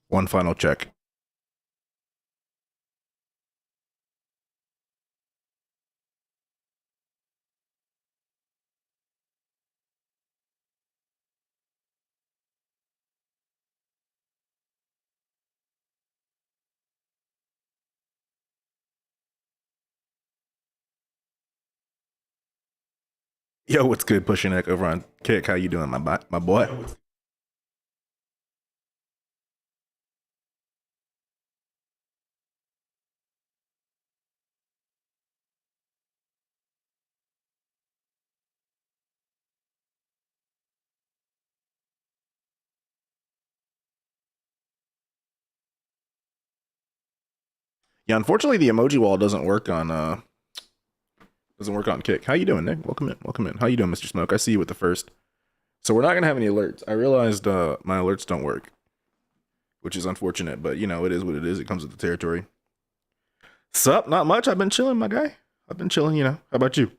One final check. Yo, what's good? Pushing Neck over on Kick. How you doing, my boy? Yeah, unfortunately, the emoji wall doesn't work on Kick. How you doing, Nick? Welcome in. Welcome in. How you doing, Mr. Smoke? I see you with the first. So we're not gonna have any alerts. I realized my alerts don't work, which is unfortunate, but you know it is what it is. It comes with the territory. Sup? Not much. I've been chilling, my guy. I've been chilling. You know. How about you?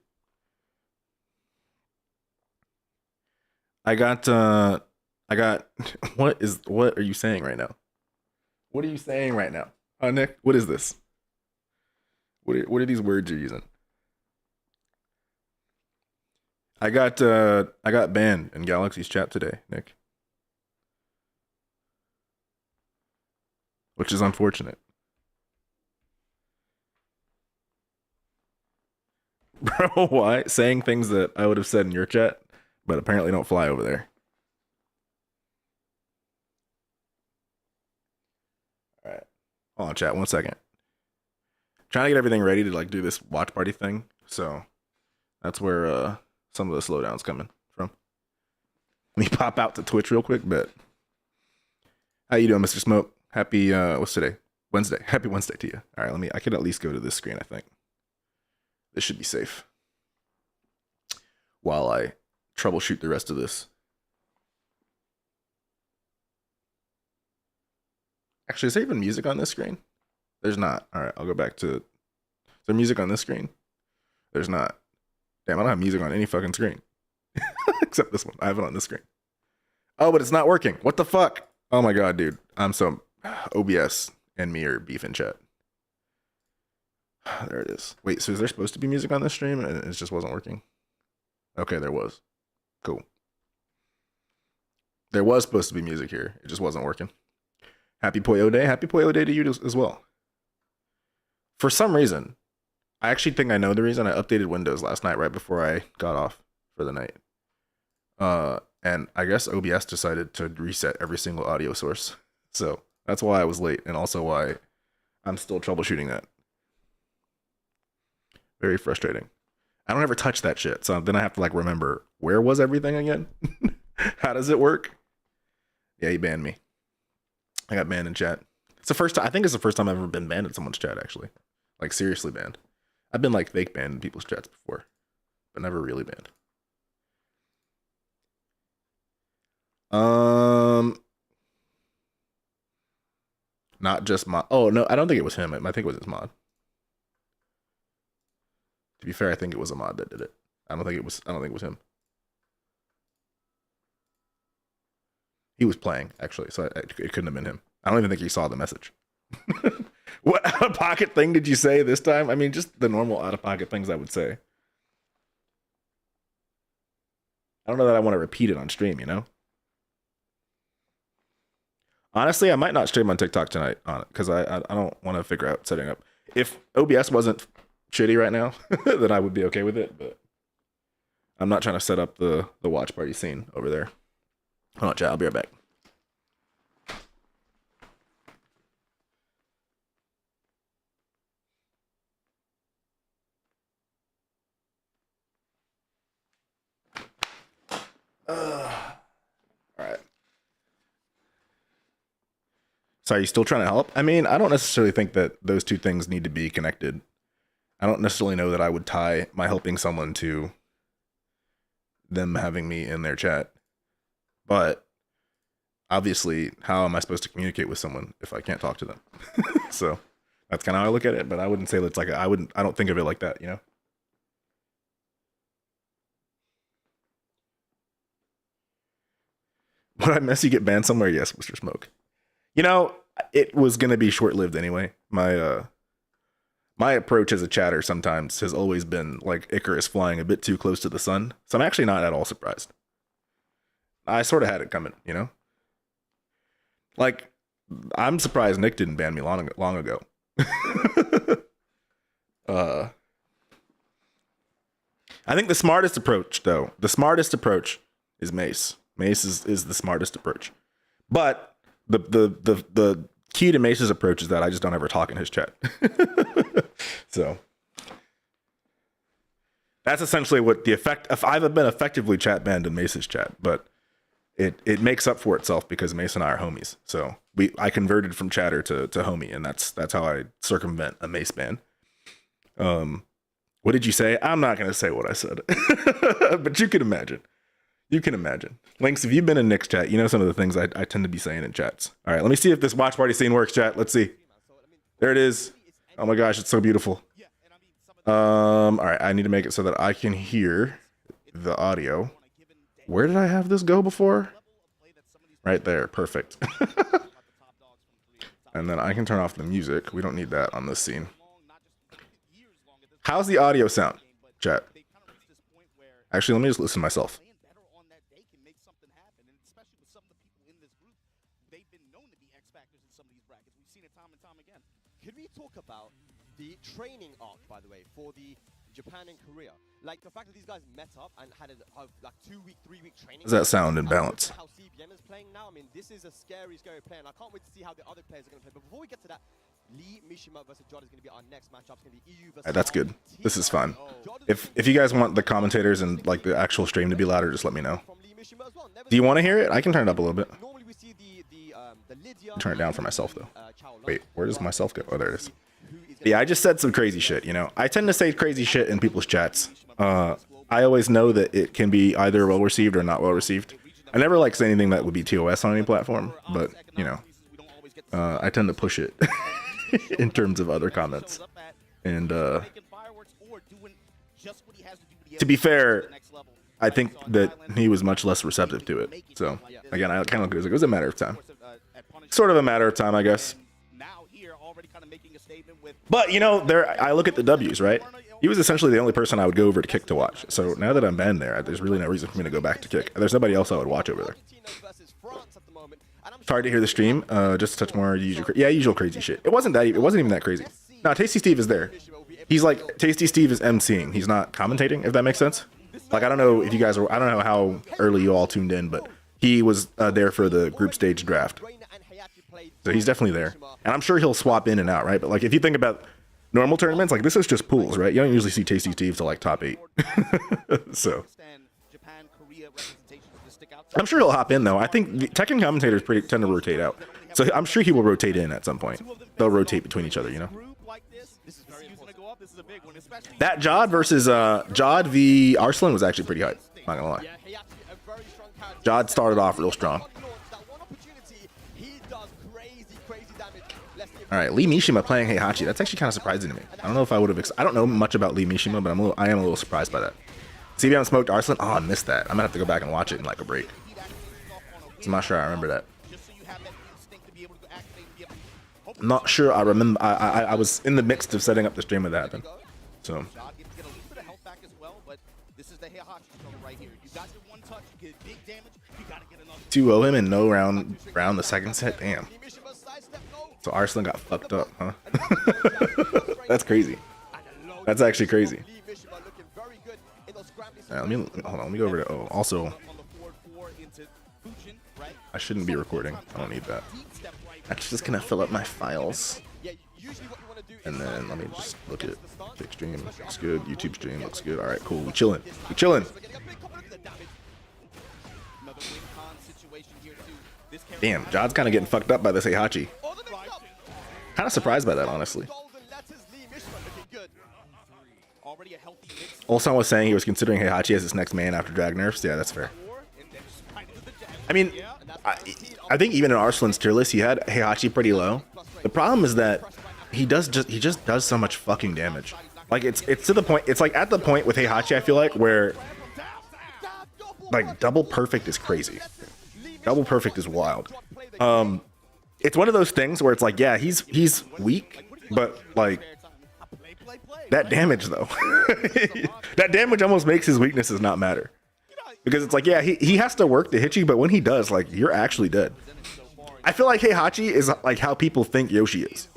I got I got. What are you saying right now? What are you saying right now? Nick, what is this? What are these words you're using? I got banned in Galaxy's chat today, Nick, which is unfortunate. Bro, why? Saying things that I would have said in your chat, but apparently don't fly over there. All right. Hold on, chat, 1 second. Trying to get everything ready to like do this watch party thing. So that's where some of the slowdowns coming from. Let me pop out to Twitch real quick, but how you doing, Mr. Smoke? Happy what's today? Wednesday. Happy Wednesday to you. All right, I could at least go to this screen, I think. This should be safe. While I troubleshoot the rest of this. Actually, is there even music on this screen? There's not. All right, I'll go back to. Is there music on this screen? There's not. Damn, I don't have music on any fucking screen. Except this one. I have it on this screen. Oh, but it's not working. What the fuck? Oh my god, dude. I'm so OBS and me are beefing chat. There it is. Wait, so is there supposed to be music on this stream and it just wasn't working? Okay, there was. Cool. There was supposed to be music here. It just wasn't working. Happy Poyo Day. Happy Poyo Day to you as well. For some reason, I actually think I know the reason. I updated Windows last night right before I got off for the night. And I guess OBS decided to reset every single audio source. So that's why I was late and also why I'm still troubleshooting that. Very frustrating. I don't ever touch that shit. So then I have to like remember where was everything again? How does it work? Yeah, he banned me. I got banned in chat. It's the first time. I think it's the first time I've ever been banned in someone's chat. Actually, like seriously banned. I've been like fake banned in people's chats before, but never really banned. Not just mod. Oh no, I don't think it was him. I think it was his mod. To be fair, I think it was a mod that did it. I don't think it was. I don't think it was him. He was playing actually, so it couldn't have been him. I don't even think he saw the message. What out of pocket thing did you say this time? I mean, just the normal out of pocket things I would say. I don't know that I want to repeat it on stream, you know? Honestly, I might not stream on TikTok tonight on it because I don't want to figure out setting up. If OBS wasn't shitty right now, then I would be okay with it, but I'm not trying to set up the watch party scene over there. Hold on, chat. I'll be right back. All right. So are you still trying to help? I mean, I don't necessarily think that those two things need to be connected. I don't necessarily know that I would tie my helping someone to them having me in their chat. But obviously, how am I supposed to communicate with someone if I can't talk to them? So that's kind of how I look at it. But I wouldn't say that's like I don't think of it like that, you know. Would I mess you get banned somewhere? Yes, Mr. Smoke. You know, it was gonna be short-lived anyway. My approach as a chatter sometimes has always been like Icarus flying a bit too close to the sun. So I'm actually not at all surprised. I sort of had it coming, you know? Like, I'm surprised Nick didn't ban me long ago. I think the smartest approach, though, is Mace. Mace is the smartest approach. But the key to Mace's approach is that I just don't ever talk in his chat. So that's essentially what the effect. If I've been effectively chat banned in Mace's chat, but it makes up for itself because Mace and I are homies. So I converted from chatter to homie, and that's how I circumvent a Mace ban. What did you say? I'm not gonna say what I said, but you can imagine. You can imagine. Lynx, if you've been in Nick's chat, you know some of the things I tend to be saying in chats. All right, let me see if this watch party scene works, chat. Let's see. There it is. Oh my gosh, it's so beautiful. All right, I need to make it so that I can hear the audio. Where did I have this go before? Right there, perfect. And then I can turn off the music. We don't need that on this scene. How's the audio sound, chat? Actually, let me just listen to myself. Could we talk about the training arc, by the way, for the Japan and Korea? Like the fact that these guys met up and had a like 2-week, 3-week training. Does that sound in balance? How CBM is playing now. I mean, this is a scary player, and I can't wait to see how the other players are going to play. But before we get to that, Lee Mishima versus Jod is going to be our next matchup. It's going to be EU versus. That's good. This is fun. If you guys want the commentators and like the actual stream to be louder, just let me know. Do you want to hear it? I can turn it up a little bit. Turn it down for myself though. Wait, where does myself go? Oh, there it is. Yeah, I just said some crazy shit, you know. I tend to say crazy shit in people's chats. I always know that it can be either well received or not well received. I never like say anything that would be TOS on any platform, but you know, I tend to push it in terms of other comments. And to be fair, I think that he was much less receptive to it. So again, I kind of look at it was a matter of time. Sort of a matter of time, I guess. But you know, I look at the W's, right? He was essentially the only person I would go over to Kick to watch. So now that I'm banned there, there's really no reason for me to go back to Kick. There's nobody else I would watch over there. Hard to hear the stream. Just a touch more usual crazy shit. It wasn't even that crazy. No, Tasty Steve is there. He's like Tasty Steve is emceeing. He's not commentating, if that makes sense. Like I don't know if you guys were. I don't know how early you all tuned in, but he was there for the group stage draft. So he's definitely there. And I'm sure he'll swap in and out, right? But like if you think about normal tournaments, like this is just pools, right? You don't usually see Tasty Steve to like top 8. So I'm sure he'll hop in though. I think the Tekken commentators tend to rotate out. So I'm sure he will rotate in at some point. They'll rotate between each other, you know? That Jod versus Jod v Arslan was actually pretty hype. Not gonna lie. Jod started off real strong. All right, Lee Mishima playing Heihachi. That's actually kind of surprising to me. I don't know if I would have. I don't know much about Lee Mishima, but I am a little surprised by that. CBM smoked Arslan. Oh, I missed that. I'm gonna have to go back and watch it in like a break. I'm not sure I remember that. I'm not sure I remember. I was in the midst of setting up the stream when that happened. So. 2-0 him and no round the second set. Damn. So Arslan got fucked up, huh? That's crazy. That's actually crazy. Right, hold on. Let me go over to. Oh, also, I shouldn't be recording. I don't need that. I'm just gonna fill up my files, and then let me just look at Kick stream. Looks good. YouTube stream looks good. All right, cool. We chilling. We chilling. Damn, Jod's kind of getting fucked up by this Heihachi. Kind of surprised by that, honestly. Olson was saying he was considering Heihachi as his next man after drag nerfs. Yeah, that's fair. I mean, I think even in Arslan's tier list, he had Heihachi pretty low. The problem is that he just does so much fucking damage. Like it's to the point. It's like at the point with Heihachi, I feel like where like double perfect is crazy. Double perfect is wild. it's one of those things where it's like, yeah, he's weak, but like that damage though, that damage almost makes his weaknesses not matter. Because it's like, yeah, he has to work to hit you, but when he does, like, you're actually dead. I feel like Heihachi is like how people think Yoshi is.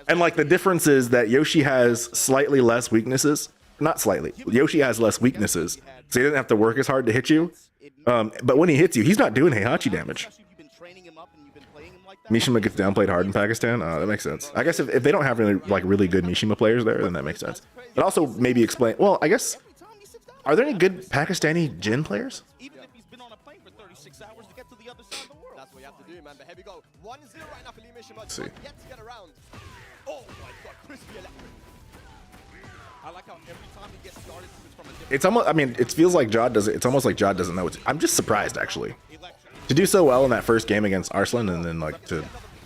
And like the difference is that Yoshi has slightly less weaknesses. Not slightly. Yoshi has less weaknesses. So he doesn't have to work as hard to hit you. But when he hits you, he's not doing Heihachi damage. Mishima gets downplayed hard in Pakistan. That makes sense. I guess if they don't have really good Mishima players there, then that makes sense. But also maybe explain. Well, I guess, are there any good Pakistani Jin players? Even if he's been on a plane for 36 hours to get to the other side of the world. That's what you have to do, man. But here we go. 1-0 right now for Lee Mishima. Let's see. Yet to get around. Oh my god, crispy electric. I like how every time he gets started, it's from a different. It's almost, I mean, it feels like Jod doesn't, it's almost like Jod doesn't know. I'm just surprised, actually. To do so well in that first game against Arslan and then like to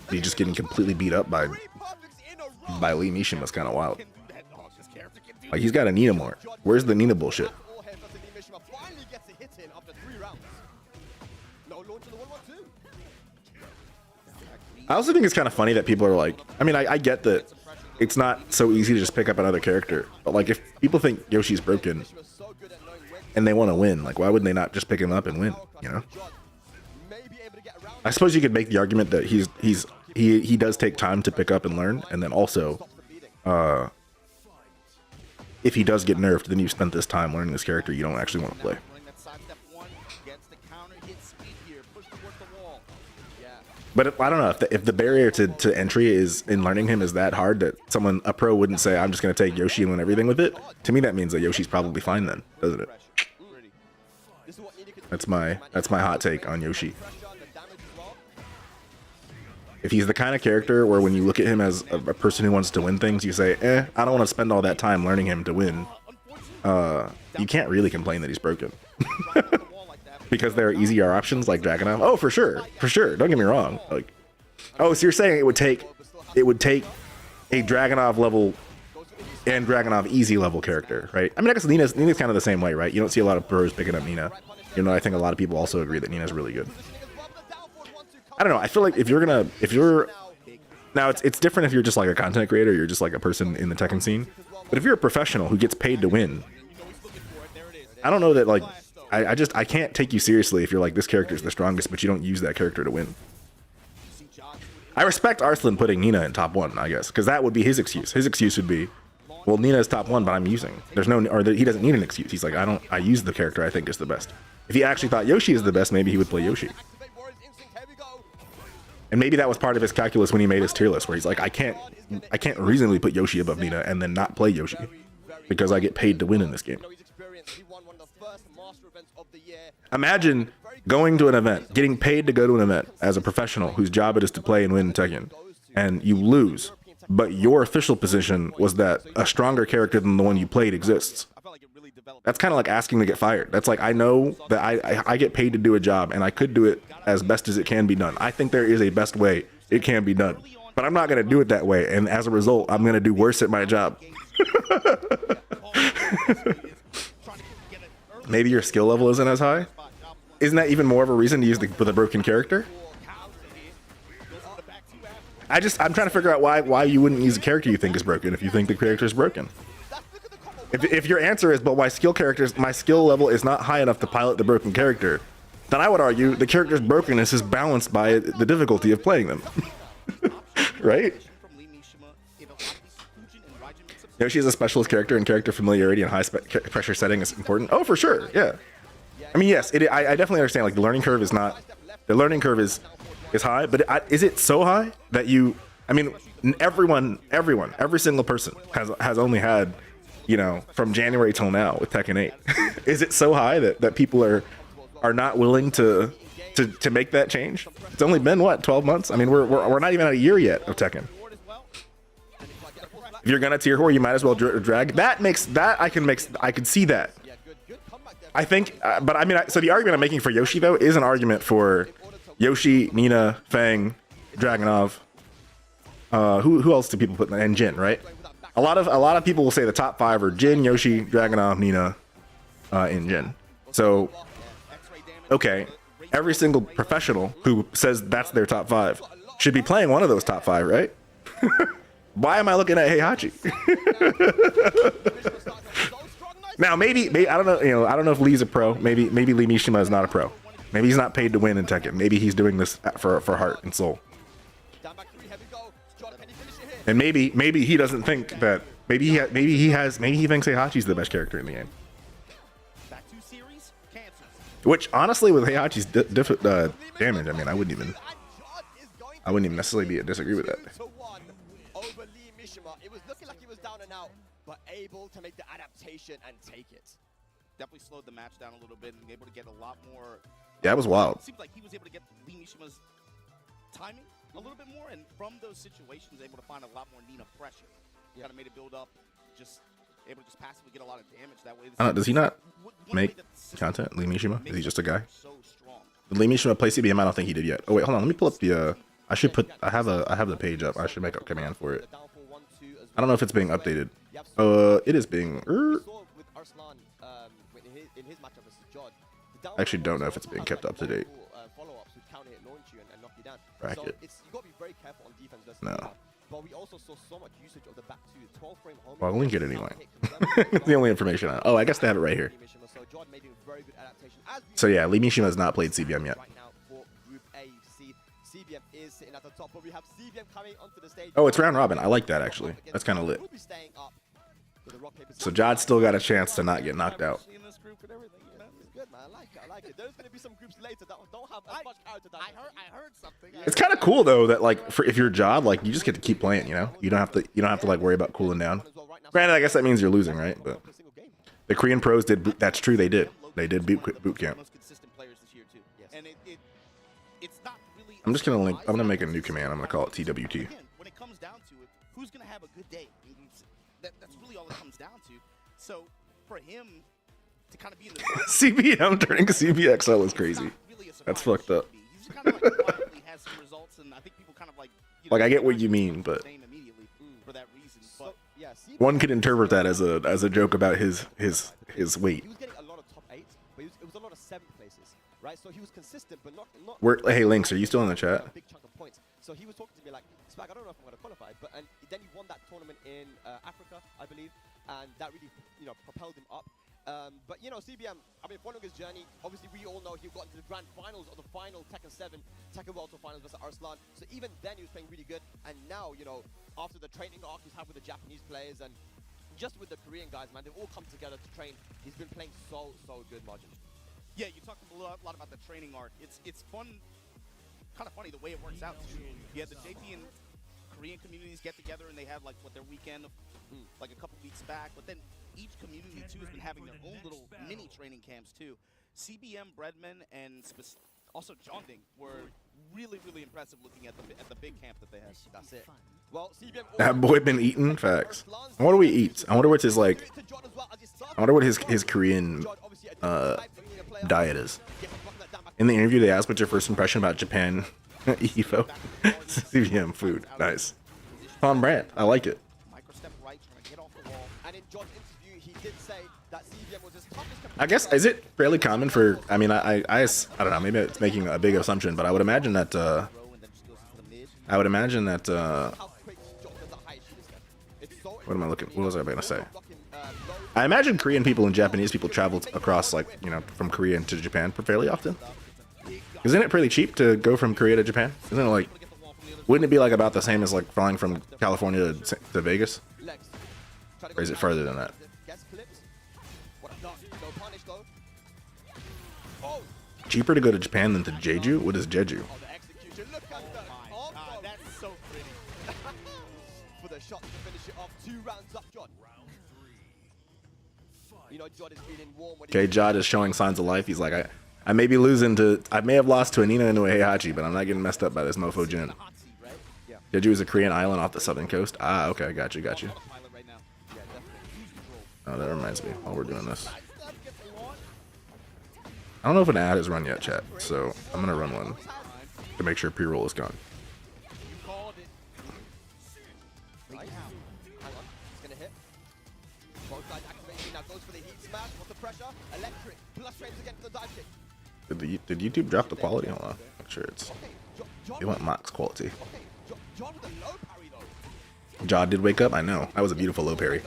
be just getting completely beat up by Lee Mishima is kind of wild. Like, he's got a Nina more. Where's the Nina bullshit? I also think it's kind of funny that people are like, I mean, I get that it's not so easy to just pick up another character, but like if people think Yoshi's broken and they want to win, like why wouldn't they not just pick him up and win, you know? I suppose you could make the argument that he does take time to pick up and learn, and then also if he does get nerfed, then you've spent this time learning this character you don't actually want to play. But I don't know if the barrier to entry is in learning him is that hard that a pro wouldn't say, I'm just going to take Yoshi and win everything with it. To me, that means that Yoshi's probably fine then, doesn't it? That's my hot take on Yoshi. If he's the kind of character where when you look at him as a person who wants to win things, you say, I don't want to spend all that time learning him to win. You can't really complain that he's broken. Because there are easier options like Dragunov. Oh, for sure. Don't get me wrong. Like, oh, so you're saying it would take a Dragunov level and Dragunov easy level character, right? I mean, I guess Nina's kind of the same way, right? You don't see a lot of pros picking up Nina. You know, I think a lot of people also agree that Nina's really good. I don't know. I feel like if you're now it's different if you're just like a content creator, you're just like a person in the Tekken scene. But if you're a professional who gets paid to win, I don't know that like I can't take you seriously if you're like, this character's the strongest, but you don't use that character to win. I respect Arslan putting Nina in top 1, I guess, because that would be his excuse. His excuse would be, well, Nina is top 1, but I'm using. He doesn't need an excuse. He's like, I use the character I think is the best. If he actually thought Yoshi is the best, maybe he would play Yoshi. And maybe that was part of his calculus when he made his tier list, where he's like, I can't reasonably put Yoshi above Nina and then not play Yoshi because I get paid to win in this game. Imagine going to an event, getting paid to go to an event as a professional whose job it is to play and win Tekken, and you lose, but your official position was that a stronger character than the one you played exists. That's kind of like asking to get fired. That's like, I know that I get paid to do a job and I could do it as best as it can be done. I think there is a best way it can be done, but I'm not going to do it that way. And as a result, I'm going to do worse at my job. Maybe your skill level isn't as high. Isn't that even more of a reason to use the broken character? I'm trying to figure out why you wouldn't use a character you think is broken if you think the character is broken. If your answer is, but my skill level is not high enough to pilot the broken character, then I would argue the character's brokenness is balanced by the difficulty of playing them. Right? Yoshi is a specialist character, and character familiarity and high pressure setting is important. Oh, for sure, yeah. I mean, yes, I definitely understand. Like the learning curve is high, but is it so high that you? I mean, every single person has only had, you know, from January till now with Tekken 8. Is it so high that people are not willing to make that change? It's only been what, 12 months? I mean, we're not even at a year yet of Tekken. If you're gonna tier 4, you might as well drag. I could see that. I think, but I mean, so the argument I'm making for Yoshi though is an argument for Yoshi, Nina, Fang, Dragunov. Who else do people put in there? And Jin, right? A lot of people will say the top 5 are Jin, Yoshi, Dragunov, Nina, and Jin. So, okay, every single professional who says that's their top 5 should be playing one of those top 5, right? Why am I looking at Heihachi? Now, maybe I don't know. You know, I don't know if Lee's a pro. Maybe Lee Mishima is not a pro. Maybe he's not paid to win in Tekken. Maybe he's doing this for heart and soul. And maybe he doesn't think that. Maybe he thinks Heihachi's the best character in the game. Which honestly, with Heihachi's damage, I mean, I wouldn't even necessarily disagree with that. It was looking like he was down and out, but able to make the adaptation and take it. Definitely slowed the match down a little bit and able to get a lot more. Yeah, it was wild. It seems like he was able to get Lee Mishima's timing a little bit more, and from those situations, able to find a lot more Nina pressure. Kind of made it build up, just able to just passively get a lot of damage that way. Does he not make content, Lee Mishima? Is he just a guy? Did Lee Mishima play CBM? I don't think he did yet. Oh wait, hold on. Let me pull up the. I have the page up. I should make a command for it. I don't know if it's being updated. It is being. I actually don't know if it's being kept up to date. Bracket. No. Well, I'll link it anyway. It's the only information on. Oh, I guess they have it right here. So yeah, Lee Mishima has not played CBM yet. CBM is sitting at the top, but we have CBM coming onto the stage. Oh, it's round robin. I like that actually. That's kind of lit. So Jod still got a chance to not get knocked out. There's going to be some groups later that don't have as much character. I heard something. It's kind of cool though that like if you're Jod, like you just get to keep playing. You know, you don't have to like worry about cooling down. Granted, I guess that means you're losing, right? But the Korean pros did. That's true. They did. They did boot camp. I'm just gonna link. I'm gonna make a new command. I'm gonna call it TWT. When it comes down to it, who's gonna have a good day? That's really all it comes down to. So for him to kind of be in the CBM turning CBXL is crazy. That's fucked up. He's kind of like quietly has some results, and I think people kind of like. Like I get what you mean, but for that reason, but one could interpret that as a joke about his weight. He was getting a lot of top 8, but it was a lot of 7th places. Right, so he was consistent, but not. Hey, Lynx, are you still in the chat? A big chunk of points. So he was talking to me like, Spag, I don't know if I'm going to qualify, but and then he won that tournament in Africa, I believe, and that really, propelled him up. But CBM, I mean, following his journey, obviously we all know he got into the grand finals of the final Tekken 7, Tekken World Tour Finals versus Arslan. So even then he was playing really good, and now after the training arc he's had with the Japanese players and just with the Korean guys, man, they've all come together to train. He's been playing so good, Margin. Yeah, you talked a lot about the training arc. It's fun, kind of funny the way it works out. Yeah, the JP and Korean communities get together and they have like their weekend, like a couple weeks back. But then each community too has been having their own little mini training camps too. CBM, Breadman, and also Jonding were really impressive looking at the big camp that they had. That's it. Well, CBM that boy been eating facts. I wonder what he eats. I wonder what's his like. I wonder what his Korean diet is. In the interview, they asked, "What's your first impression about Japan?" EFO, CBM food. Nice. On brand. I like it. I guess is it fairly common for? I mean, I don't know. Maybe it's making a big assumption, but I would imagine that. What am I looking? What was I gonna say? I imagine Korean people and Japanese people travel across, like, from Korea into Japan fairly often. Isn't it pretty cheap to go from Korea to Japan? Isn't it like, wouldn't it be like about the same as like flying from California to Vegas? Or is it further than that? Cheaper to go to Japan than to Jeju? What is Jeju? That's so pretty. For the shot to finish it off, 2 rounds up, John. Jod is feeling warm. Okay, Jod is showing signs of life. He's like, I may be losing to, I may have lost to a Nina and to a Heihachi, but I'm not getting messed up by this mofo Jin. Jeju is a Korean island off the southern coast. Ah, okay, got you. Oh, that reminds me, while we're doing this. I don't know if an ad is run yet, chat, so I'm gonna run one to make sure pre-roll is gone. Did YouTube drop the quality? Hold on. Not sure it's. It went max quality. John with a low parry though. Jod did wake up. I know. That was a beautiful low parry.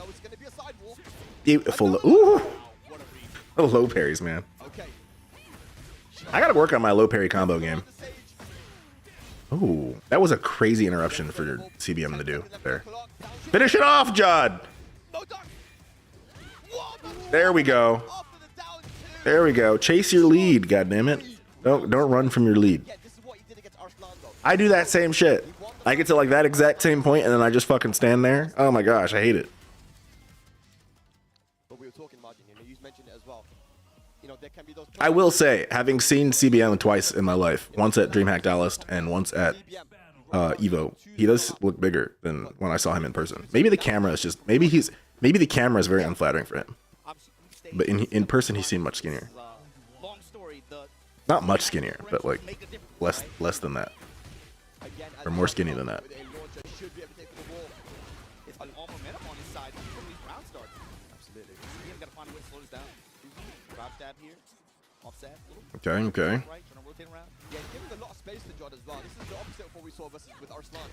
Beautiful. Ooh. Oh, low parries, man. I gotta work on my low parry combo game. Ooh, that was a crazy interruption for CBM to do there. Finish it off, Jod. There we go. There we go. Chase your lead, goddammit. Don't run from your lead. I do that same shit. I get to like that exact same point and then I just fucking stand there. Oh my gosh, I hate it. But we were talking, Martin, you mentioned it as well. You know, there can be those. I will say, having seen CBM twice in my life, once at DreamHack Dallas and once at Evo, he does look bigger than when I saw him in person. Maybe the camera is just maybe the camera is very unflattering for him. But in person, he seemed much skinnier. Not much skinnier, but like less than that, or more skinny than that. Okay.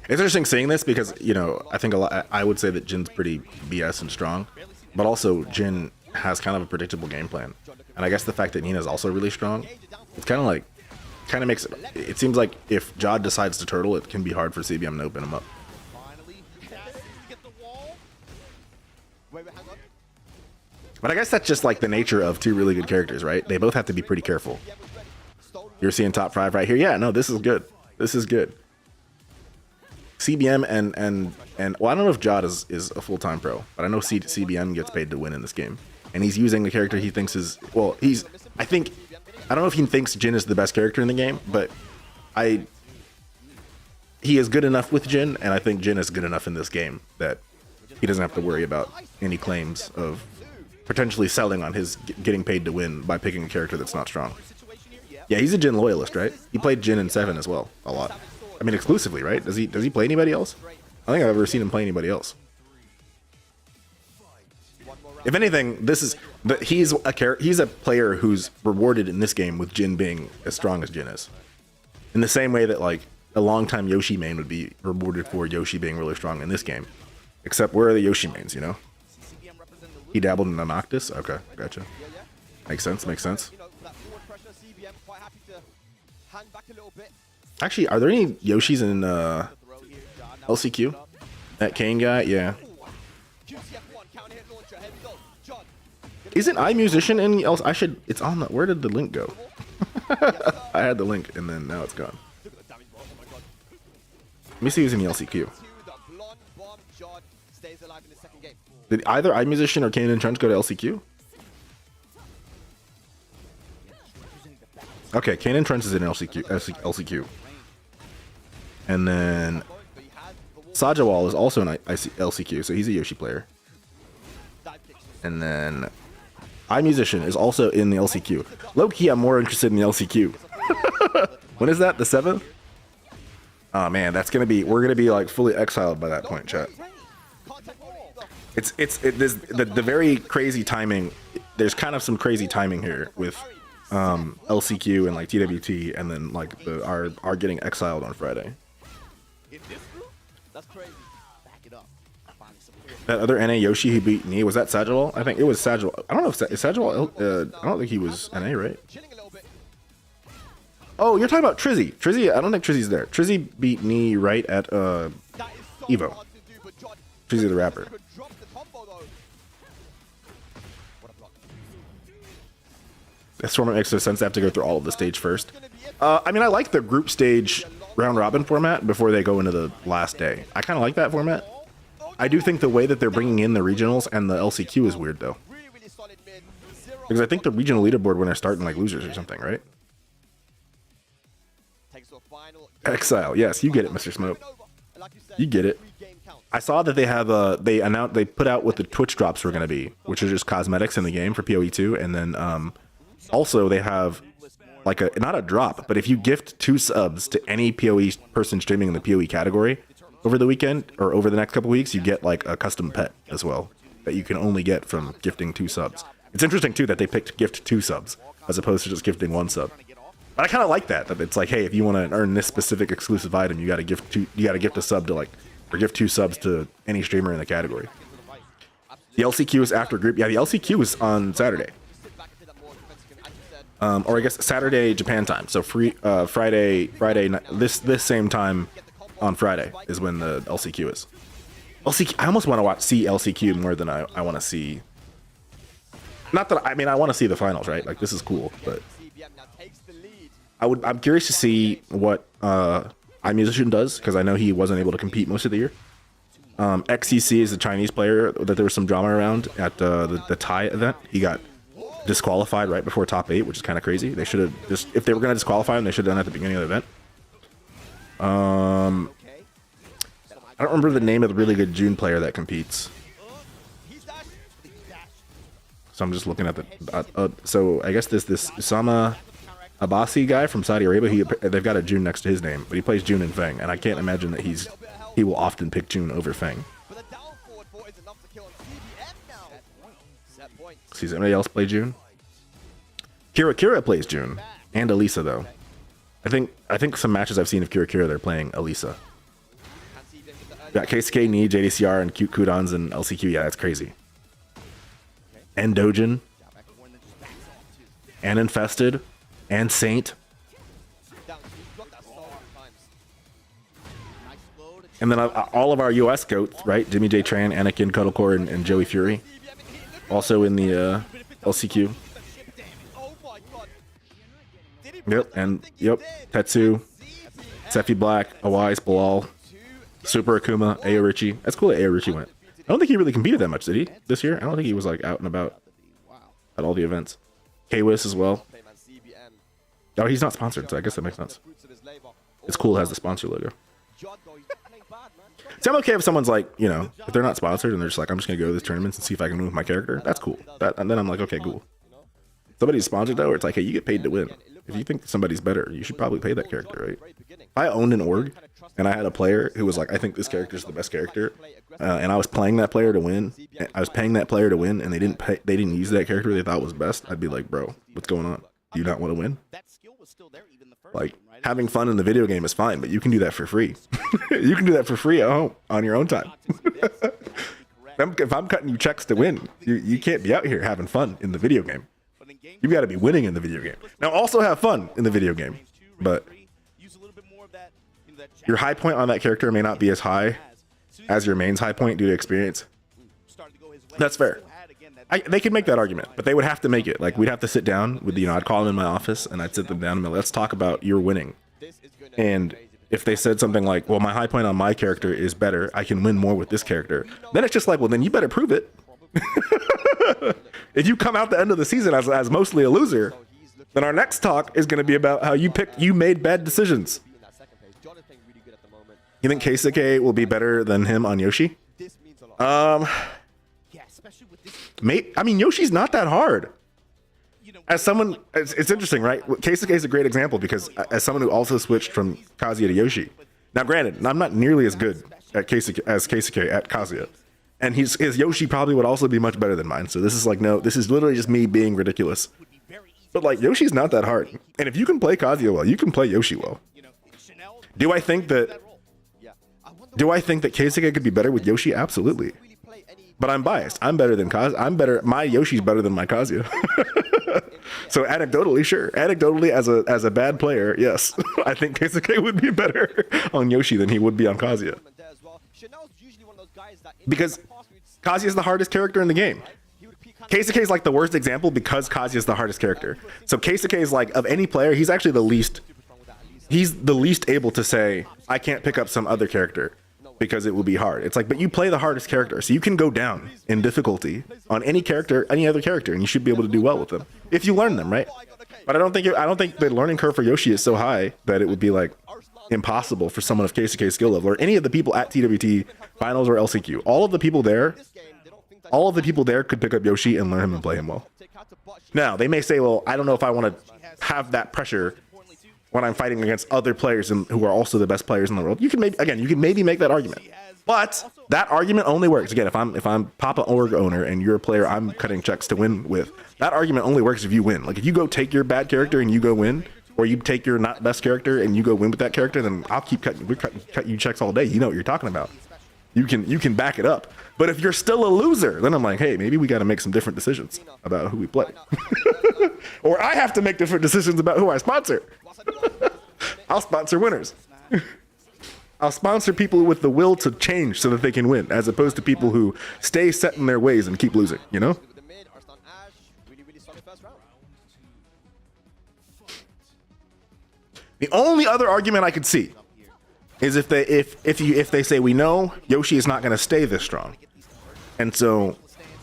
It's interesting seeing this because, you know, I think I would say that Jin's pretty BS and strong, but also Jin has kind of a predictable game plan. And I guess the fact that Nina's also really strong, it's kind of makes it seems like if Jod decides to turtle, it can be hard for CBM to open him up. But I guess that's just like the nature of two really good characters, right? They both have to be pretty careful. You're seeing top 5 right here. Yeah, no, this is good. This is good. CBM and well, I don't know if Jod is a full-time pro, but I know CBM gets paid to win in this game. And he's using the character he thinks is, well, I don't know if he thinks Jin is the best character in the game, but he is good enough with Jin, and I think Jin is good enough in this game that he doesn't have to worry about any claims of potentially selling on his getting paid to win by picking a character that's not strong. Yeah, he's a Jin loyalist, right? He played Jin in 7 as well, a lot. I mean, exclusively, right? Does he play anybody else? I don't think I've ever seen him play anybody else. If anything, he's a player who's rewarded in this game with Jin being as strong as Jin is. In the same way that like a longtime Yoshi main would be rewarded for Yoshi being really strong in this game. Except where are the Yoshi mains, you know? He dabbled in the Noctis? Okay, gotcha. Makes sense, makes sense. Actually, are there any Yoshis in LCQ? That Kane guy? Yeah. Isn't iMusician in it's on the, where did the link go? I had the link and then now it's gone. Let me see who's in the LCQ. Did either iMusician or Kane and Trunch go to LCQ? Okay, Kane and Trunch is in LCQ. And then Sajawal is also in LCQ, so he's a Yoshi player. And then iMusician is also in the LCQ. Low-key, I'm more interested in the LCQ. When is that? The 7th? Oh man, we're gonna be like fully exiled by that point, chat. There's the very crazy timing. There's kind of some crazy timing here with LCQ and like TWT, and then like our getting exiled on Friday. That other NA Yoshi who beat me, was that Sajawal? I think it was Sajawal. I don't know if is Sajawal. I don't think he was NA, right? Oh, you're talking about Trizzy. Trizzy, I don't think Trizzy's there. Trizzy beat me right at Evo. Trizzy the rapper. This tournament makes no sense. They have to go through all of the stage first. I mean, I like the group stage round robin format before they go into the last day. I kind of like that format. I do think the way that they're bringing in the regionals and the LCQ is weird though, because I think the regional leaderboard when they're starting like losers or something, right? Exile, yes, you get it, Mr. Smoke. You get it. I saw that they have they put out what the Twitch drops were going to be, which are just cosmetics in the game for PoE2, and then also they have like not a drop, but if you gift 2 subs to any PoE person streaming in the PoE category over the weekend or over the next couple weeks, you get like a custom pet as well that you can only get from gifting 2 subs. It's interesting too that they picked gift 2 subs as opposed to just gifting 1 sub. But I kind of like that it's like, hey, if you want to earn this specific exclusive item, you got to gift a sub to like, or give 2 subs to any streamer in the category. The LCQ is after group. Yeah, the LCQ is on Saturday. Or I guess Saturday Japan time. So Friday this same time on Friday is when the LCQ is. LCQ. I almost want to see LCQ more than I want to see. Not that I mean I want to see the finals, right? Like this is cool, but I'm curious to see what iMusician does, because I know he wasn't able to compete most of the year. XCC is a Chinese player that there was some drama around at the Thai event. He got disqualified right before top 8, which is kind of crazy. They should have just, if they were going to disqualify him, they should have done it at the beginning of the event. I don't remember the name of the really good June player that competes. So I'm just looking at the so I guess this Usama Abbasi guy from Saudi Arabia, they've got a June next to his name, but he plays June and Feng, and I can't imagine that he will often pick June over Feng. Sees anybody else play June? Kira plays June, and Elisa though. I think some matches I've seen of Kira they're playing Elisa. Got KSK, Ni, JDCR, and Cute Kudons and LCQ. Yeah, that's crazy. And Dojin, and Infested, and Saint. And then all of our US goats, right? Jimmy J Tran, Anakin, Cuddlecore, and Joey Fury. Also in the LCQ. Yep, Tetsu, Sephi Black, Awais, Bilal, Super Akuma, Ayo Richie. That's cool that Ayo Richie went. I don't think he really competed that much, did he, this year? I don't think he was like out and about at all the events. K-Wiz as well. Oh, he's not sponsored, so I guess that makes sense. It's cool, it has the sponsor logo. See, I'm okay if someone's like, you know, if they're not sponsored and they're just like, I'm just gonna go to this tournament and see if I can win with my character. That's cool. And then I'm like, okay, cool. Somebody's sponsored though, where it's like, hey, you get paid to win. If you think somebody's better, you should probably pay that character, right? If I owned an org and I had a player who was like, I think this character is the best character, and I was playing that player to win, I was paying that player to win, and they didn't use that character they thought was best, I'd be like, bro, what's going on? Do you not want to win? Like, having fun in the video game is fine, but you can do that for free. You can do that for free at home on your own time. If I'm cutting you checks to win, you can't be out here having fun in the video game. You've got to be winning in the video game. Now, also have fun in the video game, but your high point on that character may not be as high as your main's high point due to experience. That's fair. They could make that argument, but they would have to make it. Like, we'd have to sit down with, you know, I'd call them in my office and I'd sit them down and be like, let's talk about your winning. And if they said something like, well, my high point on my character is better, I can win more with this character, then it's just like, well, then you better prove it. If you come out the end of the season as mostly a loser, then our next talk is going to be about how you made bad decisions. You think Keisuke will be better than him on Yoshi? I mean, Yoshi's not that hard. As someone, it's interesting, right? Keisuke is a great example because as someone who also switched from Kazuya to Yoshi. Now, granted, I'm not nearly as good at Keisuke as Keisuke at Kazuya. And his Yoshi probably would also be much better than mine. So this is like, no, this is literally just me being ridiculous. But like, Yoshi's not that hard. And if you can play Kazuya well, you can play Yoshi well. Do I think that Keisuke could be better with Yoshi? Absolutely. But I'm biased. I'm better than Kazuya. My Yoshi's better than my Kazuya. So anecdotally, sure. Anecdotally, as a bad player, yes. I think Keisuke would be better on Yoshi than he would be on Kazuya. Because Kazuya is the hardest character in the game. Keisuke is like the worst example because Kazuya is the hardest character. So Keisuke is like, of any player, he's actually the least able to say, I can't pick up some other character because it will be hard. It's like, but you play the hardest character, so you can go down in difficulty on any character, any other character, and you should be able to do well with them if you learn them, right? But I don't think the learning curve for Yoshi is so high that it would be like impossible for someone of Keisuke's skill level or any of the people at TWT finals or LCQ. All of the people there could pick up Yoshi and learn him and play him well. Now, they may say, well, I don't know if I want to have that pressure when I'm fighting against other players who are also the best players in the world. You can maybe make that argument. But that argument only works. Again, if I'm Papa Org owner and you're a player I'm cutting checks to win with, that argument only works if you win. Like if you go take your bad character and you go win, or you take your not best character and you go win with that character, then I'll keep cut you checks all day. You know what you're talking about. You can back it up. But if you're still a loser, then I'm like, hey, maybe we got to make some different decisions about who we play. Or I have to make different decisions about who I sponsor. I'll sponsor winners. I'll sponsor people with the will to change so that they can win, as opposed to people who stay set in their ways and keep losing, you know? The only other argument I could see is if they say, we know Yoshi is not going to stay this strong, and so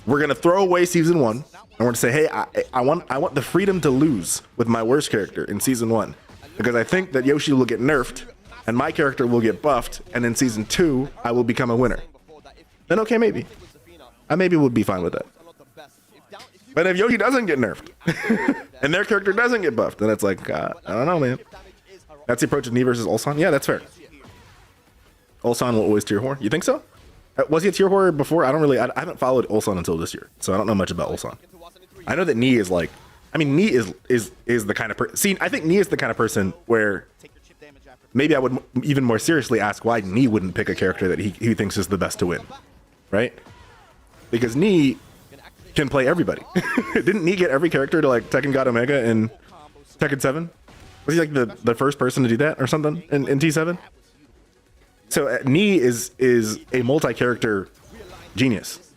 we're going to throw away season 1 and we're going to say, hey, I want the freedom to lose with my worst character in season 1, because I think that Yoshi will get nerfed and my character will get buffed, and in season 2 I will become a winner. Then okay, maybe I would be fine with that. But if Yoshi doesn't get nerfed and their character doesn't get buffed, then it's like, I don't know, man. That's the approach of Knee versus Ulsan. Yeah, that's fair. Ulsan will always tier whore. You think so? Was he a tier whore before? I haven't followed Ulsan until this year, so I don't know much about Ulsan. I know that Knee is like, I mean, Knee is the kind of person. See, I think Knee is the kind of person where maybe I would even more seriously ask why Knee wouldn't pick a character that he thinks is the best to win, right? Because Knee can play everybody. Didn't Knee get every character to like Tekken God Omega in Tekken 7? Was he like the first person to do that or something in T7? So Knee is a multi-character genius.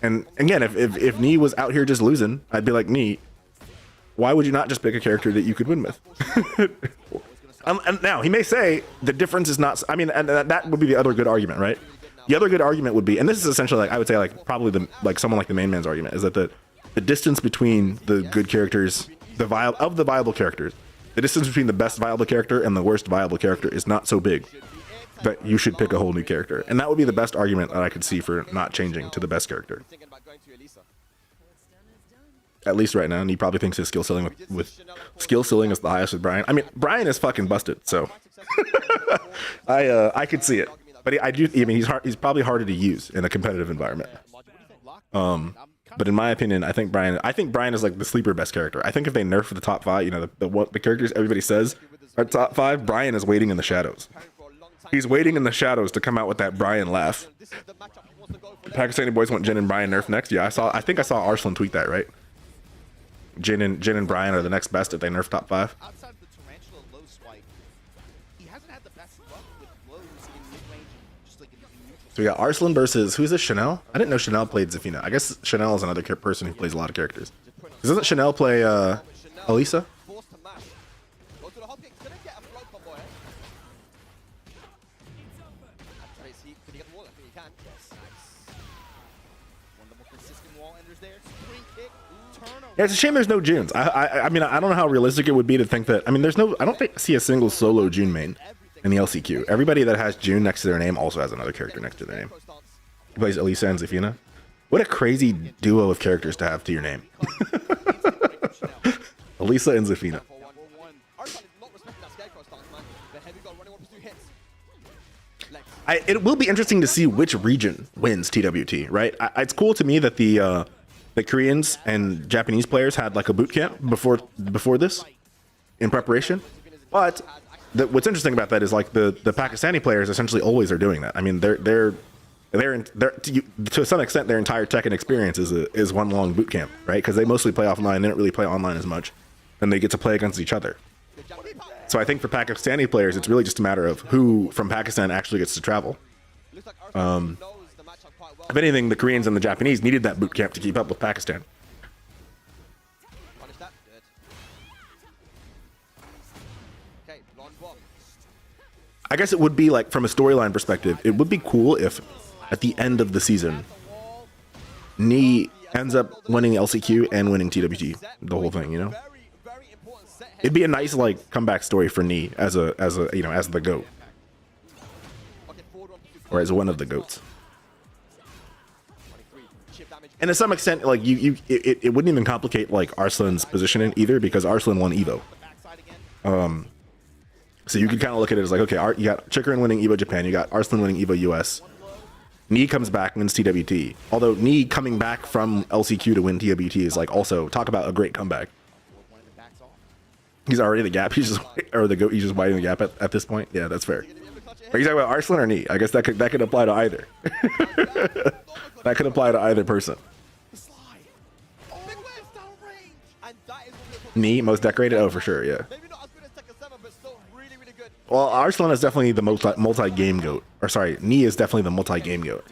And again, if Knee was out here just losing, I'd be like, Knee, why would you not just pick a character that you could win with? And now he may say the difference is not. I mean, and that would be the other good argument, right? The other good argument would be, and this is essentially like I would say like probably someone like the main man's argument is that the distance between the good characters, the viable characters, the distance between the best viable character and the worst viable character is not so big that you should pick a whole new character. And that would be the best argument that I could see for not changing to the best character. At least right now, and he probably thinks his skill ceiling with skill ceiling is the highest with Brian. I mean, Brian is fucking busted, so I could see it. But I mean, he's probably harder to use in a competitive environment. But in my opinion, I think Brian is like the sleeper best character. I think if they nerf the top 5, you know, the characters everybody says are top 5, Brian is waiting in the shadows. He's waiting in the shadows to come out with that Brian laugh. Pakistani boys want Jin and Brian nerf next. Yeah, I think I saw Arslan tweet that, right? Jin and Brian are the next best if they nerf top 5. Outside of the tarantula low swipe, he hasn't had the best luck with lows in mid-range, just like in neutral. So we got Arslan versus, who's this, Chanel? I didn't know Chanel played Zafina. I guess Chanel is another person who plays a lot of characters. Doesn't Chanel play Elisa? Yeah, it's a shame there's no Junes. I mean, I don't know how realistic it would be to think that. I mean, I don't see a single solo June main in the LCQ. Everybody that has June next to their name also has another character next to their name. He plays Elisa and Zafina. What a crazy duo of characters to have to your name. Elisa and Zafina. It will be interesting to see which region wins TWT, right? It's cool to me that the Koreans and Japanese players had like a boot camp before this in preparation. But what's interesting about that is like the Pakistani players essentially always are doing that. I mean, they're to some extent their entire Tekken experience is one long boot camp, right? Because they mostly play offline. They don't really play online as much, and they get to play against each other. So I think for Pakistani players, it's really just a matter of who from Pakistan actually gets to travel. If anything, the Koreans and the Japanese needed that boot camp to keep up with Pakistan. I guess it would be like, from a storyline perspective, it would be cool if at the end of the season, Knee ends up winning LCQ and winning TWT, the whole thing, you know? It'd be a nice like comeback story for Knee as the GOAT. Or as one of the GOATs. And to some extent, like it wouldn't even complicate like Arslan's positioning either, because Arslan won Evo. So you could kind of look at it as like, okay, you got Chikrin winning Evo Japan, you got Arslan winning Evo US. Knee comes back, wins TWT. Although Knee coming back from LCQ to win TWT is like also, talk about a great comeback. He's already the gap. He's just or the goat. He's just widening the gap at this point. Yeah, that's fair. Are you talking about Arslan or Knee? I guess that could apply to either. That could apply to either person. Knee, most decorated? Oh, for sure, yeah. Well, Arslan is definitely the multi-game goat. Or sorry, Knee is definitely the multi-game goat.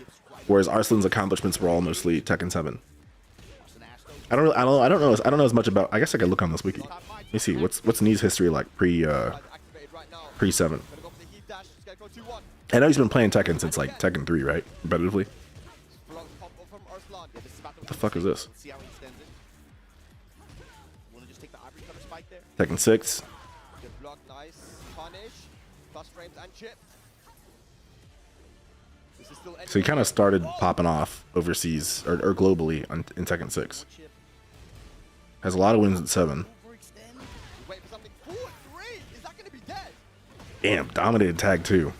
Whereas Arslan's accomplishments were all mostly Tekken 7. I don't know as much about. I guess I could look on this wiki. Let me see what's Knee's history like pre 7. I know he's been playing Tekken since like Tekken 3, right? Competitively. What the fuck is this? Tekken 6. So he kind of started popping off overseas or globally in Tekken 6. Has a lot of wins at 7. Damn, dominated tag 2.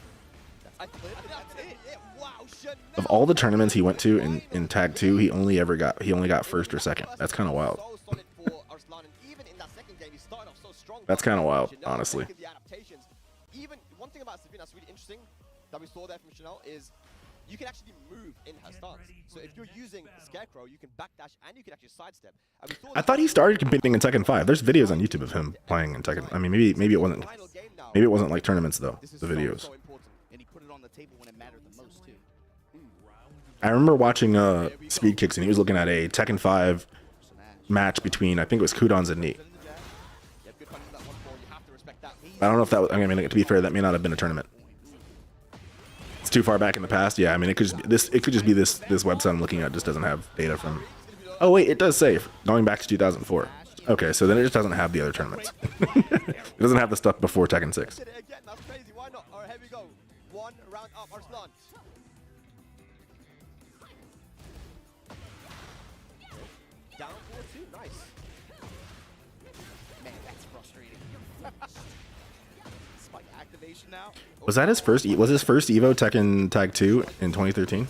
Of all the tournaments he went to in tag 2, he only got first or second. That's kind of wild. That's kind of wild, honestly. Even one thing about Safina that's really interesting that we saw there from Chanel is you can actually move in her stance. So if you're using Scarecrow, you can backdash and you can actually sidestep. I thought he started competing in Tekken 5. There's videos on YouTube of him playing in Tekken. I mean, maybe it wasn't like tournaments though. The videos. And he put it on the table when it mattered the most too. I remember watching Speed Kicks and he was looking at a Tekken 5 match between I think it was Kudons and Knee. I don't know if that was, I mean, to be fair, that may not have been a tournament. It's too far back in the past. Yeah, I mean, it could just be this website I'm looking at just doesn't have data from. Oh wait, it does say going back to 2004. Okay, so then it just doesn't have the other tournaments. It doesn't have the stuff before Tekken 6. Was that his first? Was his first Evo Tekken Tag 2 in 2013?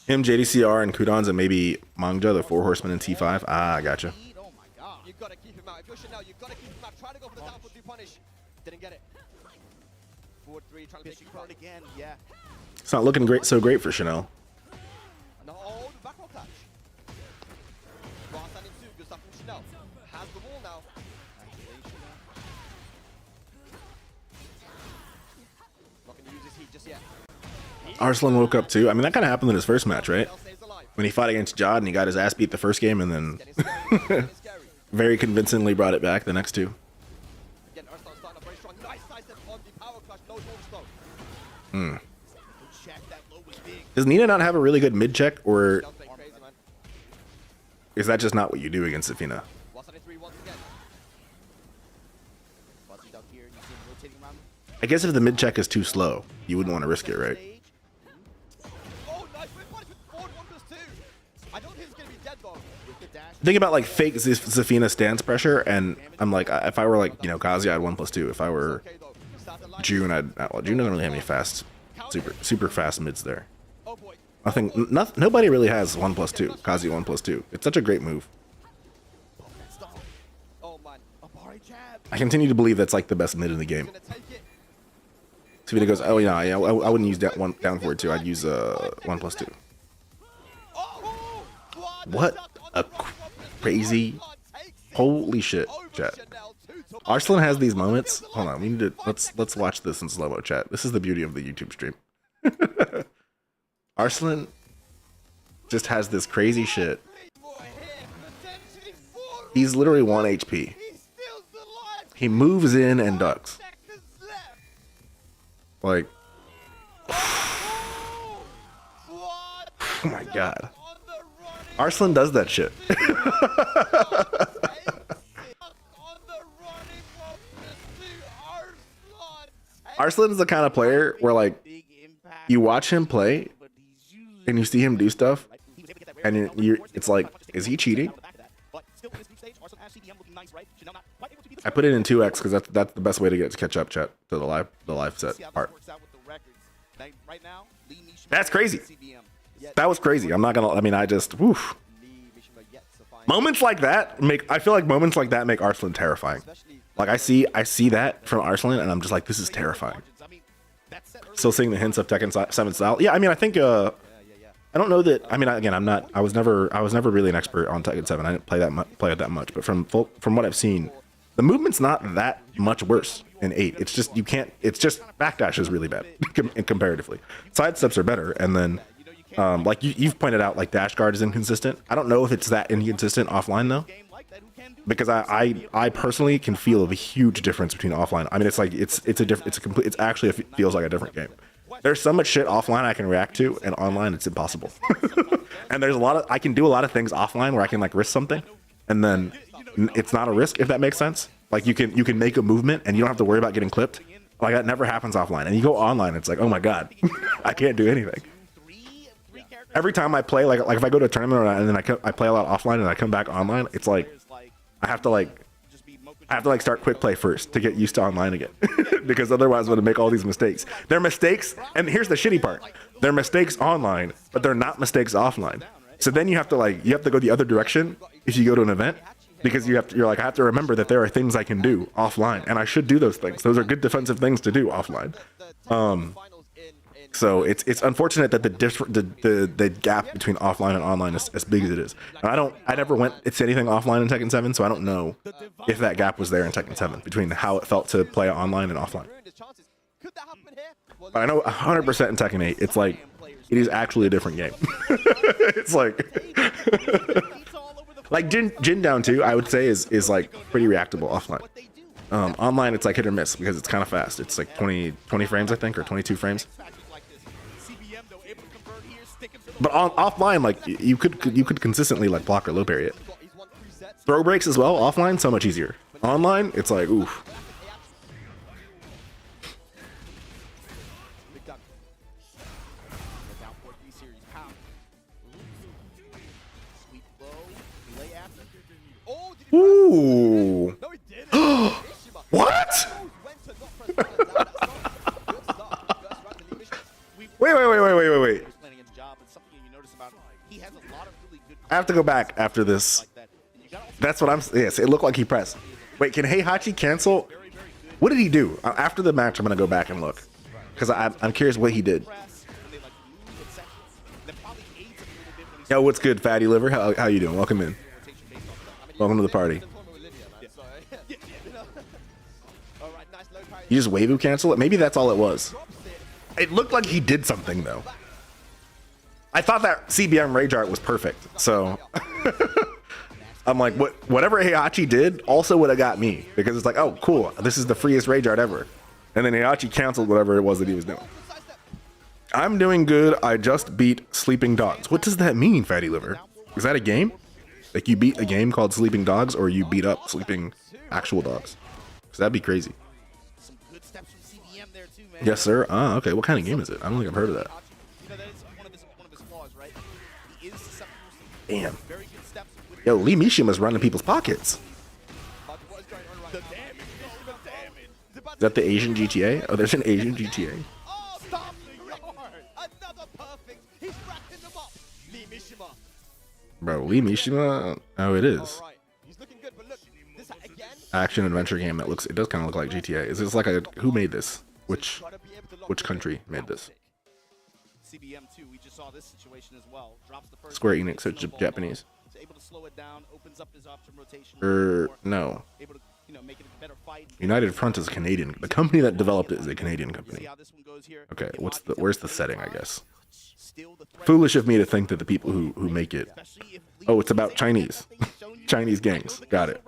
Him, JDCR, and Kudons, and maybe Mangja, the 4 Horsemen, and T5. Ah, I gotcha. You gotta keep him out. If you're Chanel, you gotta keep him out. Try to go for the down for 2 punish. Didn't get it. Forward 3, trying to take it again. Yeah. It's not looking great. So great for Chanel. No, the back roll catch. Ross standing 2. Good stuff from Chanel. Has the wall now. Not gonna use his heat just yet. Arslan woke up too. I mean, that kind of happened in his first match, right? When he fought against Jod and he got his ass beat the first game and then very convincingly brought it back the next 2. Does Nina not have a really good mid check, or is that just not what you do against Safina? I guess if the mid check is too slow, you wouldn't want to risk it, right? Think about like fake Safina stance pressure, and I'm like, if I were like, you know, Kazi, I'd 1+2. If I were June, well, June doesn't really have any fast, super fast mids there. Nobody really has 1+2. Kazi 1+2. It's such a great move. I continue to believe that's like the best mid in the game. Safina goes, oh yeah, I wouldn't use that one down forward 2. I'd use 1+2. What a crazy, holy shit, chat. Arslan has these moments. Hold on, we need to let's watch this in slow-mo, chat. This is the beauty of the YouTube stream. Arslan just has this crazy shit. He's literally 1 HP. He moves in and ducks. Like, oh my god. Arslan does that shit. Arslan is the kind of player where like you watch him play and you see him do stuff and it's like, is he cheating? I put it in 2x because that's the best way to catch up, chat, to the live set part. Right now, Lee Mishima That's crazy. CBM. That was crazy. I'm not gonna. I mean, I just. Woof. Moments like that make. I feel like moments like that make Arslan terrifying. Like I see that from Arslan, and I'm just like, this is terrifying. Still seeing the hints of Tekken 7 style. Yeah, I mean, I think. I don't know that. I mean, again, I'm not. I was never really an expert on Tekken 7. I didn't play it that much. But from what I've seen, the movement's not that much worse in 8. It's just you can't. It's just backdash is really bad comparatively. Side steps are better, and then like you've pointed out, like dash guard is inconsistent. I don't know if it's that inconsistent offline though, because I personally can feel a huge difference between offline. I mean, it's like it's actually feels like a different game. There's so much shit offline I can react to, and online it's impossible. And there's I can do a lot of things offline where I can like risk something, and then it's not a risk, if that makes sense. Like you can make a movement and you don't have to worry about getting clipped. Like that never happens offline. And you go online, it's like, oh my god, I can't do anything. Every time I play, like if I go to a tournament and then I play a lot offline and I come back online, it's like I have to start quick play first to get used to online again. Because otherwise I'm going to make all these mistakes. They're mistakes, and here's the shitty part. They're mistakes online, but they're not mistakes offline. So then you have to go the other direction if you go to an event, because you're like, I have to remember that there are things I can do offline, and I should do those things. Those are good defensive things to do offline. So it's unfortunate that the gap between offline and online is as big as it is. And I never went to anything offline in Tekken 7, so I don't know if that gap was there in Tekken 7 between how it felt to play online and offline. But I know 100% in Tekken 8, it's like it is actually a different game. It's like Jin down 2, I would say is like pretty reactable offline. Online it's like hit or miss because it's kind of fast. It's like 20 frames I think, or 22 frames. But offline, like you could consistently like block or low parry it. Throw breaks as well. Offline, so much easier. Online, it's like oof. Ooh. What? Wait. I have to go back after this. That's what I'm. Yes, it looked like he pressed. Wait, can Heihachi cancel? What did he do after the match? I'm gonna go back and look because I'm curious what he did. Yo, what's good, fatty liver? How you doing? Welcome in. Welcome to the party. You just waifu cancel it? Maybe that's all it was. It looked like he did something though. I thought that CBM rage art was perfect, so I'm like, whatever Heihachi did also would have got me, because it's like, oh cool, this is the freest rage art ever, and then Heihachi canceled whatever it was that he was doing. I'm doing good. I just beat Sleeping Dogs. What does that mean, fatty liver? Is that a game? Like you beat a game called Sleeping Dogs, or you beat up sleeping actual dogs? Because that'd be crazy. Yes, sir. Ah, okay. What kind of game is it? I don't think I've heard of that. Damn. Yo, Lee Mishima's running people's pockets. Is that the Asian GTA? Oh, there's an Asian GTA. Bro, Lee Mishima? Oh, it is. Action adventure game that looks. It does kind of look like GTA. Is this like a? Who made this? Which country made this? CBM2, we just saw this situation as well. Drops the first Square Enix, so Japanese. Able to slow it down, opens up his option rotation. No. Able to, make it a better fight. United Front is Canadian. The company that developed it is a Canadian company. Okay, where's the setting, I guess? Foolish of me to think that the people who make it. Oh, it's about Chinese. Chinese gangs. Got it.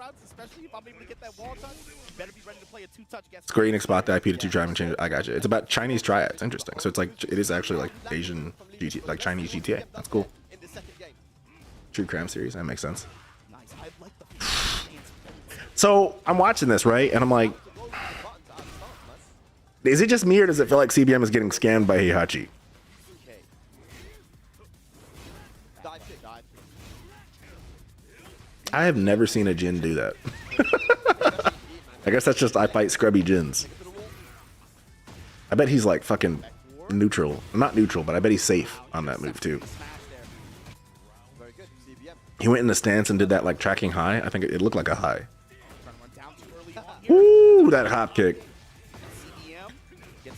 Square Enix bought the IP to try and change it. I got you. It's about Chinese triads. Interesting. So it's like it is actually like Asian GTA, like Chinese GTA. That's cool. True crime series. That makes sense. So I'm watching this, right, and I'm like, is it just me or does it feel like CBM is getting scammed by Heihachi? I have never seen a Jin do that. I guess that's just I fight scrubby Jins. I bet he's like fucking neutral. Not neutral, but I bet he's safe on that move too. Very good. CBM. He went in the stance and did that like tracking high. I think it looked like a high. Ooh, that hop kick.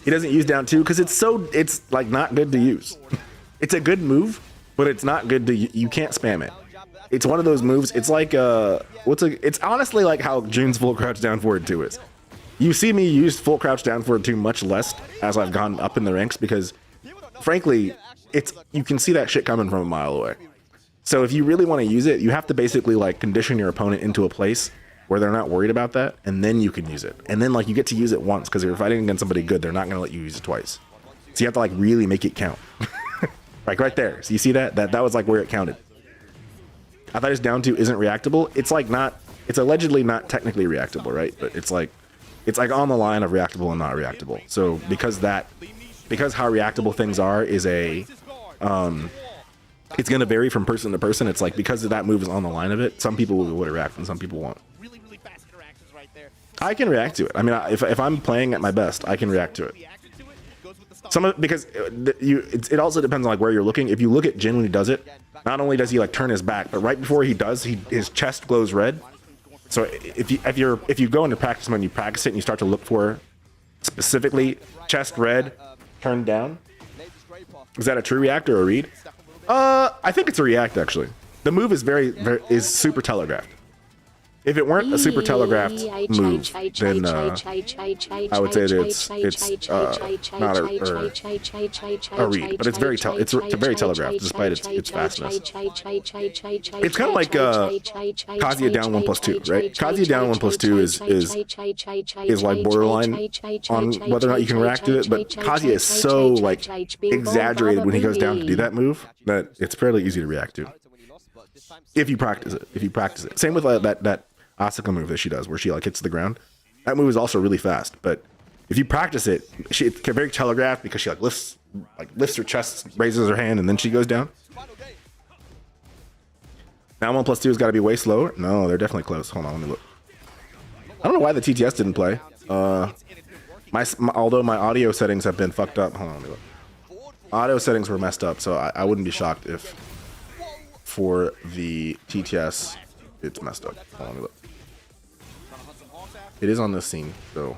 He doesn't use down two because it's like not good to use. It's a good move, but it's not good to, you can't spam it. It's one of those moves. It's like it's honestly like how June's full crouch down forward 2 is. You see me use full crouch down forward 2 much less as I've gone up in the ranks because frankly, you can see that shit coming from a mile away. So if you really want to use it, you have to basically like condition your opponent into a place where they're not worried about that, and then you can use it. And then like you get to use it once because if you're fighting against somebody good, they're not going to let you use it twice. So you have to like really make it count. Like right there. So you see that? That was like where it counted. I thought his down 2 isn't reactable. It's like not, it's allegedly not technically reactable, right? But it's like on the line of reactable and not reactable. So because how reactable things are is it's going to vary from person to person. It's like because that move is on the line of it, some people will react and some people won't. I can react to it. I mean, if I'm playing at my best, I can react to it. Because it also depends on like where you're looking. If you look at Jin when he does it, not only does he like turn his back, but right before he does, his chest glows red. So if you go into practice mode and you practice it and you start to look for specifically chest red, turned down, is that a true react or a read? I think it's a react actually. The move is is super telegraphed. If it weren't a super telegraphed move, then I would say that it's not a read, but it's very telegraphed despite its fastness. It's kind of like Kazuya down 1+2, right? Kazuya down 1+2 is like borderline on whether or not you can react to it, but Kazuya is so like exaggerated when he goes down to do that move that it's fairly easy to react to if you practice it. Same with that Asuka move that she does where she like hits the ground. That move is also really fast, but if you practice it, it's very telegraphed because she like lifts her chest, raises her hand, and then she goes down. Now 1+2 has got to be way slower. No, they're definitely close. Hold on, let me look. I don't know why the TTS didn't play. Although my audio settings have been fucked up. Hold on, let me look. Audio settings were messed up, so I wouldn't be shocked if for the TTS it's messed up. Hold on, let me look. It is on this scene, though.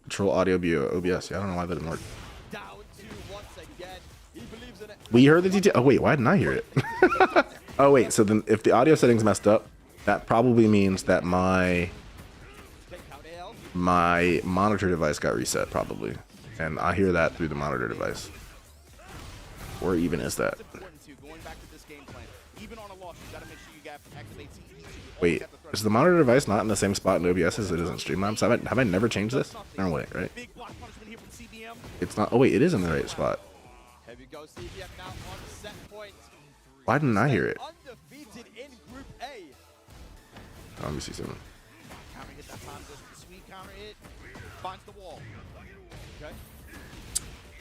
Control audio via OBS. Yeah, I don't know why that didn't work. We heard the TTS. Oh wait, why didn't I hear it? Oh wait, so then if the audio settings messed up, that probably means that my monitor device got reset, probably, and I hear that through the monitor device. Or even is that? Wait, is the monitor device not in the same spot in OBS as it is in Streamlabs? Have I never changed this? No, wait, right? It's not. Oh wait, it is in the right spot. Why didn't I hear it? Oh, let me see something.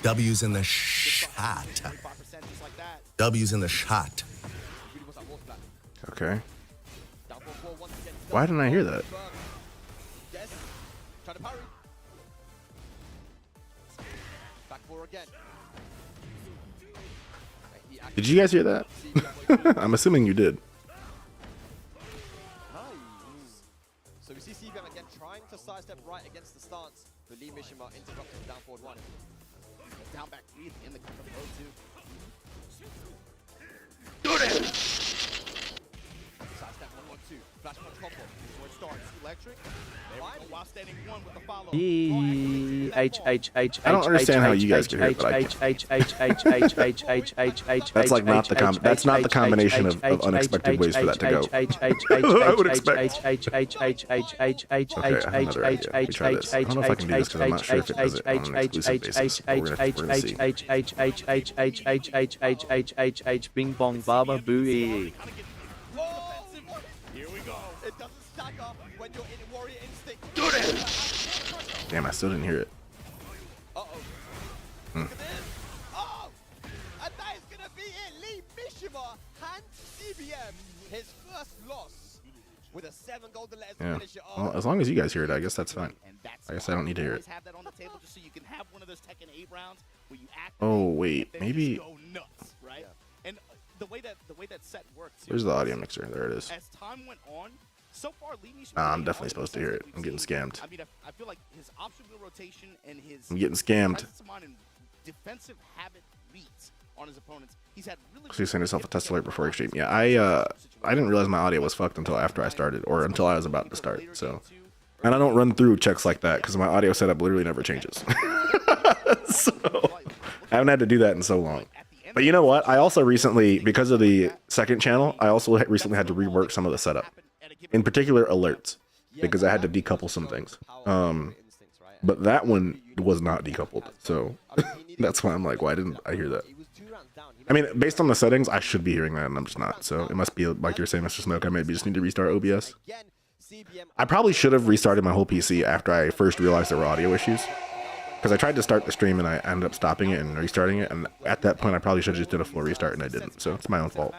W's in the shot. W's in the shot. Okay. Why didn't I hear that? Did you guys hear that? I'm assuming you did. So we see CBM again trying to sidestep right against the stance, but Lee Mishima interrupting down forward 1. Down back 3 in the cover mode 2. Do it! Sidestep 1-1-2. Flash punch combo. Before it starts. Electric. While standing 1 with the follow. I don't understand how you guys can hear it, but I can. That's like not the that's not the combination of unexpected ways for that to go. I would expect. Okay, I have another idea. Let me try this. I don't know if I can do this because I'm not sure if it does it on an exclusive basis. We're gonna see. Bing bong baba booey. Here we go. It doesn't stack up when you're in warrior instinct. Damn, I still didn't hear it. Uh-oh. Look at this. Oh! And that is going to be it. Lee Mishima hands CBM his first loss with a 7 golden letters to Yeah. finish it off. Well, as long as you guys hear it, I guess that's fine. And that's I guess I don't need to hear it. always have that on the table just so you can have one of those Tekken 8 rounds where you activate Oh, wait, and then maybe- just go nuts, right? And the way that set works. Where's the audio mixer? There it is. As time went on, so far Lee Mishima. Nah, I'm definitely supposed to hear it. I'm getting scammed. I mean, I feel like his option wheel rotation and his I'm getting scammed. presence of mind and defensive habit reads on his opponents. He's had really. So you send yourself a test alert before you stream. Yeah, I didn't realize my audio was fucked until after I started, or until I was about to start. So, and I don't run through checks like that because my audio setup literally never changes. So I haven't had to do that in so long. But you know what? I also recently, because of the second channel, I also recently had to rework some of the setup, in particular alerts, because I had to decouple some things. But that one was not decoupled, so that's why I'm like, why didn't I hear that? I mean, based on the settings, I should be hearing that, and I'm just not. So it must be like you're saying, Mr. Smoke. I maybe just need to restart OBS. I probably should have restarted my whole PC after I first realized there were audio issues, because I tried to start the stream and I ended up stopping it and restarting it. And at that point, I probably should have just did a full restart, and I didn't. So it's my own fault.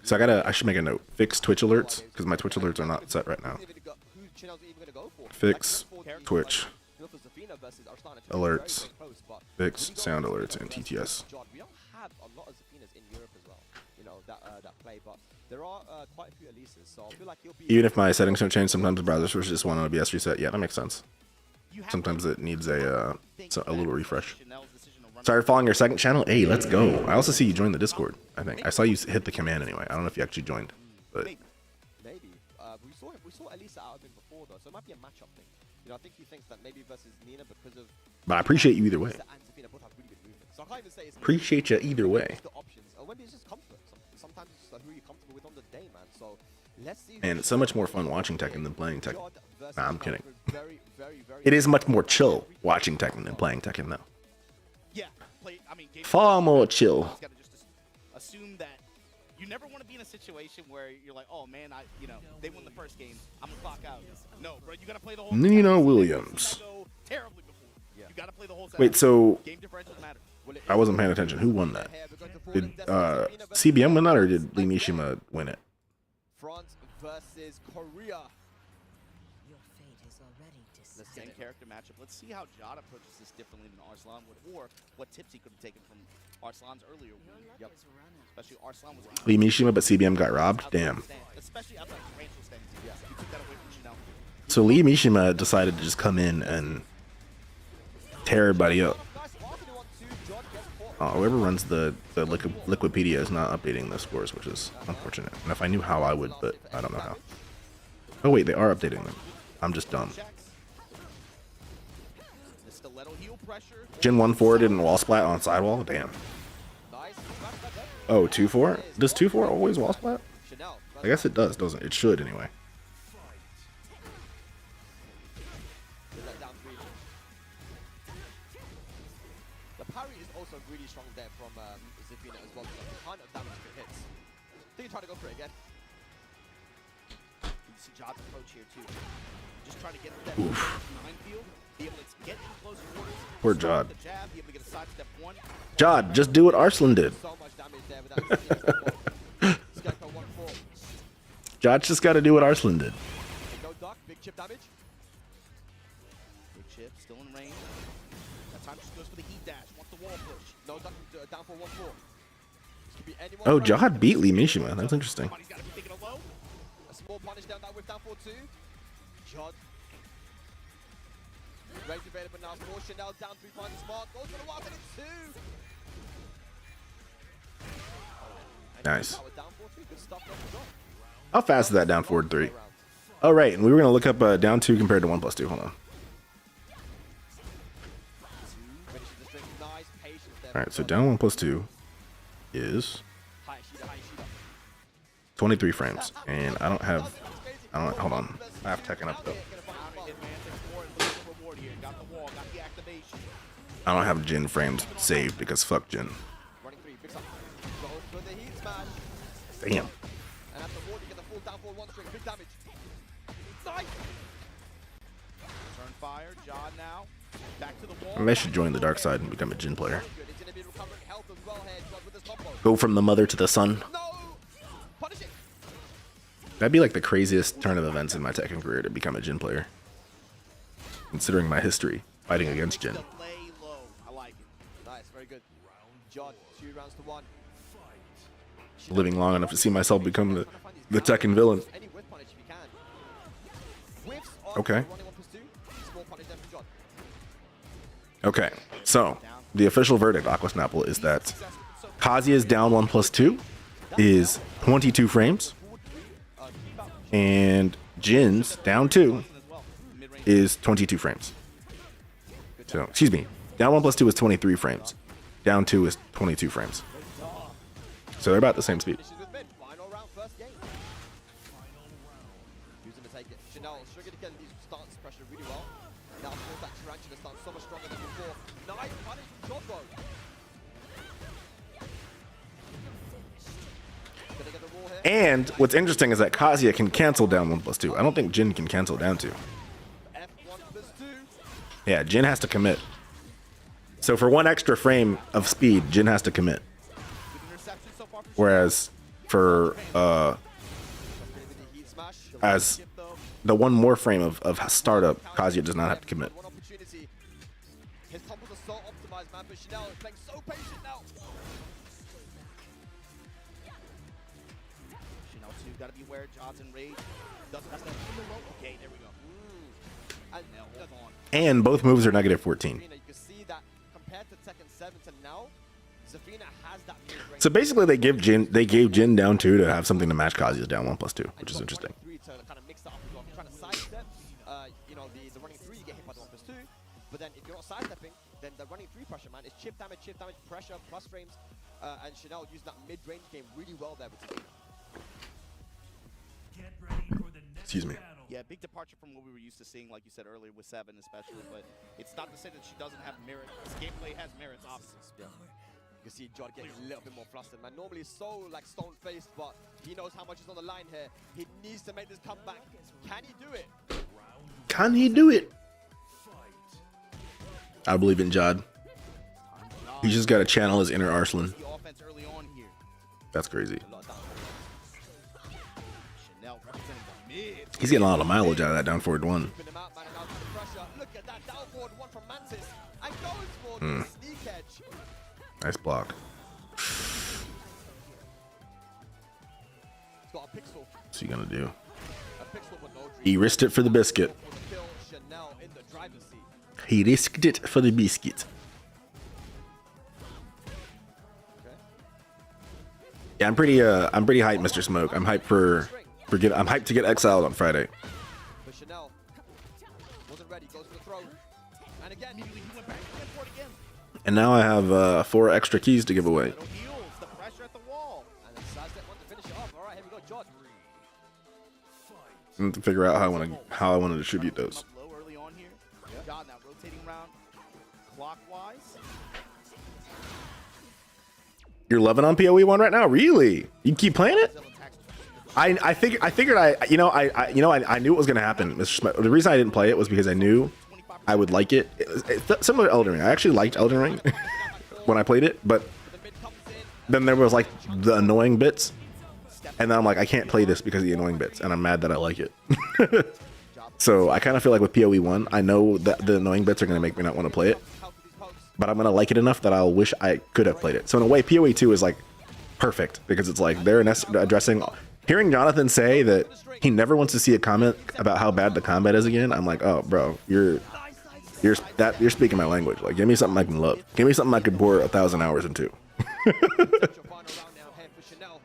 So I should make a note. Fix Twitch alerts, because my Twitch alerts are not set right now. Fix Twitch alerts. Fix sound alerts and TTS. We don't have a lot of Zafinas in Europe as well, you know, that play, but there are quite a few Elises, so I feel like he'll be... Even if my settings don't change, sometimes the browser switches just want an OBS reset. Yeah, that makes sense. Sometimes it needs a little refresh. Started following your second channel? Hey, let's go. I also see you joined the Discord, I think. I saw you hit the command anyway. I don't know if you actually joined, but... Maybe. We saw Elisa out of him before, though, so it might be a matchup thing. You know, I think he thinks that maybe versus Nina because of... But I appreciate you either way. Elisa and Zafina both have really good movement. So I can't even say it's... Appreciate you either way. The options. Or maybe it's just comfort. Sometimes it's just who you're comfortable with on the day, man. So let's see... And it's so much more fun watching Tekken than playing Tekken. Jod versus Nah, I'm kidding. very, very, very... It is much more chill watching Tekken than playing Tekken, though. Yeah, I mean, Far more chill. You gotta just assume that you never want to be in a situation where you're like, oh man, they won the first game, I'm gonna clock out. No, bro, you gotta play the whole. Nina Williams. Terribly before. You gotta play the whole. Wait, so game differentials matter. I wasn't paying attention. Who won that? Did CBM win that, or did Lee Mishima win it? France versus Korea. The same character matchup. Let's see how Jod approaches this differently than Arslan would, or what tips he could have taken from Arslan's earlier. Yep. Especially Arslan was Lee Mishima, but CBM got robbed? Damn. Especially outside the range stand. Yeah. You took that away from Chanel. So Lee Mishima decided to just come in and tear everybody up. Oh, whoever runs the Liquipedia is not updating the scores, which is unfortunate. And if I knew how, I would, but I don't know how. Oh wait, they are updating them. I'm just dumb. Gen 1-4 didn't wall splat on sidewall? Damn. Oh, 2-4? Does 2-4 always wall splat? I guess it does, doesn't it? It should anyway. The parry is also really strong there from Zafina as well. A ton of damage to hits. I think you try to go for it again. You see Jod's approach here too. Just trying to get that minefield, be able to get in close quarters. Poor Jod. The jab, be able to get a sidestep one. Jod, just do what Arslan did. So much damage there without Scarecrow 1-4. Jod's just got to do what Arslan did. No duck, big chip damage. Big chip, still in range. That time just goes for the heat dash. Wants the wall push. No duck, down for 1-4. This could be anyone. Oh, Jod beat Lee Mishima. That's interesting. Somebody's got to be thinking of low. A small punish down that whip down for 2. Jod. Range available now for Chanel down 3 finds smart. Goes for the wild and 2. Nice. Down 4-2. Good stuff there for Jod. How fast is that down forward 3? Oh, right. And we were going to look up down 2 compared to 1+2. Hold on. All right. So down 1+2 is 23 frames. And I don't have, hold on. I have Tekken up though. I don't have Jin frames saved because fuck Jin. Damn. And at the wall, you get the full down for 1 string. Big damage. Nice. Turn fire, Jod now. Back to the wall. Maybe I should join the dark side and become a Jin player. He's going to be recovering health as well here, Jod, with this combo. Go from the mother to the son. No! That'd be like the craziest turn of events in my Tekken career to become a Jin player. Considering my history fighting against Jin. Lay low. I like it. Nice, very good. John, 2 rounds to 1. Living long enough to see myself become the Tekken villain. Any whiff punish if you can. Whiffs on Okay. running 1+2. Small punish then for John. Okay, so the official verdict, Aquasnapple, is that Kazuya's down 1+2 is 22 frames, and Jin's down 2 is 22 frames. So, excuse me, down 1+2 is 23 frames, down 2 is 22 frames. So they're about the same speed. Finishes with mid. Final round, first game. Using to take it. Chanel, Sugar to get these stance pressure really well. Now, of course, that tarantula stance so much stronger than before. Nice punish from John, though. Gonna get the wall here. And what's interesting is that Kazuya can cancel down 1+2. I don't think Jin can cancel down 2. F1+2. Yeah, Jin has to commit. So for 1 extra frame of speed, Jin has to commit. Good interception so far for Whereas for Heat smash. as the 1 more frame of startup, Kazuya does not have to commit. One opportunity. His combos are so optimized, man, but Chanel is playing so patient now. Chanel 2, gotta be aware. John's in rage. Doesn't have to. Okay, there we go. And Now, hold on. And both moves are negative 14. you can see that compared to Tekken 7 to now, Zafina has that mid-range. So basically they gave Jin down 2 to have something to match Kazuya's down 1+2, which is interesting. Three to kind of mix that up as well. If you're trying to sidestep, you know, the running 3, you get hit by the 1+2. But then if you're not sidestepping, then the running 3 pressure, man, is chip damage, pressure, plus frames. And Chanel used that mid-range game really well there with Zafina. Excuse me. Yeah, big departure from what we were used to seeing, like you said earlier, with 7 especially. But it's not to say that she doesn't have merit. This gameplay has merits, obviously. Yeah. You can see John getting a little bit more flustered, man. Normally he's so like stone-faced, but he knows how much is on the line here. He needs to make this comeback. Can he do it? Can he do it? I believe in Jod. He's just got to channel his inner Arslan. The offense early on here. That's crazy. A lot of down. Chanel representing the mid. He's getting a lot of mileage out of that down forward 1. Keeping him out, man, and out to the pressure. Look at that downboard 1 from Mantis. And goes for the sneak edge. Nice block. He's got a pixel. What's he gonna do? A pixel with no dream. He risked it for the biscuit. For the kill, Chanel in the driver's seat. He risked it for the biscuit. Okay. Yeah, I'm pretty hyped, Mr. Smoke. I'm hyped I'm hyped to get exiled on Friday. But Chanel wasn't ready. Goes for the throw. And again, He went back for it again. And now I have 4 extra keys to give away. Little heals, the pressure at the wall. and then sidestep 1 to finish it off. All right, here we go, John. I have to figure out how I want to distribute those. Up low early on here. John now rotating round clockwise. You're loving on PoE 1 right now? Really? You keep playing it? Zell attacks. I figured I knew it was gonna happen, Mr. Smoke. The reason I didn't play it was because I knew I would like it. It felt similar to Elden Ring. I actually liked Elden Ring when I played it, but The mid comes in. then there was like the annoying bits, and then I'm like, I can't play this because of the annoying bits, and I'm mad that I like it. So I kind of feel like with PoE 1, I know that the annoying bits are gonna make me not want to play it, Help with these pokes. but I'm gonna like it enough that I'll wish I could have played it. So in a way, PoE 2 is like perfect because it's like they're addressing. Hearing Jonathan say that he never wants to see a comment about how bad the combat is again, I'm like, oh, bro, you're speaking my language. Like, give me something I can love. Give me something I could pour 1,000 hours into. Your final round now here for Chanel.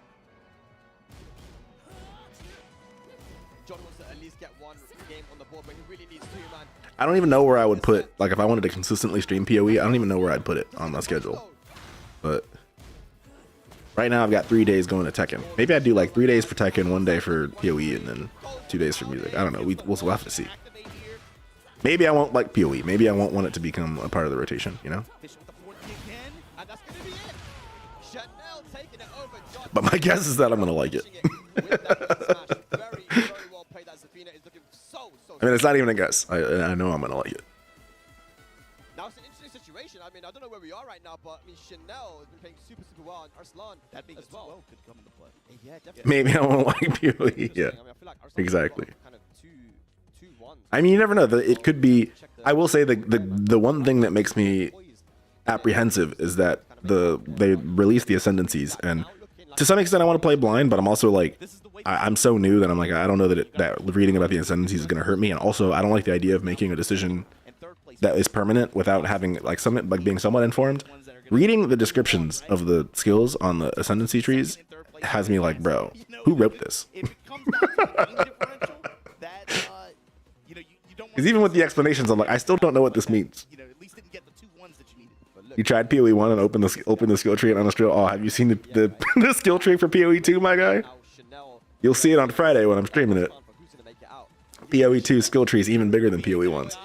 John wants to at least get 1 game on the board, but he really needs 2, man. I don't even know where I would put, like, if I wanted to consistently stream PoE, I don't even know where I'd put it on my schedule. But right now I've got 3 days going to Tekken. Maybe I'd do like 3 days for Tekken, 1 day for PoE, and then 2 days for music. I don't know. We'll have to see. Activate here. Maybe I won't like PoE. Maybe I won't want it to become a part of the rotation, you know? Fish with the forward kick in. And that's going to be it. Chanel taking it over. John But my guess is that I'm going to like it. with that smash. Very, very well played. That Zafina is looking so I mean, it's not even a guess. I know I'm going to like it. Now it's an interesting situation. I mean, I don't know where we are right now, but I mean, Chanel has been playing super well, and Arslan That being as as well well. could come into play. Yeah, definitely. Maybe I won't like PoE. Yeah, I mean, I feel like Arslan's exactly. got kind of two ones. I mean, you never know. It could be. I will say the one thing that makes me apprehensive is that they release the ascendancies, and to some extent I want to play blind, but I'm also like I'm so new that I'm like I don't know that reading about the ascendancies is going to hurt me, and also I don't like the idea of making a decision that is permanent without having being somewhat informed. Reading the descriptions of the skills on the ascendancy trees has me like, bro, who wrote this? Because even with the explanations, I'm like, I still don't know what this means. You tried PoE 1 and open the skill tree and uninstall. Oh, have you seen the skill tree for PoE 2, my guy? You'll see it on Friday when I'm streaming it. PoE 2 skill tree is even bigger than PoE 1's.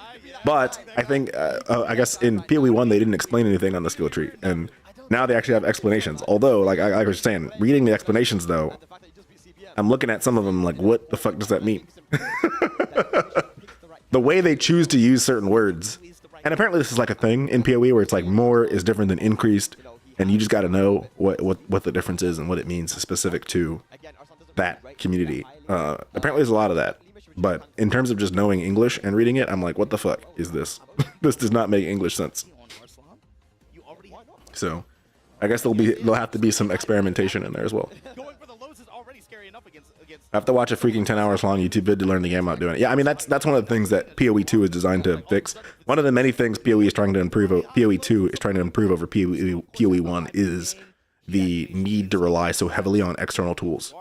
But I think, I guess in PoE 1 they didn't explain anything on the skill tree, and now they actually have explanations. Although, like I was saying, reading the explanations though, I'm looking at some of them like, what the fuck does that mean? The way they choose to use certain words. And apparently this is like a thing in PoE where it's like more is different than increased, and you just got to know what the difference is and what it means specific to that community. Apparently there's a lot of that, but in terms of just knowing English and reading it, I'm like, what the fuck is this? This does not make English sense. So I guess there'll have to be some experimentation in there as well. I have to watch a freaking 10 hours long YouTube vid to learn the game without doing it. Yeah, I mean, that's one of the things that PoE 2 is designed to fix. One of the many things PoE is trying to improve, PoE 2 is trying to improve over PoE 1 is the need to rely so heavily on external tools.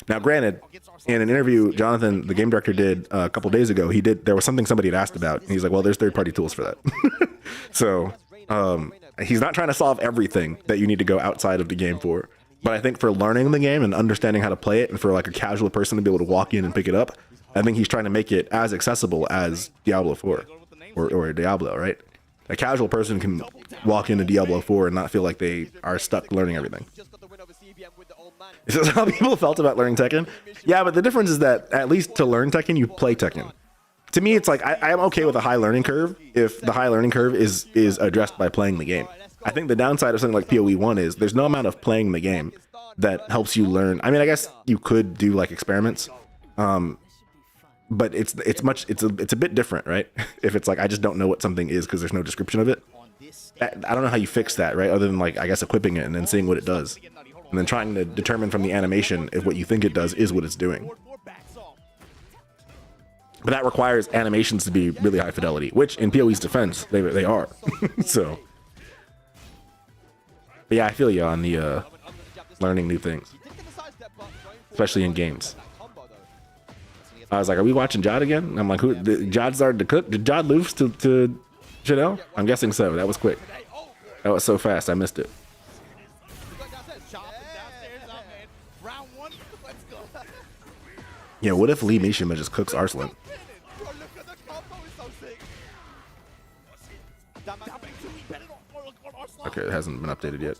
Now, granted, in an interview Jonathan, the game director, did a couple days ago, there was something somebody had asked about, and he's like, well, there's third-party tools for that. So he's not trying to solve everything that you need to go outside of the game for. But I think for learning the game and understanding how to play it, and for like a casual person to be able to walk in and pick it up, I think he's trying to make it as accessible as Diablo 4 or Diablo, right? A casual person can walk into Diablo 4 and not feel like they are stuck learning everything. Is this how people felt about learning Tekken? Yeah, but the difference is that at least to learn Tekken, you play Tekken. To me, it's like I'm okay with a high learning curve if the high learning curve is addressed by playing the game. I think the downside of something like PoE 1 is there's no amount of playing the game that helps you learn. I mean, I guess you could do like experiments, but it's a bit different, right? If it's like I just don't know what something is because there's no description of it. I don't know how you fix that, right? Other than like I guess equipping it and then seeing what it does, and then trying to determine from the animation if what you think it does is what it's doing. But that requires animations to be really high fidelity, which in PoE's defense they are. So. But yeah, I feel you on the learning new things, especially in games. I was like, are we watching Jod again? And I'm like, who? Jod started to cook? Did Jod lose to Chanel? I'm guessing so. That was quick. That was so fast. I missed it. Yeah, what if Lee Mishima just cooks Arslan? Okay, it hasn't been updated yet.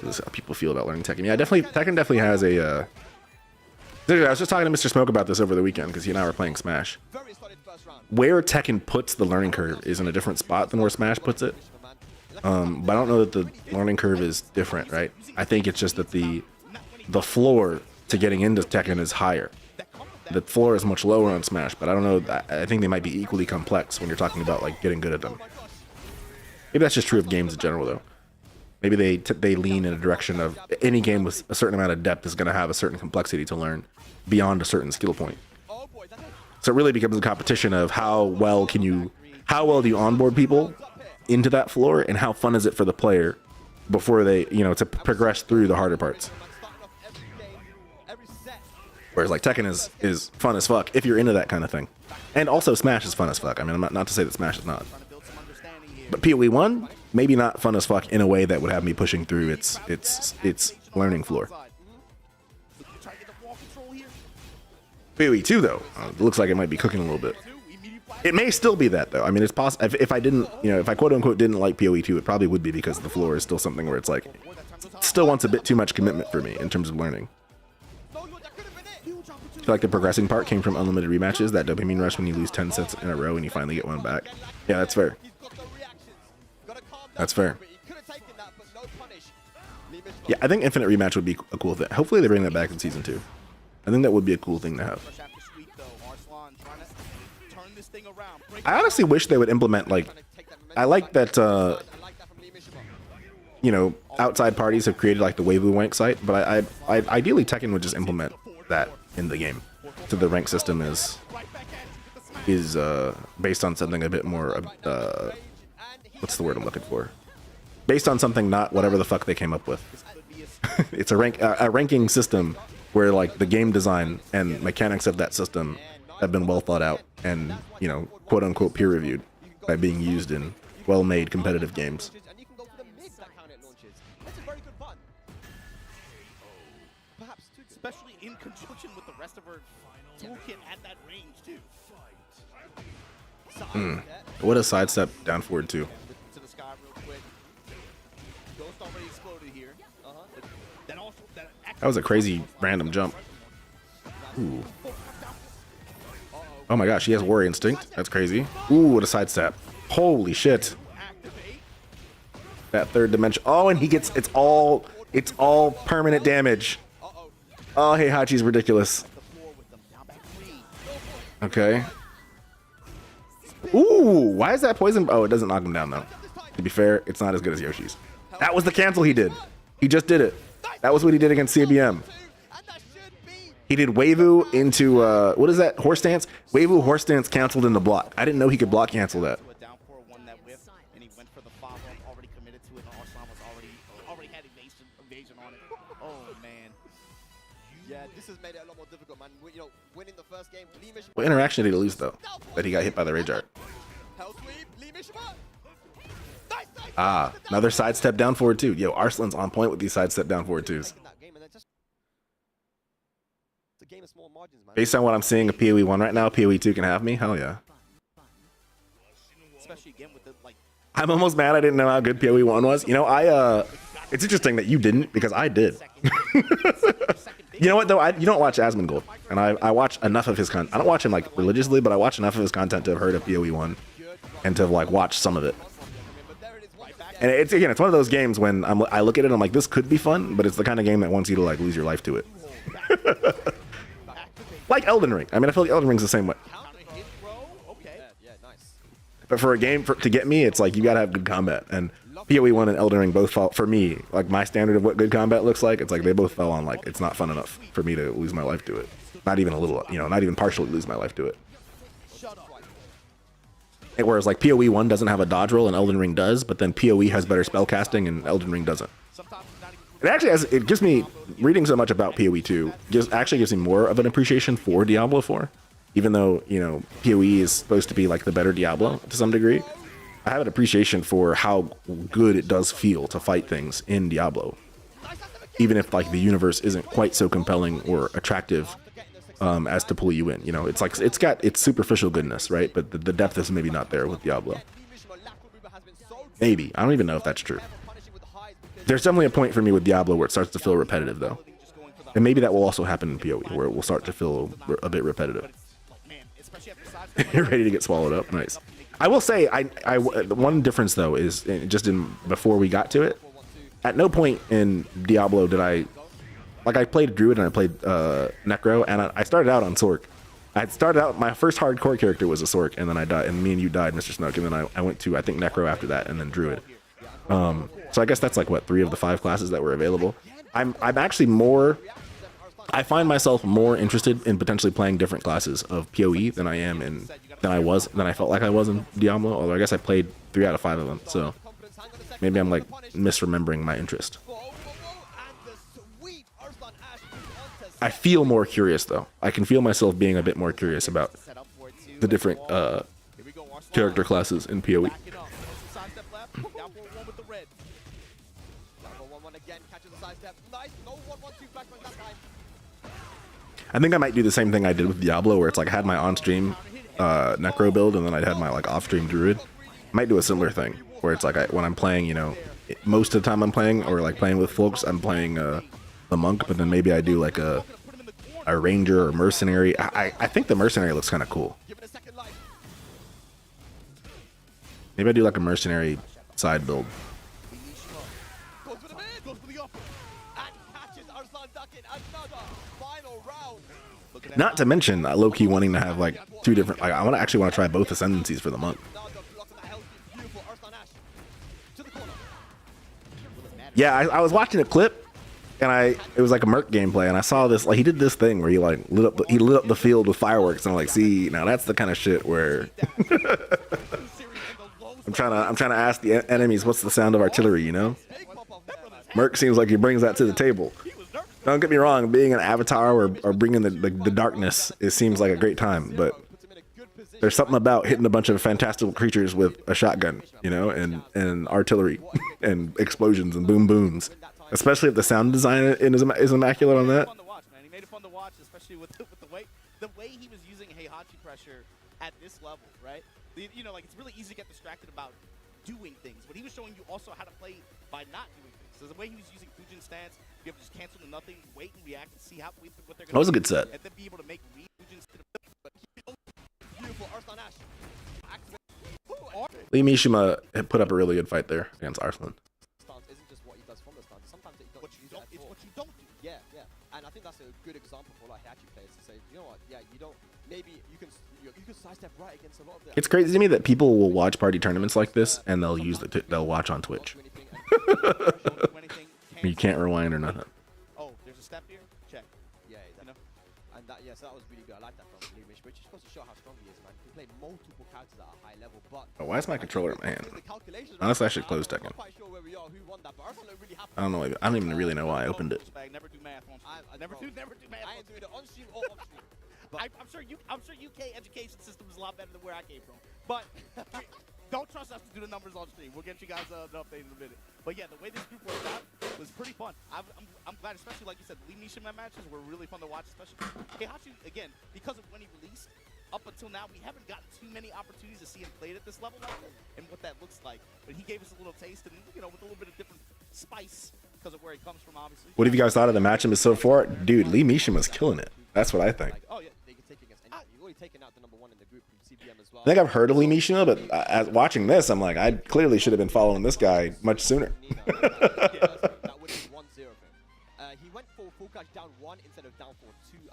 This is how people feel about learning Tekken. Yeah, definitely. Tekken definitely has a. I was just talking to Mr. Smoke about this over the weekend because he and I were playing Smash. Where Tekken puts the learning curve is in a different spot than where Smash puts it. But I don't know that the learning curve is different, right? I think it's just that the floor to getting into Tekken is higher. The floor is much lower on Smash, but I don't know. I think they might be equally complex when you're talking about like getting good at them. Maybe that's just true of games in general, though. Maybe they lean in a direction of any game with a certain amount of depth is going to have a certain complexity to learn beyond a certain skill point. So it really becomes a competition of how well do you onboard people into that floor, and how fun is it for the player before they, to progress through the harder parts. Whereas like Tekken is fun as fuck if you're into that kind of thing. And also Smash is fun as fuck. I mean, I'm not to say that Smash is not. But PoE 1, maybe not fun as fuck in a way that would have me pushing through its learning floor. PoE 2 though, it looks like it might be cooking a little bit. It may still be that though. I mean, it's possible if I didn't, if I quote unquote didn't like PoE 2, it probably would be because the floor is still something where it's like, it still wants a bit too much commitment for me in terms of learning. I feel like the progressing part came from unlimited rematches, that dopamine rush when you lose 10 sets in a row and you finally get one back. Yeah, that's fair. That's fair. Yeah, I think infinite rematch would be a cool thing. Hopefully they bring that back in season 2. I think that would be a cool thing to have. I honestly wish they would implement, like, I like that, you know, outside parties have created like the Weibo rank site, but I ideally Tekken would just implement that in the game, so the rank system is based on something a bit more what's the word I'm looking for? Based on something, not whatever the fuck they came up with. It's a ranking system where like the game design and mechanics of that system have been well thought out and, you know, quote unquote peer reviewed by being used in well-made competitive games. Especially in conjunction with the rest of her toolkit at that range too. What a sidestep down forward too. To the sky real quick. Ghost already exploded here. That was a crazy random jump. Ooh. Oh my gosh, he has Warrior Instinct. That's crazy. Ooh, what a sidestep. Holy shit. That third dimension. Oh, and he gets, it's all permanent damage. Oh, hey, Hachi's ridiculous. Okay. Ooh, why is that poison? Oh, it doesn't knock him down, though. To be fair, it's not as good as Yoshi's. That was the cancel he did. He just did it. That was what he did against CBM. He did Weibo into, what is that? Horse stance? Weibo horse stance canceled in the block. I didn't know he could block cancel that. Made it a lot more difficult, man. You know, winning the first game. What interaction did he lose though? That he got hit by the rage art. Ah, another sidestep down forward two. Yo, Arslan's on point with these sidestep down forward twos. Based on what I'm seeing of PoE 1 right now, PoE 2 can have me. Hell yeah. I'm almost mad I didn't know how good PoE 1 was. You know, it's interesting that you didn't, because I did. You know what though? You don't watch Asmongold, and I watch enough of his content. I don't watch him like religiously, but I watch enough of his content to have heard of PoE 1 and to have like watched some of it. And it's one of those games when I look at it and I'm like, this could be fun, but it's the kind of game that wants you to like lose your life to it. Like Elden Ring. I mean, I feel like Elden Ring's the same way. But for a game to get me, it's like you gotta have good combat, and PoE 1 and Elden Ring both fall, for me, like my standard of what good combat looks like, it's like they both fell on like, it's not fun enough for me to lose my life to it. Not even a little, you know, not even partially lose my life to it. And whereas like PoE 1 doesn't have a dodge roll and Elden Ring does, but then PoE has better spell casting and Elden Ring doesn't. It actually has, it gives me, reading so much about PoE 2, actually gives me more of an appreciation for Diablo 4. Even though, you know, PoE is supposed to be like the better Diablo to some degree. I have an appreciation for how good it does feel to fight things in Diablo, even if like the universe isn't quite so compelling or attractive as to pull you in. You know, it's like it's got its superficial goodness, right? But the depth is maybe not there with Diablo. Maybe, I don't even know if that's true. There's definitely a point for me with Diablo where it starts to feel repetitive, though, and maybe that will also happen in PoE, where it will start to feel a bit repetitive. You're ready to get swallowed up. Nice. I will say, one difference though is just before we got to it, at no point in Diablo did I played Druid and I played Necro, and I started out on Sork. I started out, my first hardcore character was a Sork, and then I died, and me and you died, Mr. Snook, and then I went to, I think, Necro after that, and then Druid. So I guess that's like what, 3 of the 5 classes that were available. I'm actually more, I find myself more interested in potentially playing different classes of PoE than I am in, than I felt like I was in Diablo, although I guess I played 3 out of 5 of them, so maybe I'm like misremembering my interest. I feel more curious though. I can feel myself being a bit more curious about the different character classes in PoE. I think I might do the same thing I did with Diablo, where it's like I had my on-stream Necro build, and then I'd had my like off-stream Druid. I might do a similar thing, where it's like when I'm playing, you know, most of the time I'm playing, or like playing with folks, I'm playing the Monk, but then maybe I do like a a ranger or mercenary. I think the mercenary looks kind of cool. Give it a second life. Maybe I do like a mercenary side build. Goes for the mid. Goes for the upper. And catches Arslan Duck in another final round. Look at that. Not to mention, low-key wanting to have like two different. Like, I actually want to try both ascendancies for the month. Now the block of the health is beautiful. Arslan Ash to the corner. Yeah, I was watching a clip, and it was like a Merc gameplay, and I saw this. Like, he did this thing where he like lit up the field with fireworks, and I'm like, see, now that's the kind of shit where I'm trying to ask the enemies what's the sound of artillery, you know? Merc seems like he brings that to the table. Don't get me wrong, being an avatar or bringing the darkness, it seems like a great time, but there's something about hitting a bunch of fantastical creatures with a shotgun, you know, and artillery and explosions and boom booms. Especially if the sound design is immaculate on that. He made it fun to watch, especially with the way he was using Heihachi pressure at this level, right? You know, like it's really easy to get distracted about doing things, but he was showing you also how to play by not doing things. So the way he was using Fujin stance, be able to just cancel to nothing, wait and react and see what they're going to do. That was a good set. And then be able to make Fujins to the Beautiful Arslan Ash. Lee Mishima had put up a really good fight there against Arslan. Stance isn't just what he does from the stance. Sometimes it's what you don't. It's what you don't do. Yeah, yeah. And I think that's a good example for like Heihachi players to say, you know what? Yeah, you don't. Maybe you can sidestep right against a lot of the. It's crazy to me that people will watch party tournaments like this and they'll watch on Twitch. You can't rewind or nothing. Oh, there's a step here. Check. Yeah, You know? and that so that was really good. I like that from Lee Mish, which is supposed to show how strong he is, man. He can play multiple characters at a high level, but Oh, why is my controller in my hand? the calculations Honestly, I right should now, close I'm Tekken. not quite sure where we are, who won that, but Arslan looked really happy. I don't know. I don't even really know why I opened it. Never do math on stream. Never do math. I ain't doing it on stream or off stream. I'm sure UK education system is a lot better than where I came from. But don't trust us to do the numbers on stream. We'll get you guys an update in a minute. But yeah, the way this group worked out was pretty fun. I'm glad, especially like you said, Lee Mishima matches were really fun to watch. Especially Heihachi, again, because of when he released. Up until now, we haven't gotten too many opportunities to see him played at this level and what that looks like. But he gave us a little taste, and you know, with a little bit of different spice because of where he comes from, obviously. What have you guys thought of the matchup so far? Dude, Lee Mishima's killing it. That's what I think. Oh yeah, they can take against anyone. You've already taken out the #1 in the group from CBM as well. I think I've heard of Lee Mishima, but as watching this, I'm like, I clearly should have been following this guy much sooner. That would be 1-0 for him. He went for full cash down 1 instead of down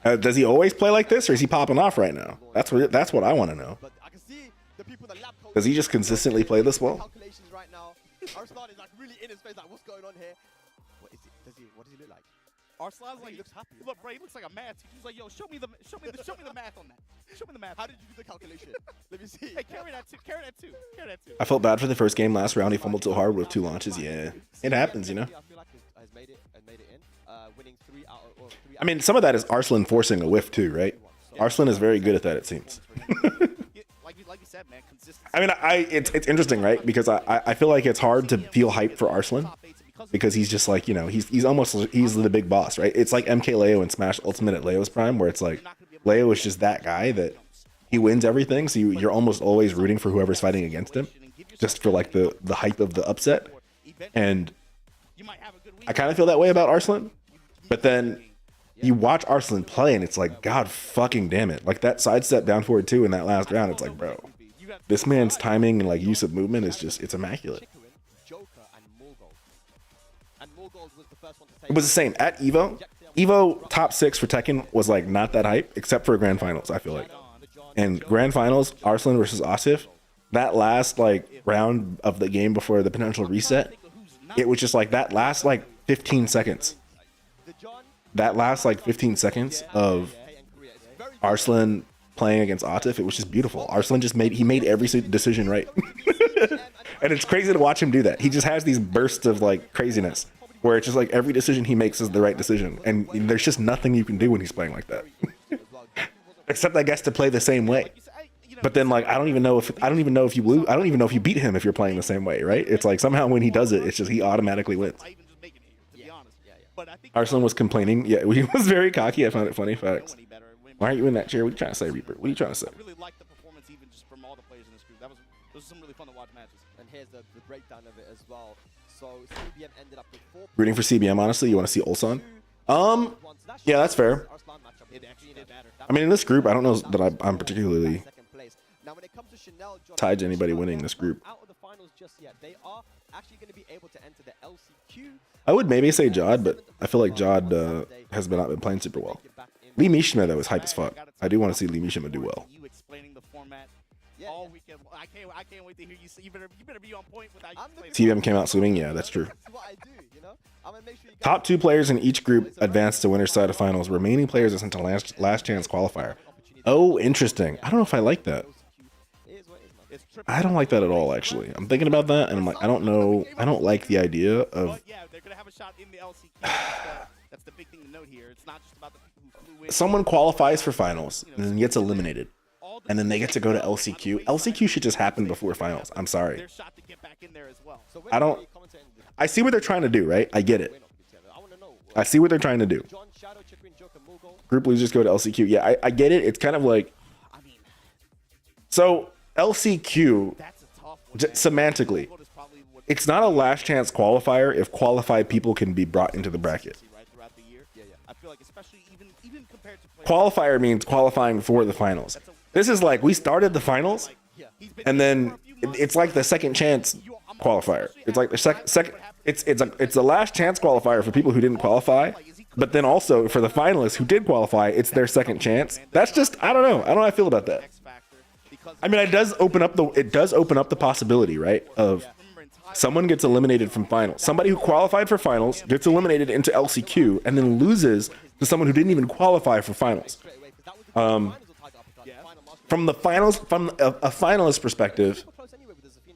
4-2. Does he always play like this, or is he popping off right now? That's what I want to know. But I can see the people in the lab Does he just consistently play this well? calculations right now. Arslan is like really in his face, like what's going on here? What is it? What does he look like? Arslan's like, he looks happy. Look, bro, he looks like a math teacher. He's like, yo, show me the math on that. Show me the math. How did you do the calculation? Let me see. Hey, carry that too. I felt bad for the first game last round. He fumbled so hard with 2 launches. Yeah, it happens, you know. I feel like has made it in. Winning 3 out of 3. I mean, some of that is Arslan forcing a whiff too, right? Arslan is very good at that, it seems. like you said, man, consistency. I mean, it's interesting, right? Because I feel like it's hard to feel hype for Arslan because he's just like, you know, he's the big boss, right? It's like MK Leo in Smash Ultimate at Leo's prime, where it's like Leo is just that guy that he wins everything, so you're almost always rooting for whoever's fighting against him, just for like the hype of the upset. And I kind of feel that way about Arslan, but then you watch Arslan play and it's like, God fucking damn it. Like that sidestep down forward 2 in that last round, it's like, bro, this man's timing and like use of movement is just, it's immaculate. It was the same at Evo. Evo top 6 for Tekken was like not that hype, except for Grand Finals, I feel like. And Grand Finals, Arslan versus Asif, that last like round of the game before the potential reset, it was just like that last like 15 seconds. That last like 15 seconds of Arslan playing against Atif, it was just beautiful. Arslan just made every decision right. And it's crazy to watch him do that. He just has these bursts of like craziness where it's just like every decision he makes is the right decision. And there's just nothing you can do when he's playing like that. Except I guess to play the same way. But then like I don't even know if you lose. I don't even know if you beat him if you're playing the same way, right? It's like somehow when he does it, it's just he automatically wins. Arslan was complaining. Yeah, he was very cocky. I found it funny. Facts. Why are you in that chair? What are you trying to say, Reaper? What are you trying to say? I really like the performance even just from all the players in this group. Those are some really fun to watch matches. And here's the breakdown of it as well. So CBM ended up with 4. Rooting for CBM, honestly. You want to see Ulsan? Yeah, that's fair. It actually did matter. I mean, in this group, I don't know that I'm particularly tied to anybody winning this group. Out of the finals just yet. They are actually going to be able to enter the LCQ. I would maybe say Jod, but I feel like Jod has not been playing super well. Lee Mishima, though, is hype as fuck. I do want to see Lee Mishima do well. You explaining the format all weekend. I can't wait to hear you. You better be on point with how you explain it. TBM came out swinging. Yeah, that's true. That's what I do, you know? I'm gonna make sure you guys Top 2 players in each group advance to winner's side of finals. Remaining players are sent to last chance qualifier. Oh, interesting. I don't know if I like that. It is what it is, man. It's triple. I don't like that at all, actually. I'm thinking about that, and I'm like, I don't know. I don't like the idea of But yeah, they're gonna have a shot in the LCQ. That's the big thing to note here. It's not just about the people who flew in. someone qualifies for finals and then gets eliminated, and then they get to go to LCQ. LCQ should just happen before finals. I'm sorry. Their shot to get back in there as well. So I don't. I see what they're trying to do, right? I get it. I want to know. I see what they're trying to do. John Shadow, Chippin, Joker, Mughal. Group losers go to LCQ. Yeah, I get it. It's kind of like, I mean, so LCQ, that's a tough one. semantically, Is probably what it's not a last chance qualifier if qualified people can be brought into the bracket. see right throughout the year. Yeah. I feel like especially even compared to players Qualifier means qualifying for the finals. This is like we started the finals, he's been and here then for a few months. it's like the second chance qualifier. It's like the second. It's the last chance qualifier for people who didn't qualify, but then also for the finalists who did qualify, it's their second chance. That's just, I don't know. I don't know how I feel about that. X factor because I mean, it does open up the possibility, right, of someone gets eliminated from finals. Somebody who qualified for finals gets eliminated into LCQ and then loses to someone who didn't even qualify for finals. From the finals, from a finalist perspective,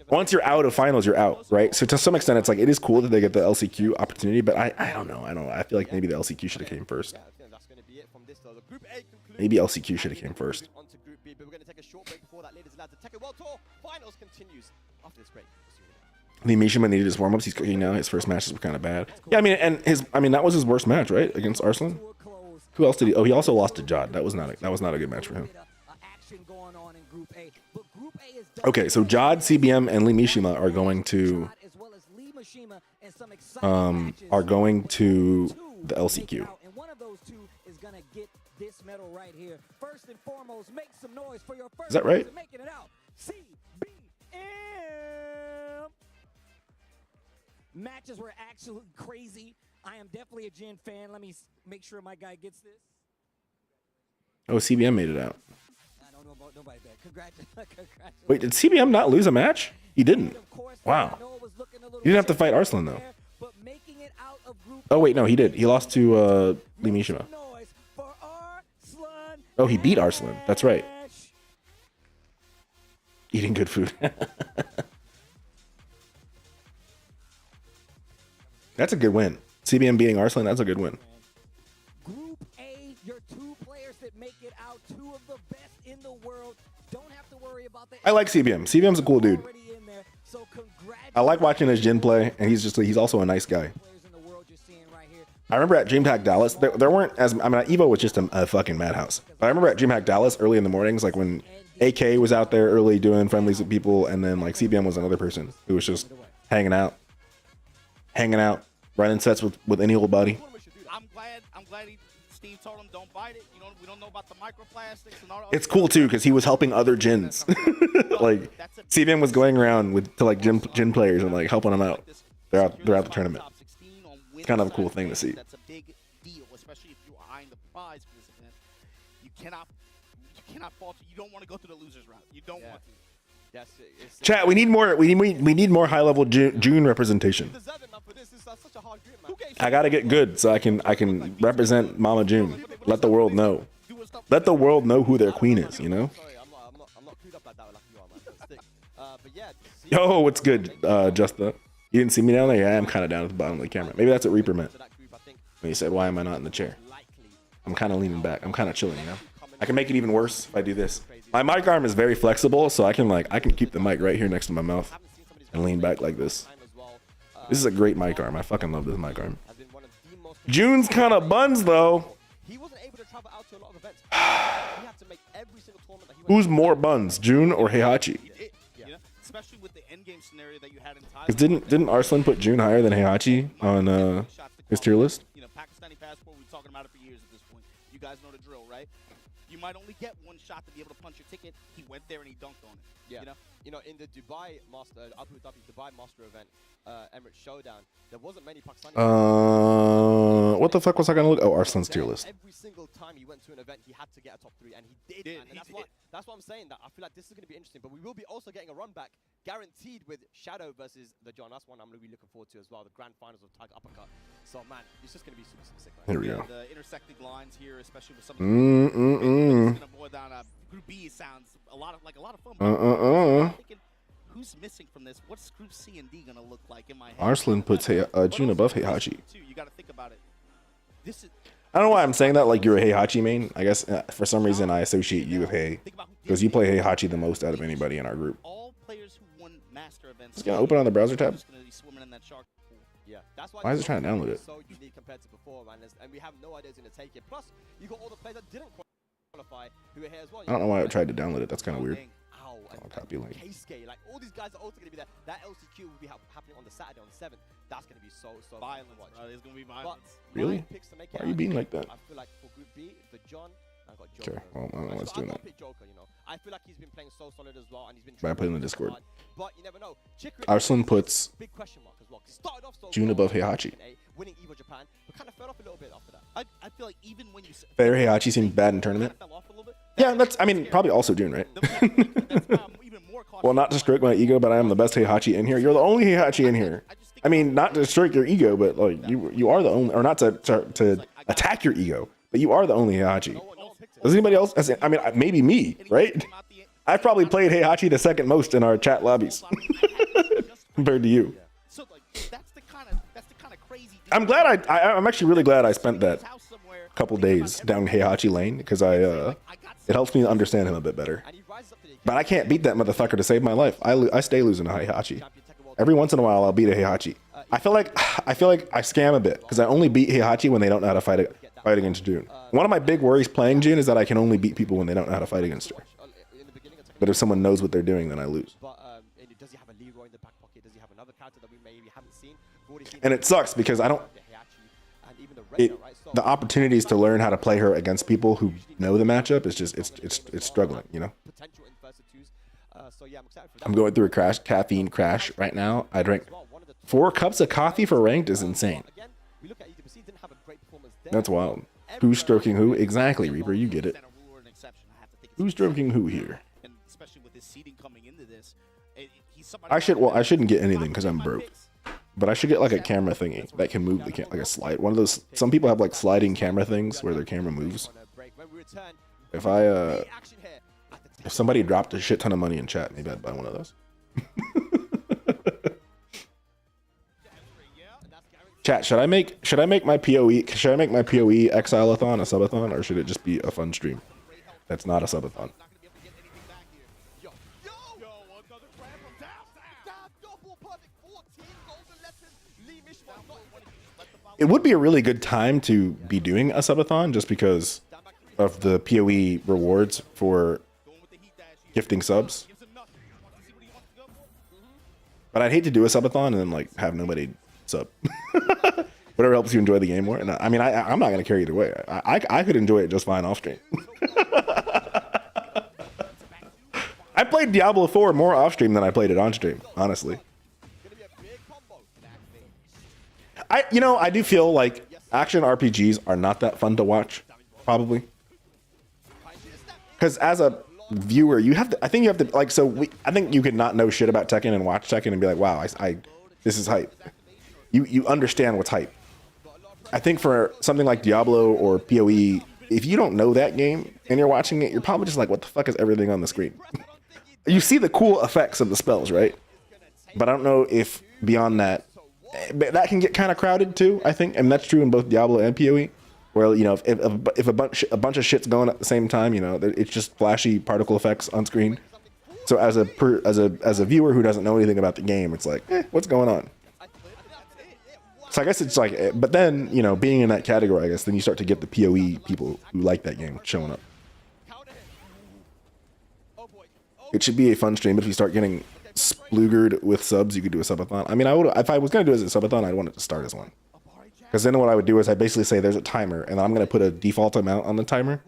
once you're out of finals, you're out, right? So to some extent, it's like it is cool that they get the LCQ opportunity, but I don't know. I feel like maybe the LCQ should have came first. That's going to be it from this. The Group A concludes. Maybe LCQ should have came first. On to Group B, but we're going to take a short break before that, ladies and lads. The Tekken World Tour Finals continues after this break. I mean, Mishima needed his warm-ups. He's cooking now. His first matches were kind of bad. Yeah, I mean, that was his worst match, right, against Arslan. Who else did he? Oh, he also lost to Jod. That was not a good match for him. Okay, so Jod, CBM, and Lee Mishima are going to the LCQ. And one of those two is gonna get this medal right here. First and foremost, make some noise for your first. Is that right? person making it out. CBM. Matches were absolutely crazy. I am definitely a Jin fan. Let me make sure my guy gets this. Oh, CBM made it out. I don't know about nobody there. Congratulations. Wait, did CBM not lose a match? He didn't. Wow. He didn't have to fight Arslan, though. Oh, wait, no, he did. He lost to Lee Mishima. Oh, he beat Arslan. That's right. Eating good food. That's a good win. CBM beating Arslan, that's a good win. Group A, your two players that make it out, two of the best in the world. Don't have to worry about the. I like CBM. CBM's a cool dude. Already in there, so I like watching his Jin play, and he's also a nice guy. players in the world you're seeing right here. I remember at DreamHack Dallas, there weren't as, I mean, Evo was just a fucking madhouse. But I remember at DreamHack Dallas early in the mornings, like when AK was out there early doing friendlies with people, and then like CBM was another person who was just hanging out, running sets with any old buddy. I'm glad Steve told him don't bite it. We don't know about the microplastics and all. It's cool too because he was helping other Jins. Like CBM was going around to like Jin players and like helping them out throughout the tournament. It's kind of a cool thing to see. That's a big deal, especially if you are eyeing the prize for this event. You cannot falter. You don't want to go through the losers route. You don't want to. Yes, Chat, we need more high level June representation. I gotta get good so I can represent Mama June. Let the world know. Let the world know who their queen is. You know. Sorry, I'm not clued up like that like you are, man. But yeah. Yo, what's good, Justa? You didn't see me down there? Yeah, I am kind of down at the bottom of the camera. Maybe that's what Reaper meant when he said, "Why am I not in the chair?" I'm kind of leaning back. I'm kind of chilling, you know. I can make it even worse if I do this. My mic arm is very flexible, so I can keep the mic right here next to my mouth and lean back like this. This is a great mic arm. I fucking love this mic arm. June's kind of buns though. He wasn't able to travel out to a lot of events. He had to make every single tournament that he went Who's more buns, June or Heihachi? Yeah. Especially with the end game scenario that you had in Thailand. Because didn't Arslan put June higher than Heihachi on his tier list? Pakistani passport, guys know the drill, right? You might only get one shot to be able to punch your ticket. He went there and he dunked on it. Yeah. You know? In the Dubai Master, Abu Dhabi Dubai Master event, Emirates Showdown, there wasn't many Pakistani. What the fuck was I gonna look? Oh, Arslan's tier list. Every single time he went to an event, he had to get a top 3, and he did. Man. And that's what I'm saying. That I feel like this is going to be interesting. But we will be also getting a run back guaranteed with Shadow versus the John. That's one I'm really looking forward to as well. The grand finals of Tag Uppercut. So man, it's just going to be super, super sick. Man. Here we go. The intersecting lines here, especially with some. It's going to boil down. Group B sounds a lot of fun. I'm thinking, who's missing from this? What's Group C and D going to look like in my head? Arslan puts June above Heihachi. You got to think about it. This is. I don't know why I'm saying that like you're a Heihachi main. I guess for some reason I associate you with Hei because you play Heihachi the most out of anybody in our group. All players who won master events. It's gonna open on the browser tab. Yeah, that's Why is it trying to download it? So unique compared to before, man, and we have no idea who's going to take it. Plus, you got all the players that didn't qualify who are here as well. I don't know why I tried to download it. That's kind of weird. Ow, I'll copy link. K-Skate, like all these guys are also going to be there. That LCQ will be happening on the Saturday on the 7th. That's going to be so violent. There's going to be violence. Really? Why are you being like that? I feel like for Group B, for John, I got Okay, Joker. well, I don't know what's doing that. Joker, you know. I feel like he's been playing so solid as well, and he's been. But I put it in the Discord. Hard, but you never know. Arslan puts big question mark as well. Started off so June above Heihachi. Winning Evo Japan, but kind of fell off a little bit after that. I feel like even when you Fair Heihachi seemed bad in tournament. Yeah, that's. I mean, probably also June, right? Well, not to stroke my ego, but I am the best Heihachi in here. You're the only Heihachi in here. I mean, not to stroke your ego, but like you are the only, or not to attack your ego, but you are the only Heihachi. Does anybody else? I mean, maybe me, right? I've probably played Heihachi the second most in our chat lobbies compared to you. I'm glad I'm actually really glad I spent that couple days down Heihachi lane because it helps me understand him a bit better. But I can't beat that motherfucker to save my life. I stay losing to Heihachi. Every once in a while, I'll beat a Heihachi. I feel like I scam a bit because I only beat Heihachi when they don't know how to fight against June. One of my big worries playing June is that I can only beat people when they don't know how to fight against her. But if someone knows what they're doing, then I lose. Does he have a Leroy in the back pocket? Does he have another character that we maybe haven't seen? And it sucks because I don't. The opportunities to learn how to play her against people who know the matchup is just it's struggling, you know. I'm going through a caffeine crash right now. I drank 4 cups of coffee for ranked is insane. That's wild. Who's stroking who? Exactly, Reaper. You get it. Who's stroking who here? I shouldn't get anything because I'm broke. But I should get like a camera thingy that can move the like a slide. One of those. Some people have like sliding camera things where their camera moves. If somebody dropped a shit ton of money in chat, maybe I'd buy one of those. Chat, should I make my PoE Exileathon a subathon, or should it just be a fun stream that's not a subathon? It would be a really good time to be doing a subathon just because of the PoE rewards for gifting subs. But I'd hate to do a subathon and then like have nobody sub. Whatever helps you enjoy the game more. And I mean, I'm not going to care either way. I could enjoy it just fine off stream. I played Diablo 4 more off stream than I played it on stream, honestly. I do feel like action RPGs are not that fun to watch, probably. Because as a viewer, I think you have to, I think you could not know shit about Tekken and watch Tekken and be like, wow, this is hype. You understand what's hype. I think for something like Diablo or PoE, if you don't know that game and you're watching it, you're probably just like, what the fuck is everything on the screen? You see the cool effects of the spells, right? But I don't know if beyond that, that can get kind of crowded too, I think, and that's true in both Diablo and PoE. Where if a bunch of shit's going at the same time, it's just flashy particle effects on screen. So as a viewer who doesn't know anything about the game, it's like, what's going on? So I guess it's like, but then being in that category, I guess then you start to get the PoE people who like that game showing up. It should be a fun stream, but if you start getting sploogered with subs, you could do a subathon. I mean, if I was gonna do it as a subathon, I'd want it to start as one. Because then what I would do is I basically say there's a timer, and I'm going to put a default amount on the timer,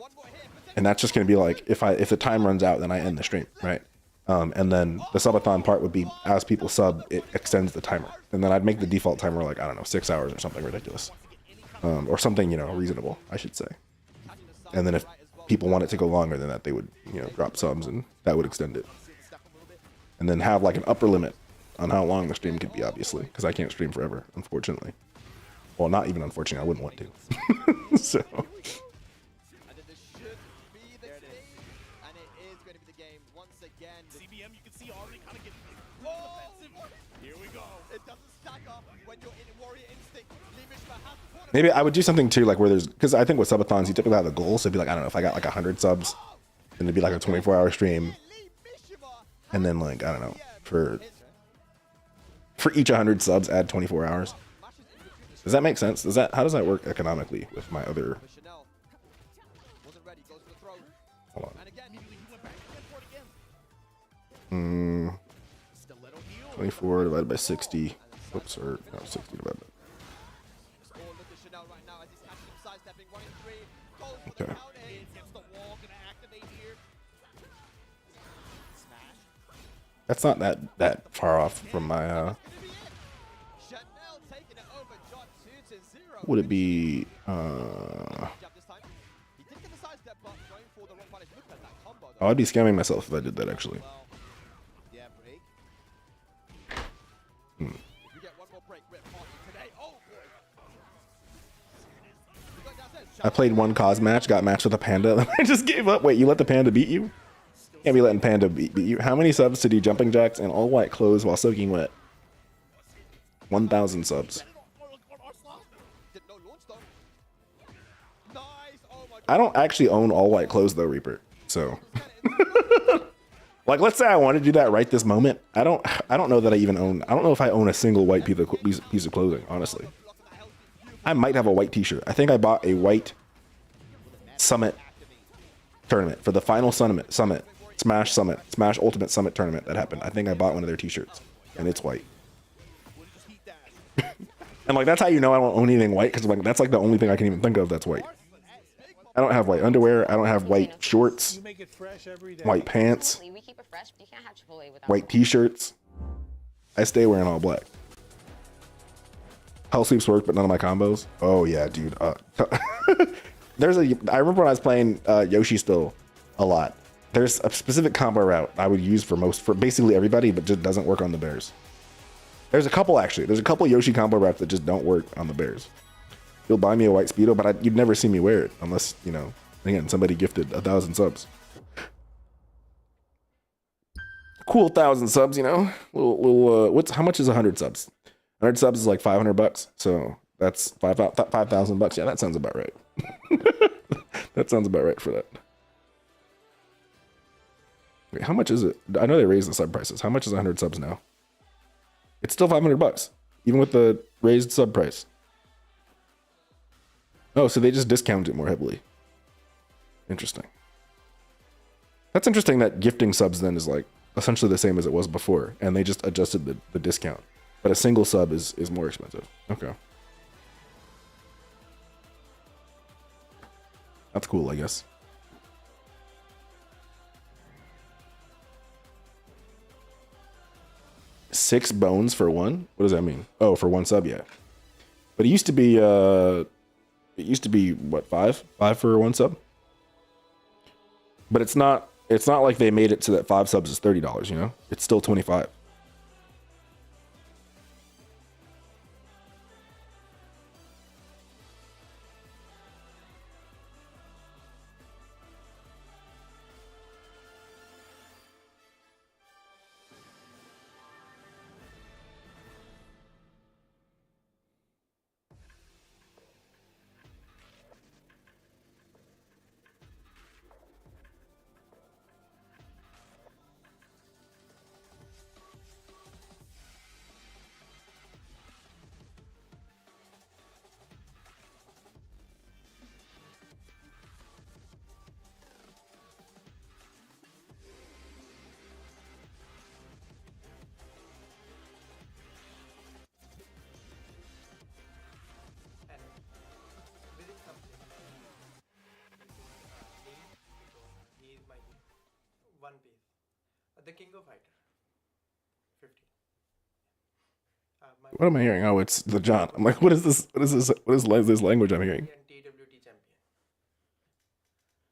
and that's just going to be like if the time runs out, then I end the stream, right? And then the subathon part would be as people sub, it extends the timer, and then I'd make the default timer like, I don't know, 6 hours or something ridiculous, or something, you know, reasonable, I should say. And then if people want it to go longer than that, they would, you know, drop subs, and that would extend it. And then have like an upper limit on how long the stream could be, obviously, because I can't stream forever, unfortunately. Well, not even unfortunately, I wouldn't want to. So. CBM, you can see already kind of getting defensive. Here we go. It doesn't stack up when you're in warrior instinct. Maybe I would do something too, like where there's, because I think with subathons, you typically have a goal. So it'd be like, I don't know, if I got like 100 subs, then it'd be like a 24-hour stream. And then like, I don't know, for each 100 subs, add 24 hours. Does that make sense? How does that work economically with my other? Hold on. 24 divided by 60. Oops, or no, 60 divided by. Okay. That's not that far off from my would it be oh, I'd be scamming myself if I did that actually. I played one cause match, got matched with a panda, I just gave up. Wait, you let the panda beat you? Can't be letting panda beat you. How many subs to do jumping jacks in all white clothes while soaking wet? 1,000 subs. I don't actually own all white clothes though, Reaper. So, like, let's say I want to do that right this moment. I don't know that I even own. I don't know if I own a single white piece of clothing. Honestly, I might have a white T-shirt. I think I bought a white Summit tournament for the final Summit Smash Ultimate Summit tournament that happened. I think I bought one of their T-shirts, and it's white. And like that's how you know I don't own anything white, because like that's like the only thing I can even think of that's white. I don't have white underwear. I don't have white shorts, white pants, white T-shirts. I stay wearing all black. Hell sweeps work, but none of my combos. Oh yeah, dude. I remember when I was playing Yoshi still a lot. There's a specific combo route I would use for basically everybody, but just doesn't work on the bears. There's a couple actually. There's a couple Yoshi combo routes that just don't work on the bears. You'll buy me a white Speedo, but you'd never see me wear it unless, you know, again, somebody gifted 1,000 subs. Cool 1,000 subs, you know. How much is 100 subs? 100 subs is like $500, so that's $5,000. Yeah, that sounds about right. That sounds about right for that. Wait, how much is it? I know they raised the sub prices. How much is 100 subs now? It's still $500, even with the raised sub price. Oh, so they just discount it more heavily. Interesting. That's interesting that gifting subs then is like essentially the same as it was before, and they just adjusted the discount. But a single sub is more expensive. Okay. That's cool, I guess. $6 bones for one? What does that mean? Oh, for one sub, yeah. But it used to be what, 5? 5 for one sub? But it's not like they made it so that 5 subs is $30, you know? It's still 25. One Piece. The King of Fighter. 15. What am I hearing? Oh, it's the John. I'm like, what is this? What is this? What is this language I'm hearing? TWT champion.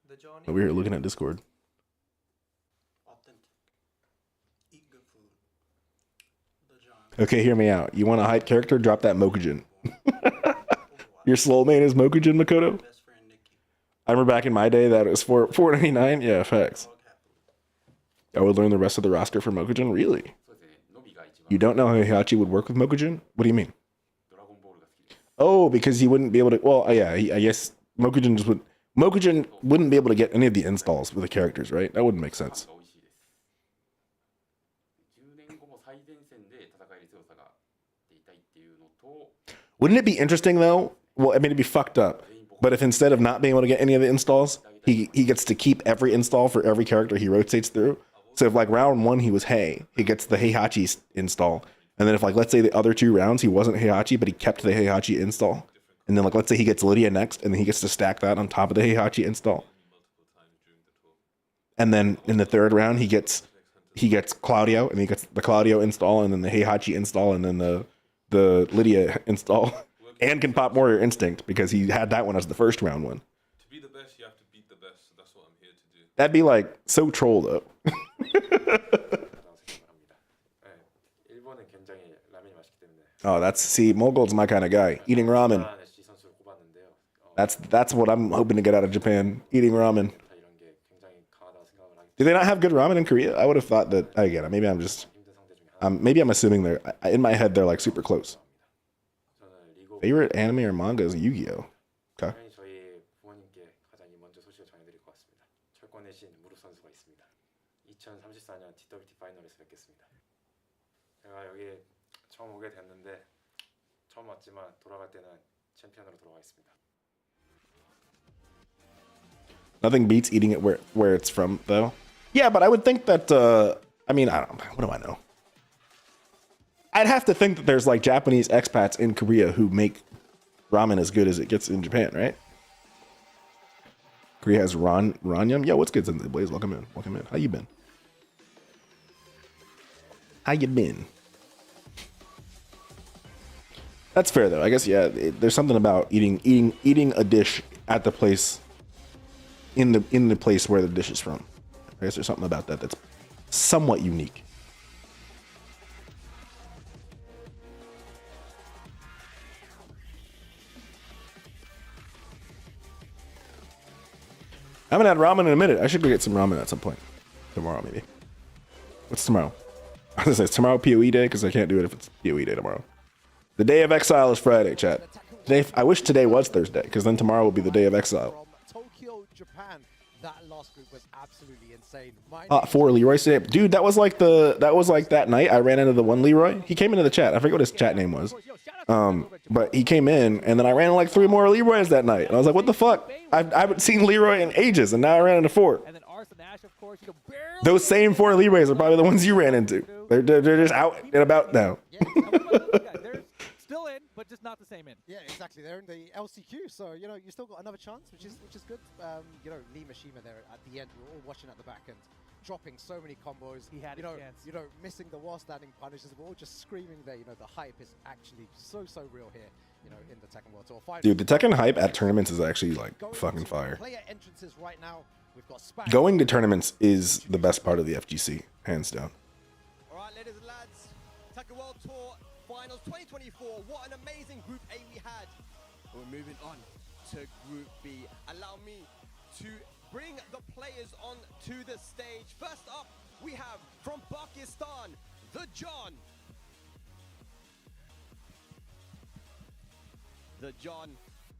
The John Over here looking at Discord. authentic. Eat good food. The John. Okay, hear me out. You want a hype character? Drop that Mokujin. Your slow main is Mokujin, Makoto? Best friend Nikki. I remember back in my day that it was for $4.99. Yeah, facts. I would learn the rest of the roster for Mokujin. Really? You don't know how Heihachi would work with Mokujin? What do you mean? Oh, because he wouldn't be able to. Well, yeah, I guess Mokujin just would. Mokujin wouldn't be able to get any of the installs with the characters, right? That wouldn't make sense. Wouldn't it be interesting though? Well, I mean, it'd be fucked up. But if instead of not being able to get any of the installs, he gets to keep every install for every character he rotates through. So if like round 1 he was Hei, he gets the Heihachi install. And then if like let's say the other 2 rounds he wasn't Heihachi, but he kept the Heihachi install. And then like let's say he gets Lydia next, and then he gets to stack that on top of the Heihachi install. And then in the 3rd round he gets Claudio, and he gets the Claudio install, and then the Heihachi install, and then the Lydia install, and can pop Warrior Instinct because he had that one as the first round one. To be the best, you have to beat the best. So that's what I'm here to do. That'd be like so troll though. Oh, see, Mogul's my kind of guy. Eating ramen. That's what I'm hoping to get out of Japan. Eating ramen. Do they not have good ramen in Korea? I would have thought that. Again, maybe I'm just. Maybe I'm assuming they're. In my head, they're like super close. Favorite anime or manga is Yu-Gi-Oh. Okay. Nothing beats eating it where it's from, though. Yeah, but I would think that. I mean, I don't. What do I know? I'd have to think that there's like Japanese expats in Korea who make ramen as good as it gets in Japan, right? Korea has Ranyum. Yo, what's good, Sensei Blaze? Welcome in. Welcome in. How you been? How you been? That's fair though. I guess yeah. There's something about eating a dish at the place in the place where the dish is from. I guess there's something about that that's somewhat unique. I haven't had ramen in a minute. I should go get some ramen at some point. Tomorrow, maybe. What's tomorrow? I was gonna say, is tomorrow PoE day? Because I can't do it if it's PoE day tomorrow. The day of exile is Friday, chat. I wish today was Thursday, because then tomorrow will be the day of exile. Tokyo, Japan. That last group was absolutely insane. 4 Leroy today. Dude, that was like that night I ran into the one Leroy. He came into the chat. I forget what his chat name was. But he came in, and then I ran into like 3 more Leroys that night. And I was like, what the fuck? I haven't seen Leroy in ages, and now I ran into 4. Those same 4 Leroys are probably the ones you ran into. They're just out and about now. They're still in, but just not the same in. Yeah, exactly. They're in the LCQ, so you know you still got another chance, which is good. You know, Lee Mishima there at the end. We're all watching at the back end, dropping so many combos. He had a chance. You know, missing the wall standing punishes. We're all just screaming there. You know, the hype is actually so real here. You know, in the Tekken World Tour. Dude, the Tekken hype at tournaments is actually like fucking fire. Player entrances right now. We've got going to tournaments is the best part of the FGC, hands down. All right, ladies and lads, Tekken World Tour Finals 2024. What an amazing Group A we had. We're moving on to Group B. Allow me to bring the players on to the stage. First up, we have from Pakistan, the John. The John.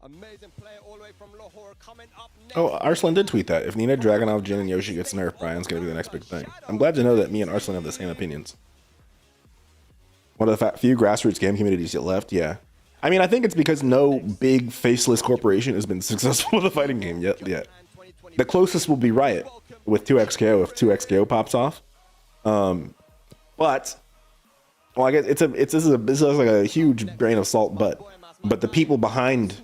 Amazing player all the way from Lahore coming up next. Oh, Arslan did tweet that. If Nina, Dragunov, Jin, and Yoshi gets nerfed, Brian's going to be the next big thing. I'm glad to know that me and Arslan have the same opinions. One of the few grassroots game communities yet left, yeah. I mean, I think it's because no big faceless corporation has been successful with a fighting game yet. The closest will be Riot with 2XKO if 2XKO pops off. But, well, I guess this is like a huge grain of salt, but the people behind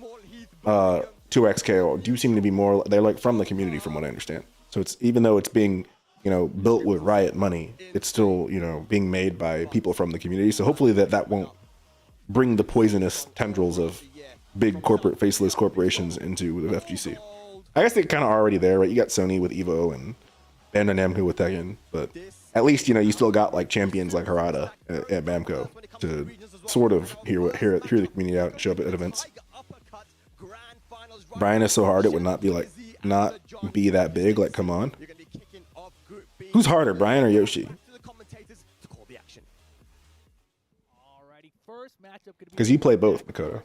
2XKO do seem to be more, they're like from the community from what I understand. So it's, even though it's being you know, built with Riot money. It's still, you know, being made by people from the community. So hopefully that won't bring the poisonous tendrils of big corporate faceless corporations into the FGC. I guess they're kind of already there, right? You got Sony with Evo and Bandai Namco with Tekken, but at least, you know, you still got like champions like Harada at Bamco to sort of hear the community out and show up at events. Brian is so hard it would not be that big. Like, come on. Who's harder, Brian or Yoshi? Because you play both, Makoto.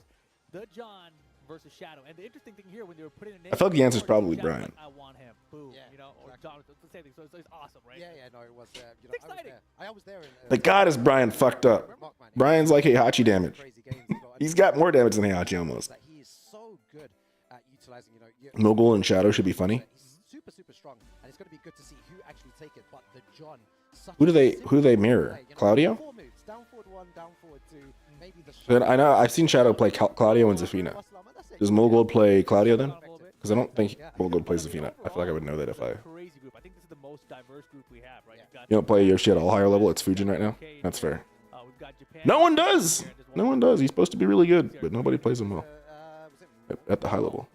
The John versus Shadow, and the interesting thing here, when they were putting a name, I feel like the answer is probably Brian. I want him. Boom. Yeah, you know, or exactly. John. It's the same thing. So it's awesome, right? Yeah, no, it was. You know, It's exciting. I was there. Like, God, is Brian fucked up. Brian's like Heihachi damage. He's got more damage than Heihachi almost. He is so good at utilizing, you know, Mogul and Shadow should be funny. He's super, super strong, and it's going to be good to see who actually take it. But the John, Who do they mirror? Claudio? 4 moves, down forward 1, down forward 2, maybe the Then I know I've seen Shadow play Claudio and Zafina. Does Mogul play Claudio then? Because I don't think Mogul plays Zafina. I feel like I would know that if I. Crazy group. I think this is the most diverse group we have, right? You don't play Yoshi at all higher level. It's Fujin right now. That's fair. We've got Japan. No one does. No one does. He's supposed to be really good, but nobody plays him well at the high level.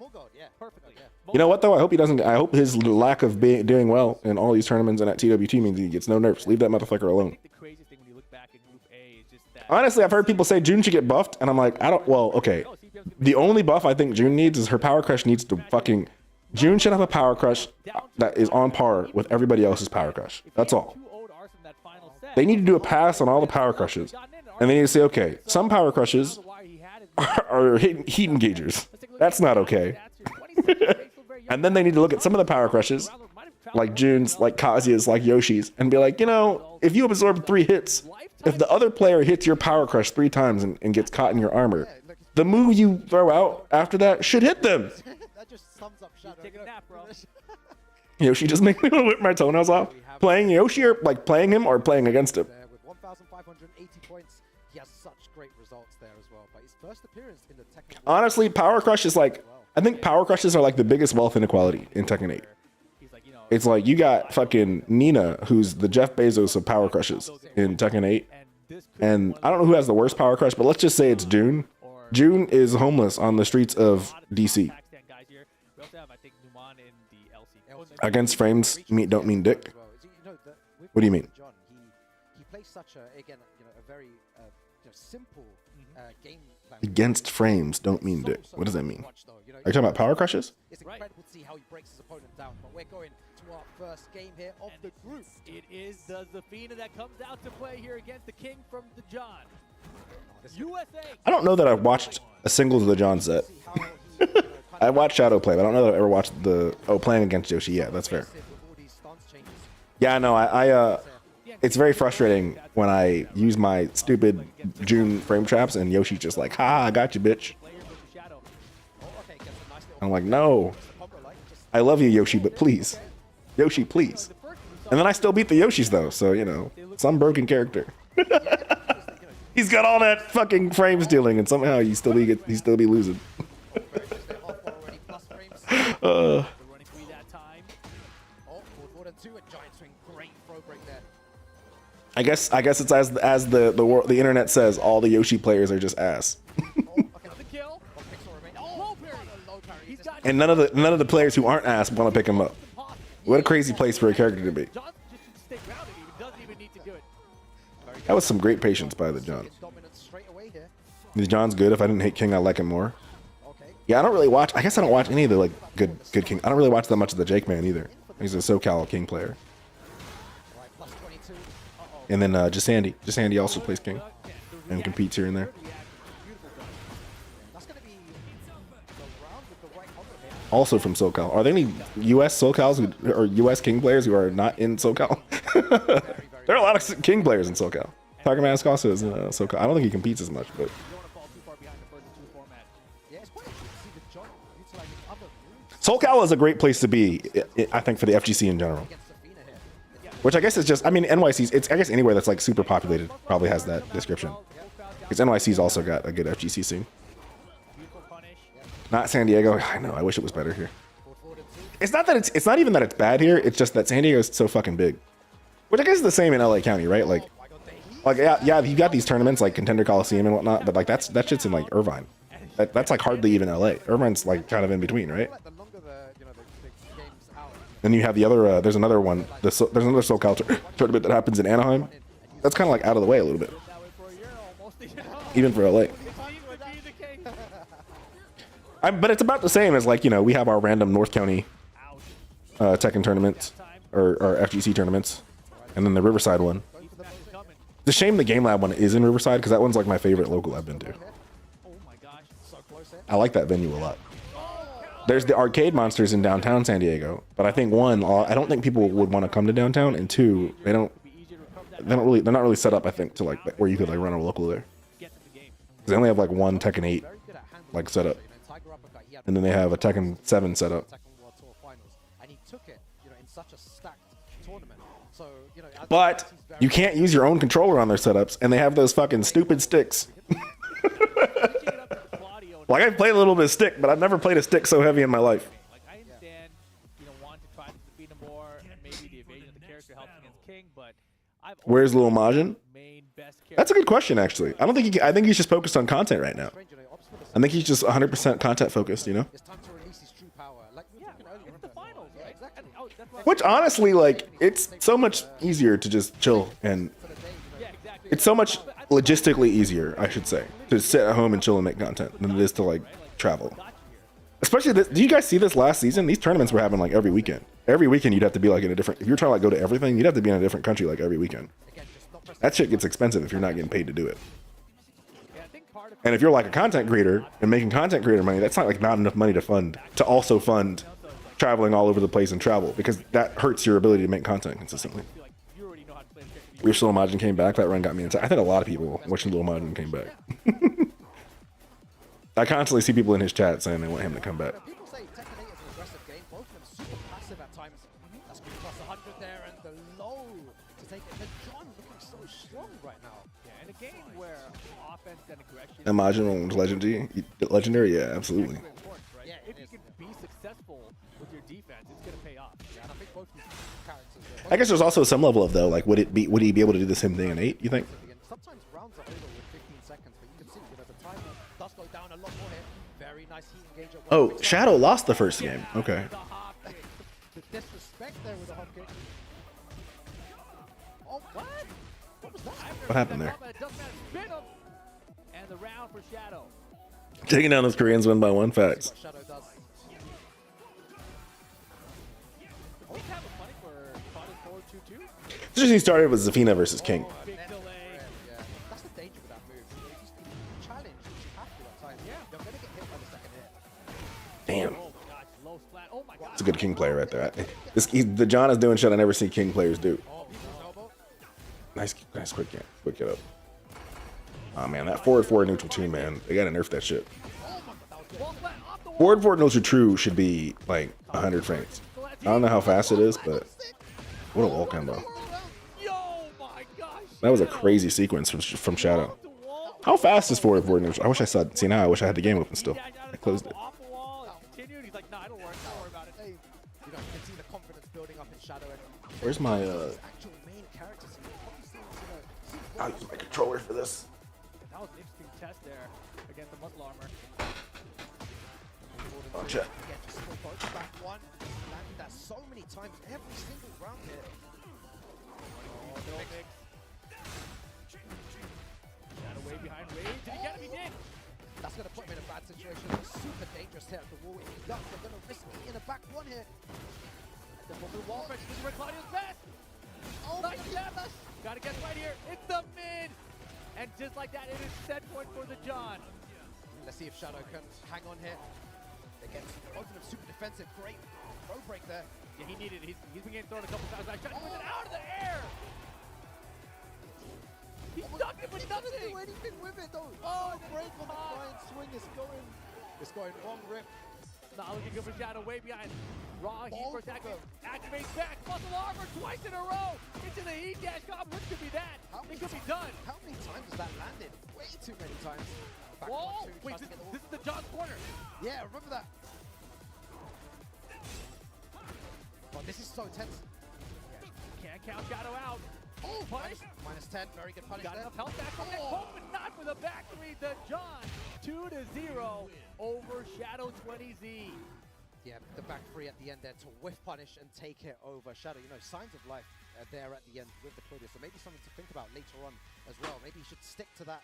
Perfectly. You know what though? I hope he doesn't. I hope his lack of doing well in all these tournaments and at TWT means he gets no nerfs. Leave that motherfucker alone. The craziest thing when you look back in Group A is just that. Honestly, I've heard people say June should get buffed, and I'm like, I don't. Well, okay. The only buff I think June needs is her power crush needs to fucking. June should have a power crush that is on par with everybody else's power crush. That's all. They need to do a pass on all the power crushes, and they need to say, okay, some power crushes are heat engagers. That's not okay. And then they need to look at some of the power crushes, like June's, like Kazuya's, like Yoshi's, and be like, you know, if you absorb 3 hits, if the other player hits your power crush 3 times and gets caught in your armor, the move you throw out after that should hit them. That just sums up Shadow. Take a nap, bro. Yoshi just make me want to whip my toenails off. Playing Yoshi or like playing him or playing against him. With 1,580 points, he has such great results there as well. But his first appearance in the Tekken. Honestly, power crush is like, I think power crushes are like the biggest wealth inequality in Tekken 8. It's like you got fucking Nina, who's the Jeff Bezos of power crushes in Tekken 8. And I don't know who has the worst power crush, but let's just say it's June. June is homeless on the streets of DC. Against frames don't mean dick. What do you mean? He plays such a, again, you know, a very simple game plan. Against frames don't mean dick. What does that mean? Are you talking about power crushes? It's incredible to see how he breaks his opponent down. But we're going to our first game here of the group. It is the Zafina that comes out to play here against the King from the John. USA. I don't know that I've watched a single of the John set. I watched Shadow play, but I don't know that I've ever watched the playing against Yoshi. Yeah, that's fair. Yeah, no, it's very frustrating when I use my stupid June frame traps and Yoshi's just like, ha, I got you, bitch. I'm like, no. I love you, Yoshi, but please. Yoshi, please. And then I still beat the Yoshis though, so you know, some broken character. He's got all that fucking frame stealing, and somehow he still be losing. I guess it's as the internet says, all the Yoshi players are just ass. And none of the players who aren't ass want to pick him up. What a crazy place for a character to be. That was some great patience by the John. The John's good. If I didn't hate King, I like him more. Yeah, I don't really watch. I guess I don't watch any of the like good King. I don't really watch that much of the Jake Man either. He's a SoCal King player. And then Jasandi. Jasandi also plays King and competes here and there. Also from SoCal. Are there any U.S. SoCals or U.S. King players who are not in SoCal? There are a lot of King players in SoCal. Tiger Mask also is in SoCal. I don't think he competes as much, but. SoCal is a great place to be, I think, for the FGC in general. Which I guess is just, I mean, NYC's, I guess anywhere that's like super populated probably has that description. Because NYC's also got a good FGC scene. Not San Diego. I know, I wish it was better here. It's not that it's not even that it's bad here. It's just that San Diego is so fucking big, which I guess is the same in LA County, right? Like yeah, you got these tournaments like Contender Coliseum and whatnot, but like that shit's in like Irvine. That's like hardly even LA. Irvine's like kind of in between, right? Then you have the other. There's another one. There's another SoCal tournament that happens in Anaheim. That's kind of like out of the way a little bit, even for LA. But it's about the same as like, you know, we have our random North County Tekken tournaments or FGC tournaments, and then the Riverside one. It's a shame the Game Lab one is in Riverside because that one's like my favorite local I've been to. I like that venue a lot. There's the Arcade Monsters in downtown San Diego, but I think one, I don't think people would want to come to downtown, and two, they're not really set up, I think, to like where you could like run a local there. They only have like one Tekken 8 like set up, and then they have a Tekken 7 set up. But you can't use your own controller on their setups, and they have those fucking stupid sticks. Like, I've played a little bit of stick, but I've never played a stick so heavy in my life. Like, I understand, you know, wanting to try to defeat him more, and maybe the evasion of the character helps against King, but where's Lil Majin? That's a good question, actually. I don't think I think he's just focused on content right now. I think he's just 100% content focused, you know? Which honestly, like, it's so much easier to just chill, and it's so much logistically easier, I should say, to sit at home and chill and make content than it is to like travel. Especially this, do you guys see this last season? These tournaments were happening like every weekend. Every weekend you'd have to be like in a different, if you're trying to like go to everything, you'd have to be in a different country like every weekend. That shit gets expensive if you're not getting paid to do it. And if you're like a content creator and making content creator money, that's not like not enough money to also fund traveling all over the place and travel, because that hurts your ability to make content consistently. Wish Lil Majin came back. That run got me into. I think a lot of people wishing Lil Majin came back. I constantly see people in his chat saying they want him to come back. People say Tekken 8 is an aggressive game. Both of them super passive at times. That's good plus 100 there, and the low to take it. But John looking so strong right now. Yeah, in a game where offense and aggression. And Majin was legendary. Yeah, absolutely. Yeah, if you can be successful with your defense, it's gonna pay off. Yeah, and I think both these characters. I guess there's also some level of though, like, would he be able to do the same thing in 8? You think? Sometimes rounds are over with 15 seconds, but you can see, you know, the timer does go down a lot more here. Very nice heat engage at one. Oh, Shadow lost the first game. Okay. The disrespect there with the hop kick. Oh, what? What was that? What happened there? And the round for Shadow. Taking down those Koreans one by one. Facts. Shadow does. Just he started with Zafina versus King. Big delay. Yeah. That's the danger with that move. If you challenge, you have to at times. Yeah. You're gonna get hit by the second hit. Damn. Oh my gosh, low splat. Oh my god. It's a good King player right there. The John is doing shit I never see King players do. Nice quick get up. Oh man, that forward neutral 2, man. They gotta nerf that shit. Forward neutral true should be like 100 frames. I don't know how fast it is, but what a wall combo. That was a crazy sequence from Shadow. How fast is forward neutral? I wish I saw it. See, now I wish I had the game open still. I closed it. Where's my I'll use my controller for this. That was an interesting test there against the muscle armor. Oh, check. Back one, landing that so many times every single round here. Oh, no mix. Shadow way behind Rage. Did he get him? He did. That's going to put him in a bad situation. Super dangerous here at the wall. If he ducks, they're going to risk it in a back one here. The wall fetch. This is where Claudio's best. Oh, nice jab. Gotta get right here. It's the mid. And just like that, it is set point for the John. Let's see if Shadow can hang on here. Against both of them super defensive. Great throw break there. Yeah, he needed it. He's been getting thrown a couple times. I tried to put it out of the air. He stuck it with nothing. He didn't do anything with it though. Oh, break on the flying swing is going. It's going wrong rip. Now looking good for Shadow way behind. Raw heat for attack. Activates back. Muscle armor twice in a row. Into the heat dash combo. This could be that. It could be done. How many times has that landed? Way too many times. Back whoa! One, two, wait, this is the John's corner. Yeah, remember that. god, this is so tense. Can't count Shadow out. Oh, Punish. minus 10. Very good punish Got there. enough health back from that Colt, but not for the back three. The John 2-0 over Shadow 20Z. Yeah, the back three at the end there to whiff punish and take it over Shadow. You know, signs of life there at the end with the Claudia. So maybe something to think about later on as well. Maybe you should stick to that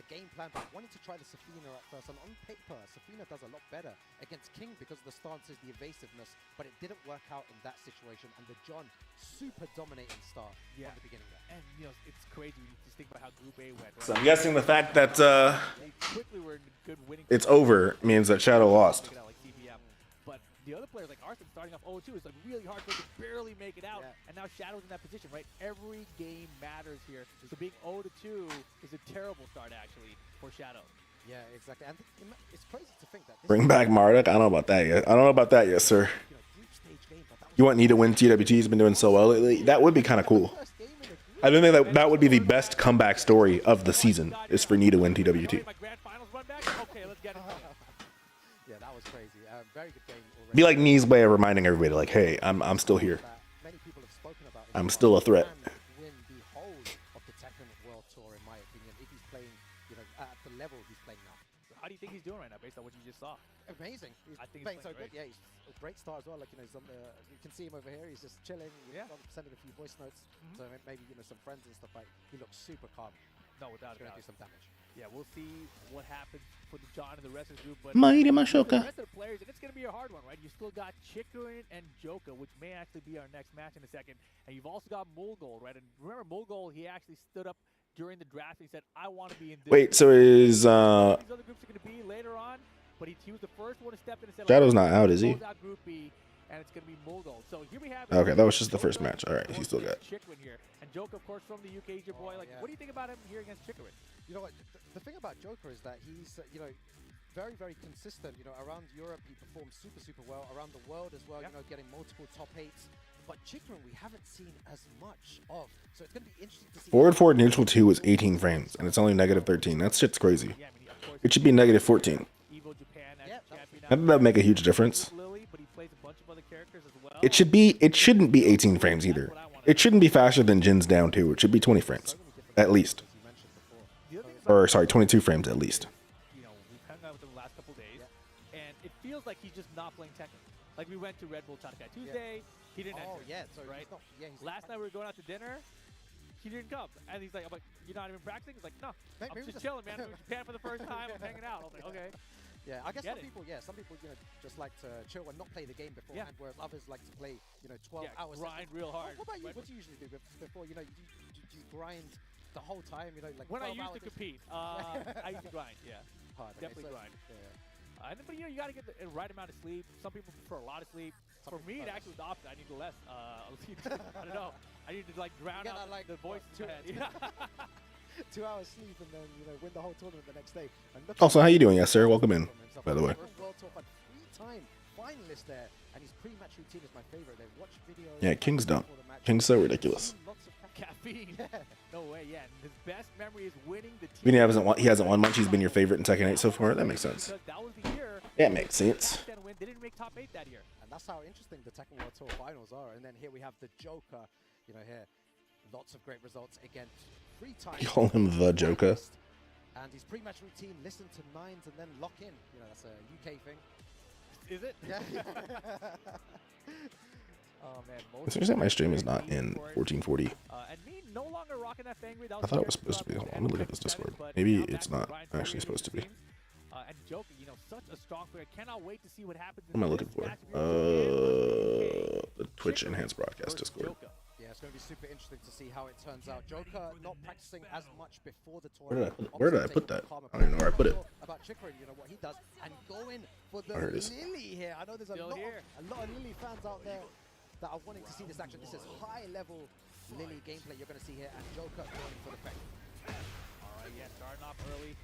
game plan, but wanting to try the Safina at first. And on paper, Safina does a lot better against King because of the stances, the evasiveness, but it didn't work out in that situation. And the John, super dominating start from the beginning there. And, you know, it's crazy when you just think about how Group A went. Right? So I'm guessing the fact that They quickly were in good winning. it's over means that Shadow lost. Like CBM. But the other players, like Arthur, starting off 0-2, it's like really hard for them to barely make it out. And now Shadow's in that position, right? Every game matters here. So being 0-2 is a terrible start, actually, for Shadow. Yeah, exactly. And it's crazy to think that this Bring back Marduk? I don't know about that yet. I don't know about that yet, sir. group stage game, but that was You want Nita to win TWT? He's been doing so well lately. That would be kind of cool. the first game in the group. I don't think that would be the best comeback story of the season, is for Nita to win TWT. My grand finals run back? Okay, let's get it. Yeah, that was crazy. Very good game already. Be like Nee's way of reminding everybody, like, hey, I'm still here. That many people have spoken about. I'm still a threat. Can win the whole of the Tekken World Tour, in my opinion, if he's playing, you know, at the level he's playing now. How do you think he's doing right now, based on what you just saw? Amazing. He's I think he's playing so playing good. Yeah, he's a great start as well. Like, you know, you can see him over here. He's just chilling. Yeah. Sending a few voice notes. So maybe, you know, some friends and stuff like. He looks super calm. No, without a He's going doubt. to do some damage. Yeah, we'll see what happens for the John and the rest of the group. But Mighty the Mashoka. rest of the players, and it's going to be a hard one, right? You still got Chikurin and Joka, which may actually be our next match in a second. And you've also got Mulgol, right? And remember, Mulgol, he actually stood up during the draft and he said, I want to be in this. Wait, so is These other groups are going to be later on, but he was the first one to step in and said, Shadow's not out, is he? close out Group B, and it's going to be Mulgol. So here we have. Okay, that was just the first match. All right, he's still got. Chikurin here, and Joka, of course, from the UK, your boy. Like, yeah. what do you think about him here against Chikurin? You know what? The thing about Joker is that he's, you know, very, very consistent. You know, around Europe, he performs super, super well. Around the world as well, you know, getting multiple top 8s. But Chikrin, we haven't seen as much of. So it's going to be interesting to see. Forward neutral 2 was 18 frames, and it's only negative 13. That shit's crazy. Yeah, I mean, of course, It should be negative 14. Evo Japan as champion. I think that would make a huge difference. Lily, but he plays a bunch of other characters as well. It shouldn't be 18 frames either. It shouldn't be faster than Jin's down 2. It should be 20 frames, at least. Or sorry, 22 frames at least. You know, we've hung out with him the last couple days, and it feels like he's just not playing Tekken. Like we went to Red Bull Tanakai Tuesday, he didn't enter. yeah, so right? he's not, he's Last night we were going out to dinner, he didn't come, and he's like, I'm like, you're not even practicing? He's like, no, I'm just chilling, man. I'm in Japan for the first time. I'm hanging out. I was like, okay. Yeah, I guess Get some people, you know, just like to chill and not play the game beforehand, whereas others like to play, you know, 12 hours. Grind real hard. What about you? What do you usually do before? You know, do you grind the whole time? You know, like when I 12 used hours to compete, I used to grind. Yeah, hard, definitely grind. Yeah. But you know, you got to get the right amount of sleep. Some people prefer a lot of sleep. For me, it actually was the opposite. I need less. I don't know. I need to like drown out like the voice in my head. Yeah. 2 hours sleep and then, you know, win the whole tournament the next day. And Also, how you doing? Yes, sir. Welcome in, by the way. World Tour, but 3-time finalist there, and his pre-match routine is my favorite. They watch videos. Yeah, King's dumb. King's so ridiculous. Lots of Caffeine. No way. Yeah. And his best memory is winning the team. He hasn't won much. He's been your favorite in Tekken 8 so far. That makes sense. Because that was the year. That makes sense. They didn't make top 8 that year. And that's how interesting the Tekken World Tour finals are. And then here we have the Joker. You know, here, lots of great results again. 3 times. Call him the Joker. And his pre-match routine: listen to 9s and then lock in. You know, that's a UK thing. Is it? Yeah. Oh man. It's interesting my stream is not in 1440. And me no longer rocking that Fangry. I thought it was supposed to be. Hold on, let me look at this Discord. Maybe it's not actually supposed to be. And Joker, you know, such a strong player. Cannot wait to see what happens. What am I looking for? The Twitch enhanced broadcast Discord. Yeah, it's going to be super interesting to see how it turns out. Joker not practicing as much before the tournament. Where did I put that? I don't even know where I put it. About Chikrin, you know what he does, and going for the There it is. Lily here. I know there's a lot of Lily fans out there that are wanting to see this action. This is high-level Lily gameplay you're going to see here, and Joker going for the fake. All right, yeah, starting off early.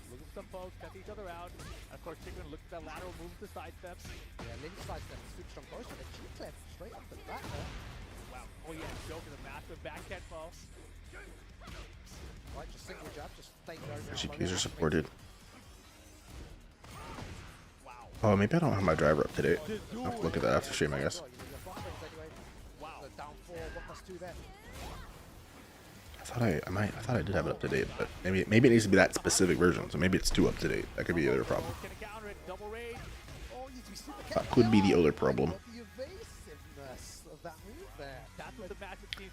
Looking for some folks, cut each other out. And of course, Chikrin looks at that lateral, moves to sidesteps. Yeah, Lily sidestep, switched from both, and a G-clip straight off the bat there. Wow. Oh yeah, Joker, the massive back tempo. Right, just single jab, just stay very, very GPUs are supported. Wow. Oh, maybe I don't have my driver up today. I'll have to look at that after stream, I guess. Your front frames anyway, I thought I did have it up to date, but maybe it needs to be that specific version. So maybe it's too up to date. That could be the other problem. That could be the other problem.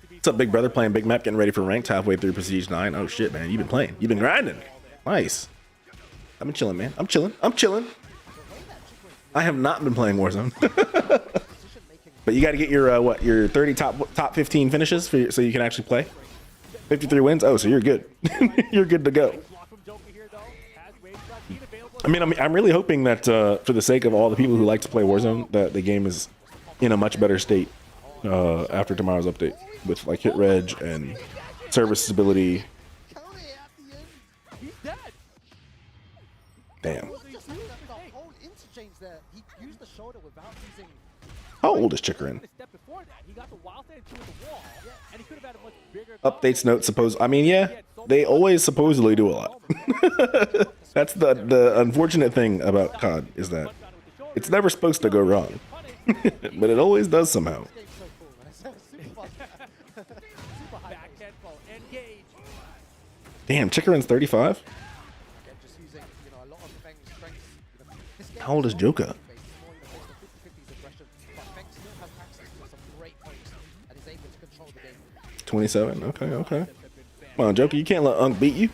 What's up, big brother? Playing big map, getting ready for ranked, halfway through Prestige 9. Oh shit, man, you've been playing. You've been grinding. Nice. I've been chilling, man. I'm chilling. I have not been playing Warzone. But you got to get your your 30 top 15 finishes so you can actually play. 53 wins. Oh, so you're good. You're good to go. I mean, I'm really hoping that for the sake of all the people who like to play Warzone, that the game is in a much better state after tomorrow's update with like hit reg and server stability. Damn. How old is Chikrin? Updates note I mean, yeah, they always supposedly do a lot. That's the unfortunate thing about COD is that it's never supposed to go wrong, but it always does somehow. Damn, Chikrin's 35. How old is Joka? 27. Okay. Come on, Joker, you can't let Unk beat you.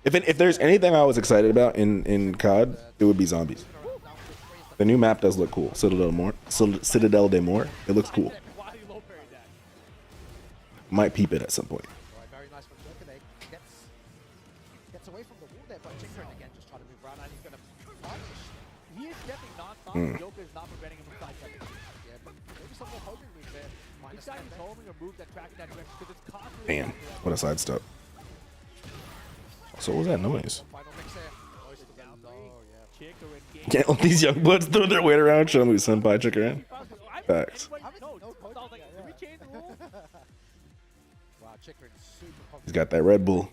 If there's anything I was excited about in COD, it would be zombies. The new map does look cool. Citadel de Mort. It looks cool. Might peep it at some point. Damn, what a sidestep. So what was that noise? Can't let these young bloods throw their weight around. Show me senpai Chikrin. Facts. He's got that Red Bull.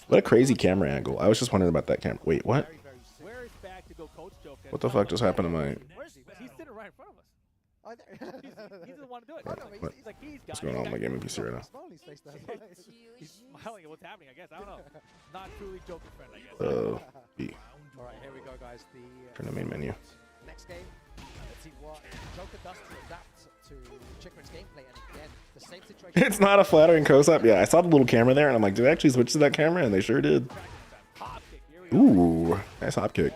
What a crazy camera angle. I was just wondering about that camera. Wait, what? What the fuck just happened to my... He's the one to do it. What's going on with my gaming PC right now? He's smiling at what's happening, I guess. I don't know. Not truly Joker friend, I guess. B. All right, here we go, guys. Turn the main menu. Next game. Let's see what Joker does to adapt to Chikrin's gameplay. And again, the same situation. It's not a flattering close-up. Yeah, I saw the little camera there, and I'm like, did I actually switch to that camera? And they sure did. Ooh, nice hop kick.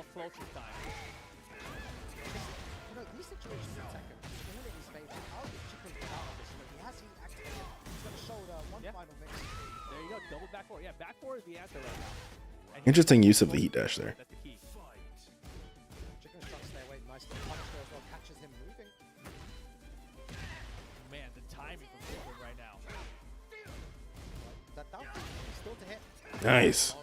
Interesting use of the heat dash there. Man, the timing from Chikrin right now. Nice.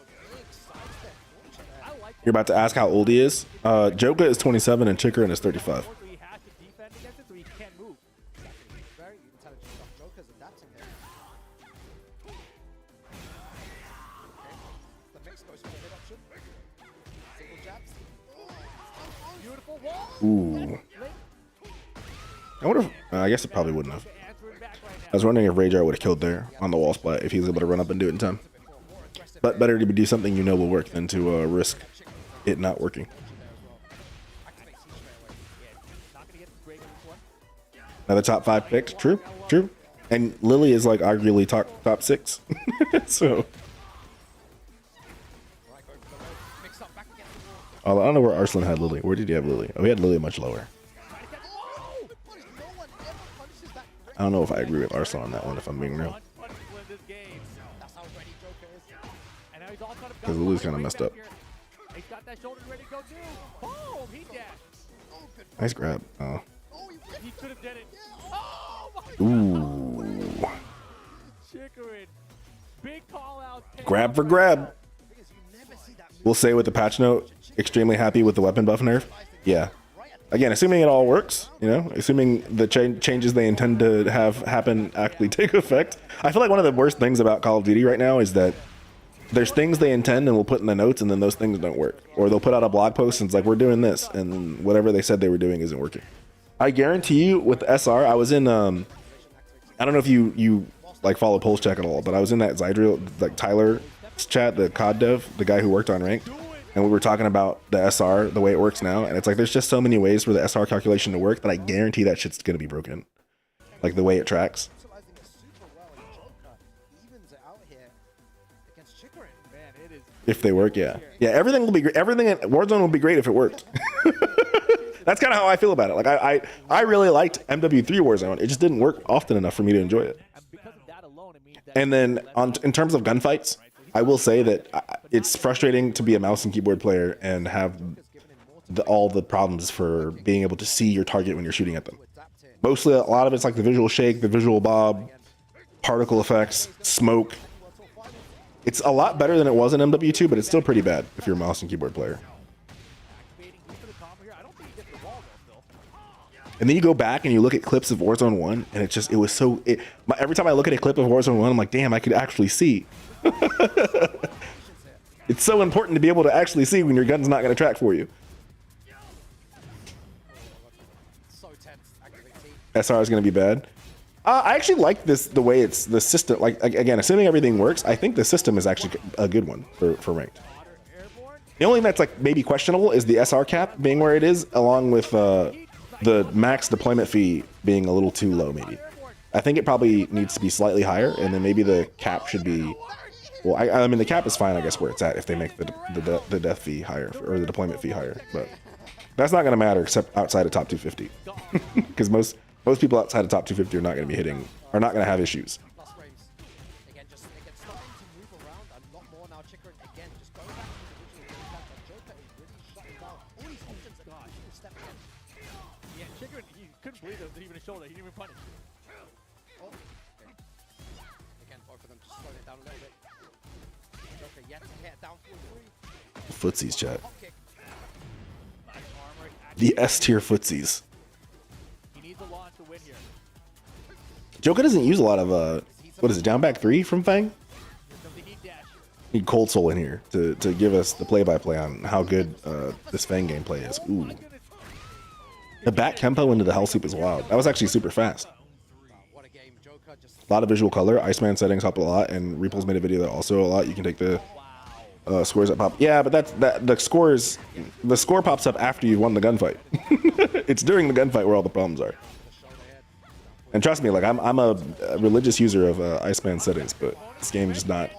You're about to ask how old he is? Joka is 27 and Chikrin is 35. Ooh. I wonder if, I guess it probably wouldn't have. I was wondering if Rajar would have killed there on the wall splat if he was able to run up and do it in time. But better to do something you know will work than to risk it not working. Another top 5 picked. True. And Lily is like arguably top 6. So. Oh, I don't know where Arslan had Lily. Where did he have Lily? Oh, he had Lily much lower. I don't know if I agree with Arslan on that one, if I'm being real. Because Lily's kind of messed up. Nice grab. Oh. Ooh. Grab for grab. We'll say with the patch note, extremely happy with the weapon buff nerf. Yeah. Again, assuming it all works, you know, assuming the changes they intend to have happen actually take effect. I feel like one of the worst things about Call of Duty right now is that there's things they intend and will put in the notes, and then those things don't work. Or they'll put out a blog post and it's like, we're doing this, and whatever they said they were doing isn't working. I guarantee you with the SR, I was in I don't know if you like follow Pulse Check at all, but I was in that Zydriel, like Tyler's chat, the COD dev, the guy who worked on Ranked, and we were talking about the SR, the way it works now, and it's like there's just so many ways for the SR calculation to work that I guarantee that shit's gonna be broken. Like the way it tracks. If they work, yeah. Yeah, everything will be great. Everything in Warzone will be great if it worked. That's kind of how I feel about it. Like I really liked MW3 Warzone. It just didn't work often enough for me to enjoy it. And then in terms of gunfights, I will say that it's frustrating to be a mouse and keyboard player and have all the problems for being able to see your target when you're shooting at them. Mostly, a lot of it's like the visual shake, the visual bob, particle effects, smoke. It's a lot better than it was in MW2, but it's still pretty bad if you're a mouse and keyboard player. And then you go back and you look at clips of Warzone 1, and it was so... every time I look at a clip of Warzone 1, I'm like, damn, I could actually see. It's so important to be able to actually see when your gun's not going to track for you. SR is going to be bad. I actually like the way it's the system. Like again, assuming everything works, I think the system is actually a good one for ranked. The only thing that's like maybe questionable is the SR cap being where it is, along with the max deployment fee being a little too low. Maybe I think it probably needs to be slightly higher, and then maybe the cap should be. Well, I mean the cap is fine, I guess, where it's at if they make the death fee higher or the deployment fee higher, but that's not going to matter except outside of top 250 because most people outside of top 250 are not going to be hitting, are not going to have issues. Yeah, Chicken, he couldn't believe it was even a shoulder. He didn't even punish. Again, both of them just slowing it down a little bit. Joker yet to hit down 4-3. Footsies, chat. The S tier footsies. Joker doesn't use a lot of what is it, down back 3 from Fang? Need Cold Soul in here to give us the play-by-play on how good this Fang gameplay is. Ooh. The back tempo into the hell sweep is wild. That was actually super fast. A lot of visual color. Iceman settings help a lot, and Repulse made a video that also a lot. You can take the scores that pop. Yeah, but the score pops up after you've won the gunfight. It's during the gunfight where all the problems are. And trust me, like I'm a religious user of Iceman settings, but this game is just not.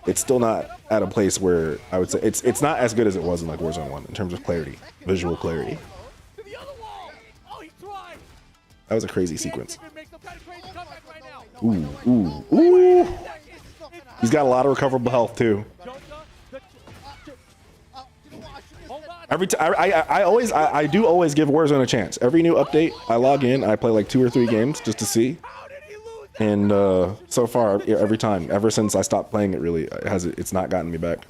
It's still not at a place where I would say it's not as good as it was in like Warzone 1 in terms of clarity, visual clarity. That was a crazy sequence. Ooh, ooh, ooh! He's got a lot of recoverable health too. Every time I do always give Warzone a chance. Every new update, I log in, I play like 2 or 3 games just to see. And so far, every time, ever since I stopped playing it, really, it's not gotten me back.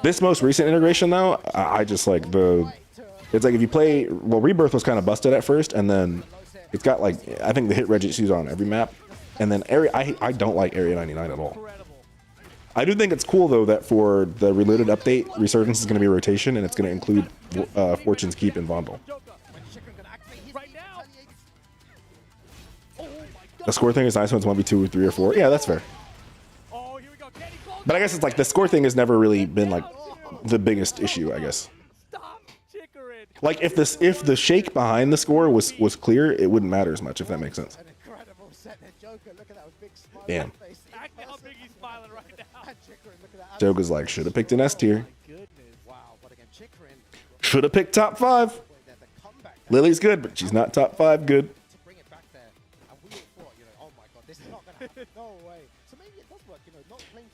This most recent integration, though, I just like it's like if you play, well, Rebirth was kind of busted at first, and then it's got like, I think the hit registers on every map, and then I don't like Area 99 at all. I do think it's cool though that for the Reloaded update, Resurgence is going to be a rotation, and it's going to include Fortune's Keep and Vondel. The score thing is nice when it's 1v2 or 3 or 4. Yeah, that's fair. But I guess it's like the score thing has never really been like the biggest issue, I guess. Like if the shake behind the score was clear, it wouldn't matter as much, if that makes sense. Damn. Joker's like, should have picked an S tier. Should have picked top 5. Lily's good, but she's not top 5 good.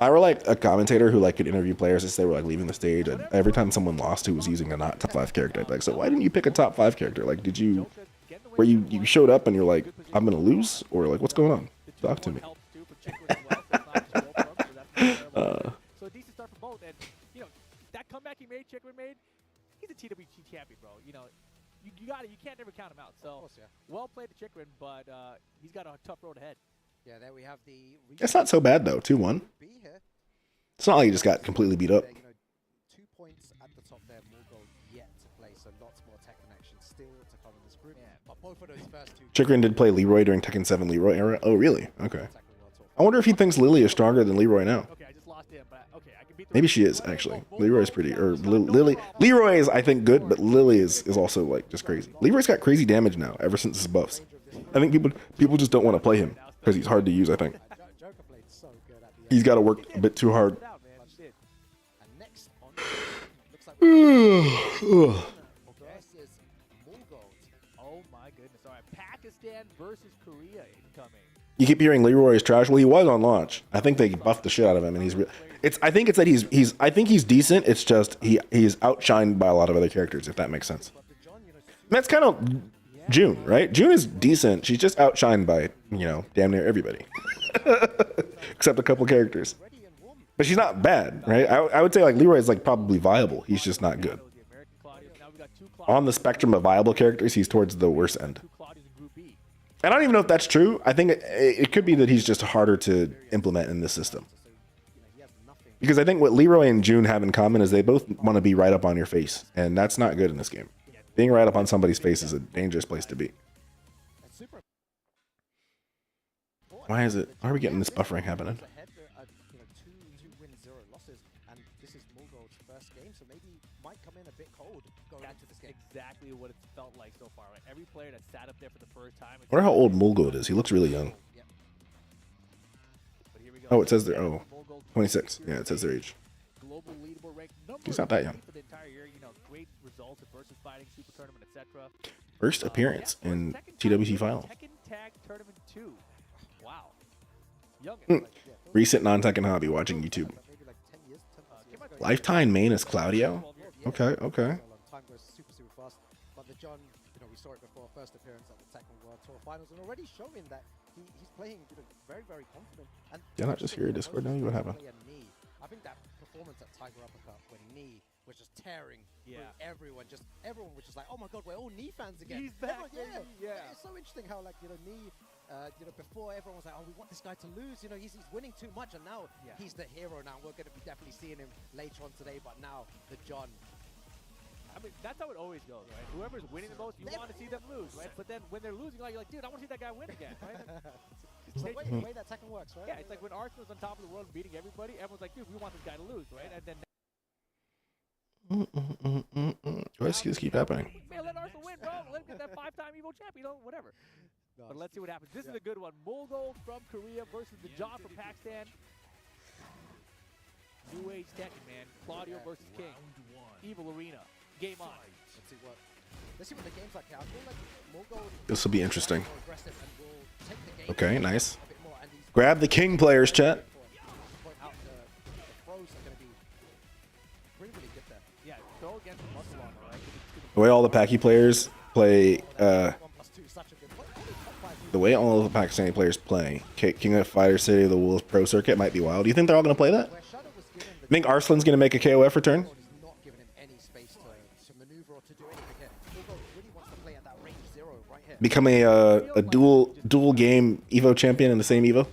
I were like a commentator who like could interview players as they were like leaving the stage. And every time someone lost who was using a not top 5 character, I'd be like, so why didn't you pick a top 5 character? Like, did you, where you showed up and you're like, I'm gonna lose, or like, what's going on? Talk to me. So a decent start for both, and you know that comeback he made, Chickman made. He's a TWG champion, bro. You know, you got it. You can't never count him out. So well played to Chickman, but he's got a tough road ahead. Yeah, there we have the. It's not so bad though. 2-1. It's not like he just got completely beat up. You know, 2 points at the top there, Morgul yet to play, so lots more Tekken action still to come in this group. But both of those first two. Chikrin did play Leroy during Tekken 7 Leroy era. Oh, really? Okay. I wonder if he thinks Lily is stronger than Leroy now. Okay, I just lost him, but okay, I can beat the Maybe she is, actually. Leroy's pretty, or Lily. Leroy is, I think, good, but Lily is also, like, just crazy. Leroy's got crazy damage now, ever since his buffs. I think people just don't want to play him, because he's hard to use, I think. He's got to work a bit too hard. Oh my goodness. All right, Pakistan versus Korea incoming. You keep hearing Leroy is trash. Well, he was on launch. I think they buffed the shit out of him, and I think it's that he's decent. It's just he's outshined by a lot of other characters, if that makes sense. And that's kind of June, right? June is decent. She's just outshined by, you know, damn near everybody, except a couple characters. But she's not bad, right? I would say like Leroy is like probably viable. He's just not good. On the spectrum of viable characters, he's towards the worst end. And I don't even know if that's true. I think it could be that he's just harder to implement in this system. Because I think what Leroy and June have in common is they both want to be right up on your face. And that's not good in this game. Being right up on somebody's face is a dangerous place to be. Why are we getting this buffering happening? Exactly what it's felt like so far. Right? Every player that sat up there for the first time. I wonder how old Mulgold is. He looks really young. Oh, it says they're 26. Yeah, it says their age. He's not that young. First appearance in TWT finals. Recent non-Tekken hobby, watching YouTube. Lifetime main is Claudio? Okay, okay. John, you know, we saw it before first appearance at the Tekken World Tour Finals, and already showing that he's playing, you know, very, very confident. And yeah, not just here, Discord. No, what happened? I think that performance at Tiger Uppercut when Knee was just tearing through everyone, everyone was just like, oh my god, we're all Knee fans again. He's back, yeah. It's so interesting how, like, you know, Knee, you know, before everyone was like, oh, we want this guy to lose. You know, he's winning too much, and now he's the hero. Now we're going to be definitely seeing him later on today, but now the John. I mean, that's how it always goes, right? Whoever's winning the most, you want to see them lose, right? But then when they're losing, you're like, dude, I want to see that guy win again, right? It's the way that Tekken works, right? Yeah, it's like when Arsenal's on top of the world beating everybody, everyone's like, dude, we want this guy to lose, right? And then why does this keep happening? Man, let Arsenal win, bro. Let him get that 5-time Evo champ, you know, whatever. But let's see what happens. This is a good one. Mulgold from Korea versus the John from Pakistan. New Age Tekken, man. Claudio versus King. Evil Arena. Game on. Let's see what the game's like. I feel like Mulgold, this will be interesting. Okay, nice. Grab the King players, chat. The way all the Paki players play, the way all the Pakistani players play King of Fighter City, the Wolves Pro Circuit might be wild. Do you think they're all going to play that? I think Arslan's going to make a KOF return? Become a dual game Evo champion in the same Evo?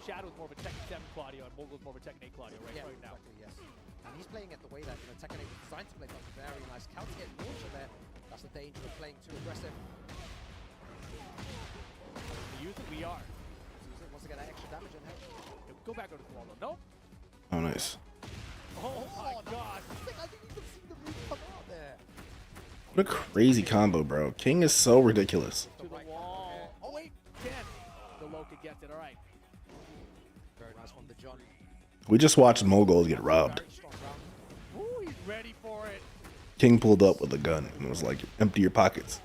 Shadow's more of a Tekken 7 Claudio and Mogul's more of a Tekken 8 Claudio right now. Exactly, yes. And he's playing it the way that, you know, Tekken 8 was designed to play. That's a very nice counter hit launcher there. That's the danger of playing too aggressive. Use it, we are. Wants to get that extra damage in here. Go back over to the wall though. Nope. Oh, nice. Oh my god. I didn't even see the move come out there. What a crazy combo, bro. King is so ridiculous. To the wall. Oh wait, 10. The Loki gets it, alright. Very nice from the John. We just watched Mogul get robbed. Ooh, he's ready for it. King pulled up with a gun and was like, empty your pockets.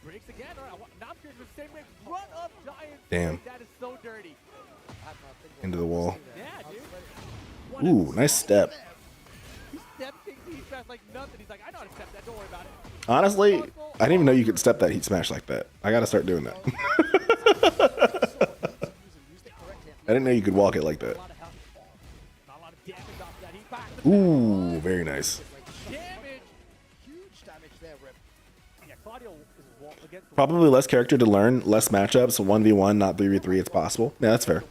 Breaks again. Alright, now I'm curious with the same way. Run up giant. Damn. That is so dirty. Into the wall. Yeah, dude. Ooh, nice step. He stepped King's heat smash like nothing. He's like, I know how to step that. Don't worry about it. Honestly, I didn't even know you could step that heat smash like that. I gotta start doing that. I didn't know you could walk it like that. Ooh, very nice. Damage. Huge damage there, Rip. Yeah, Claudio is Probably less character to learn, less matchups, 1v1, not 3v3. It's possible. Yeah, that's fair.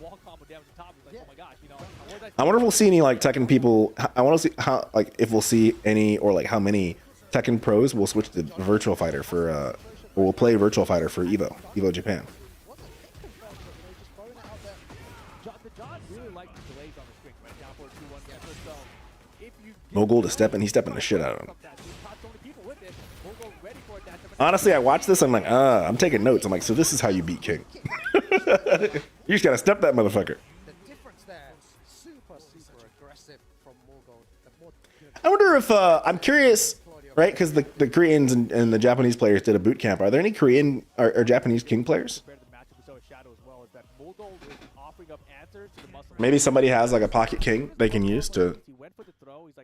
I wonder if we'll see any like Tekken people. I want to see how like if we'll see any or like how many Tekken pros will switch to Virtual Fighter for or will play Virtual Fighter for Evo Japan. Mogul to step in, he's stepping the shit out of him. Honestly, I watch this, I'm like, I'm taking notes. I'm like, so this is how you beat King. You just gotta step that motherfucker. I wonder if I'm curious, right? Because the Koreans and the Japanese players did a boot camp. Are there any Korean or Japanese King players? Maybe somebody has like a pocket King they can use to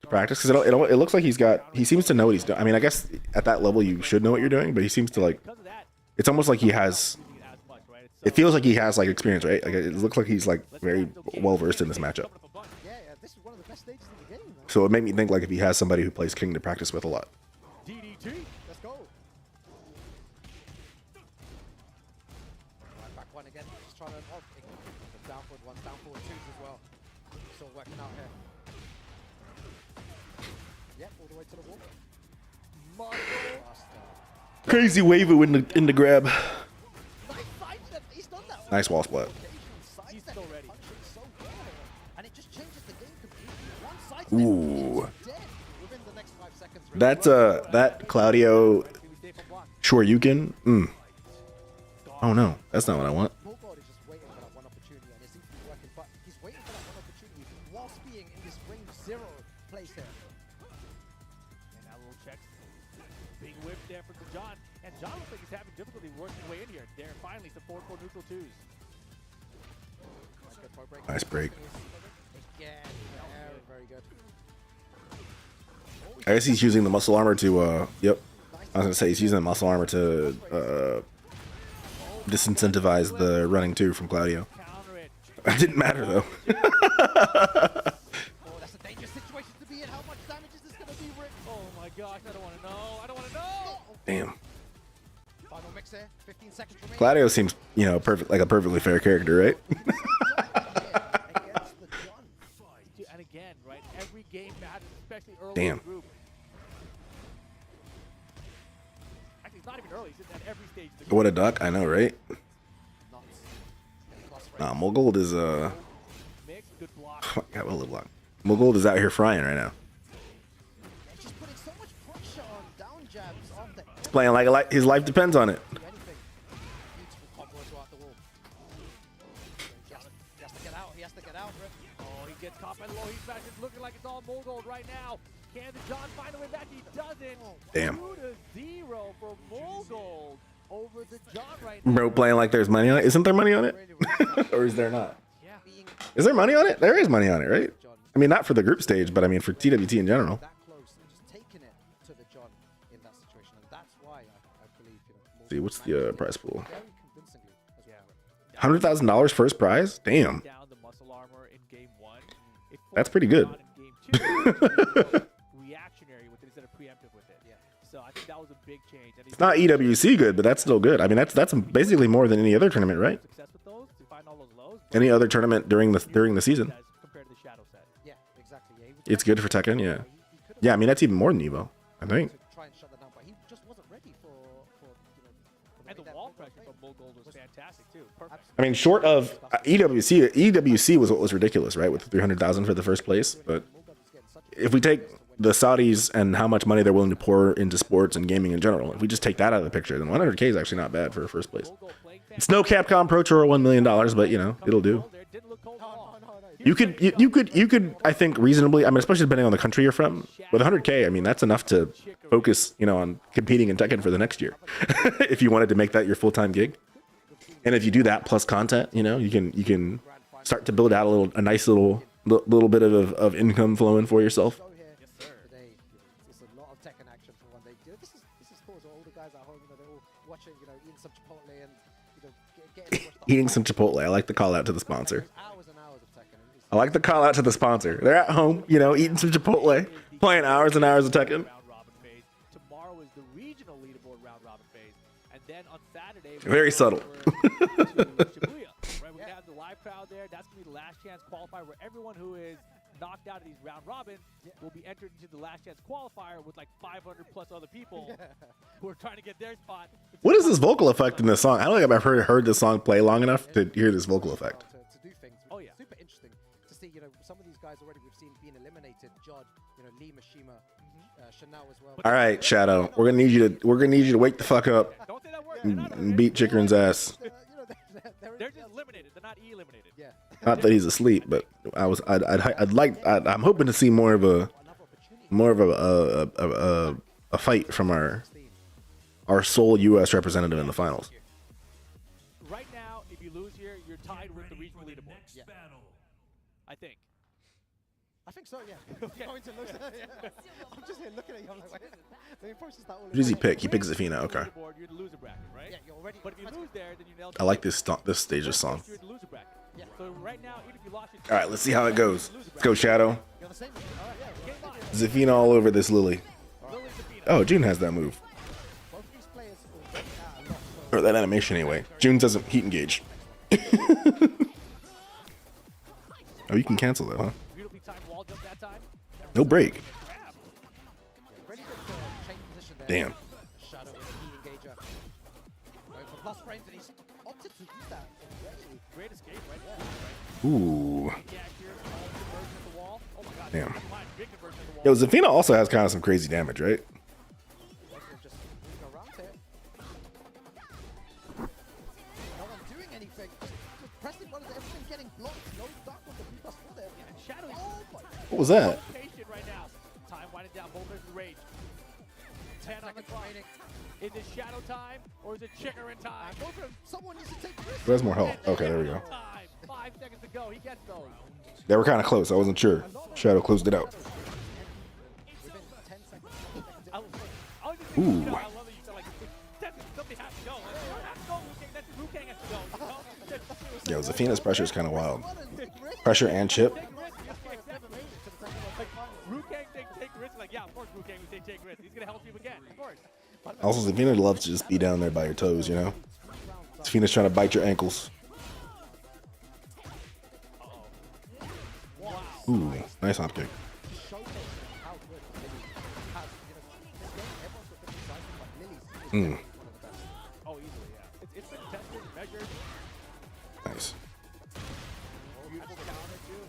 practice, because it looks like he seems to know what he's doing. I mean, I guess at that level you should know what you're doing, but he seems to like, it's almost like it feels like he has like experience, right? Like it looks like he's like very well versed in this matchup. So it made me think like if he has somebody who plays King to practice with a lot. Let's go. Back one again. Just trying to down forward ones, down forward twos as well. Still working out here. Yep, all the way to the wall. Crazy Wavu in the grab. Nice wall split. Ooh. That's that Claudio Shoryuken. Oh no, that's not what I want. Big whip there for John, and John looks like he's having difficulty working his way in here. There, finally, support for neutral twos. Nice break. Very good. I guess he's using the muscle armor to yep. I was gonna say he's using the muscle armor to disincentivize the running two from Claudio. It didn't matter though. That's a dangerous situation to be in. How much damage is this gonna be, Rick? Oh my gosh, I don't want to know. I don't want to know. Damn. Final mix there. 15 seconds remaining. Claudio seems, you know, like a perfectly fair character, right? And again, right? Every game matters, especially early Damn. in the group. Actually, it's not even early. It's at every stage of the group. What a duck, I know, right? Nah, Mogold is Mix, good block. got a little block. Mogold is out here frying right now. He's just putting so much pressure on down jabs on the He's playing like his life depends on it. anything. Beautiful combo throughout the wall. He has to get out. He has to get out, Rick. Oh, he gets caught by the low. He's back. It's looking like it's all Mogold right now. Can the John find a way back? He doesn't. Damn. 2-0 for Mogold over the John right now. Bro, playing like there's money on it. Isn't there money on it? Or is there not? Yeah. Is there money on it? There is money on it, right? I mean, not for the group stage, but I mean for TWT in general. That close and just taking it to the John in that situation, and that's why I believe, you know, See, what's the prize pool? very convincingly as well. $100,000 first prize? Damn. Down the muscle armor in game 1. That's pretty good. In game 2, reactionary with it instead of preemptive with it. Yeah. So I think that was a big change. And It's not EWC good, but that's still good. I mean, that's basically more than any other tournament, right? success with those to find all those lows. Any other tournament during the season. Compared to the shadow set. Yeah, exactly. Yeah, he was It's good for Tekken, yeah. Yeah, I mean, that's even more than Evo, I think. to try and shut that down, but he just wasn't ready for And the wall pressure from Mogold was fantastic too. Perfect. I mean, short of EWC was what was ridiculous, right? With 300,000 for the first place. But if we take the Saudis and how much money they're willing to pour into sports and gaming in general, if we just take that out of the picture, then 100K is actually not bad for a first place. It's no Capcom Pro Tour $1 million, but you know, it'll do. You could, I think, reasonably, I mean, especially depending on the country you're from, with 100K, I mean, that's enough to focus, you know, on competing in Tekken for the next year. If you wanted to make that your full-time gig. And if you do that plus content, you know, you can start to build out a nice little bit of income flowing for yourself. today. It's a lot of Tekken action for one day. You know, this is cool. So all the guys at home, you know, they're all watching, you know, eating some Chipotle and, you know, getting to watch the Eating some Chipotle. I like the call out to the sponsor. hours and hours of Tekken. I like the call out to the sponsor. They're at home, you know, eating some Chipotle, playing hours and hours of Tekken. Tomorrow is the regional leaderboard round robin phase, and then on Very subtle. Shibuya, right? We're gonna have the live crowd there. That's gonna be the last chance qualifier where everyone who is knocked out of these round robins will be entered into the last chance qualifier with like 500 plus other people who are trying to get their spot. What is this vocal effect in this song? I don't think I've ever heard this song play long enough to hear this vocal effect. To do things. Oh yeah. Super interesting to see, you know, some of these guys already we've seen being eliminated. Jod, you know, Lee Mashima, Chanel as well. All right, Shadow, we're gonna need you to wake the fuck up and beat Chikrin's ass. They're just eliminated. They're not eliminated. Yeah. Not that he's asleep, but I'm hoping to see more of a fight from our sole U.S. representative in the finals. Right now, if you lose here, you're tied with the regional leaderboard. Yeah. I think. I think so, yeah. Okay. Going to lose. Yeah. I'm just here looking at you. I'm like, wait. Let me process that all. Who does he pick? He picks Zafina. Okay. You're the loser bracket, right? Yeah, you're already. But if you lose there, then you nailed I like this stage's song. You're the loser bracket. Yeah. So right now, even if you lost All right, let's see how it goes. Let's go, Shadow. You're the same. All right, yeah, game on. Zafina all over this Lily. Oh, June has that move. Both these players already are a lot. Or that animation anyway. June doesn't heat engage. Oh, you can cancel that, huh? Beautifully timed wall jump that time. No break. Ready to change position there. Damn. Shadow with a heat engager. Going for plus frames, and he's opted to use that. Actually, Great escape, right? Yeah. Ooh. Yeah, here, all conversion of the wall. Oh my god. Damn. Big conversion of the wall. Yo, Zafina also has kind of some crazy damage, right? just moving around here. No one doing anything. Just pressing buttons, everything getting blocked. No dark with the B+4 there. Shadow is Oh my. What was that? patient right now. Time winding down both versus rage. 10 on the clock. Is it Shadow time or is it Chikrin time? Both of them. Someone needs to take risks. Who has more health? Okay, there we go. Time. 5 seconds to go. He gets those. They were kind of close. I wasn't sure. Shadow closed it out. Within 10 seconds. I was just Ooh. thinking, you know, I love that you said like something has to go. Like, you don't have to go, Liu Kang. That's Liu Kang has to go. You know? Yo, Zafina's pressure is kind of wild. Pressure and chip. Take risks. Like, Liu Kang take risks. Like, yeah, of course Liu Kang would say take risks. He's gonna help you again, of course. Also, Zafina loves to just be down there by your toes, you know? Zafina's trying to bite your ankles. Ooh, nice hop kick. Mm. Oh, easily, yeah. It's been tested, measured. Nice. Beautiful counter, too.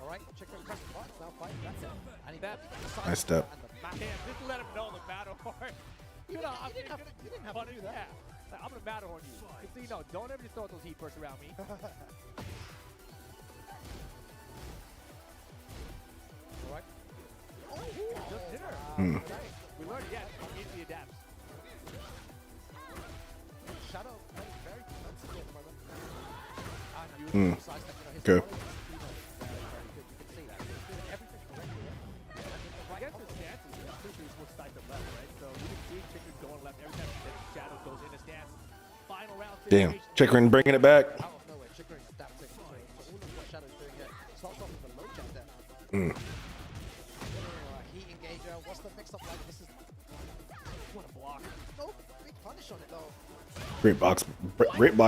All right, Chikrin press the button, now fight. That's it. And he That, Nice step. damn, just let him know the Matterhorn. You know, I'm didn't have to do that. Yeah. I'm gonna Matterhorn you. Just so you know, don't ever just throw those heat bursts around me. All right. Just hit her. Mm. We learned, yeah, he easily adapts. Shadow playing very defensively at the moment. And Mm. beautiful sidestep, you know, his Okay. body is, you know, very good. You can see that. He's doing everything correctly. I guess his stance is essentially supposed to side to left, right? So you can see Chikrin going left every time Shadow goes in a stance. Final round Damn. situation. Chikrin bringing it back. Out of nowhere, Chikrin adapting to all of what Shadow's doing here. Starts off with a low jab there. Mm. Heat engager. What's the mix-up like? This is What a block. no big punish on it though. Great blocks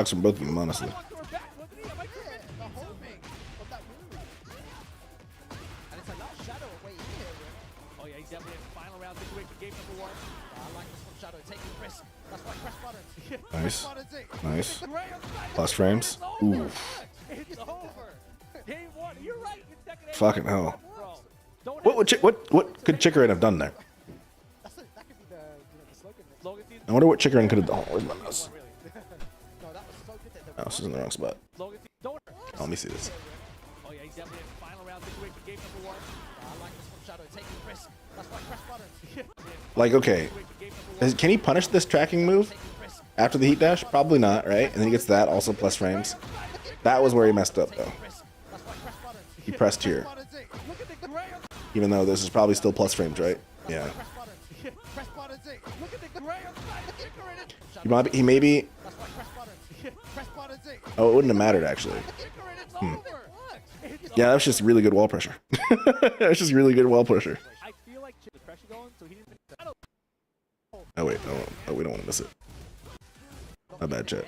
from both of them, honestly. I want to her back, wasn't he? Am I Yeah, tripping? the homing of that move. And it's allowed Shadow away here. Oh yeah, he's definitely in the final round situation. Game number 1. I like this from Shadow, taking risk. That's why press buttons. Nice. Buttons it. Nice. Graham, Plus frames. It's Ooh. over. It's over. Game 1. You're right. It's second. Fucking hell. Bro, don't What could Chikrin have done there? That could be the, you know, the slogan. Logan sees I wonder what Chikrin could have done. Where's my mouse? No, that was so good that the Mouse is in the wrong spot. Logan sees don't. Oh, let me see this. Oh yeah, he's definitely in the final round situation. Game number 1. I like this from Shadow, taking risk. That's why press buttons. Like, okay, can he punish this tracking move after the heat dash? Probably not, right? And then he gets that, also plus frames. That was where he messed up, though. He pressed here. Look at the Graham. Even though this is probably still plus frames, right? Yeah. Press buttons it. Look at the Graham. He maybe... Press buttons. Oh, it wouldn't have mattered, actually. It's over. Yeah, that was just really good wall pressure. That was just really good wall pressure. I feel like the pressure going, so he didn't. Oh, wait. Oh, we don't want to miss it. My bad, chat.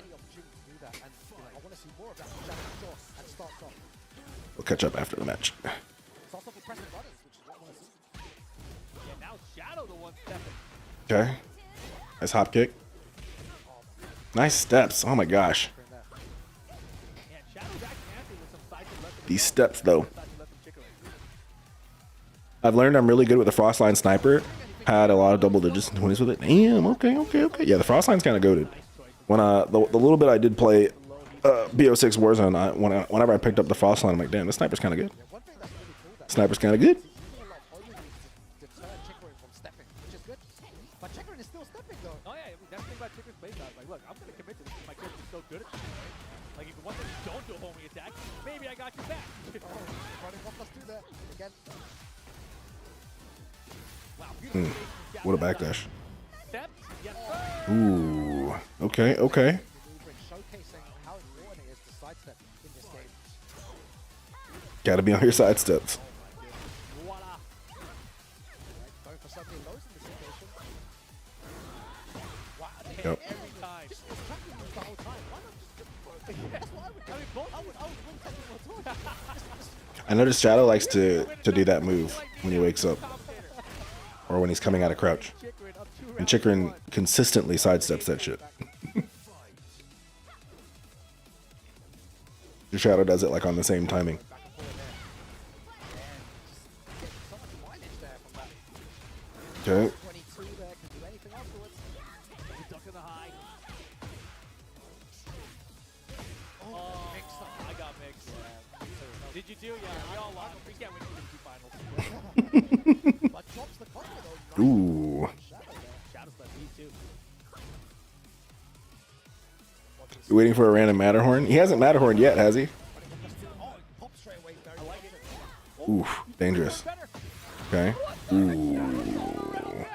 We'll catch up after the match. Okay. Nice hop kick. Nice steps. Oh my gosh. These steps, though. I've learned I'm really good with the Frostline Sniper. Had a lot of double digits and 20s with it. Damn, okay. Yeah, the Frostline's kind of goated. When the little bit I did play BO6 Warzone, whenever I picked up the Frostline, I'm like, damn, this sniper's kind of good. Sniper's kind of good. What a backdash. Ooh. Okay. Gotta be on your side steps. Yep. I noticed Shadow likes to do that move when he wakes up. Or when he's coming out of crouch. And Chikrin consistently sidesteps that shit. Your Shadow does it like on the same timing. Okay. Did you do? Yeah, we all lost. We can't win the finals. Ooh. You waiting for a random Matterhorn? He hasn't Matterhorn yet, has he? Ooh, dangerous. Okay. Ooh.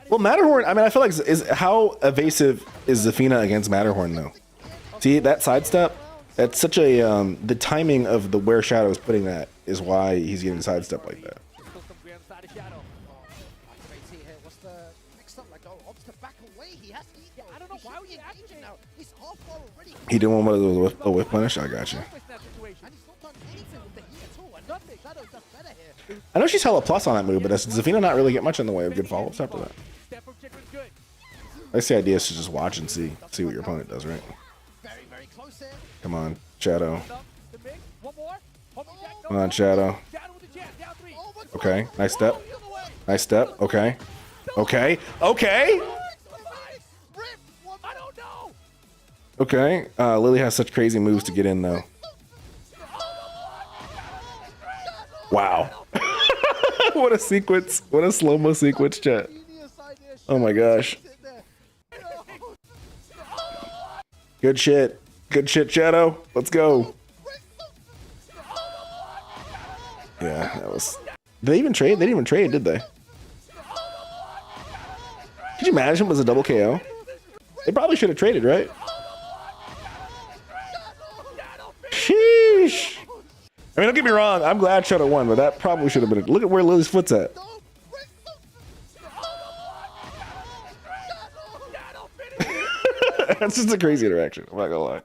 Well, Matterhorn, I mean, I feel like is how evasive is Zafina against Matterhorn though? See that sidestep? That's such a the timing of the where Shadow is putting that is why he's getting sidestep like that. He didn't want one of those a whip punish. I got you. I know she's hella plus on that move, but does Zafina not really get much in the way of good follow-ups after that? I guess the idea is to just watch and see what your opponent does, right? Come on, Shadow. Come on, Shadow. Okay, nice step. Nice step. Okay. Okay. Okay. Okay. Lily has such crazy moves to get in, though. Wow. What a sequence. What a slow-mo sequence, chat. Oh my gosh. Good shit. Good shit, Shadow. Let's go. Yeah, that was... Did they even trade? They didn't even trade, did they? Could you imagine it was a double KO? They probably should have traded, right? Sheesh. I mean, don't get me wrong. I'm glad Shadow won, but that probably should have been... Look at where Lily's foot's at. That's just a crazy interaction. I'm not gonna lie.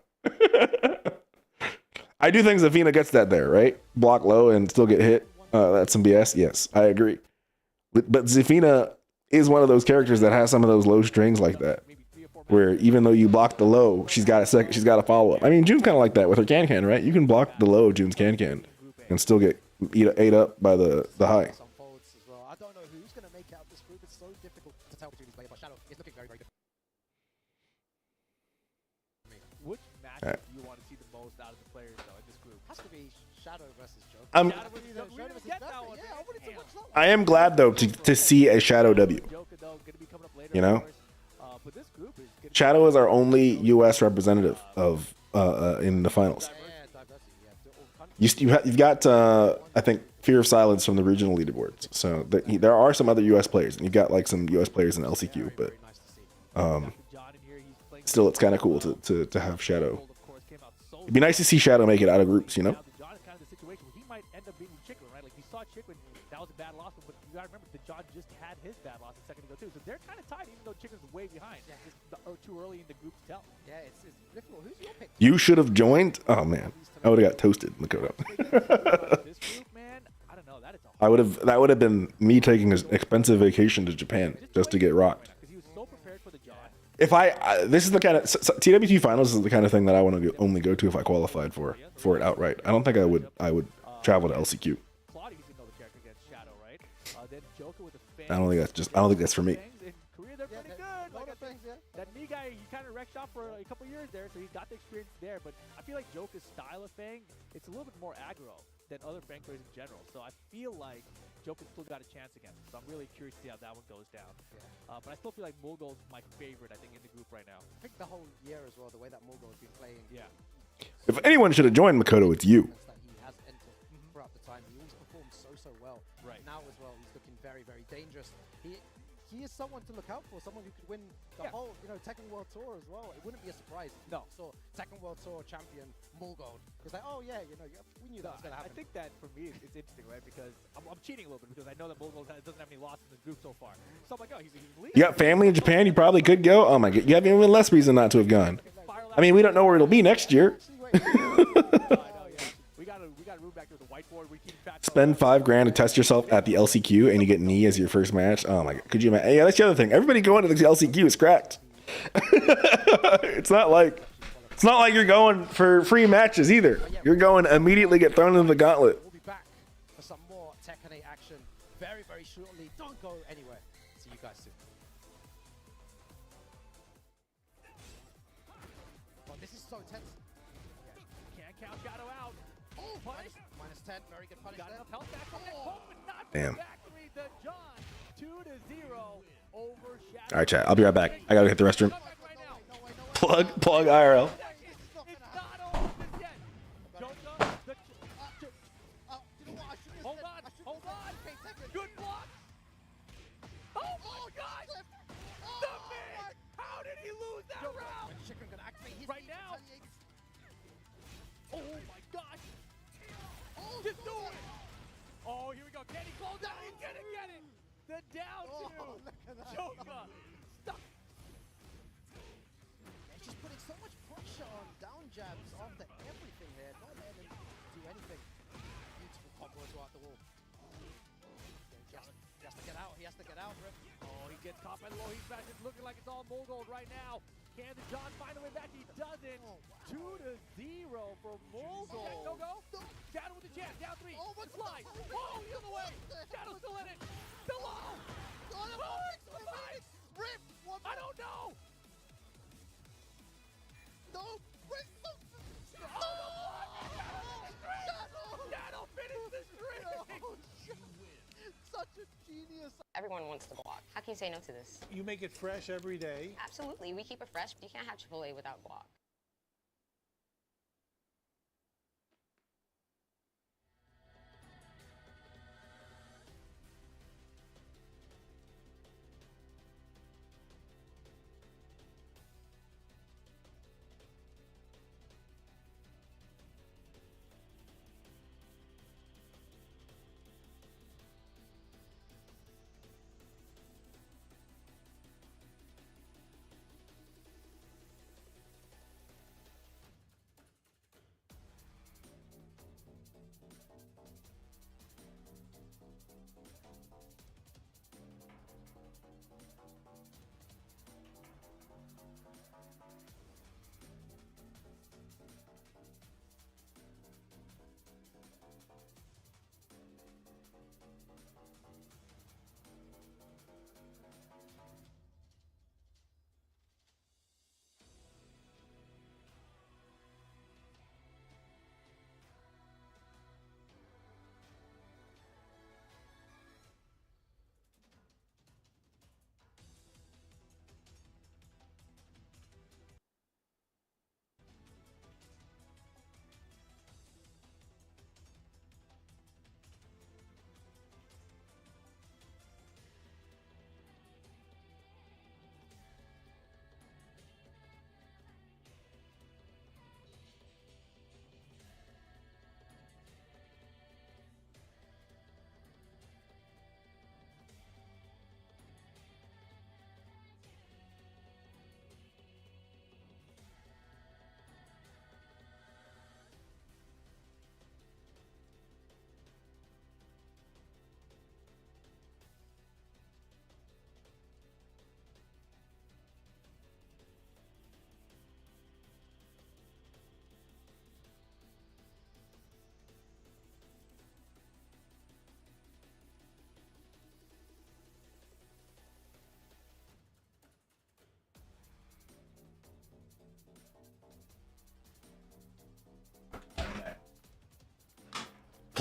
I do think Zafina gets that there, right? Block low and still get hit. That's some BS. Yes, I agree. But Zafina is one of those characters that has some of those low strings like that, where even though you block the low, she's got a follow up. I mean, June's kind of like that with her can, right? You can block the low of June's can and still get ate up by the high. I don't know who's going to make out this group. It's so difficult to tell between these players, but Shadow is looking very, very different. Which match do you want to see the most out of the players, though, in this group? Has to be Shadow versus Joker. I am glad though to see a Shadow W. You know, Shadow is our only U.S. representative of in the finals. You've got I think Fear of Silence from the regional leaderboards. So there are some other U.S. players, and you've got like some U.S. players in LCQ, but still, it's kind of cool to have Shadow. It'd be nice to see Shadow make it out of groups, you know. was a bad loss, but you got to remember that John just had his bad loss a second ago too. So they're kind of tied, even though Chicken's way behind. Yeah. Just too early in the group to tell. Yeah, it's difficult. Who's your pick? You should have joined. Oh man, I would have got toasted, Makoto. This group, man, I don't know. That is That would have been me taking an expensive vacation to Japan just to get rocked. because he was so prepared for the John. If this is the kind of TWT finals is the kind of thing that I want to only go to if I qualified for it outright. I don't think I would travel to LCQ. Claudia used to know the character against Shadow, right? Then Joker with the fans. I don't think that's for me. In Korea, they're pretty good. Like, I think that knee guy, he kind of wrecked shop for a couple years there, so he got the experience there. But I feel like Joker's style of Fang, it's a little bit more aggro than other Fang players in general. So I feel like Joker still got a chance against him. So I'm really curious to see how that one goes down. Yeah. But I still feel like Mulgo's my favorite, I think, in the group right now. I think the whole year as well, the way that Mulgo's been playing. Yeah. If anyone should have joined Makoto, it's you. That he has entered throughout the time. He always performed so well. Right. Now as well, he's looking very, very dangerous. He is someone to look out for, someone who could win the whole, Tekken World Tour as well. It wouldn't be a surprise. No. So Tekken World Tour champion Mulgold. It's like, oh yeah, we knew that was gonna happen. I think that for me, it's interesting, right? Because I'm cheating a little bit because I know that Mulgold doesn't have any losses in the group so far. So I'm like, oh, he's leading. You got family in Japan. You probably could go. Oh my god, you have even less reason not to have gone. I mean, we don't know where it'll be next year. We got room back there with the whiteboard. We keep track. Spend $5,000 to test yourself at the LCQ, and you get knee as your first match. Oh my god, could you imagine? Hey, yeah, that's the other thing. Everybody going to the LCQ is cracked. It's not like you're going for free matches either. You're going to immediately get thrown into the gauntlet. We'll be back for some more Tekken 8 action very, very shortly. Don't go anywhere. See you guys soon. Oh, this is so tense. Can't count Shadow out. Oh, punish. -10. Very good punish Got there. enough health back from that Pope, but not Damn. factory. The John 2-0 over Shadow. All right, chat. I'll be right back. I gotta hit the restroom. Plug IRL. It's not over just yet. Joker, hold on. Good block. Oh my God! The man! How did he lose that round? Right now. Oh my gosh! Just do it! Oh, here we go. Can he close down? He's gonna get it! The down two! Joker! Stuck! He's just putting so much pressure on down jabs onto everything there. Not letting him do anything. Beautiful combo throughout the wall. He has to get out. He has to get out, Rip. Oh, he gets caught by the low heat smash. It's looking like it's all Mulgold right now. Can the John find a way back? He doesn't. 2-0 for Mulgold. No go. Shadow with the chance. Down 3. The slide. Oh, the other way. Shadow's still in it. Still low. Rip! I don't know. No! Rip! No! Shadow finished the string. Such a genius. Everyone wants to block. How can you say no to this? You make it fresh every day. Absolutely. We keep it fresh. You can't have AAA without block.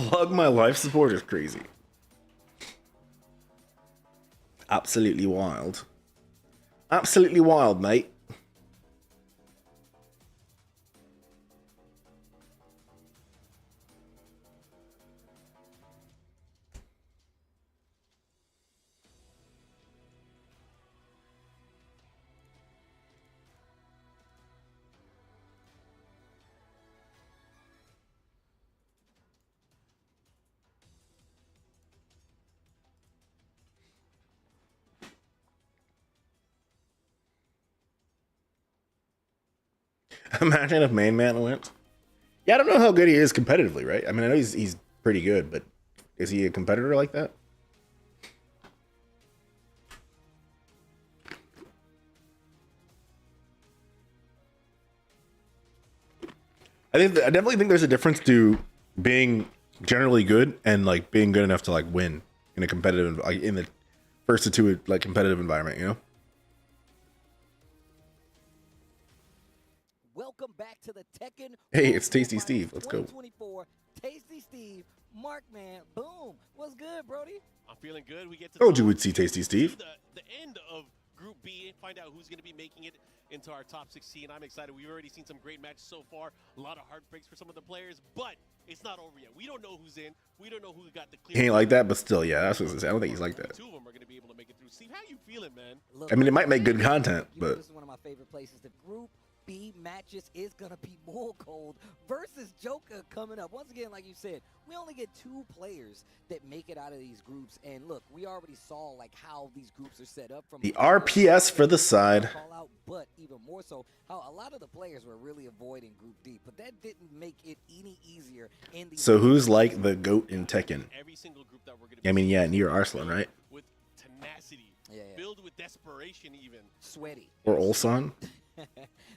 Plug my life support is crazy. Absolutely wild. Absolutely wild, mate. Imagine if Main Man went. Yeah, I don't know how good he is competitively, right? I mean, I know he's pretty good, but is he a competitor like that? I definitely think there's a difference to being generally good and like being good enough to like win in a competitive, like in the first to two like competitive environment, you know? Welcome back to the Tekken. Hey, it's Tasty Steve. Let's go. 2024. Tasty Steve, Markman, boom. What's good, Brody? I'm feeling good. We get to Told you we'd see Tasty Steve. The end of Group B and find out who's going to be making it into our top 16. I'm excited. We've already seen some great matches so far. A lot of heartbreaks for some of the players, but it's not over yet. We don't know who's in. We don't know who got the clear. He ain't like that, but still, yeah, that's what I was gonna say. I don't think he's like that. Two of them are going to be able to make it through. Steve, how you feeling, man? I mean, it might make good content, but This is one of my favorite places. The Group B matches is going to be more cold versus Joker coming up. Once again, like you said, we only get 2 players that make it out of these groups. And look, we already saw like how these groups are set up from the RPS for the side. Call out, but even more so, how a lot of the players were really avoiding Group D, but that didn't make it any easier. In the So who's like the GOAT in Tekken? Every single group that we're going to I mean, yeah, near Arslan, right? with tenacity, yeah. filled with desperation, even Sweaty. Or Ulsan?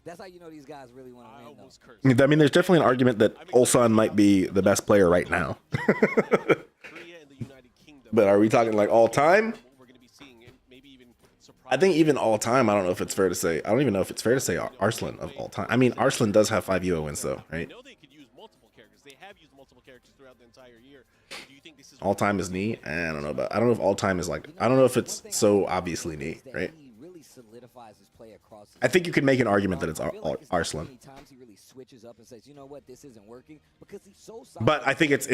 That's how you know these guys really want to win, I mean, there's definitely an argument that Ulsan might be the best player right now. But are we talking like all time? I think even all time, I don't know if it's fair to say. I don't even know if it's fair to say Arslan of all time. I mean, Arslan does have 5 UO wins though, right? They have used multiple characters throughout the entire year. Do you think this is All time is knee. I don't know about. I don't know if all time is like. I don't know if it's so obviously knee, right? solidifies his play across. I think you could make an argument that it's Arslan. Times he really switches up and says, you know what, this isn't working because he's so. But I think it's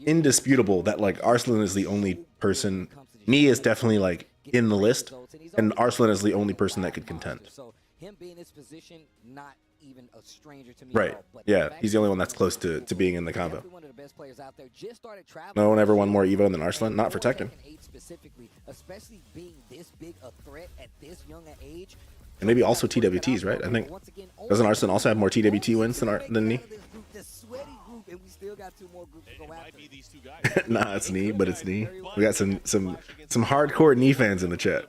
indisputable that like Arslan is the only person. Nee is definitely like in the list, and Arslan is the only person that could contend. So him being in his position, not even a stranger to me. Right. Yeah, he's the only one that's close to being in the combo. No one ever won more Evo than Arslan, not for Tekken. Specifically, especially being this big a threat at this young an age. And maybe also TWTs, right? I think doesn't Arslan also have more TWT wins than Nee? And we still got 2 more groups to go after. Nah, it's Nee, but it's Nee. We got some hardcore Nee fans in the chat.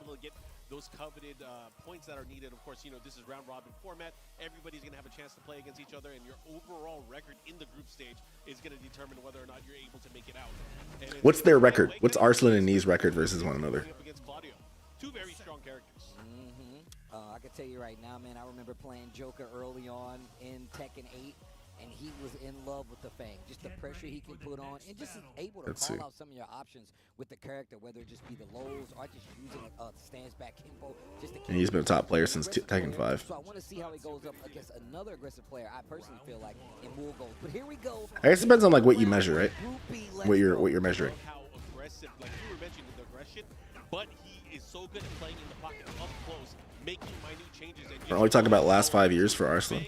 Those coveted points that are needed. Of course, you know, this is round robin format. Everybody's going to have a chance to play against each other, and your overall record in the group stage is going to determine whether or not you're able to make it out. What's their record? What's Arslan and Nee's record versus one another? Two very strong characters. I can tell you right now, man, I remember playing Joker early on in Tekken 8, and he was in love with the Fang. Just the pressure he can put on, and just able to call out some of your options with the character, whether it just be the lows or just using stands back info. Just to and he's been a top player since Tekken 5. So I want to see how he goes up against another aggressive player. I personally feel like in Wool Gold. But here we go. I guess it depends on like what you measure, right? What you're measuring. How aggressive, like you were mentioning the aggression, but he is so good at playing in the pocket up close, making minute changes. We're only talking about last 5 years for Arslan.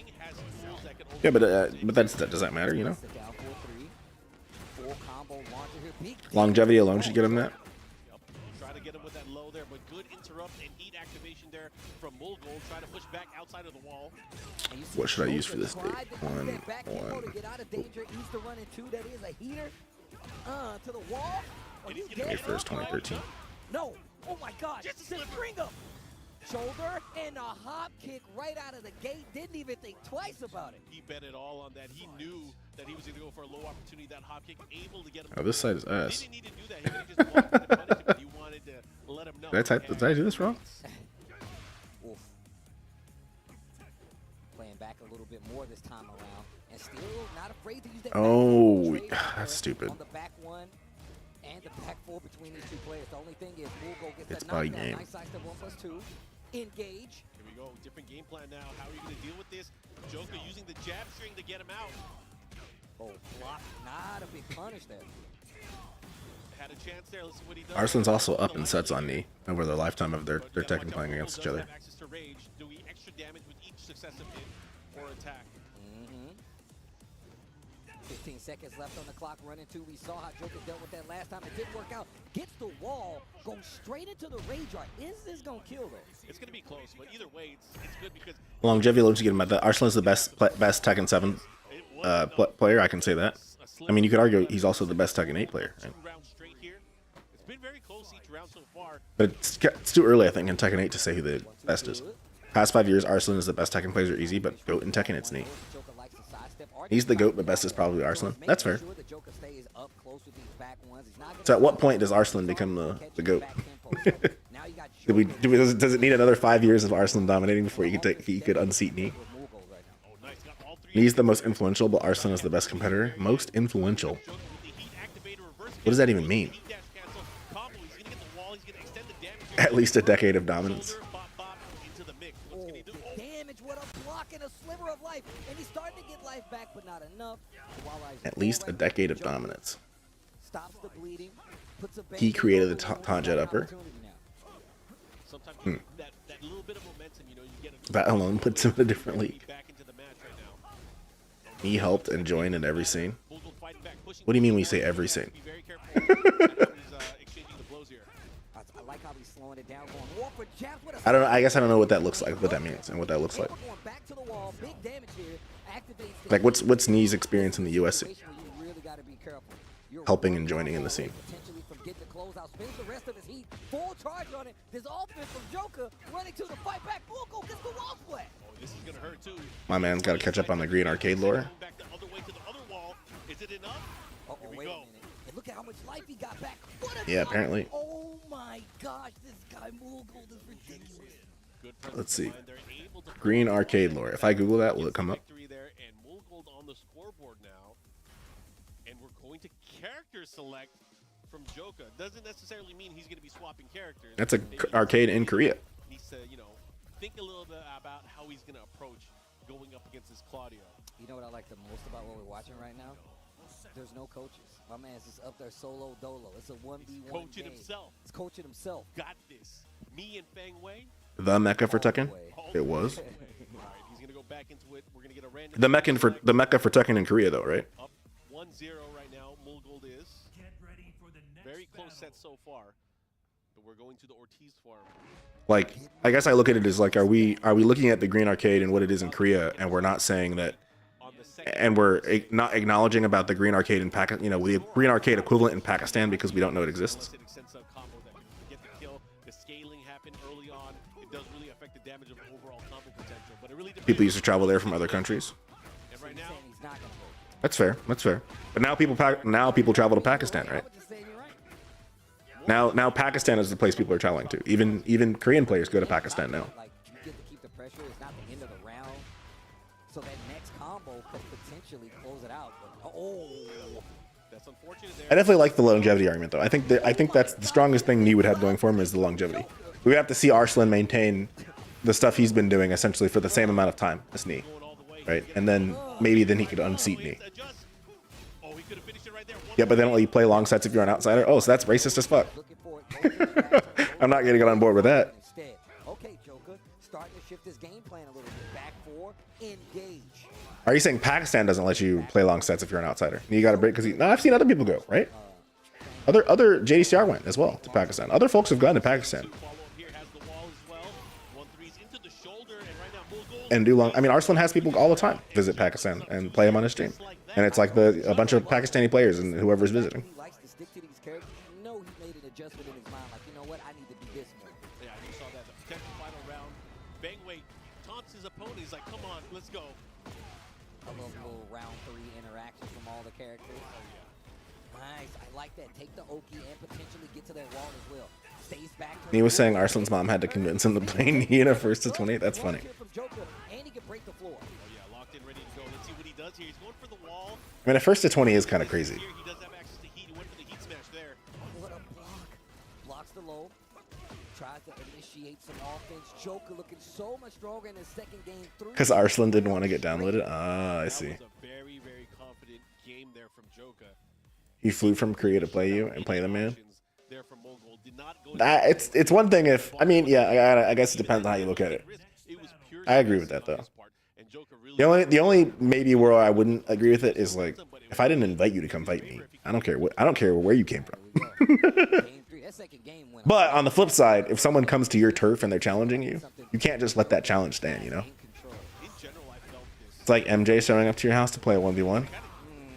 Yeah, but that does that matter, you know? Longevity alone should get him that. Try to get him with that low there, but good interrupt and heat activation there from Mulgold. Try to push back outside of the wall. What should I use for this date? One. Get out of danger. He's the running 2. That is a heater. To the wall. May 1st, 2013. No. Oh my God. Just bring him. Shoulder and a hop kick right out of the gate. Didn't even think twice about it. He bet it all on that. He knew that he was going to go for a low opportunity. That hop kick, able to get him. Oh, this side is ass. He didn't need to do that. He could have just walked in and punished him, but he wanted to let him know. Did I do this wrong? back a little bit more this time around, and still not afraid to use that. Oh, that's stupid. On the back one and the back four between these two players. The only thing is Mulgo gets It's that by knockdown. game. Nice side step 1+2. Engage. Here we go. Different game plan now. How are you going to deal with this? Joker using the jab string to get him out. Oh, block. Not a big punish there. Had a chance there. Let's see what he does. Arslan's also up in sets on knee over the lifetime of their Tekken playing against each other. Access to rage, doing extra damage with each successive hit or attack. 15 seconds left on the clock, running two. We saw how Joker dealt with that last time. It didn't work out. Gets the wall, goes straight into the rage art. Is this going to kill, though? It's going to be close, but either way, it's good because... Longevity looks to get him at that. Arslan's the best Tekken 7 player, I can say that. I mean, you could argue he's also the best Tekken 8 player. Right? It's been very close each round so far. But it's too early, I think, in Tekken 8 to say who the best is. Past 5 years, Arslan is the best Tekken player, easy, but GOAT in Tekken, it's knee. He's the GOAT, but best is probably Arslan. That's fair. So at what point does Arslan become the GOAT? Does it need another 5 years of Arslan dominating before he could unseat knee? Knee's the most influential, but Arslan is the best competitor. Most influential. What does that even mean? At least a decade of dominance. At least a decade of dominance. He created the taunt jet upper. That alone puts him in a different league. He helped and joined in every scene. What do you mean when you say every scene? I don't know. I guess I don't know what that looks like, what that means, and what that looks like. Like, what's Knee's experience in the USC? Helping and joining in the scene. My man's got to catch up on the green arcade lore. Look at how much life he got back. Yeah, apparently. Oh my gosh, this guy Mulgold is ridiculous. Let's see. Green arcade lore. If I Google that, will it come up? And Mulgold on the scoreboard now. And we're going to character select from Joka. Doesn't necessarily mean he's going to be swapping characters. That's an arcade in Korea. Needs to, think a little bit about how he's going to approach going up against this Claudio. You know what I like the most about what we're watching right now? There's no coaches. My man's just up there solo dolo. It's a 1v1 coaching game. himself. It's coaching himself. Got this. Me and Feng Wei. The Mecca for Tekken? It was. All right, he's going to go back into it. We're going to get a random... The Mecca for Tekken in Korea, though, right? Up 1-0 right now. Mulgold is. Very close set so far. But we're going to the Ortiz farm. Like, I guess I look at it as like, are we looking at the green arcade and what it is in Korea, and we're not saying that, and we're not acknowledging about the green arcade in Pakistan, the green arcade equivalent in Pakistan because we don't know it exists. People used to travel there from other countries. That's fair. That's fair. But now people travel to Pakistan, right? Now Pakistan is the place people are traveling to. Even Korean players go to Pakistan now. Like, you get to keep the pressure. It's not the end of the round. So that next combo could potentially close it out. But, that's unfortunate. I definitely like the longevity argument, though. I think that's the strongest thing Knee would have going for him is the longevity. We have to see Arslan maintain the stuff he's been doing essentially for the same amount of time as Knee, right? And then maybe he could unseat Knee. Yeah, but they don't let you play long sets if you're an outsider. Oh, so that's racist as fuck. I'm not gonna get on board with that. Okay, Joker, starting to shift his game plan a little bit. Back four, engage. Are you saying Pakistan doesn't let you play long sets if you're an outsider? You got to break because no, I've seen other people go, right? Other JDCR went as well to Pakistan. Other folks have gone to Pakistan and do long. I mean, Arslan has people all the time visit Pakistan and play him on his stream, and it's like a bunch of Pakistani players and whoever's visiting. He likes to stick to these characters. You know, he made an adjustment in his mind. Like, you know what? I need to do this more. Yeah, you saw that. The potential final round. Feng Wei taunts his opponent. He's like, come on, let's go. I love little round 3 interactions from all the characters. Nice. I like that. Take the Oki and potentially get to that wall as well. Stays back. He was saying Arslan's mom had to convince him to play Knee in a 1st to 28. That's funny. And he can break the floor. Oh, yeah. wants here. He's going for the wall. I mean, a first to 20 is kind of crazy. Here he does have access to heat. He went for the heat smash there. What a block. Blocks the low. Tries to initiate some offense. Joker looking so much stronger in his second game. Because Arslan didn't want to get downloaded. Ah, I see. That was a very, very confident game there from Joker. He flew from Korea to play you and play the man. There from Mogul. Did not go That it's one thing if I mean yeah I guess it depends on how you look at it. I agree with that though. The only maybe where I wouldn't agree with it is like if I didn't invite you to come fight me. I don't care where you came from. But on the flip side, if someone comes to your turf and they're challenging you, you can't just let that challenge stand, you know? It's like MJ showing up to your house to play a 1v1.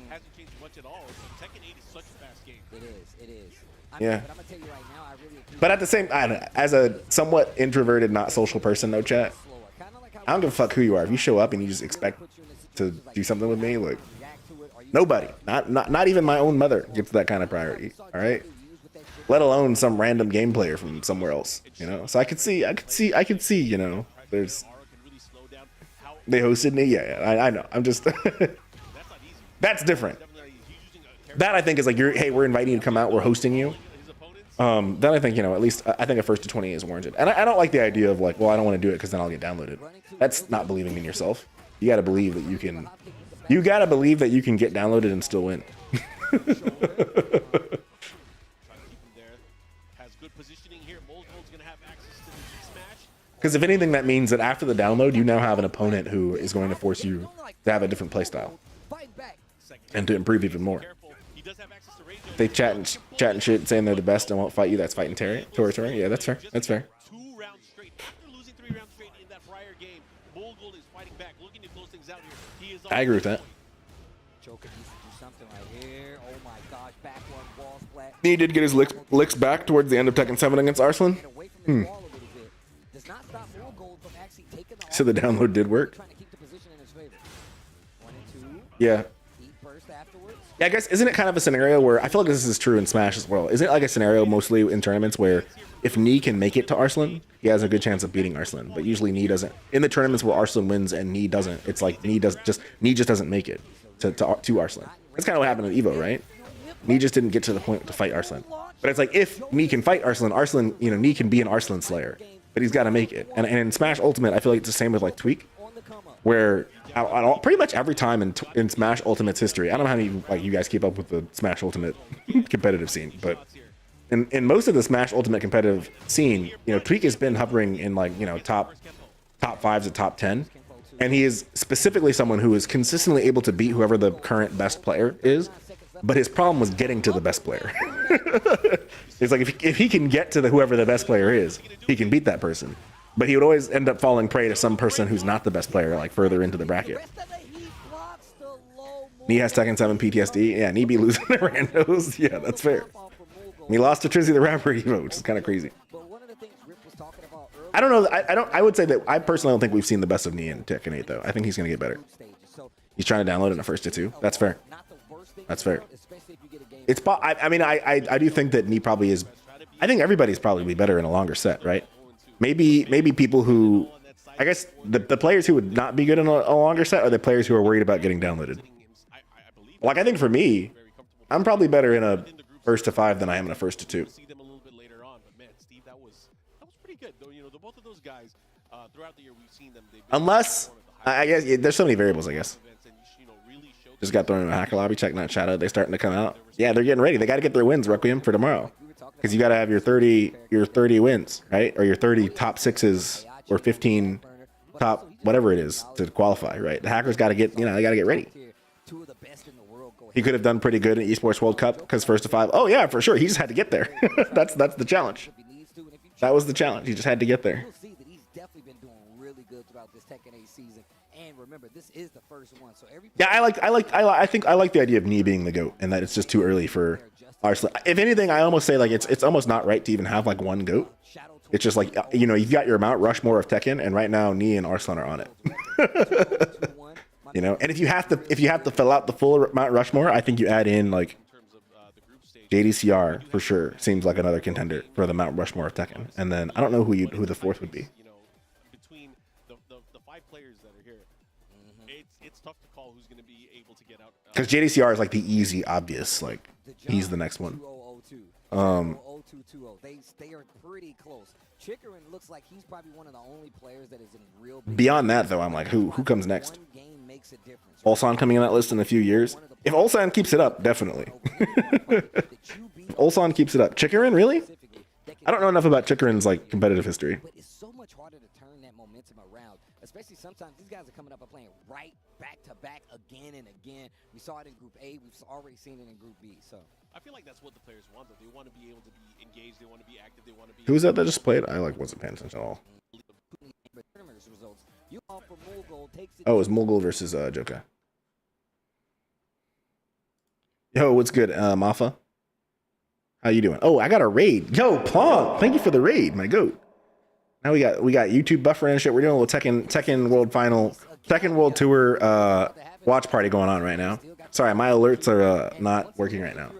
Hasn't changed much at all. Tekken 8 is such a fast game. It is. Yeah. But I'm gonna tell you right now, I really appreciate But at the same time, as a somewhat introverted, not social person, no chat, I don't give a fuck who you are. If you show up and you just expect to do something with me, like nobody, not even my own mother gets that kind of priority. All right, let alone some random game player from somewhere else. You know, so I could see. You know, there's they hosted me. Yeah, I know. I'm just that's different. That I think is like hey, we're inviting you to come out. We're hosting you. Then I think, you know, at least I think a first to 20 is warranted. And I don't like the idea of like, well, I don't want to do it because then I'll get downloaded. That's not believing in yourself. You got to believe that you can get downloaded and still win. Because if anything, that means that after the download, you now have an opponent who is going to force you to have a different playstyle and to improve even more. They chat and shit saying they're the best and won't fight you. That's fighting territory. Yeah, that's fair. That's fair. 2 rounds straight. After losing 3 rounds straight in that prior game, Mogul is fighting back, looking to close things out here. He is I agree with that. Joker needs to do something right here. Oh my gosh, back one ball splat. He did get his licks back towards the end of Tekken 7 against Arslan. So the download did work. Yeah. Yeah, I guess, isn't it kind of a scenario where, I feel like this is true in Smash as well. Isn't it like a scenario mostly in tournaments where if Knee can make it to Arslan, he has a good chance of beating Arslan, but usually Knee doesn't. In the tournaments where Arslan wins and Knee doesn't, it's like Knee just doesn't make it to Arslan. That's kind of what happened in Evo, right? Knee just didn't get to the point to fight Arslan. But it's like, if Knee can fight Arslan, you know, Knee can be an Arslan slayer, but he's got to make it. And in Smash Ultimate, I feel like it's the same with like Tweak, where pretty much every time in Smash Ultimate's history, I don't know how many like you guys keep up with the Smash Ultimate competitive scene, but in most of the Smash Ultimate competitive scene, you know, Tweak has been hovering in like, you know, top 5s to top 10, and he is specifically someone who is consistently able to beat whoever the current best player is, but his problem was getting to the best player. It's like if he can get to whoever the best player is, he can beat that person. But he would always end up falling prey to some person who's not the best player, like further into the bracket. Knee has Tekken 7 PTSD. Yeah, Knee be losing to randos. Yeah, that's fair. He lost to Trizzy the Rapper Evo, which is kind of crazy. I don't know. I would say that I personally don't think we've seen the best of Knee in Tekken 8 though. I think he's gonna get better. He's trying to download in a first to 2. That's fair. That's fair. It's. I mean, I do think that Knee probably is. I think everybody's probably better in a longer set, right? Maybe people who, I guess the players who would not be good in a longer set are the players who are worried about getting downloaded. Like I think for me, I'm probably better in a first to 5 than I am in a first to 2. Unless I guess there's so many variables. I guess just got thrown in a hacker lobby. Check not Shadow. They're starting to come out. Yeah, they're getting ready. They got to get their wins, Requiem, for tomorrow. Because you got to have your 30 wins, right? Or your 30 top 6s or 15 top whatever it is to qualify, right? The hackers got to get, you know, they got to get ready. He could have done pretty good in Esports World Cup because first to 5. Oh yeah, for sure. He just had to get there. that's the challenge. That was the challenge. He just had to get there. Yeah, I think I like the idea of Knee being the GOAT and that it's just too early for Arslan. If anything, I almost say like it's almost not right to even have like one GOAT. It's just like, you know, you've got your Mount Rushmore of Tekken, and right now Knee and Arslan are on it. You know, and if you have to fill out the full Mount Rushmore, I think you add in like JDCR for sure. Seems like another contender for the Mount Rushmore of Tekken, and then I don't know who the fourth would be. It's tough to call who's going to be able to get out. Because JDCR is like the easy, obvious. Like he's the next one. 2002. They are pretty close. Chickering looks like he's probably one of the only players that is in real. Beyond that, though, I'm like, who comes next? Ulsan coming in that list in a few years. If Ulsan keeps it up, definitely. If Ulsan keeps it up, Chickering, really? I don't know enough about Chickering's like competitive history. But it's so much harder to turn that momentum around, especially sometimes these guys are coming up and playing right back to back again and again. We saw it in Group A. We've already seen it in Group B. So I feel like that's what the players want, though. They want to be able to be engaged. They want to be active. They want to be. Who was that just played? I like wasn't paying attention at all. Oh, it was Mulgul versus Joka. Yo, what's good, Mafa? How you doing? Oh, I got a raid. Yo, Plonk, thank you for the raid, my goat. Now we got YouTube buffer and shit. We're doing a little Tekken World Tour watch party going on right now. Sorry, my alerts are not working right now.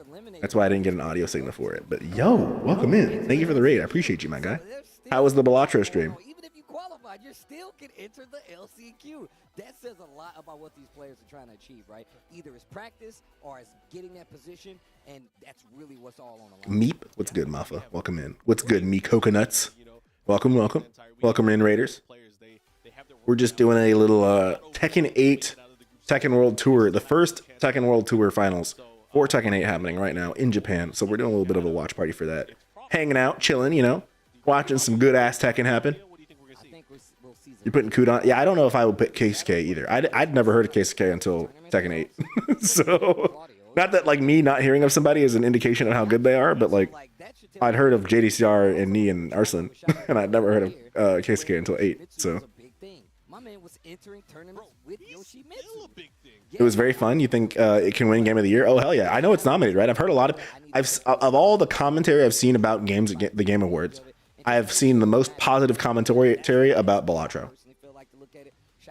That's why I didn't get an audio signal for it. But yo, welcome in. Thank you for the raid. I appreciate you, my guy. How was the Balatro stream? even if you qualified, you still can enter the LCQ. That says a lot about what these players are trying to achieve, right? Either it's practice or it's getting that position, and that's really what's all on the line. Meep, what's good, Mafa? Welcome in. What's good, me coconuts? Welcome, welcome. Welcome in, Raiders. We're just doing a little Tekken 8 Tekken World Tour, the first Tekken World Tour finals for Tekken 8 happening right now in Japan. So we're doing a little bit of a watch party for that. Hanging out, chilling, you know, watching some good ass Tekken happen. You're putting Kudon. Yeah, I don't know if I would put KSK either. I'd never heard of KSK until Tekken 8. So, not that like me not hearing of somebody is an indication of how good they are, but like I'd heard of JDCR and Knee and Arslan, and I'd never heard of KSK until 8. So it was very fun. You think it can win Game of the Year? Oh hell yeah! I know it's nominated, right? I've heard a lot of all the commentary I've seen about games at the Game Awards. I have seen the most positive commentary about Balatro.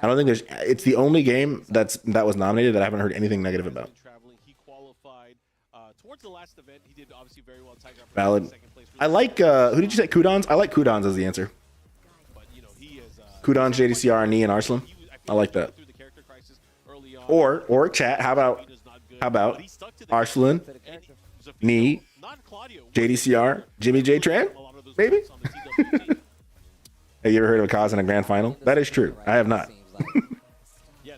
I don't think it's the only game that was nominated that I haven't heard anything negative about. Valid. I like who did you say? Kudons? I like Kudons as the answer. Kudons, JDCR, Knee, and Arslan. I like that. Or chat. How about Arslan, Knee, JDCR, Jimmy J Tran? Maybe. Have you ever heard of a Kaz in a grand final? That is true. I have not.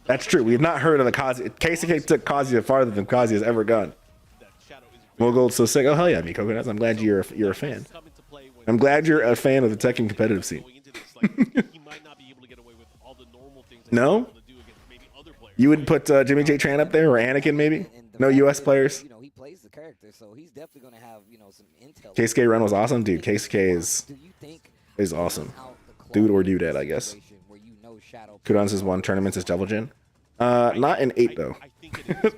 That's true. We have not heard of the Kazuya. KSK took Kazuya farther than Kazuya has ever gone. Mogold's so sick. Oh hell yeah, me coconuts. I'm glad you're a fan. I'm glad you're a fan of the Tekken competitive scene. No? You would put Jimmy J Tran up there or Anakin maybe? No US players? You know, he plays the character, so he's definitely going to have, you know, some intel. KSK run was awesome, dude. KSK is awesome. Dude or dudette, I guess. Kudons has won tournaments as Devil Jin. Not in 8 though.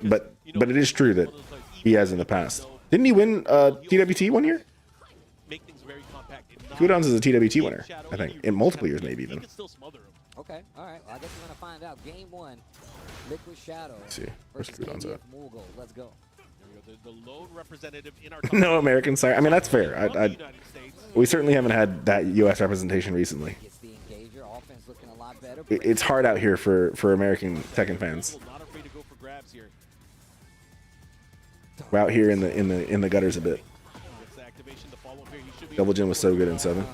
but it is true that he has in the past. Didn't he win TWT one year? Kudons is a TWT winner, I think, in multiple years maybe even. Okay, all right. Well, I guess we're gonna find out. Game 1, Liquid Shadow. Let's see, where's Kudons at? Let's go. The lone representative in our no American sire. I mean, that's fair. We certainly haven't had that U.S. representation recently. It's hard out here for American Tekken fans. We're out here in the gutters a bit. Double Jin was so good in 7.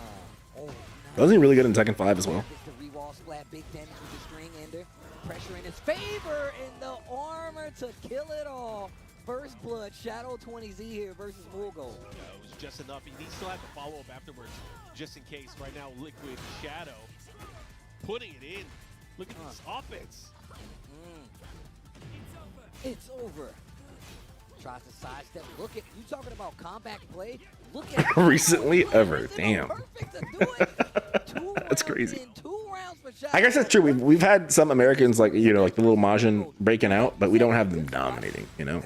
Wasn't he really good in Tekken 5 as well? Big damage with the string ender. Pressure in his favor in the armor to kill it all. First blood, Shadow 20Z here versus Mulgul. It was just enough. He still had to follow up afterwards, just in case. Right now, Liquid Shadow putting it in. Look at this offense. It's over. Tries to sidestep. Look at you talking about combat play. Look at recently ever. Damn. That's crazy. I guess that's true. We've had some Americans like the little Majin breaking out, but we don't have them dominating. You know,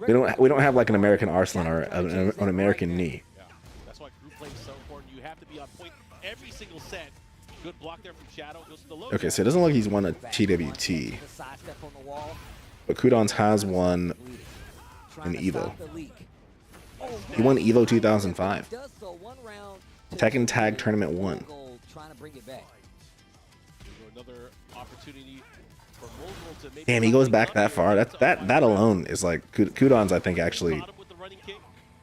we don't have like an American Arslan or an American Knee. That's why group play is so important. You have to be on point every single set. Good block there from Shadow. Goes to the low. Okay, so it doesn't look like he's won a TWT, but Kudons has won an Evo. He won Evo 2005. Tekken Tag Tournament 1. Another opportunity for Mogul to maybe Damn, he goes back that far. That alone is like Kudons. I think actually,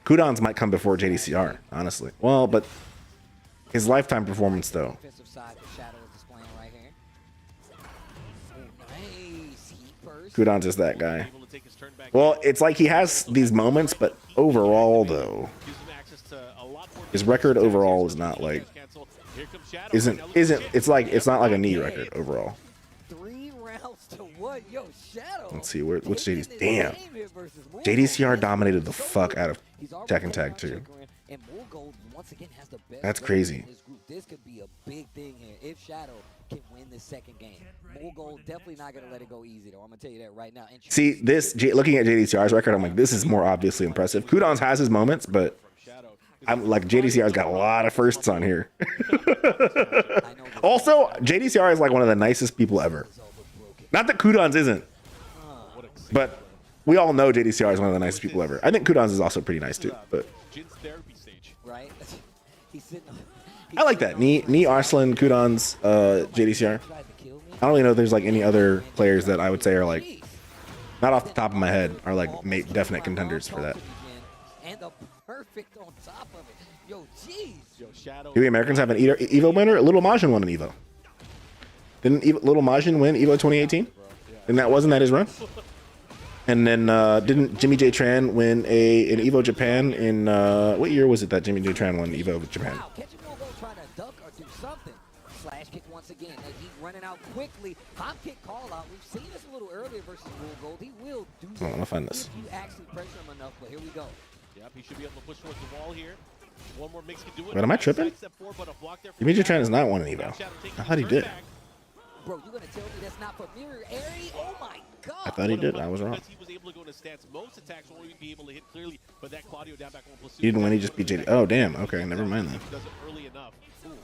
Kudons might come before JDCR. Honestly, well, but his lifetime performance though. Defensive side that Shadow is displaying right here. Oh, nice. Heat burst. Kudons is that guy. Well, it's like he has these moments, but overall though, his record overall is not like isn't it's like it's not like a knee record overall. 3 rounds to 1. Yo, Shadow. Let's see what's JD's. Damn, JDCR dominated the fuck out of Tekken Tag 2. And Gold once again has the best. That's crazy. In this group. This could be a big thing here if Shadow can win this second game. Gold definitely not gonna let it go easy though. I'm gonna tell you that right now. And See this looking at JDCR's record, I'm like, this is more obviously impressive. Kudons has his moments, but I'm like JDCR's got a lot of firsts on here. Also, JDCR is like one of the nicest people ever. Not that Kudons isn't, but we all know JDCR is one of the nicest people ever. I think Kudons is also pretty nice too. But right, he's sitting. I like that. Knee Arslan, Kudons, JDCR. I don't really know if there's like any other players that I would say are like, not off the top of my head, are like definite contenders for that. And the perfect on top of it. Yo, jeez. Do we Americans have an Evo winner? Little Majin won an Evo. Didn't Little Majin win Evo 2018? And wasn't that his run? And then didn't Jimmy J Tran win an Evo Japan in what year was it that Jimmy J Tran won Evo Japan? Trying to duck or do something. Slash kick once again. And he's running out quickly. Hop kick call out. We've seen this a little earlier versus Gold. He will do that. I'm gonna find this. If you actually pressure him enough, but here we go. Yep, he should be able to push towards the wall here. One more mix can do it. Wait, am I tripping? Jimmy J Tran has not won an Evo. I thought he did. Bro, you gonna tell me that's not for mirror Airy? Oh my god. I thought he did. I was wrong. He was able to go to stance. Most attacks won't even be able to hit clearly, but that Claudio down back on He didn't win, he just beat JD. Oh damn, okay, never mind then. Does it early enough. Man,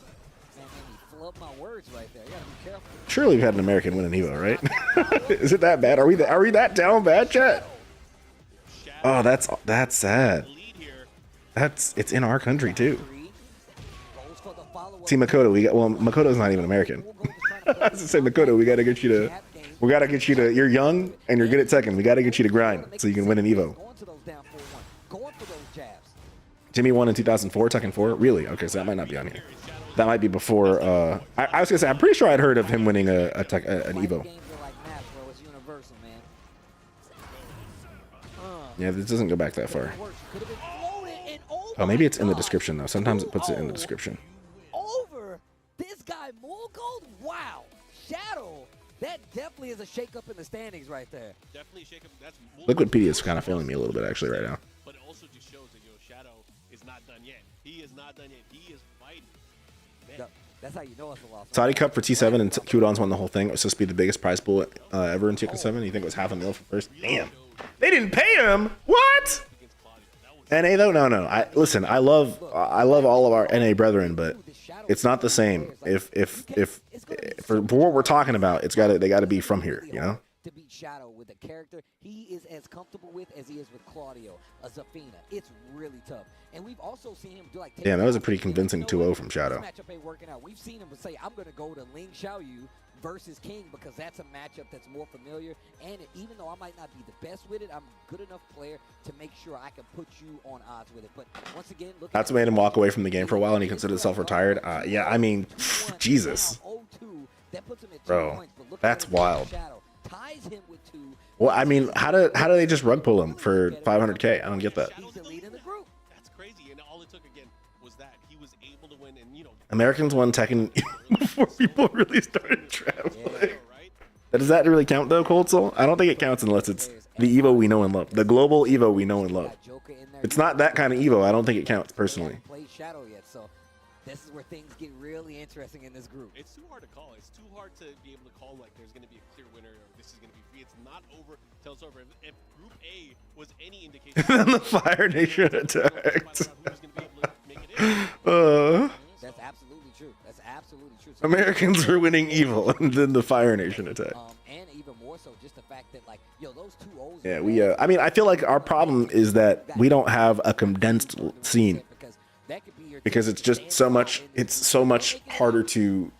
he flubbed my words right there. You gotta be careful. Surely we've had an American win an Evo, right? Is it that bad? Are we that down bad, chat? Oh, that's sad. It's in our country too. See Makoto, Makoto's not even American. I was to say Makoto, we gotta get you to. You're young and you're good at Tekken. We gotta get you to grind so you can win an Evo. Jimmy won in 2004, Tekken 4. Really? Okay, so that might not be on here. That might be before. I was gonna say I'm pretty sure I'd heard of him winning an Evo. Yeah, this doesn't go back that far. Oh, maybe it's in the description though. Sometimes it puts it in the description. Over this guy Gold. Wow, Shadow. That definitely is a shake-up in the standings right there. Definitely shake-up. That's Liquipedia is kind of failing me a little bit actually right now. But it also just shows that Shadow is not done yet. He is not done yet. He is fighting. Man. That's how you know it's a loss. Saudi Cup for T7 and Kudons won the whole thing. It was supposed to be the biggest prize pool ever in Tekken 7. You think it was $500,000 for first? Damn. They didn't pay him. What? NA though? No. I love all of our NA brethren, but it's not the same. If for what we're talking about, they gotta be from here, you know? To beat Shadow with a character he is as comfortable with as he is with Claudio, a Zafina. It's really tough. And we've also seen him do like. Damn, that was a pretty convincing 2-0 from Shadow. This matchup ain't working out. We've seen him say, "I'm gonna go to Ling Xiaoyu versus King because that's a matchup that's more familiar. And even though I might not be the best with it, I'm a good enough player to make sure I can put you on odds with it." But once again, that's what made him walk away from the game for a while, and he considered himself retired. Yeah, I mean, Jesus, bro, that's wild. Well, I mean, how do they just rug pull him for 500K? I don't get that. That's crazy, and all it took again was that he was able to win, and Americans won Tekken before people really started traveling. Does that really count though, Cold Soul? I don't think it counts unless it's the Evo we know and love, the global Evo we know and love. It's not that kind of Evo. I don't think it counts personally. Shadow yet, so this is where things get really interesting in this group. It's too hard to call. It's too hard to be able to call like there's going to be a clear winner or this is going to be free. It's not over till it's over. If Group A was any indication, then the Fire Nation attacked. That's absolutely true. That's absolutely true. So Americans were winning evil, and then the Fire Nation attacked. And even more so, just the fact that like, yo, those two O's. Yeah, we. I mean, I feel like our problem is that we don't have a condensed scene because it's just so much. It's so much harder to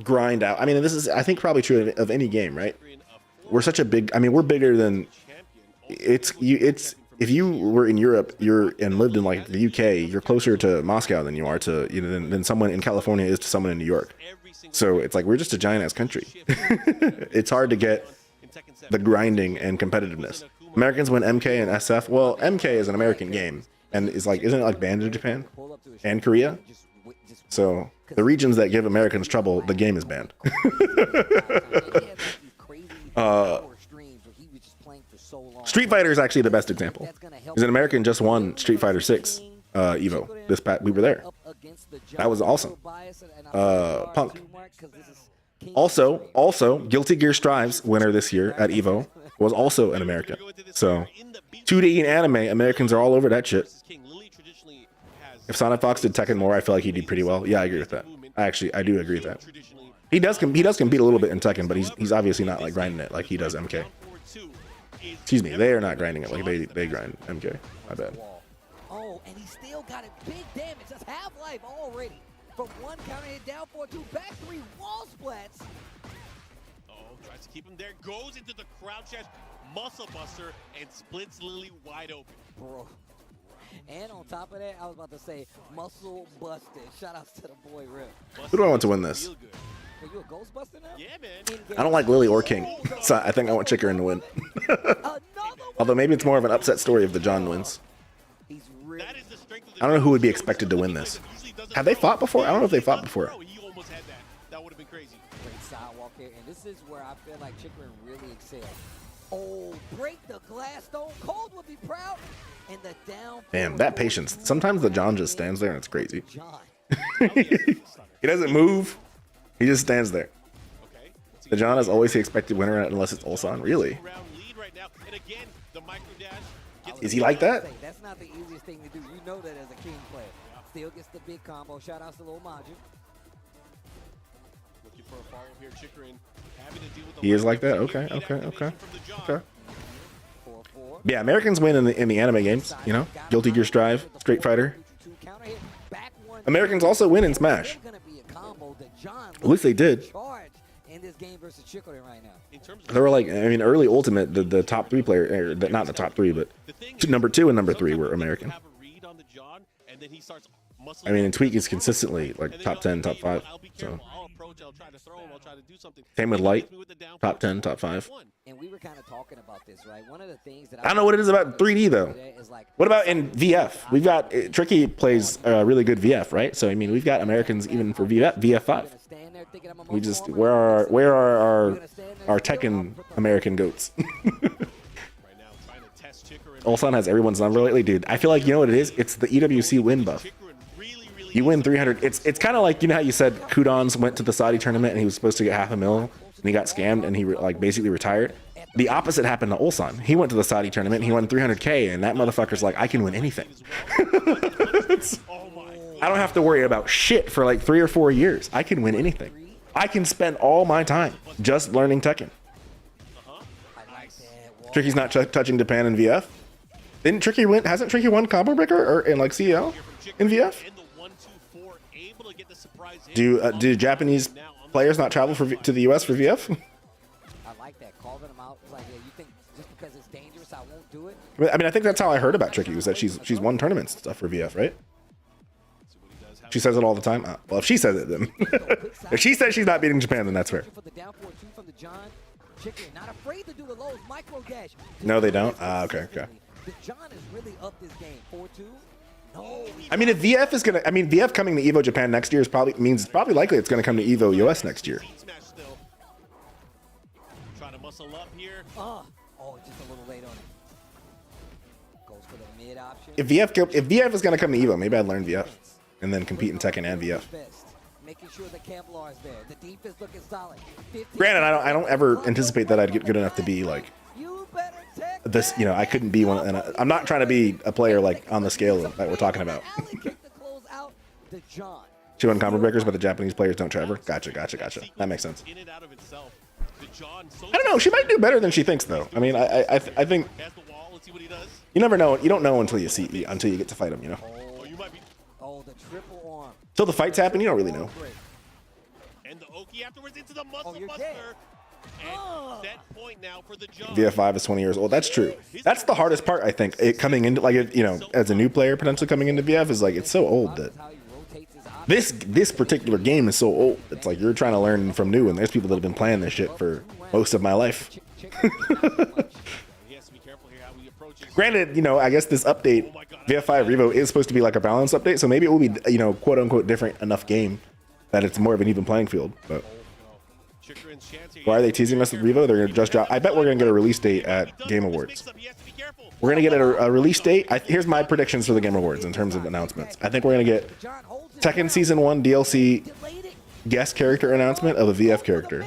grind out. I mean, this is, I think, probably true of any game, right? We're such a big, I mean, we're bigger than, it's if you were in Europe, and lived in like the UK, you're closer to Moscow than you are to, you know, than someone in California is to someone in New York. So it's like, we're just a giant ass country. It's hard to get the grinding and competitiveness. Americans win MK and SF. Well, MK is an American game and is like, isn't it like banned in Japan and Korea? So the regions that give Americans trouble, the game is banned. Street Fighter is actually the best example. Because an American just won Street Fighter 6 Evo. We were there. That was awesome. Punk. Also, Guilty Gear Strive's winner this year at Evo was also an American. So 2D and anime, Americans are all over that shit. If Sonic Fox did Tekken more, I feel like he'd do pretty well. Yeah, I agree with that. I do agree with that. He does compete a little bit in Tekken, but he's obviously not like grinding it like he does MK. Excuse me, they are not grinding it like they grind MK. My bad. Oh, and he still got it big damage. That's half-life already. From one counter hit down 4-2, back 3 wall splats. Oh, tries to keep him there. Goes into the crouch dash, muscle buster, and splits Lily wide open. Bro. And on top of that, I was about to say, muscle busted. Shout outs to the boy Rip. Who do I want to win this? Are you a Ghostbuster now? Yeah, man. I don't like Lily or King, so I think I want Chikrin to win. Although maybe it's more of an upset story if the John wins. I don't know who would be expected to win this. Have they fought before? I don't know if they fought before. He almost had that. That would have been crazy. Great sidewalk here, and this is where I feel like Chikrin really excels. Oh, break the glass. Stone Cold would be proud. And the down. Damn, that patience. Sometimes the John just stands there and it's crazy. He doesn't move. He just stands there. The John is always the expected winner unless it's Ulsan. Really? Is he like that? That's not the easiest thing to do. You know that as a King player. Still gets the big combo. Shout outs to Lil Maju. Looking for a follow here, Chikrin. Having to deal with the He is like that? Okay. Yeah, Americans win in the anime games, you know? Guilty Gear Strive, Street Fighter. Americans also win in Smash. At least they did. There were like, I mean, early Ultimate, the top 3 player, not the top 3, but number 2 and number 3 were American. I mean, and Tweak is consistently like top 10, top 5. So same with Light, top 10, top 5. And we were kind of talking about this, right? One of the things that I don't know what it is about 3D though. What about in VF? We've got Tricky plays really good VF, right? So I mean, we've got Americans even for VF5. We just where are our Tekken American goats? Ulsan has everyone's number lately, dude. I feel like, you know what it is? It's the EWC win buff. You win 300. It's kind of like, you know how you said Kudons went to the Saudi tournament and he was supposed to get $500,000 and he got scammed and he like basically retired. The opposite happened to Ulsan. He went to the Saudi tournament and he won 300K and that motherfucker's like, I can win anything. I don't have to worry about shit for like 3 or 4 years. I can win anything. I can spend all my time just learning Tekken. Tricky's not touching Japan in VF. Didn't Tricky win? Hasn't Tricky won Combo Breaker or in like CL in VF? Do Japanese players not travel to the US for VF? I like that. Calling them out. It's like, yeah, you think just because it's dangerous, I won't do it? I mean, I think that's how I heard about Tricky, was that she's won tournaments and stuff for VF, right? She says it all the time. Well, if she says it, then if she says she's not beating Japan, then that's fair. No, they don't. Okay. I mean, if VF is gonna, I mean, VF coming to Evo Japan next year is probably likely it's gonna come to Evo US next year. Trying to muscle up here. Oh, just a little late on it. Goes for the mid option. If VF is gonna come to Evo, maybe I'd learn VF and then compete in Tekken and VF. Making sure the Kevlar is there. The defense looking solid. Granted, I don't ever anticipate that I'd get good enough to be like this. You know, I couldn't be one, and I'm not trying to be a player like on the scale that we're talking about. She won Combo Breakers, but the Japanese players don't travel. Gotcha. That makes sense. I don't know. She might do better than she thinks, though. I mean, I think you never know. You don't know until you get to fight him. You know. Oh, the triple arm. Till the fights happen, you don't really know. And the Oki afterwards into the muscle you're buster. dead. And set point now for the jump. VF5 is 20 years old. That's true. That's the hardest part, I think. It coming into, like, you know, as a new player potentially coming into VF is like, it's so old that this particular game is so old. It's like you're trying to learn from new, and there's people that have been playing this shit for most of my life. Granted, you know, I guess this update, VF5 Revo, is supposed to be like a balanced update, so maybe it will be, you know, quote unquote different enough game that it's more of an even playing field. But why are they teasing us with Revo? They're gonna just drop. I bet we're gonna get a release date at Game Awards. We're gonna get a release date. Here's my predictions for the Game Awards in terms of announcements. I think we're gonna get Tekken Season 1 DLC guest character announcement of a VF character,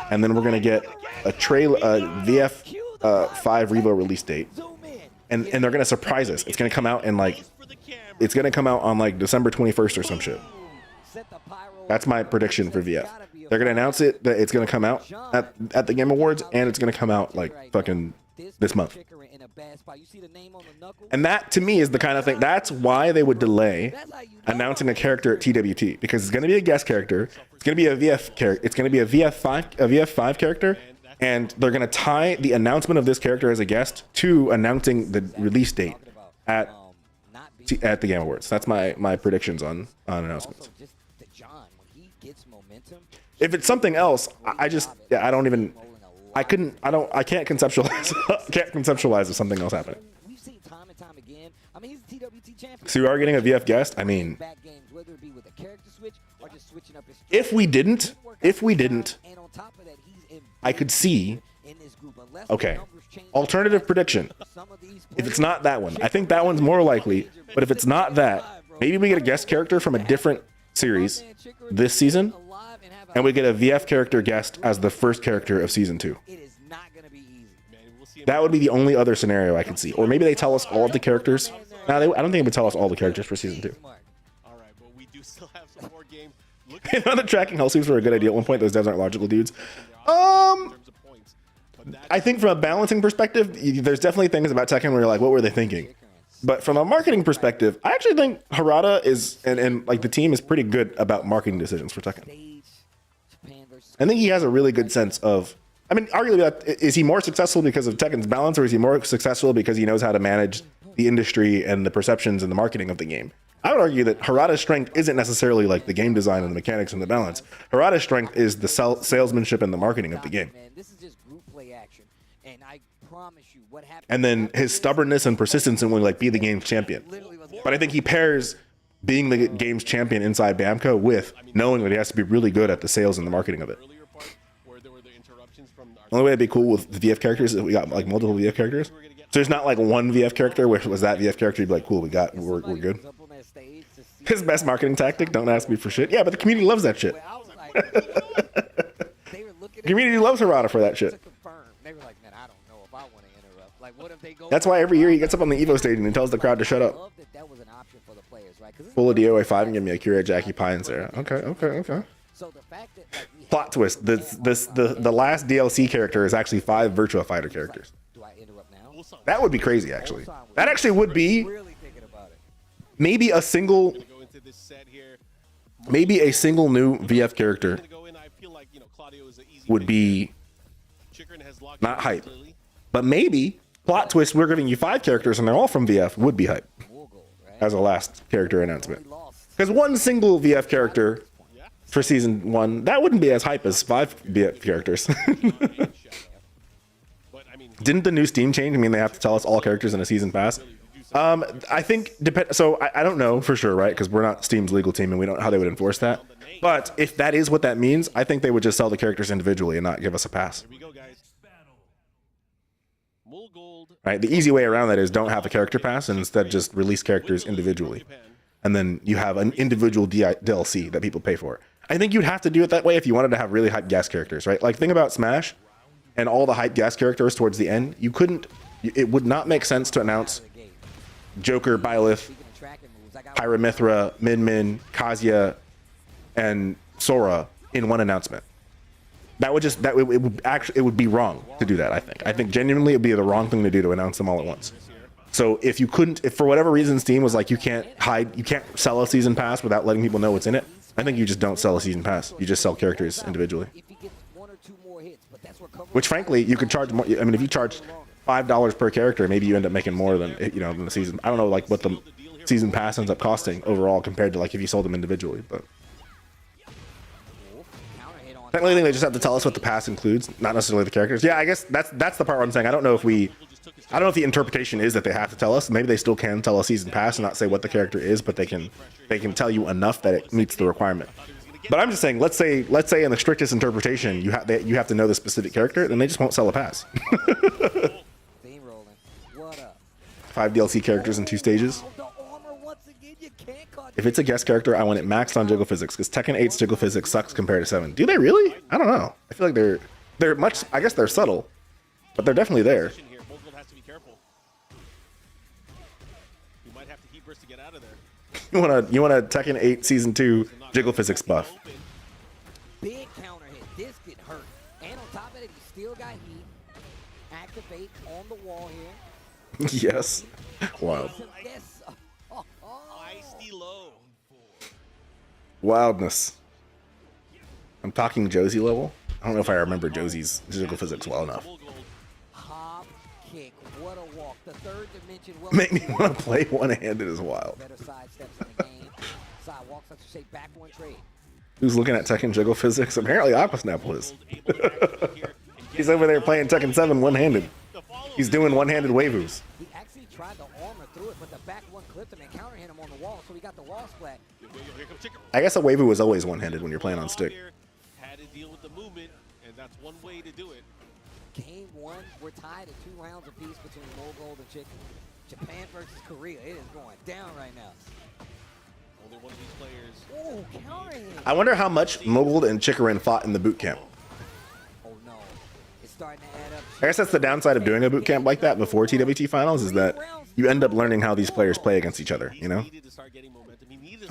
and then we're gonna get a trailer, VF 5 Revo release date, and they're gonna surprise us. It's gonna come out in like, it's gonna come out on like December 21st or some shit. That's my prediction for VF. They're gonna announce it that it's gonna come out at the Game Awards, and it's gonna come out like fucking this month. And that to me is the kind of thing. That's why they would delay announcing a character at TWT, because it's gonna be a guest character. It's gonna be a VF character. It's gonna be a VF5 character, and they're gonna tie the announcement of this character as a guest to announcing the release date at the Game Awards. That's my predictions on announcements. If it's something else, I can't conceptualize if something else happening. So you are getting a VF guest? I mean, if we didn't, I could see, okay, alternative prediction. If it's not that one, I think that one's more likely, but if it's not that, maybe we get a guest character from a different series this season, and we get a VF character guest as the first character of season 2. That would be the only other scenario I could see. Or maybe they tell us all of the characters. No, I don't think they would tell us all the characters for season 2. You know, the tracking hell sweeps were a good idea at one point. Those devs aren't logical dudes. I think from a balancing perspective, there's definitely things about Tekken where you're like, what were they thinking? But from a marketing perspective, I actually think Harada is, and like the team is pretty good about marketing decisions for Tekken. I think he has a really good sense of, I mean, arguably, is he more successful because of Tekken's balance, or is he more successful because he knows how to manage the industry and the perceptions and the marketing of the game? I would argue that Harada's strength isn't necessarily like the game design and the mechanics and the balance. Harada's strength is the salesmanship and the marketing of the game. And then his stubbornness and persistence in willing to like be the game's champion. But I think he pairs being the game's champion inside Bamco with knowing that he has to be really good at the sales and the marketing of it. The only way it'd be cool with the VF characters is that we got like multiple VF characters. So there's not like one VF character, which was that VF character, you'd be like, cool, we're good. His best marketing tactic, don't ask me for shit. Yeah, but the community loves that shit. The community loves Harada for that shit. That's why every year he gets up on the Evo stage and he tells the crowd to shut up. Full of DOA5 and give me a Kyria, Jackie, Pie, and Sarah. Okay. Plot twist. The last DLC character is actually 5 Virtua Fighter characters. That would be crazy, actually. That actually would be maybe a single new VF character would be not hype. But maybe, plot twist, we're giving you 5 characters and they're all from VF, would be hype as a last character announcement. Because one single VF character for season 1, that wouldn't be as hype as 5 VF characters. Didn't the new Steam change mean they have to tell us all characters in a season pass? I think, so I don't know for sure, right? Because we're not Steam's legal team and we don't know how they would enforce that. But if that is what that means, I think they would just sell the characters individually and not give us a pass. Right? The easy way around that is don't have a character pass and instead just release characters individually. And then you have an individual DLC that people pay for. I think you'd have to do it that way if you wanted to have really hype guest characters, right? Like think about Smash and all the hype guest characters towards the end. You couldn't, it would not make sense to announce Joker, Byleth, Pyramithra, Min, Kazuya, and Sora in one announcement. That would just, it would be wrong to do that, I think. I think genuinely it would be the wrong thing to do to announce them all at once. So if you couldn't, if for whatever reason Steam was like, you can't sell a season pass without letting people know what's in it, I think you just don't sell a season pass. You just sell characters individually. Which, frankly, you could charge more. I mean, if you charge $5 per character, maybe you end up making more than than the season. I don't know like what the season pass ends up costing overall compared to like if you sold them individually, but. Technically, I think they just have to tell us what the pass includes, not necessarily the characters. Yeah, I guess that's the part where I'm saying I don't know if the interpretation is that they have to tell us. Maybe they still can tell a season pass and not say what the character is, but they can tell you enough that it meets the requirement. But I'm just saying, let's say in the strictest interpretation, you have to know the specific character, then they just won't sell a pass. 5 DLC characters in 2 stages. If it's a guest character, I want it maxed on jiggle physics because Tekken 8's jiggle physics sucks compared to 7. Do they really? I don't know. I feel like they're much. I guess they're subtle, but they're definitely there. You want a Tekken 8 Season 2 jiggle physics buff. Big counter hit. This could hurt. And on top of it, he still got heat. Activate on the wall here. Yes. Wild. Wildness. I'm talking Josie level. I don't know if I remember Josie's jiggle physics well enough. Hop kick. What a walk. The third dimension. Make me want to play one-handed as wild. Better side steps in the game. Side walks, let's say back one trade. Who's looking at Tekken jiggle physics? Apparently Aquasnap was. He's over there playing Tekken 7 one-handed. He's doing one-handed waivus. He actually tried to armor through it, but the back one clipped him and counter hit him on the wall, so he got the wall splat. I guess a waivu is always one-handed when you're playing on stick. Had to deal with the movement, and that's one way to do it. Game 1, we're tied at 2 rounds apiece between Mogold and Chicken. Japan versus Korea. It is going down right now. Only one of these players. Oh, counter hit. I wonder how much Mogold and Chikarin fought in the boot camp. Oh no, it's starting to add up. I guess that's the downside of doing a boot camp like that before TWT finals is that you end up learning how these players play against each other, you know?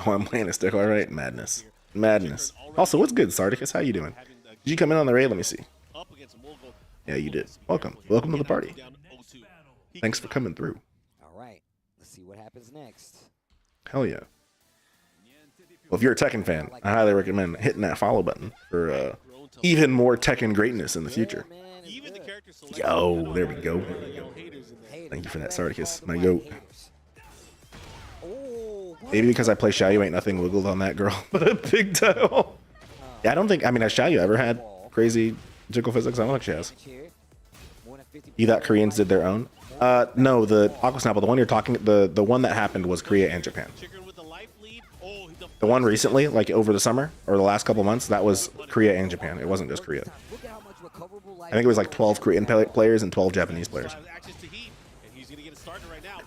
Oh, I'm playing a stick, all right? Madness. Madness. Also, what's good, Sardicus? How you doing? Did you come in on the raid? Let me see. Yeah, you did. Welcome. Welcome to the party. Thanks for coming through. All right, let's see what happens next. Hell yeah. Well, if you're a Tekken fan, I highly recommend hitting that follow button for even more Tekken greatness in the future. Yo, there we go. Thank you for that, Sardicus. My goat. Maybe because I play Xiaoyu, ain't nothing wiggled on that girl, but a big toe. Yeah, I don't think, I mean, has Xiaoyu ever had crazy jiggle physics? I don't think she has. You thought Koreans did their own? No, the Aquasnapple, the one you're talking, the one that happened was Korea and Japan. The one recently, like over the summer or the last couple months, that was Korea and Japan. It wasn't just Korea. I think it was like 12 Korean players and 12 Japanese players.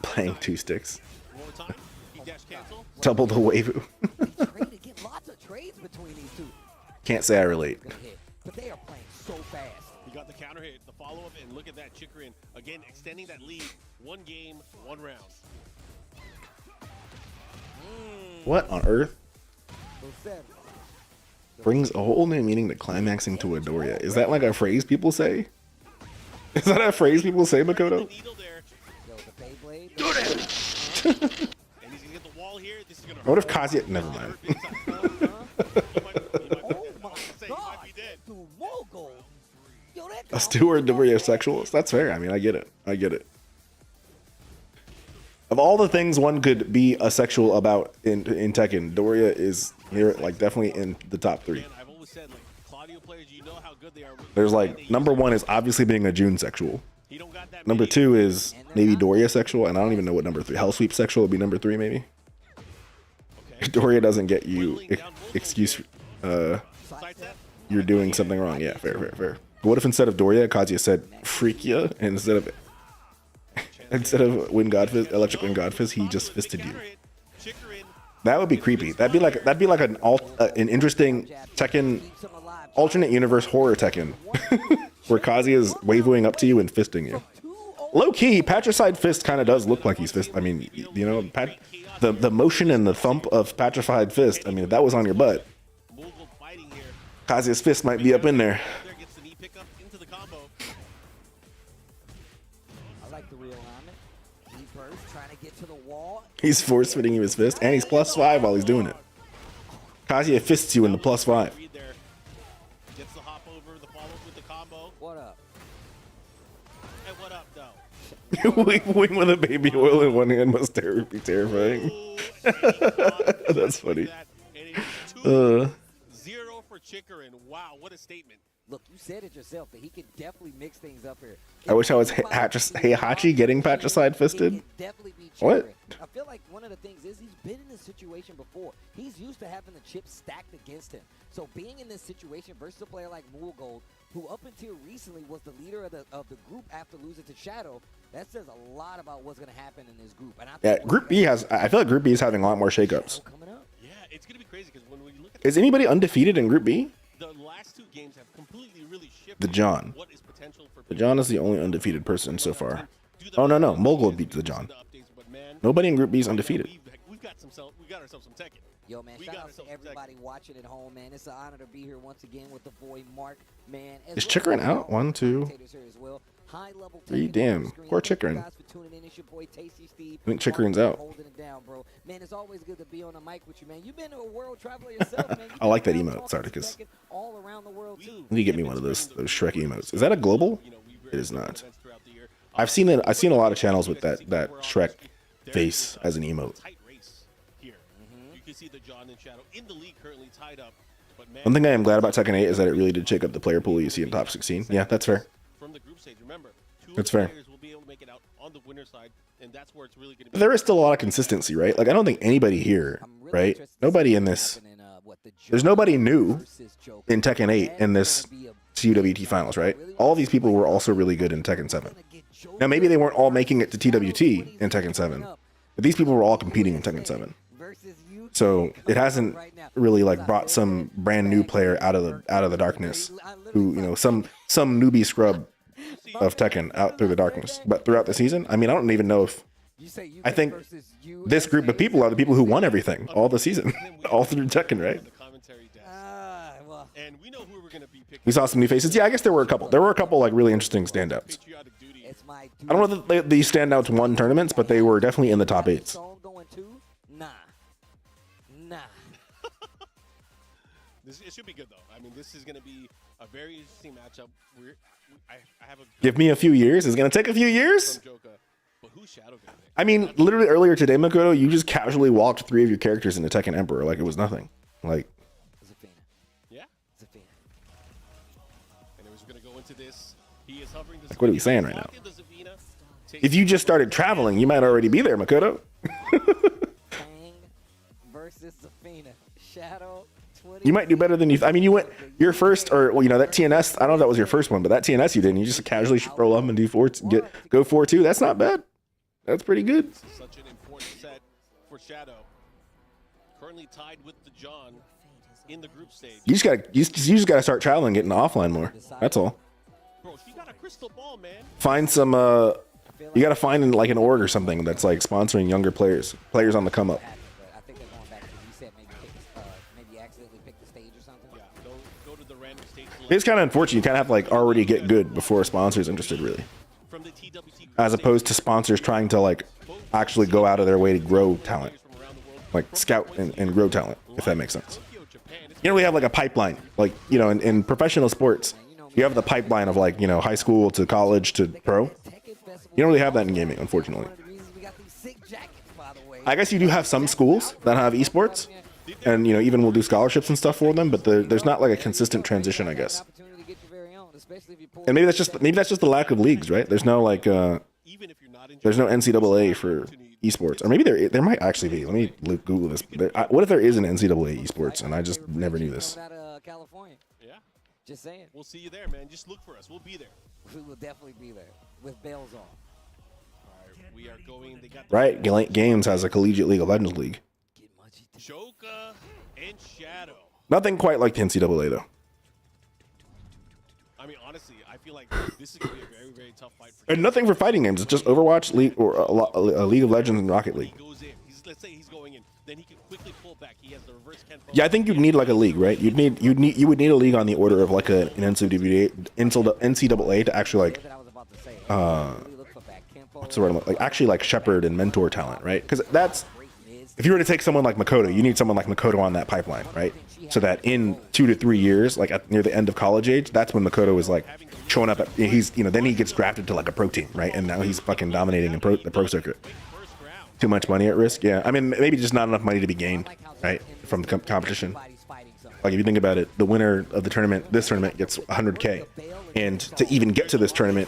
Playing 2 sticks. Double the waifu. Lots of trades between these two. Can't say I relate. But they are playing so fast. He got the counter hit, the follow-up, and look at that. Chikarin, again, extending that lead. 1 game, 1 round. What on earth? Brings a whole new meaning to climaxing to Adoria. Is that like a phrase people say? Is that a phrase people say, Makoto? What if Kazuya? Never mind. A steward Doria sexuals? That's fair. I mean, I get it. I get it. Of all the things one could be asexual about in Tekken, Doria is here, like definitely in the top 3. There's like number 1 is obviously being a June sexual. Number 2 is maybe Doria sexual, and I don't even know what number 3. Hell Sweep sexual would be number 3 maybe. Doria doesn't get you excuse. You're doing something wrong. Yeah, fair. But what if instead of Doria, Kazuya said Freakia, and instead of Wind Godfist, Electric Wind Godfist, he just fisted you. That would be creepy. That'd be like an interesting Tekken alternate universe horror Tekken, where Kazuya is waving up to you and fisting you. Low key, Patricide Fist kind of does look like he's fist. I mean, you know, the motion and the thump of Patrified Fist. I mean, if that was on your butt, Kazuya's fist might be up in there. Trying to get to the wall. He's force fitting you his fist, and he's +5 while he's doing it. Kazuya fists you in the +5. Gets the hop over, the follow with the combo. What up? Hey, what up, though? Wing with a baby oil in one hand must be terrifying. That's funny. Zero for Chikrin. Wow, what a statement. Look, you said it yourself that he could definitely mix things up here. I wish I was Heihachi getting patricide fisted. What? I feel like one of the things is he's been in this situation before. He's used to having the chips stacked against him. So being in this situation versus a player like Moolgold, who up until recently was the leader of the group after losing to Shadow, that says a lot about what's going to happen in this group. And I think Group B has. I feel like Group B is having a lot more shakeups. Yeah, it's going to be crazy because when we look at Is anybody undefeated in Group B? the last two games have completely really shifted The John. what is potential for The John is the only undefeated person so far. Oh no, Mogul beat the John. Nobody in Group B is undefeated. we got ourselves some Tekken. Yo, man, shout out to everybody watching at home, man. It's an honor to be here once again with the boy Mark, man. Is Chikrin out? 1, 2, 3. Damn, poor Chikrin. I think Chikrin's out. Man, it's always good to be on the mic with you, man. You've been a world traveler yourself, man. I like that emote, Sarticus. All around the world too. Let me get me one of those Shrek emotes. Is that a global? It is not. I've seen it. I've seen a lot of channels with that Shrek face as an emote. You can see the John and Shadow in the league currently tied up. One thing I am glad about Tekken 8 is that it really did shake up the player pool you see in top 16. Yeah, that's fair. From the group stage, remember, That's fair. players will be able to make it out on the winner side, and that's where it's really going to be. There is still a lot of consistency, right? Like I don't think anybody here, right? Nobody in this. There's nobody new in Tekken 8 in this TWT finals, right? All these people were also really good in Tekken 7. Now maybe they weren't all making it to TWT in Tekken 7, but these people were all competing in Tekken 7. So it hasn't really like brought some brand new player out of the darkness, who some newbie scrub of Tekken out through the darkness. But throughout the season, I mean, I don't even know if I think this group of people are the people who won everything all the season, all through Tekken, right? We saw some new faces. Yeah, I guess there were a couple. There were a couple like really interesting standouts. I don't know that these standouts won tournaments, but they were definitely in the top 8s. It should be good though. I mean, this is going to be a very interesting matchup. I have a Give me a few years. It's gonna take a few years. But who's Shadow gonna be? I mean, literally earlier today, Makoto, you just casually walked 3 of your characters into Tekken Emperor like it was nothing. Like, yeah, and it was going to go into this. He is hovering. like, what are we saying right now? If you just started traveling, you might already be there, Makoto. Fang versus Zafina. Shadow. You might do better than you. I mean, you went your first, or that TNS. I don't know if that was your first one, but that TNS you did. And you just casually roll up and do go 4-2. That's not bad. That's pretty good. Such an important set for Shadow. Currently tied with the John in the group stage. You just gotta start traveling, getting offline more. That's all. Bro, she got a crystal ball, man. Find some. You gotta find like an org or something that's like sponsoring younger players on the come up. It's kind of unfortunate. You kind of have to like already get good before a sponsor's interested, really. As opposed to sponsors trying to like actually go out of their way to grow talent, like scout and grow talent, if that makes sense. You don't really have like a pipeline, like in professional sports, you have the pipeline of like high school to college to pro. You don't really have that in gaming, unfortunately. I guess you do have some schools that have esports. And even we'll do scholarships and stuff for them, but there's not like a consistent transition, I guess. And maybe that's just the lack of leagues, right? There's no like there's no NCAA for esports, or maybe there might actually be. Let me Google this. What if there is an NCAA esports and I just never knew this? California. Yeah. Just saying. We'll see you there, man. Just look for us. We'll be there. We will definitely be there with bells on. All right, we are going. They got Right. Games has a collegiate League of Legends league. Joka and Shadow. Nothing quite like the NCAA though. I mean, honestly, I feel like this is going to be a very, very tough fight. And nothing for fighting games. It's just Overwatch, League, or a League of Legends and Rocket League. Let's say he's going in, then he can quickly pull back. He has the reverse Ken. Yeah, I think you'd need like a league, right? You would need a league on the order of like an NCAA to actually like what's the word? Like actually like shepherd and mentor talent, right? Because if you were to take someone like Makoto, you need someone like Makoto on that pipeline, right? So that in 2 to 3 years, like near the end of college age, that's when Makoto is like showing up. He's, you know, then he gets drafted to like a pro team, right? And now he's fucking dominating in the pro circuit. Too much money at risk, yeah. I mean, maybe just not enough money to be gained, right, from the competition. Like if you think about it, the winner of the tournament, this tournament, gets 100K, and to even get to this tournament,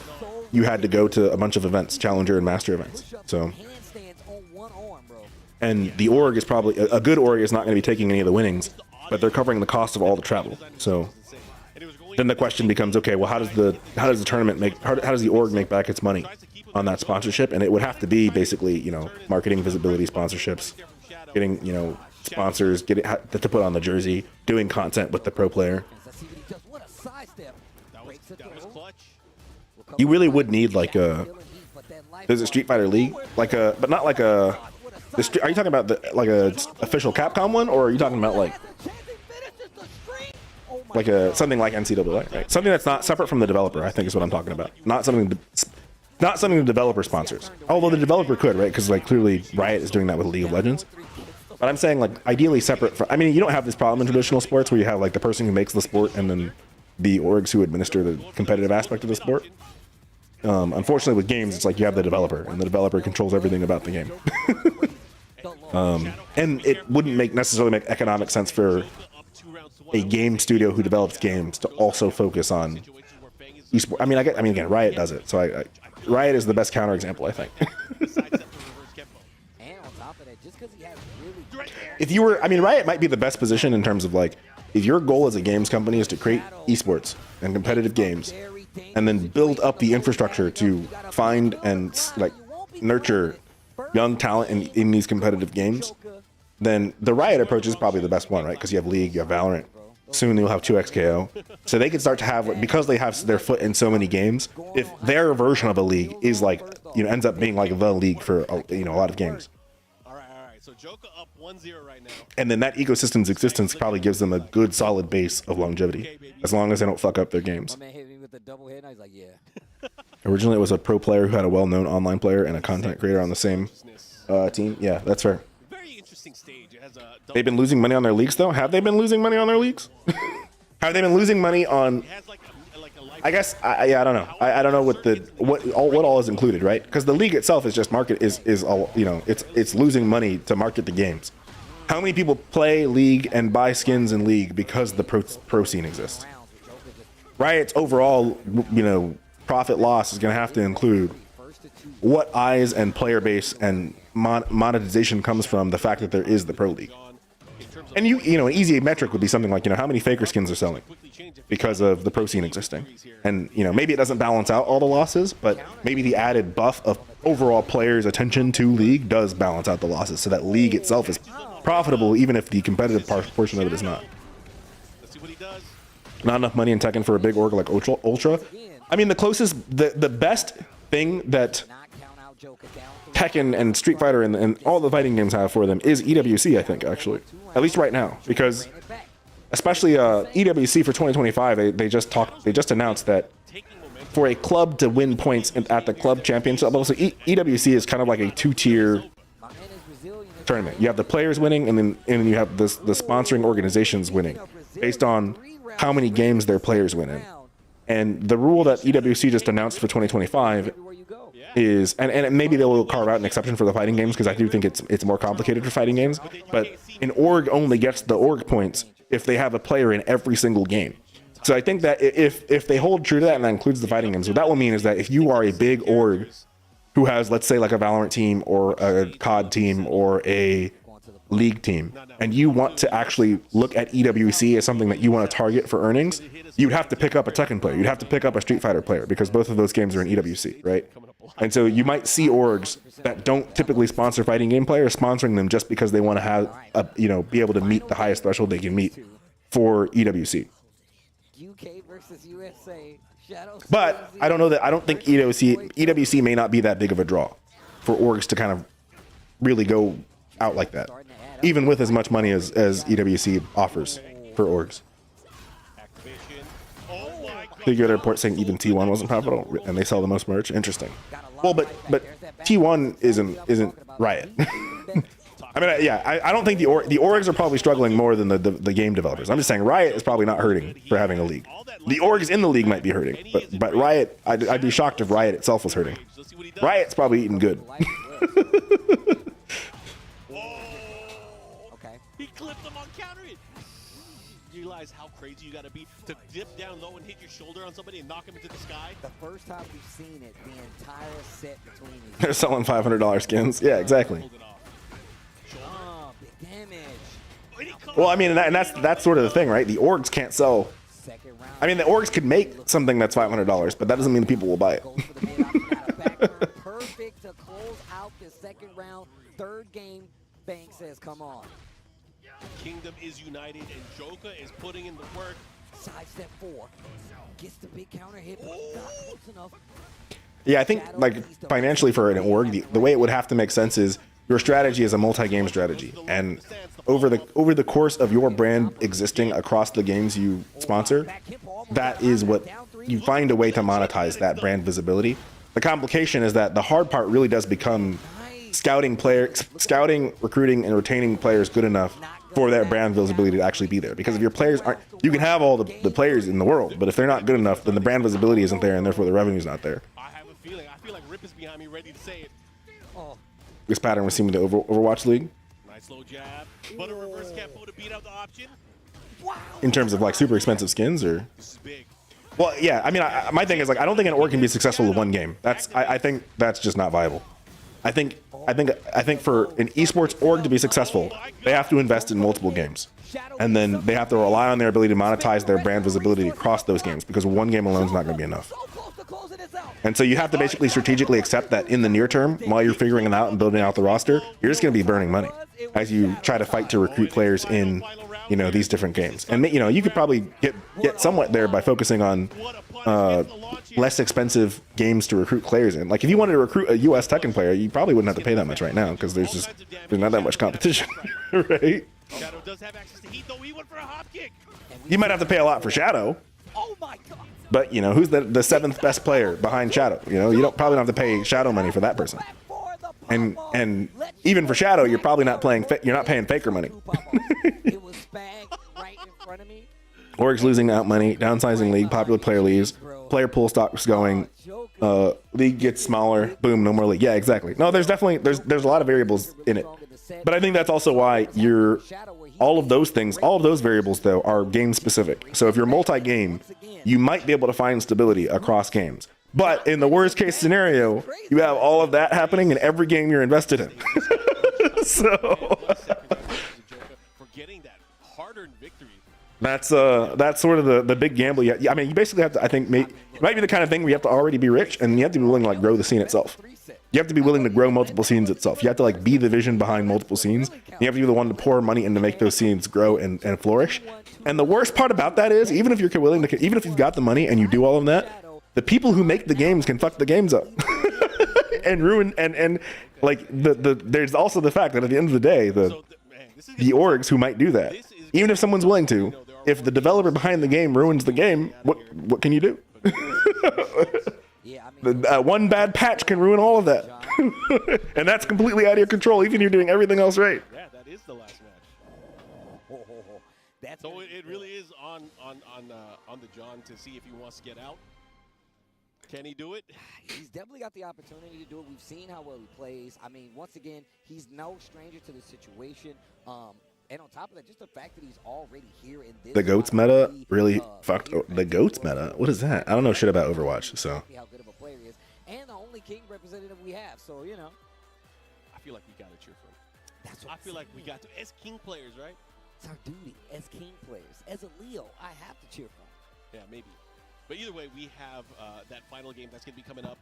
you had to go to a bunch of events, challenger and master events. So, and the org is probably a good org is not going to be taking any of the winnings, but they're covering the cost of all the travel. So then the question becomes, okay, well, how does the tournament make, how does the org make back its money on that sponsorship? And it would have to be basically, you know, marketing, visibility, sponsorships, getting, you know, sponsors, getting to put on the jersey, doing content with the pro player. You really would need like there's a Street Fighter League, like but not like are you talking about like a official Capcom one, or are you talking about like something like NCAA, right? Something that's not separate from the developer, I think is what I'm talking about. Not something the developer sponsors. Although the developer could, right? Because like clearly Riot is doing that with League of Legends. But I'm saying like ideally separate from, I mean, you don't have this problem in traditional sports where you have like the person who makes the sport and then the orgs who administer the competitive aspect of the sport. Unfortunately with games, it's like you have the developer and the developer controls everything about the game. And it wouldn't necessarily make economic sense for a game studio who develops games to also focus on esports. I mean, again, Riot does it. So Riot is the best counterexample, I think. If you were, I mean, Riot might be the best position in terms of like, if your goal as a games company is to create esports and competitive games, and then build up the infrastructure to find and like nurture young talent in these competitive games, then the Riot approach is probably the best one, right? Because you have League, you have Valorant. Soon you'll have 2XKO. So they can start to have, because they have their foot in so many games, if their version of a league is like, you know, ends up being like the league for, you know, a lot of games. All right. So Joka up 1-0 right now. And then that ecosystem's existence probably gives them a good solid base of longevity, as long as they don't fuck up their games. Originally it was a pro player who had a well-known online player and a content creator on the same team. Yeah, that's fair. Very interesting stage. It has a They've been losing money on their leagues though? Have they been losing money on their leagues? Have they been losing money on, I guess, yeah, I don't know. I don't know what all is included, right? Because the league itself is just market is all, you know, it's losing money to market the games. How many people play League and buy skins in League because the pro scene exists? Riot's overall, you know, profit loss is going to have to include what eyes and player base and monetization comes from the fact that there is the pro league. And you know, an easy metric would be something like, you know, how many faker skins are selling because of the pro scene existing. And, you know, maybe it doesn't balance out all the losses, but maybe the added buff of overall players' attention to League does balance out the losses, so that League itself is profitable even if the competitive portion of it is not. Not enough money in Tekken for a big org like Ultra. I mean, the closest, the best thing that Tekken and Street Fighter and all the fighting games have for them is EWC, I think, actually. At least right now, because especially EWC for 2025, they just announced that for a club to win points at the club championship level, so EWC is kind of like a two-tier tournament. You have the players winning, and then you have the sponsoring organizations winning based on how many games their players win in. And the rule that EWC just announced for 2025 is, and maybe they will carve out an exception for the fighting games, because I do think it's more complicated for fighting games, but an org only gets the org points if they have a player in every single game. So I think that if they hold true to that, and that includes the fighting games, what that will mean is that if you are a big org who has, let's say, like a Valorant team or a COD team or a League team, and you want to actually look at EWC as something that you want to target for earnings, you'd have to pick up a Tekken player. You'd have to pick up a Street Fighter player, because both of those games are in EWC, right? And so you might see orgs that don't typically sponsor fighting game players sponsoring them just because they want to have, be able to meet the highest threshold they can meet for EWC. UK versus USA. But I don't know that, I don't think EWC may not be that big of a draw for orgs to kind of really go out like that, even with as much money as EWC offers for orgs. Figure the report saying even T1 wasn't profitable and they sell the most merch. Interesting. Well, but T1 isn't Riot. I mean, yeah, I don't think the orgs are probably struggling more than the game developers. I'm just saying Riot is probably not hurting for having a league. The orgs in the league might be hurting, but Riot, I'd be shocked if Riot itself was hurting. Riot's probably eating good. He clipped him on counter it. You realize how crazy you gotta be to dip down low and hit your shoulder on somebody and knock him into the sky? The first time we've seen it, the entire set between these. They're selling $500 skins. Yeah, exactly. Oh, big damage. Well, I mean, and that's sort of the thing, right? The orgs can't sell. I mean, the orgs could make something that's $500, but that doesn't mean the people will buy it. Perfect to close out the second round. Third game, Bank says, come on. Kingdom is united, and Joker is putting in the work. Sidestep 4. Gets the big counter hit, but not close enough. Yeah, I think like financially for an org, the way it would have to make sense is your strategy is a multi-game strategy, and over the course of your brand existing across the games you sponsor, that is what you find a way to monetize that brand visibility. The complication is that the hard part really does become scouting, recruiting, and retaining players good enough for that brand visibility to actually be there. Because if your players aren't, you can have all the players in the world, but if they're not good enough, then the brand visibility isn't there, and therefore the revenue's not there. I have a feeling. I feel like Rip is behind me, ready to say it. Oh. This pattern we're seeing with the Overwatch League. Nice low jab, but a reverse capo to beat out the option. Wow. In terms of like super expensive skins, or. This is big. Well, yeah. I mean, my thing is like I don't think an org can be successful with one game. I think that's just not viable. I think for an esports org to be successful, they have to invest in multiple games, and then they have to rely on their ability to monetize their brand visibility across those games, because one game alone is not going to be enough. And so you have to basically strategically accept that in the near term, while you're figuring it out and building out the roster, you're just going to be burning money as you try to fight to recruit players in, you know, these different games. And you know, you could probably get somewhat there by focusing on less expensive games to recruit players in. Like if you wanted to recruit a US Tekken player, you probably wouldn't have to pay that much right now, because there's not that much competition, right? Shadow does have access to heat, though. He went for a hop kick. You might have to pay a lot for Shadow. Oh my God. But you know, who's the seventh best player behind Shadow? You know, you don't probably don't have to pay Shadow money for that person. And even for Shadow, you're probably not paying Faker money. It was Spag right in front of me. Orgs losing out money, downsizing league, popular player leaves, player pool stocks going, league gets smaller, boom, no more league. Yeah, exactly. No, there's definitely there's a lot of variables in it. But I think that's also why all of those variables though are game specific. So if you're multi-game, you might be able to find stability across games. But in the worst case scenario, you have all of that happening in every game you're invested in. So that's sort of the big gamble. Yeah, I mean, you basically have to. I think it might be the kind of thing where you have to already be rich, and you have to be willing to like grow the scene itself. You have to be willing to grow multiple scenes itself. You have to like be the vision behind multiple scenes. You have to be the one to pour money in to make those scenes grow and flourish. And the worst part about that is, even if you're willing to, even if you've got the money and you do all of that, the people who make the games can fuck the games up and ruin. And like there's also the fact that at the end of the day, the orgs who might do that, even if someone's willing to, if the developer behind the game ruins the game, what can you do? One bad patch can ruin all of that. And that's completely out of your control, even if you're doing everything else right. Yeah, that is the last match. So it really is on the John to see if he wants to get out. Can he do it? He's definitely got the opportunity to do it. We've seen how well he plays. I mean, once again, he's no stranger to the situation. And on top of that, just the fact that he's already here in this. The GOATS meta really fucked. The GOATS meta? What is that? I don't know shit about Overwatch, so. How good of a player he is. And the only King representative we have, so, you know. I feel like we got to cheer for him. That's what I feel like we got to. As King players, right? It's our duty. As King players. As a Leo, I have to cheer for him. Yeah, maybe. But either way, we have that final game that's going to be coming up.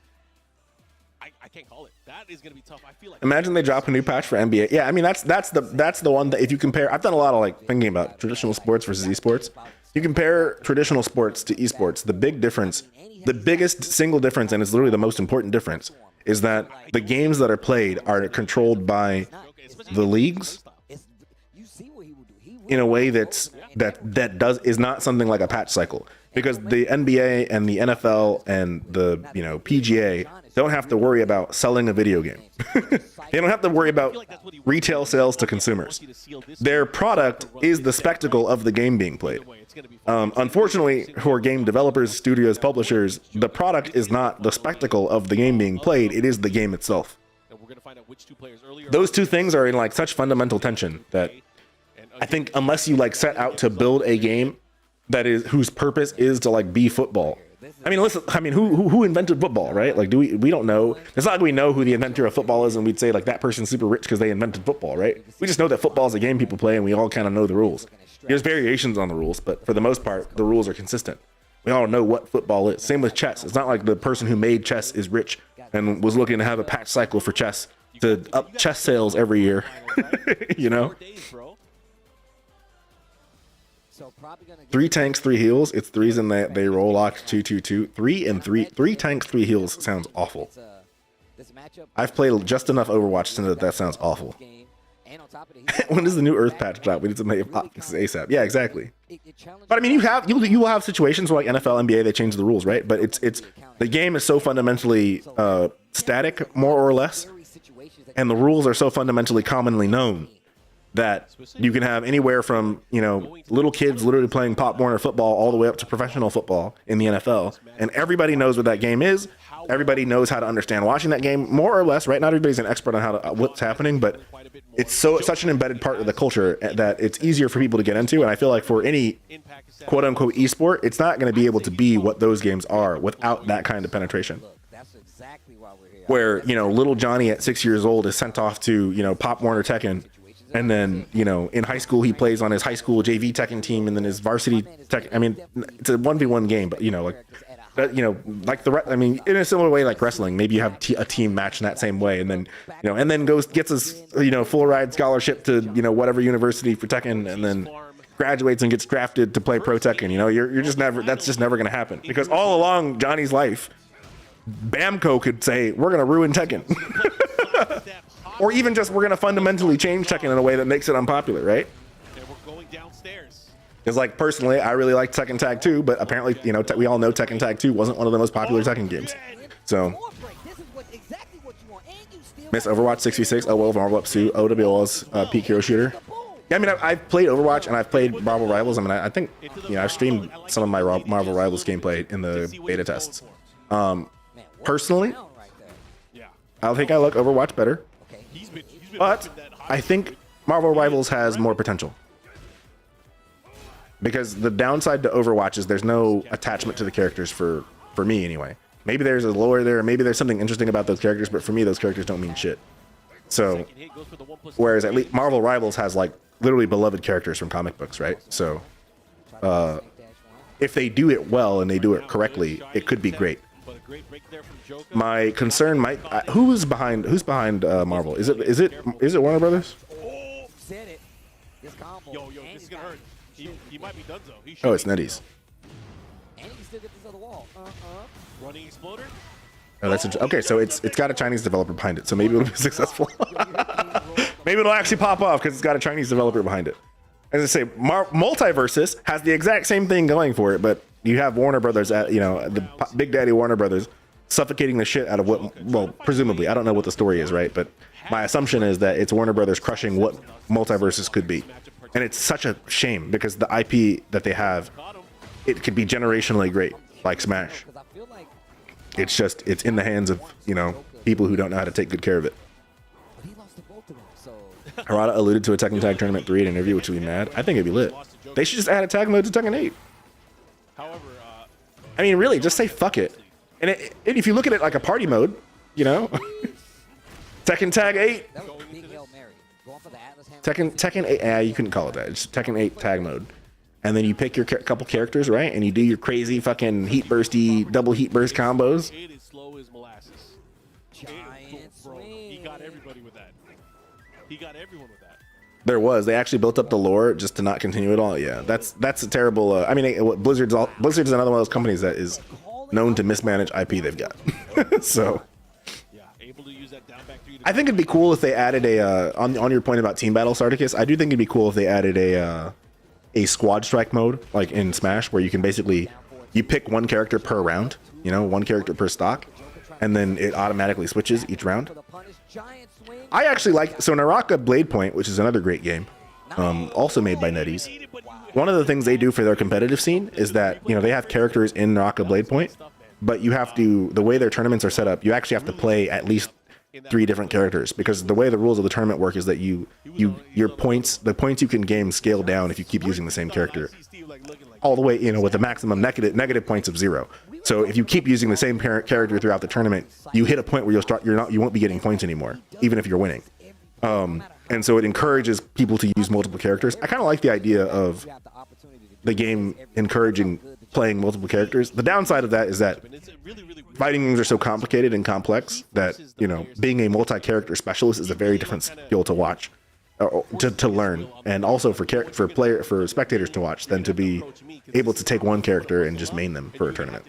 I can't call it. That is going to be tough. I feel like. Imagine they drop a new patch for NBA. Yeah, I mean that's the one that if you compare, I've done a lot of like thinking about traditional sports versus esports. You compare traditional sports to esports. The big difference, the biggest single difference, and it's literally the most important difference, is that the games that are played are controlled by the leagues in a way is not something like a patch cycle. because the NBA and the NFL and the PGA don't have to worry about selling a video game. They don't have to worry about retail sales to consumers. Their product is the spectacle of the game being played. Unfortunately, for game developers, studios, publishers, the product is not the spectacle of the game being played. It is the game itself. Those two things are in like such fundamental tension that I think unless you like set out to build a game that is whose purpose is to like be football. I mean, listen. I mean, who invented football, right? Like, we don't know. It's not like we know who the inventor of football is, and we'd say like that person's super rich because they invented football, right? We just know that football is a game people play, and we all kind of know the rules. There's variations on the rules, but for the most part, the rules are consistent. We all know what football is. Same with chess. It's not like the person who made chess is rich and was looking to have a patch cycle for chess to up chess sales every year, you know. 3 tanks, 3 heals. It's 3s and they roll locked 2-2-2. 3 and 3. 3 tanks, 3 heals sounds awful. I've played just enough Overwatch to know that sounds awful. When does the new Earth patch drop? We need to make fixes ASAP. Yeah, exactly. But I mean, you will have situations where like NFL, NBA, they change the rules, right? But it's the game is so fundamentally static, more or less, and the rules are so fundamentally commonly known that you can have anywhere from, little kids literally playing Pop Warner football all the way up to professional football in the NFL. And everybody knows what that game is. Everybody knows how to understand watching that game, more or less, right? Not everybody's an expert on what's happening, but it's such an embedded part of the culture that it's easier for people to get into. And I feel like for any quote unquote esport, it's not going to be able to be what those games are without that kind of penetration. Where, little Johnny at 6 years old is sent off to, Pop Warner Tekken. And then, in high school, he plays on his high school JV Tekken team, and then his varsity Tekken. I mean, it's a 1v1 game, but, in a similar way, like wrestling, maybe you have a team match in that same way. And then, and then gets his, full ride scholarship to, whatever university for Tekken, and then graduates and gets drafted to play pro Tekken. You're just that's just never going to happen, because all along Johnny's life, Bamco could say, we're going to ruin Tekken. Or even just, we're going to fundamentally change Tekken in a way that makes it unpopular, right? And we're going downstairs. It's like, personally, I really like Tekken Tag 2, but apparently, we all know Tekken Tag 2 wasn't one of the most popular Tekken games. So, Miss Overwatch 6v6, OWL, Marvel Up Sue, OWL's Peak Hero Shooter. Yeah, I mean, I've played Overwatch and I've played Marvel Rivals. I mean, I think, I've streamed some of my Marvel Rivals gameplay in the beta tests. Personally, I think I like Overwatch better. But I think Marvel Rivals has more potential. Because the downside to Overwatch is there's no attachment to the characters for me anyway. Maybe there's a lore there, maybe there's something interesting about those characters, but for me those characters don't mean shit. So, whereas at least Marvel Rivals has like literally beloved characters from comic books, right? So, if they do it well and they do it correctly, it could be great. My concern might who's behind Marvel? Is it Warner Brothers? Yo, this is gonna hurt. He might be done though. Oh, it's NetEase. And he still gets this other wall. Running exploder. Oh, that's okay. So it's got a Chinese developer behind it. So maybe it'll be successful. Maybe it'll actually pop off because it's got a Chinese developer behind it. As I say, Multiversus has the exact same thing going for it, but you have Warner Brothers at the Big Daddy Warner Brothers suffocating the shit out of what, well, presumably, I don't know what the story is, right? But my assumption is that it's Warner Brothers crushing what Multiversus could be. And it's such a shame because the IP that they have, it could be generationally great, like Smash. It's just, it's in the hands of, people who don't know how to take good care of it. Harada alluded to a Tekken Tag Tournament 3 at an interview, which would be mad. I think it'd be lit. They should just add a tag mode to Tekken 8. However, I mean, really, just say fuck it. And if you look at it like a party mode, Tekken Tag 8. Tekken 8, you couldn't call it that. It's Tekken 8 tag mode. And then you pick your couple characters, right? And you do your crazy fucking heat bursty, double heat burst combos. It is slow as molasses. Bro, he got everybody with that. He got everyone with that. There was. They actually built up the lore just to not continue it all. Yeah, that's a terrible. I mean, Blizzard's another one of those companies that is known to mismanage IP they've got. So, I think it'd be cool if they added a on your point about team battle, Sarticus. I do think it'd be cool if they added a squad strike mode like in Smash, where you can basically you pick one character per round, you know, one character per stock, and then it automatically switches each round. I actually like, so Naraka Blade Point, which is another great game, also made by NetEase. One of the things they do for their competitive scene is that, you know, they have characters in Naraka Blade Point, but you have to, the way their tournaments are set up, you actually have to play at least 3 different characters, because the way the rules of the tournament work is that your points, the points you can gain scale down if you keep using the same character all the way, you know, with the maximum negative points of 0. So if you keep using the same character throughout the tournament, you hit a point where you won't be getting points anymore, even if you're winning. And so it encourages people to use multiple characters. I kind of like the idea of the game encouraging playing multiple characters. The downside of that is that fighting games are so complicated and complex that, you know, being a multi-character specialist is a very different skill to watch, to learn, and also for spectators to watch, than to be able to take one character and just main them for a tournament.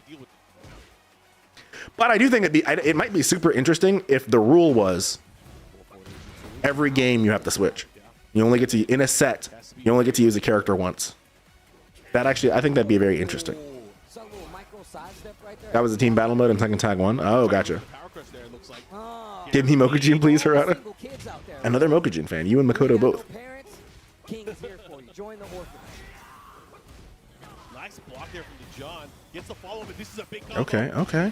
But I do think it might be super interesting if the rule was every game you have to switch. You only get to, in a set, you only get to use a character once. That actually, I think that'd be very interesting. That was the team battle mode in Tekken Tag 1. Oh, gotcha. Give me Mokujin, please, Harada. Another Mokujin fan. You and Makoto both. Nice block there from the John. Gets the follow, but this is a big Okay, okay.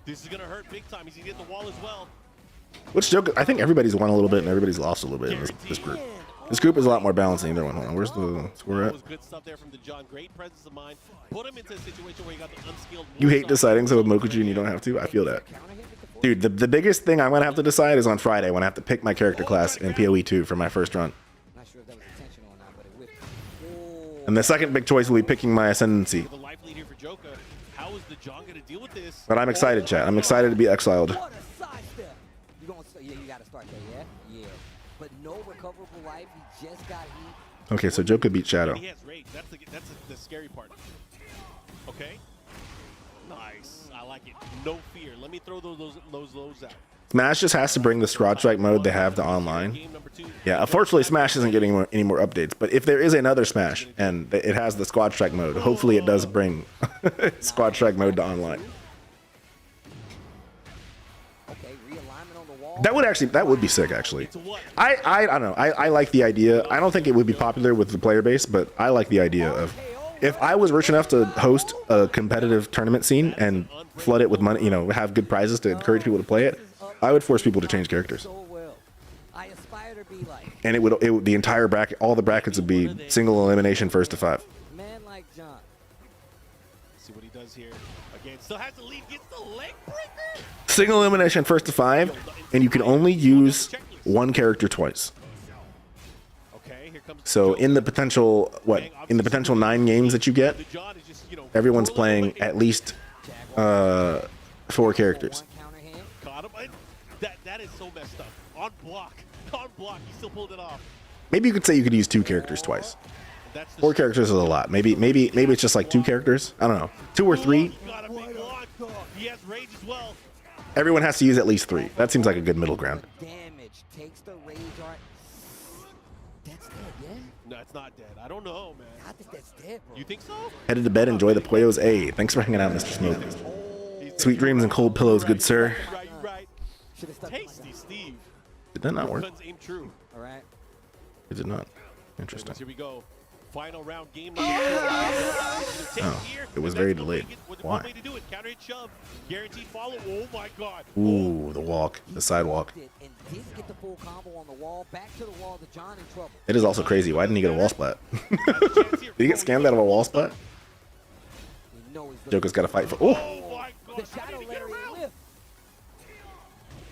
This is gonna hurt big time. He's gonna get the wall as well. Which joke? I think everybody's won a little bit and everybody's lost a little bit in this group. This group is a lot more balanced than either one. Hold on, where's the score at? Good stuff there from the John. Great presence of mind. Put him into a situation where he got the unskilled. You hate deciding, so with Mokujin you don't have to. I feel that. Dude, the biggest thing I'm gonna have to decide is on Friday when I have to pick my character class in PoE 2 for my first run. And the second big choice will be picking my ascendancy. But I'm excited, chat. I'm excited to be exiled. Okay, so Joker beat Shadow. He has rage. That's the scary part. Okay. Nice. I like it. No fear. Let me throw those out. Smash just has to bring the squad strike mode they have to online. Yeah, unfortunately Smash isn't getting any more updates, but if there is another Smash and it has the squad strike mode, hopefully it does bring squad strike mode to online. That would be sick, actually. I don't know. I like the idea. I don't think it would be popular with the player base, but I like the idea of, if I was rich enough to host a competitive tournament scene and flood it with money, you know, have good prizes to encourage people to play it, I would force people to change characters. And it would the entire bracket, all the brackets would be single elimination first to 5. Man like John. See what he does here. Again, still has the lead, gets the leg breaker. Single elimination first to 5, and you can only use one character twice. So in the potential 9 games that you get, everyone's playing at least 4 characters. That is so messed up. On block, he still pulled it off. Maybe you could say you could use 2 characters twice. 4 characters is a lot. Maybe it's just like 2 characters. I don't know, 2 or 3. He has rage as well. Everyone has to use at least 3. That seems like a good middle ground. Damage takes the rage art. That's dead, yeah? No, it's not dead. I don't know, man. I think that's dead, bro. You think so? Headed to bed, enjoy the Poyos. Hey, thanks for hanging out, Mr. Smoke. Sweet dreams and cold pillows, good sir. Right. Tasty Steve. Did that not work? Aim true. All right. It did not. Interesting. Here we go. Final round game. Oh, it was very delayed. Why? Counter hit shove. Guaranteed follow. Oh my god. Ooh, the walk, the sidewalk. It is also crazy. Why didn't he get a wall splat? Did he get scammed out of a wall splat? Joker's got to fight for. Oh.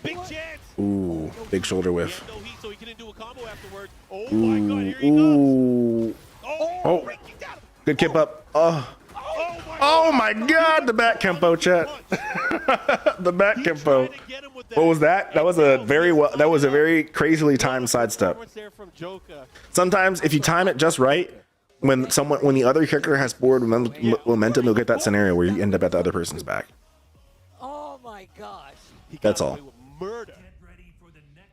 Big chance. Ooh, big shoulder whiff. So he couldn't do a combo afterwards. Oh ooh, my god, here he ooh. Oh, good kip up. Oh my god, the back kempo, chat. The back kempo. What was that? That was a very crazily timed sidestep. Sometimes if you time it just right, when the other character has forward momentum, you'll get that scenario where you end up at the other person's back. Oh my gosh. That's all.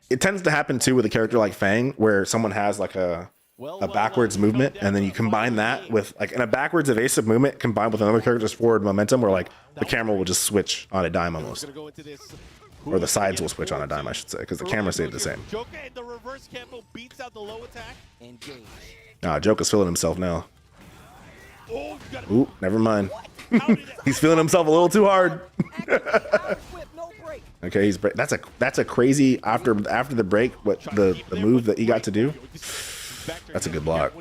It tends to happen too with a character like Fang, where someone has like a a backwards movement, and then you combine that with like in a backwards evasive movement combined with another character's forward momentum, where like the camera will just switch on a dime almost, or the sides will switch on a dime, I should say, because the camera stayed the same. Joker and the reverse combo beats out the low attack. Joker's feeling himself now. Oh, ooh, never mind. He's feeling himself a little too hard. Okay, he's that's a crazy after the break. What the move that he got to do? That's a good block.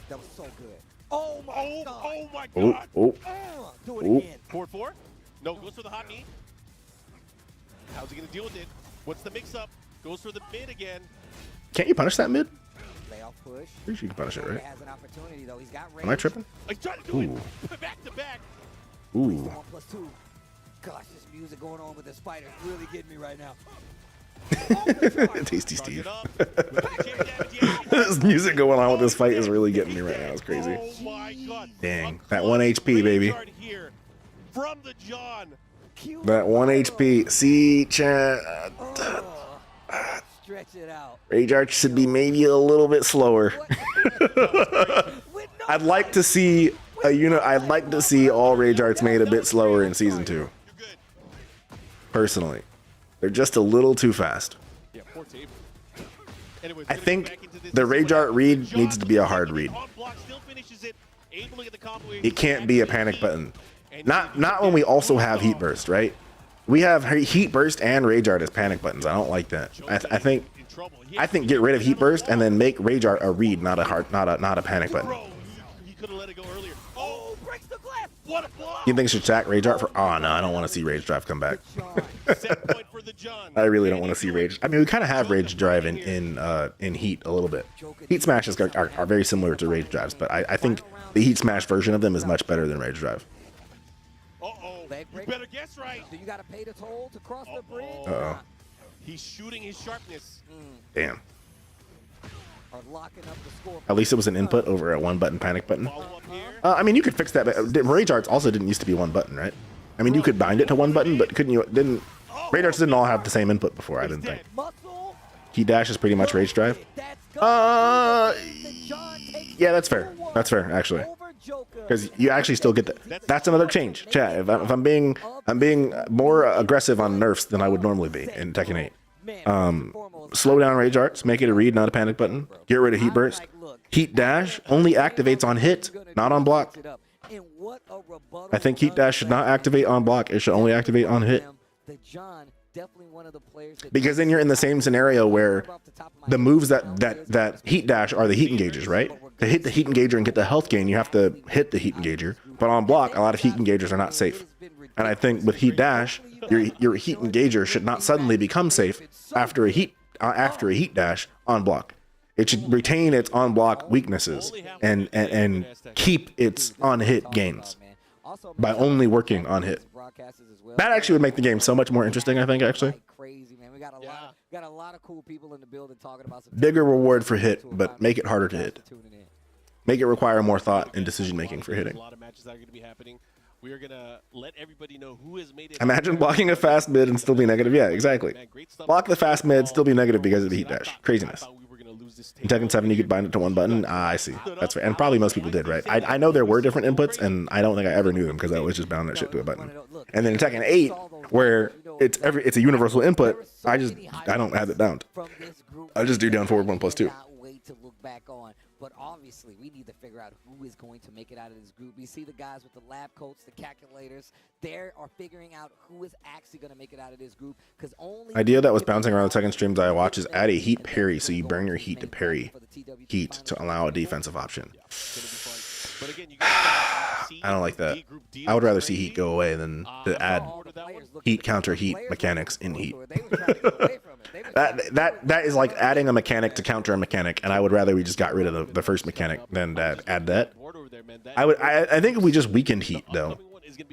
That was so good. Oh my god. Oh my god. Oh. Do it again. Forward 4. No, goes for the hot knee. How's he gonna deal with it? What's the mix up? Goes for the mid again. Can't you punish that mid? Layoff push. Pretty sure you can punish it, right? Has an opportunity though. He's got range. Am I tripping? He's trying to do it. Back to back. Ooh. 1+2. Gosh, this music going on with the spiders really getting me right now. Tasty Steve. This music going on with this fight is really getting me right now. It's crazy. Oh my god. Dang. That 1 HP, baby. From the John. That 1 HP. See, chat. Stretch it out. Rage Arch should be maybe a little bit slower. I'd like to see I'd like to see all Rage Arts made a bit slower in season 2. Personally, they're just a little too fast. I think the Rage Art read needs to be a hard read. It can't be a panic button. Not when we also have Heat Burst, right? We have Heat Burst and Rage Art as panic buttons. I don't like that. I think get rid of Heat Burst and then make Rage Art a read, not a panic button. He could have let it go earlier. Oh, breaks the glass. What a block. You think should sack Rage Art for? Oh no, I don't want to see Rage Drive come back. I really don't want to see Rage. I mean, we kind of have Rage Drive in Heat a little bit. Heat Smashes are very similar to Rage Drives, but I think the Heat Smash version of them is much better than Rage Drive. You better guess right. Do you got to pay the toll to cross the bridge? He's shooting his sharpness. Damn. Are locking up the score. At least it was an input over a 1-button panic button. I mean, you could fix that, but Rage Arts also didn't used to be 1 button, right? I mean, you could bind it to 1 button, but couldn't you? Rage Arts didn't all have the same input before, I didn't think. Heat Dash is pretty much Rage Drive. Yeah, that's fair. That's fair, actually. Because you actually still get that. That's another change. Chat, if I'm being more aggressive on nerfs than I would normally be in Tekken 8. Slow down Rage Arts, make it a read, not a panic button. Get rid of Heat Burst. Heat Dash only activates on hit, not on block. I think Heat Dash should not activate on block. It should only activate on hit. Because then you're in the same scenario where the moves that Heat Dash are the Heat Engagers, right? To hit the Heat Engager and get the health gain, you have to hit the Heat Engager. But on block, a lot of Heat Engagers are not safe. And I think with Heat Dash, your Heat Engager should not suddenly become safe after a Heat Dash on block. It should retain its on block weaknesses and keep its on hit gains by only working on hit. That actually would make the game so much more interesting, I think, actually. Crazy, man. We got a lot of cool people in the building talking about some bigger reward for hit, but make it harder to hit. Make it require more thought and decision making for hitting. A lot of matches that are going to be happening. We are going to let everybody know who has made it. Imagine blocking a fast mid and still be negative. Yeah, exactly. Block the fast mid, still be negative because of the Heat Dash. Craziness. In Tekken 7, you could bind it to 1 button. I see. That's right. And probably most people did, right? I know there were different inputs, and I don't think I ever knew them because I always just bound that shit to a button. And then in Tekken 8, where it's a universal input, I don't have it bound. I just do down forward 1+2. To look back on, but obviously we need to figure out who is going to make it out of this group. We see the guys with the lab coats, the calculators. They are figuring out who is actually going to make it out of this group. Because only idea that was bouncing around the Tekken streams I watch is add a heat parry, so you burn your heat to parry heat to allow a defensive option. I don't like that. I would rather see heat go away than to add heat counter heat mechanics in heat. that is like adding a mechanic to counter a mechanic, and I would rather we just got rid of the first mechanic than add that. I think if we just weakened heat though,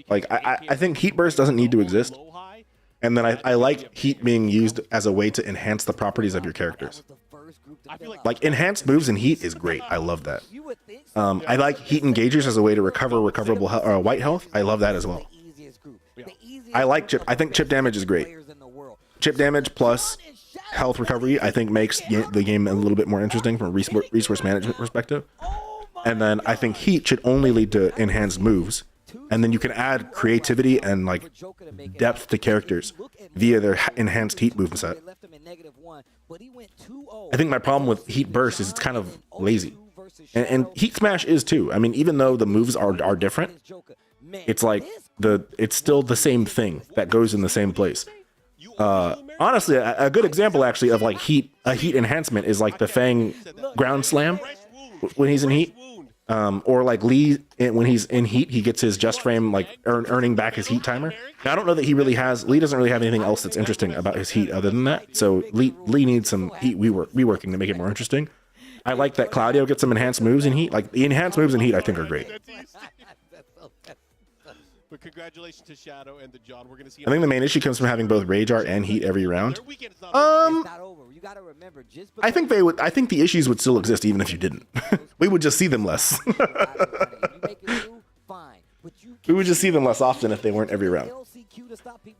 like I think heat burst doesn't need to exist, and then I like heat being used as a way to enhance the properties of your characters. Like enhanced moves in heat is great. I love that. I like heat engagers as a way to recoverable white health. I love that as well. I like chip. I think chip damage is great. Chip damage plus health recovery, I think makes the game a little bit more interesting from a resource management perspective. And then I think heat should only lead to enhanced moves. And then you can add creativity and like depth to characters via their enhanced heat moveset. I think my problem with Heat Burst is it's kind of lazy. And Heat Smash is too. I mean, even though the moves are different, it's like it's still the same thing that goes in the same place. Honestly, a good example actually of like a heat enhancement is like the Fang ground slam when he's in heat. Or like Lee, when he's in heat, he gets his just frame, like earning back his heat timer. Now, I don't know that Lee doesn't really have anything else that's interesting about his heat other than that. So Lee needs some heat reworking to make it more interesting. I like that Claudio gets some enhanced moves in heat. Like the enhanced moves in heat, I think are great. But congratulations to Shadow and the John. We're gonna see. I think the main issue comes from having both Rage Art and Heat every round. I think the issues would still exist even if you didn't. We would just see them less. We would just see them less often if they weren't every round.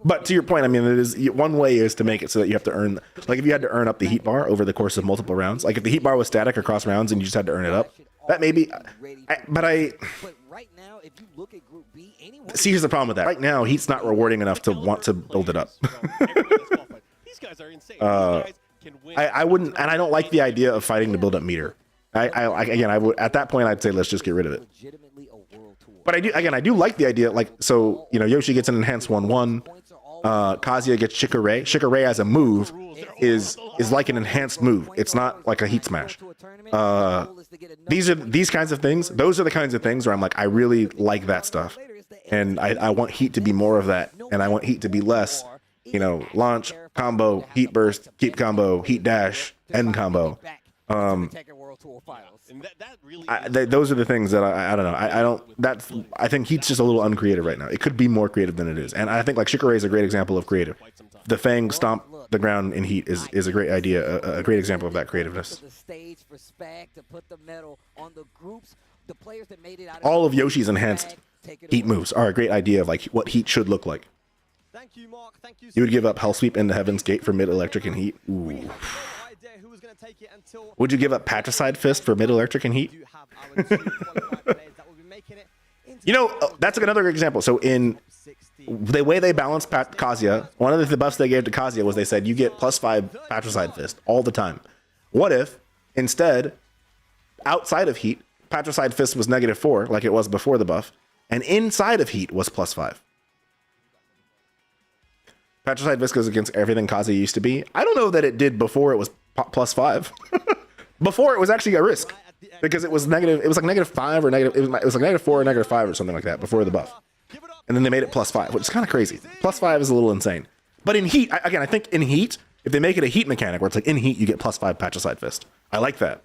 But to your point, I mean, it is one way is to make it so that you have to earn, like if you had to earn up the heat bar over the course of multiple rounds, like if the heat bar was static across rounds and you just had to earn it up, that maybe. See, here's the problem with that. Right now, Heat's not rewarding enough to want to build it up. These guys are insane. I wouldn't, and I don't like the idea of fighting to build up meter. I would at that point I'd say let's just get rid of it. But I do like the idea, like, so you know, Yoshi gets an enhanced 1/1, Kazuya gets Shikare. Shikare as a move is like an enhanced move. It's not like a heat smash. These kinds of things. Those are the kinds of things where I'm like, I really like that stuff, and I want Heat to be more of that, and I want Heat to be less. You know, launch combo, Heat burst, keep combo, Heat dash, end combo. Those are the things that I don't know. I think Heat's just a little uncreative right now. It could be more creative than it is, and I think like Shikare is a great example of creative. The Fang stomp the ground in Heat is a great idea, a great example of that creativeness. All of Yoshi's enhanced Heat moves are a great idea of like what Heat should look like. You would give up Hell Sweep into Heaven's Gate for mid electric and Heat. Ooh. Would you give up Patricide Fist for mid electric and Heat? You know, that's another good example. So in the way they balanced Kazuya, one of the buffs they gave to Kazuya was they said you get +5 Patricide Fist all the time. What if instead, outside of Heat, Patricide Fist was -4 like it was before the buff, and inside of Heat was +5? Patricide Fist goes against everything Kazuya used to be. I don't know that it did before it was +5. Before it was actually a risk because it was negative. It was like -5 or negative. It was like -4 or -5 or something like that before the buff, and then they made it +5, which is kind of crazy. +5 is a little insane. But in Heat, again, I think in Heat, if they make it a Heat mechanic where it's like in Heat you get +5 Patricide Fist, I like that.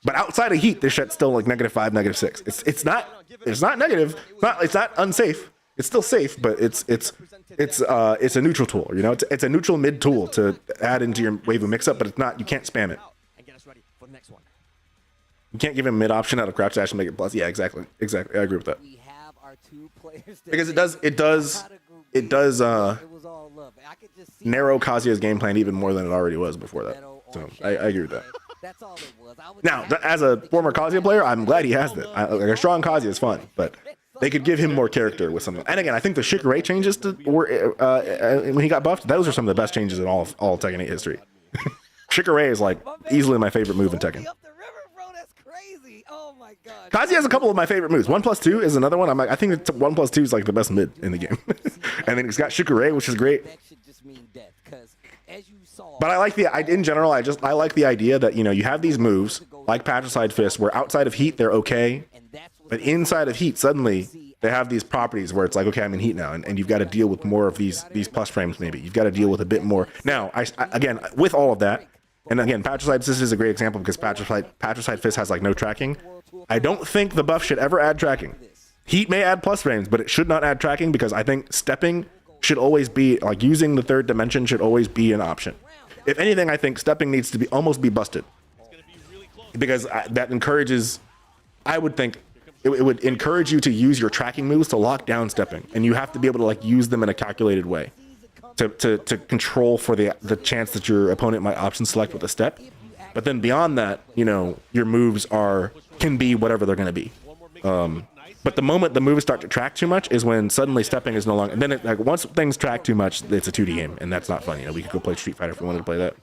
But outside of Heat, this shit's still like -5, -6. It's not negative. It's not unsafe. It's still safe, but it's a neutral tool. You know, it's a neutral mid tool to add into your Waifu mix-up, but it's not. You can't spam it. You can't give him mid option out of crouch dash and make it plus. Yeah, exactly. I agree with that. Because it does narrow Kazuya's game plan even more than it already was before that. So I agree with that. Now, as a former Kazuya player, I'm glad he has that. Like a strong Kazuya is fun, but they could give him more character with something. And again, I think the Shikare changes when he got buffed, those are some of the best changes in all Tekken 8 history. Shikare is like easily my favorite move in Tekken. Kazuya has a couple of my favorite moves. 1+2 is another one. I think 1+2 is like the best mid in the game. And then he's got Shikare, which is great. But I like in general, I like the idea that, you know, you have these moves like Patricide Fist where outside of Heat they're okay, but inside of Heat suddenly they have these properties where it's like, okay, I'm in Heat now, and you've got to deal with more of these plus frames. Maybe you've got to deal with a bit more. Now, again, with all of that, and again, Patricide Fist is a great example because Patricide Fist has like no tracking. I don't think the buff should ever add tracking. Heat may add plus frames, but it should not add tracking because I think stepping should always be like using the third dimension should always be an option. If anything, I think stepping needs to almost be busted because that encourages. I would think it would encourage you to use your tracking moves to lock down stepping, and you have to be able to like use them in a calculated way. to control for the chance that your opponent might option select with a step. But then beyond that, you know, your moves can be whatever they're going to be. But the moment the moves start to track too much is when suddenly stepping is no longer. And then like once things track too much, it's a 2D game, and that's not fun. You know, we could go play Street Fighter if we wanted to play that.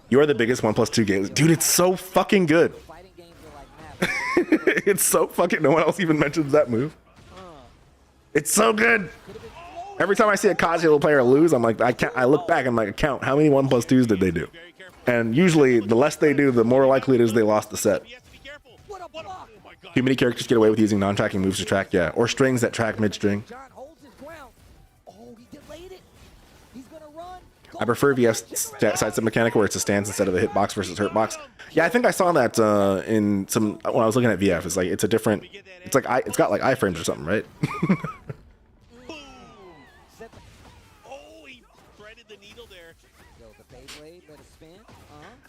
You are the biggest 1+2 games, dude. It's so fucking good. It's so fucking. No one else even mentions that move. It's so good. Every time I see a Kazuya player lose, I'm like, I look back, I'm like, count how many 1+2s did they do? And usually, the less they do, the more likely it is they lost the set. Too many characters get away with using non-tracking moves to track, yeah, or strings that track mid-string. I prefer VF's sidestep mechanic where it's a stance instead of a hitbox versus hurtbox. Yeah, I think I saw that in some when I was looking at VF. It's like it's a different. It's like it's got like iframes or something, right?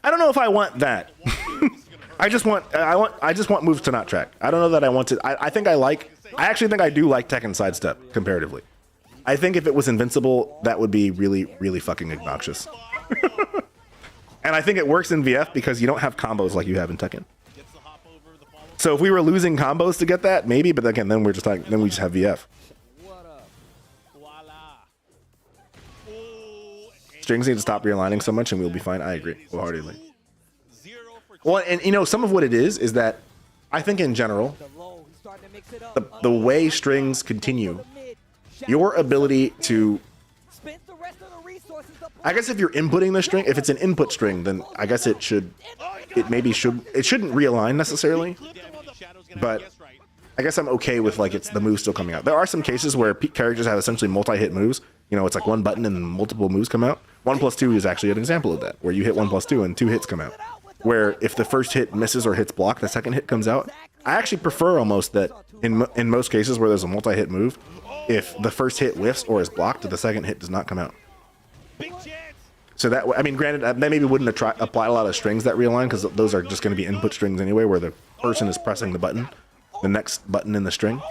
I don't know if I want that. I just want moves to not track. I don't know that I want to. I actually think I do like Tekken sidestep comparatively. I think if it was invincible, that would be really, really fucking obnoxious. And I think it works in VF because you don't have combos like you have in Tekken. So if we were losing combos to get that, maybe, but again, then we just have VF. Strings need to stop realigning so much and we'll be fine. I agree wholeheartedly. Well, and you know, some of what it is that I think in general, the way strings continue, your ability to, I guess if you're inputting the string, if it's an input string, then I guess it shouldn't realign necessarily, but I guess I'm okay with like the move still coming out. There are some cases where characters have essentially multi-hit moves. You know, it's like one button and multiple moves come out. 1+2 is actually an example of that, where you hit 1+2 and 2 hits come out. Where if the first hit misses or hits block, the second hit comes out. I actually prefer almost that in most cases where there's a multi-hit move, if the first hit whiffs or is blocked, the second hit does not come out. So that, I mean, granted, that maybe wouldn't apply a lot of strings that realign because those are just going to be input strings anyway, where the person is pressing the button, the next button in the string.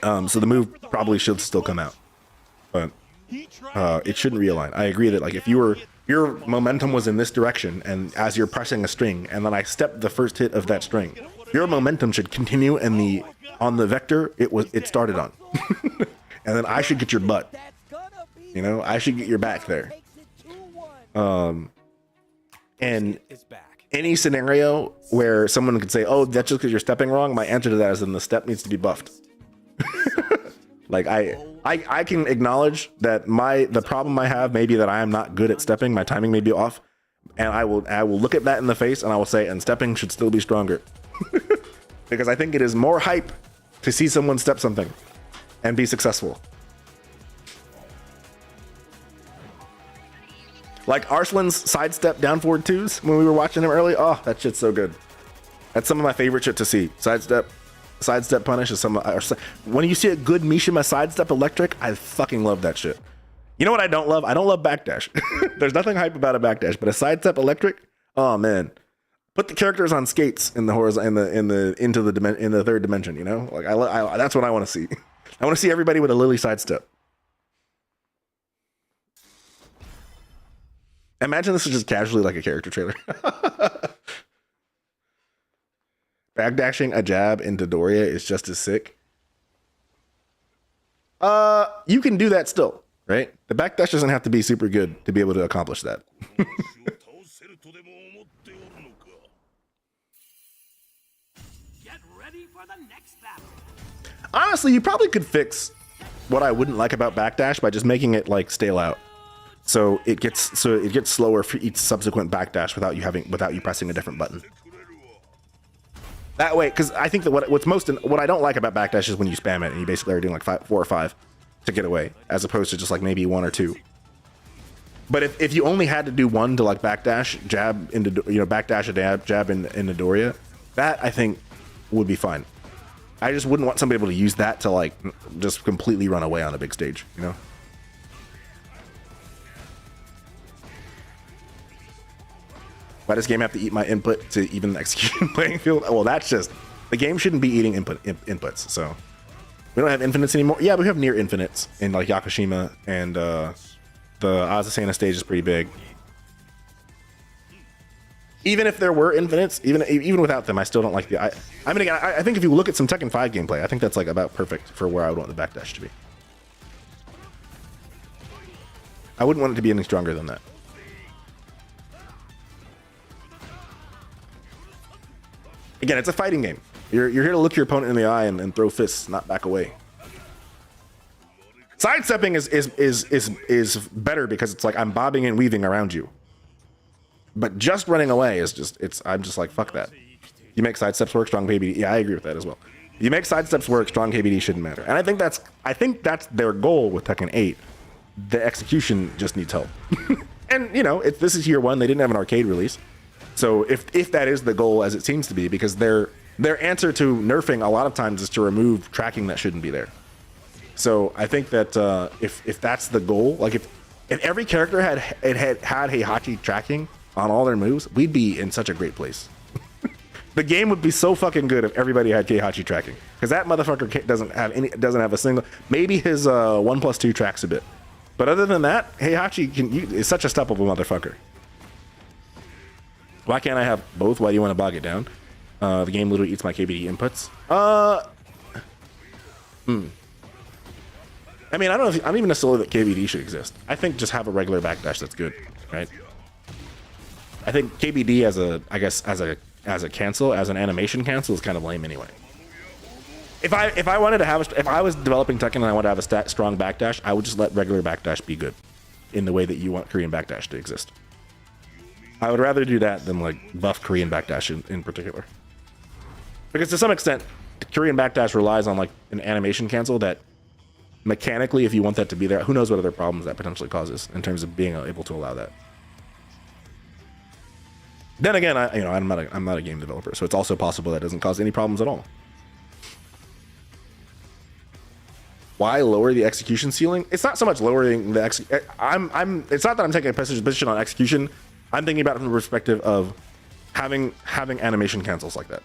So the move probably should still come out, but it shouldn't realign. I agree that like if your momentum was in this direction, and as you're pressing a string, and then I stepped the first hit of that string, your momentum should continue, and on the vector it started on, and then I should get your butt. You know, I should get your back there. And any scenario where someone could say, "Oh, that's just because you're stepping wrong," my answer to that is then the step needs to be buffed. Like I can acknowledge that the problem I have may be that I am not good at stepping. My timing may be off, and I will look at that in the face and I will say, and stepping should still be stronger, because I think it is more hype to see someone step something and be successful. Like Arslan's sidestep down forward twos when we were watching him early. Oh, that shit's so good. That's some of my favorite shit to see. Sidestep punish is when you see a good Mishima sidestep electric, I fucking love that shit. You know what I don't love? I don't love backdash. There's nothing hype about a backdash, but a sidestep electric, oh man. Put the characters on skates in the horizon in the third dimension, you know? Like I that's what I want to see. I want to see everybody with a Lily sidestep. Imagine this is just casually like a character trailer. Backdashing a jab into Doria is just as sick. You can do that still, right? The backdash doesn't have to be super good to be able to accomplish that. Get ready for the next battle. Honestly, you probably could fix what I wouldn't like about backdash by just making it like stale out. So it gets slower for each subsequent backdash without you pressing a different button. That way, because I think that what I don't like about backdash is when you spam it and you basically are doing like 4 or 5 to get away, as opposed to just like maybe 1 or 2. But if you only had to do 1 to like backdash, jab into backdash a jab into Doria, that I think would be fine. I just wouldn't want somebody able to use that to like just completely run away on a big stage, you know. Why does game have to eat my input to even the execution playing field? Well, that's just, the game shouldn't be eating inputs. So We don't have infinites anymore. Yeah, we have near infinites in like Yakushima, and the Azucena stage is pretty big. Even if there were infinites, even without them, I still don't like the. I mean, again, I think if you look at some Tekken 5 gameplay, I think that's like about perfect for where I would want the backdash to be. I wouldn't want it to be any stronger than that. Again, it's a fighting game. You're here to look your opponent in the eye and throw fists, not back away. Sidestepping is better because it's like I'm bobbing and weaving around you. But just running away is just, I'm just like, fuck that. You make sidesteps work, strong KBD. Yeah, I agree with that as well. You make sidesteps work, strong KBD shouldn't matter. And I think that's their goal with Tekken 8. The execution just needs help. And you know, this is year one. They didn't have an arcade release. So if that is the goal, as it seems to be, because their answer to nerfing a lot of times is to remove tracking that shouldn't be there. So I think that if that's the goal, like if every character had Heihachi tracking on all their moves, we'd be in such a great place. The game would be so fucking good if everybody had Heihachi tracking, because that motherfucker doesn't have a single. Maybe his 1+2 tracks a bit, but other than that, Heihachi is such a steppable motherfucker. Why can't I have both? Why do you want to bog it down? The game literally eats my KBD inputs. I mean, I don't even necessarily that KBD should exist. I think just have a regular backdash that's good, right? I think KBD as a cancel, as an animation cancel, is kind of lame anyway. If I was developing Tekken and I wanted to have a strong backdash, I would just let regular backdash be good, in the way that you want Korean backdash to exist. I would rather do that than like buff Korean backdash in particular, because to some extent, Korean backdash relies on like an animation cancel that mechanically, if you want that to be there, who knows what other problems that potentially causes in terms of being able to allow that. Then again, I'm not a game developer, so it's also possible that doesn't cause any problems at all. Why lower the execution ceiling? It's not so much lowering the it's not that I'm taking a position on execution. I'm thinking about it from the perspective of having animation cancels like that.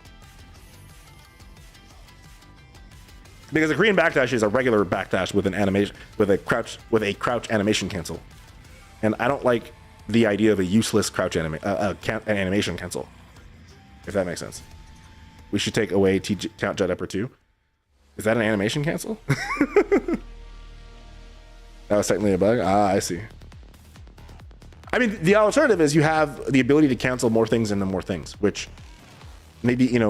Because a Korean backdash is a regular backdash with an animation, with a crouch animation cancel, and I don't like the idea of a useless crouch animation cancel. If that makes sense, we should take away Count Jet Upper 2. Is that an animation cancel? That was technically a bug. Ah, I see. I mean, the alternative is you have the ability to cancel more things into more things, which maybe I'm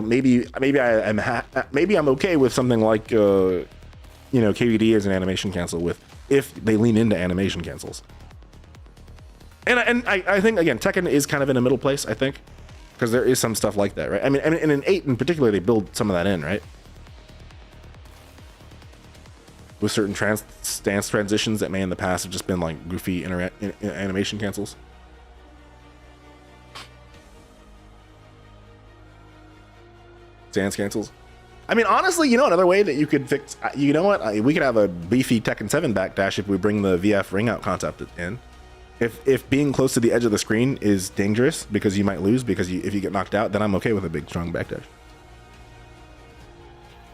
okay with something like KVD as an animation cancel with, if they lean into animation cancels. And I think again, Tekken is kind of in a middle place, I think, because there is some stuff like that, right? I mean, and in 8 in particular, they build some of that in, right? With certain stance transitions that may in the past have just been like goofy animation cancels. Stance cancels. I mean, honestly, another way that you could fix, we could have a beefy Tekken 7 backdash if we bring the VF ring out concept in. If being close to the edge of the screen is dangerous because you might lose if you get knocked out, then I'm okay with a big strong backdash.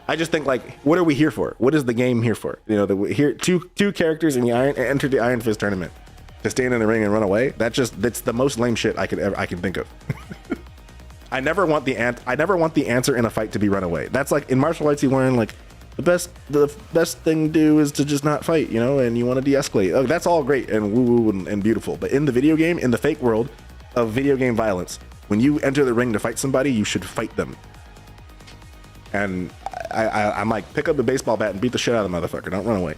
I just think, like, what are we here for? What is the game here for? Here two characters in the entered the Iron Fist tournament to stand in the ring and run away. That's the most lame shit I can think of. I never want the answer in a fight to be run away. That's like in martial arts, you learn like the best thing to do is to just not fight, and you want to de-escalate. Oh, that's all great and woo and beautiful. But in the video game, in the fake world of video game violence, when you enter the ring to fight somebody, you should fight them. And I'm like, pick up the baseball bat and beat the shit out of the motherfucker. Don't run away.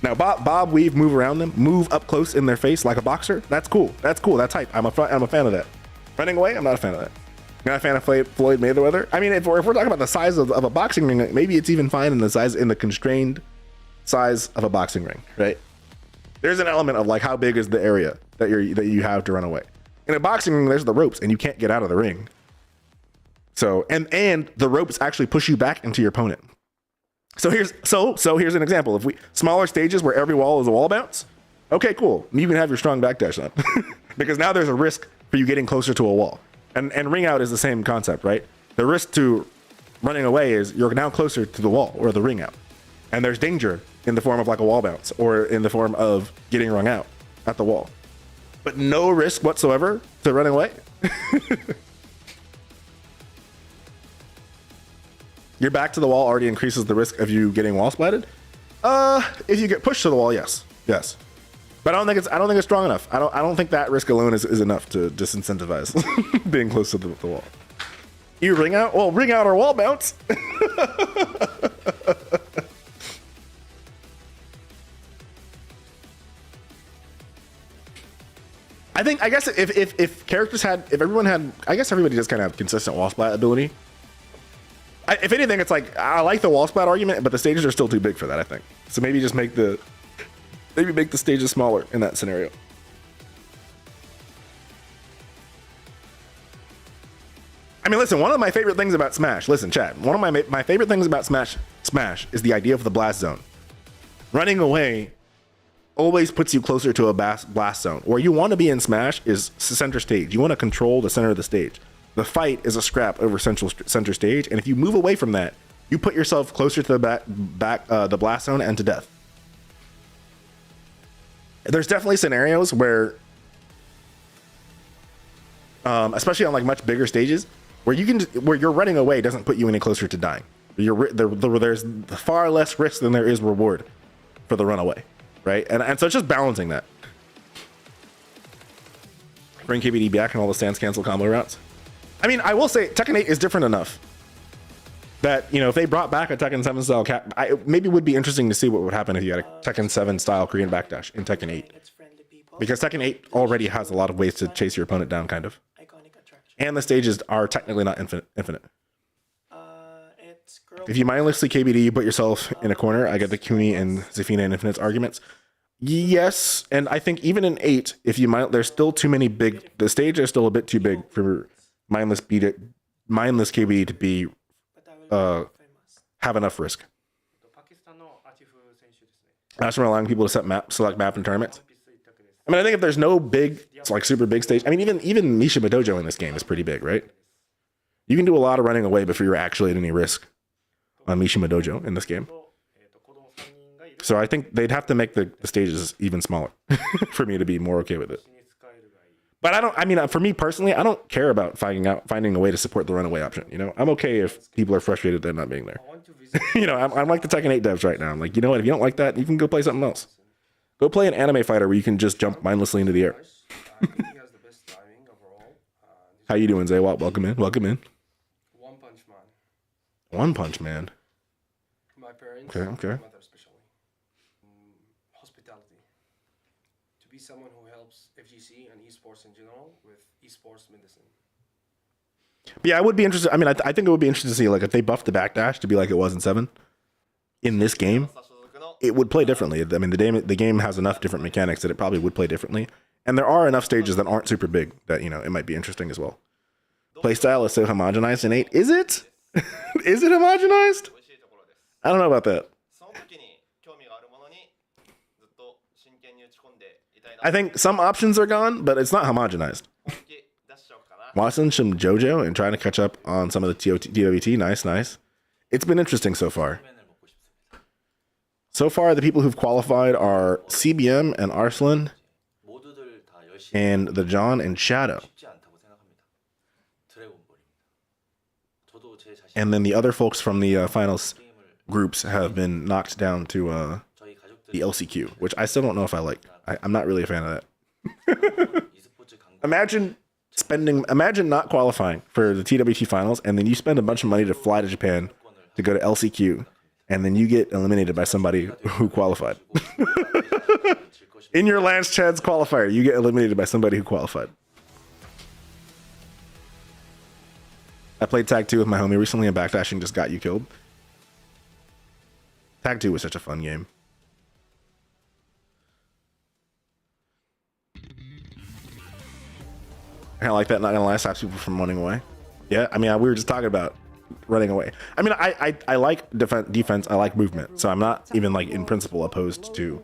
Now, bob, weave, move around them, move up close in their face like a boxer. That's cool. That's hype. I'm a fan of that. Running away, I'm not a fan of that. Not a fan of Floyd Mayweather. I mean, if we're talking about the size of a boxing ring, maybe it's even fine in the constrained size of a boxing ring, right? There's an element of like how big is the area that you have to run away. In a boxing ring, there's the ropes, and you can't get out of the ring. So and the ropes actually push you back into your opponent. So here's an example. If smaller stages where every wall is a wall bounce, okay, cool. You can have your strong backdash on because now there's a risk for you getting closer to a wall. And ring out is the same concept, right? The risk to running away is you're now closer to the wall or the ring out. And there's danger in the form of like a wall bounce or in the form of getting rung out at the wall. But no risk whatsoever to running away. Your back to the wall already increases the risk of you getting wall splatted. If you get pushed to the wall, yes. Yes. But I don't think it's strong enough. I don't think that risk alone is enough to disincentivize being close to the wall. You ring out? Well, ring out or wall bounce. I guess if characters had, if everyone had, I guess everybody does kind of have consistent wall splat ability. If anything, it's like, I like the wall splat argument, but the stages are still too big for that, I think. So maybe just make the stages smaller in that scenario. I mean, listen, one of my favorite things about Smash, listen, chat, one of my favorite things about Smash is the idea of the blast zone. Running away always puts you closer to a blast zone. Where you want to be in Smash is center stage. You want to control the center of the stage. The fight is a scrap over center stage, and if you move away from that, you put yourself closer to the blast zone and to death. There's definitely scenarios where, especially on like much bigger stages, where you're running away doesn't put you any closer to dying. There's far less risk than there is reward for the runaway, right? And so it's just balancing that. Bring KBD back and all the stance cancel combo routes. I mean, I will say Tekken 8 is different enough that, you know, if they brought back a Tekken 7 style maybe it would be interesting to see what would happen if you had a Tekken 7 style Korean backdash in Tekken 8. Because Tekken 8 already has a lot of ways to chase your opponent down, kind of. And the stages are technically not infinite. If you mindlessly KBD, you put yourself in a corner. I get the Kuni and Zafina and Infinite's arguments. Yes, and I think even in 8, if you there's still too many the stage is still a bit too big for mindless KBD to be have enough risk. That's from allowing people to select map in tournaments. I mean, I think if there's no super big stage, I mean, even Mishima Dojo in this game is pretty big, right? You can do a lot of running away before you're actually at any risk on Mishima Dojo in this game. So I think they'd have to make the stages even smaller for me to be more okay with it. But for me personally, I don't care about finding a way to support the runaway option. You know, I'm okay if people are frustrated they're not being there. You know, I'm like the Tekken 8 devs right now. I'm like, you know what? If you don't like that, you can go play something else. Go play an anime fighter where you can just jump mindlessly into the air. How you doing, Zaywat? Welcome in. Welcome in. One Punch Man. My parents. Okay. My mother especially. Hospitality. To be someone who helps FGC and esports in general with esports medicine. But yeah, I would be interested. I mean, I think it would be interesting to see like if they buffed the backdash to be like it was in 7 in this game. It would play differently. I mean, the game has enough different mechanics that it probably would play differently. And there are enough stages that aren't super big that, you know, it might be interesting as well. Playstyle is so homogenized in 8. Is it? Is it homogenized? I don't know about that. I think some options are gone, but it's not homogenized. Watching some JoJo and trying to catch up on some of the TWT. Nice. It's been interesting so far. So far, the people who've qualified are CBM and Arslan, and the John and Shadow. And then the other folks from the finals groups have been knocked down to the LCQ, which I still don't know if I like. I'm not really a fan of that. Imagine not qualifying for the TWT finals, and then you spend a bunch of money to fly to Japan to go to LCQ, and then you get eliminated by somebody who qualified. In your Lance Chad's qualifier, you get eliminated by somebody who qualified. I played Tag 2 with my homie recently, and backdashing just got you killed. Tag 2 was such a fun game. I kind of like that, not gonna lie, stops people from running away. Yeah, I mean, we were just talking about running away. I mean, I like defense, I like movement, so I'm not even like in principle opposed to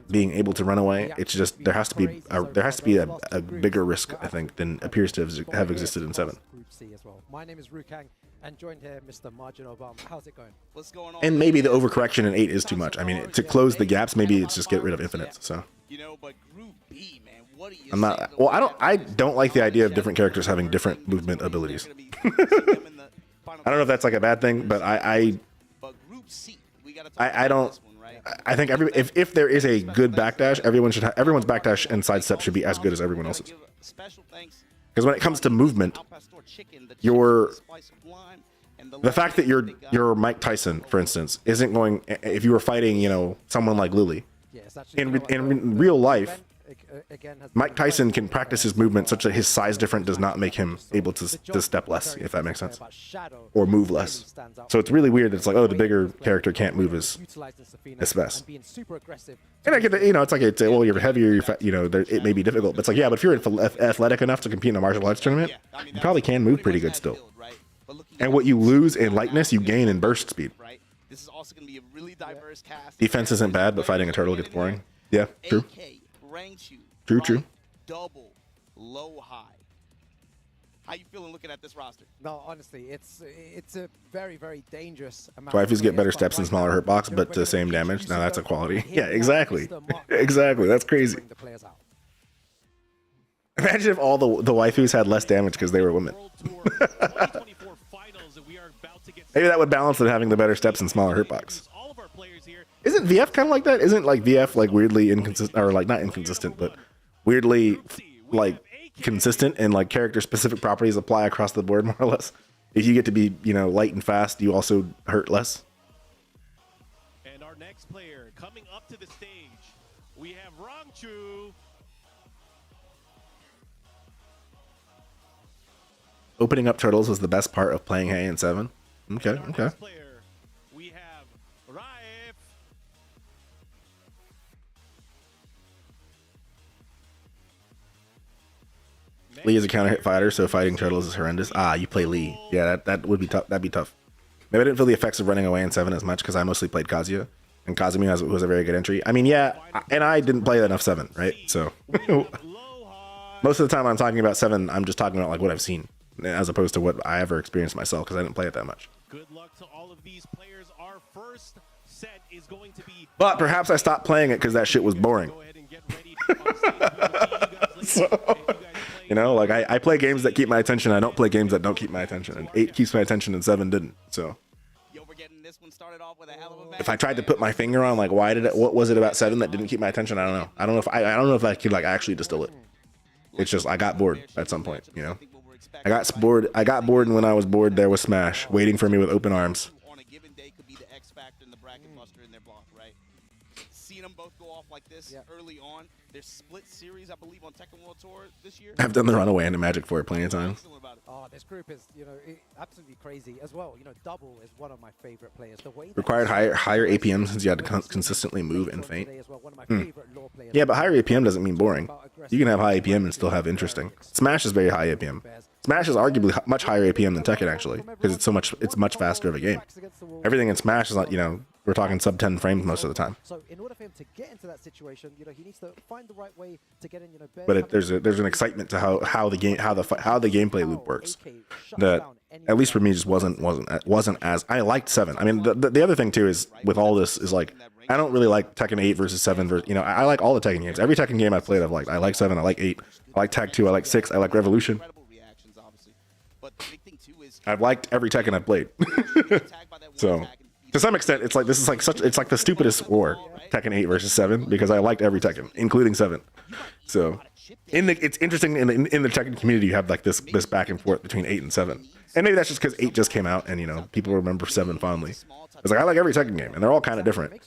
being able to run away. It's just there has to be a bigger risk, I think, than appears to have existed in 7. Group C as well. My name is Rukang, and joined here, Mr. Margin Obama. How's it going? What's going on? And maybe the overcorrection in 8 is too much. I mean, to close the gaps, maybe it's just get rid of infinites. So. You know, but Group B, man, what do you I'm not. Well, I don't like the idea of different characters having different movement abilities. I don't know if that's like a bad thing, but I don't. I think if there is a good backdash, everyone's backdash and sidestep should be as good as everyone else's. Because when it comes to movement, the fact that you're Mike Tyson, for instance, isn't going. If you were fighting, you know, someone like Luli, in real life, Mike Tyson can practice his movement such that his size difference does not make him able to step less, if that makes sense, or move less. So it's really weird that it's like, oh, the bigger character can't move as fast. And I get that, you know, it's like, well, you're heavier, you're fat, you know, it may be difficult, but it's like, yeah, but if you're athletic enough to compete in a martial arts tournament, you probably can move pretty good still. And what you lose in lightness, you gain in burst speed. This is also going to be a really diverse cast. Defense isn't bad, but fighting a turtle gets boring. Yeah, true. True. Double, low, high. How you feeling looking at this roster? No, honestly, it's a very, very dangerous amount. Waifus get better steps and smaller hurt box, but the same damage. Now that's a quality. Yeah, exactly. Exactly. That's crazy. Imagine if all the waifus had less damage because they were women. Maybe that would balance it having the better steps and smaller hurt box. Isn't VF kind of like that? Isn't like VF like weirdly inconsistent, or like not inconsistent, but weirdly like consistent, and like character specific properties apply across the board more or less? If you get to be, you know, light and fast, you also hurt less. And our next player coming up to the stage, we have Rangchu. Opening up turtles was the best part of playing Hay in 7. Okay. We have Raif. Lee is a counter hit fighter, so fighting turtles is horrendous. Ah, you play Lee. Yeah, that would be tough. That'd be tough. Maybe I didn't feel the effects of running away in 7 as much because I mostly played Kazuya, and Kazumi was a very good entry. I mean, yeah, and I didn't play enough 7, right? So most of the time I'm talking about 7, I'm just talking about like what I've seen, as opposed to what I ever experienced myself, because I didn't play it that much. Good luck to all of these players. Our first set is going to be. But perhaps I stopped playing it because that shit was boring. So, you know, like I play games that keep my attention. I don't play games that don't keep my attention. And 8 keeps my attention, and 7 didn't. So if I tried to put my finger on like what was it about 7 that didn't keep my attention? I don't know. I don't know if I could like actually distill it. It's just I got bored at some point, you know. I got bored, and when I was bored, there was Smash waiting for me with open arms. On a given day could be the X factor and the bracket buster in their block, right? Seeing them both go off like this early on. Their split series, I believe, on Tekken World Tour this year. I've done the runaway into Magic 4 plenty of times. Oh, this group is, you know, absolutely crazy as well. You know, Double is one of my favorite players. The way required higher APM since you had to consistently move and feint. Yeah, but higher APM doesn't mean boring. You can have high APM and still have interesting. Smash is very high APM. Smash is arguably much higher APM than Tekken actually, because it's much faster of a game. Everything in Smash is like, you know, we're talking sub 10 frames most of the time. So in order for him to get into that situation, you know, he needs to find the right way to get in, you know. But there's an excitement to how the gameplay loop works that at least for me just wasn't as I liked 7. I mean, the other thing too is with all this is like I don't really like Tekken 8 versus 7 versus, you know, I like all the Tekken games. Every Tekken game I've played I've liked. I like 7, I like 8, I like Tag 2, I like 6, I like Revolution. I've liked every Tekken I've played. So to some extent, it's like this is like it's like the stupidest war, Tekken 8 versus 7, because I liked every Tekken, including 7. So it's interesting in the Tekken community you have like this back and forth between 8 and 7, and maybe that's just because 8 just came out and, you know, people remember 7 fondly. It's like I like every Tekken game and they're all kind of different.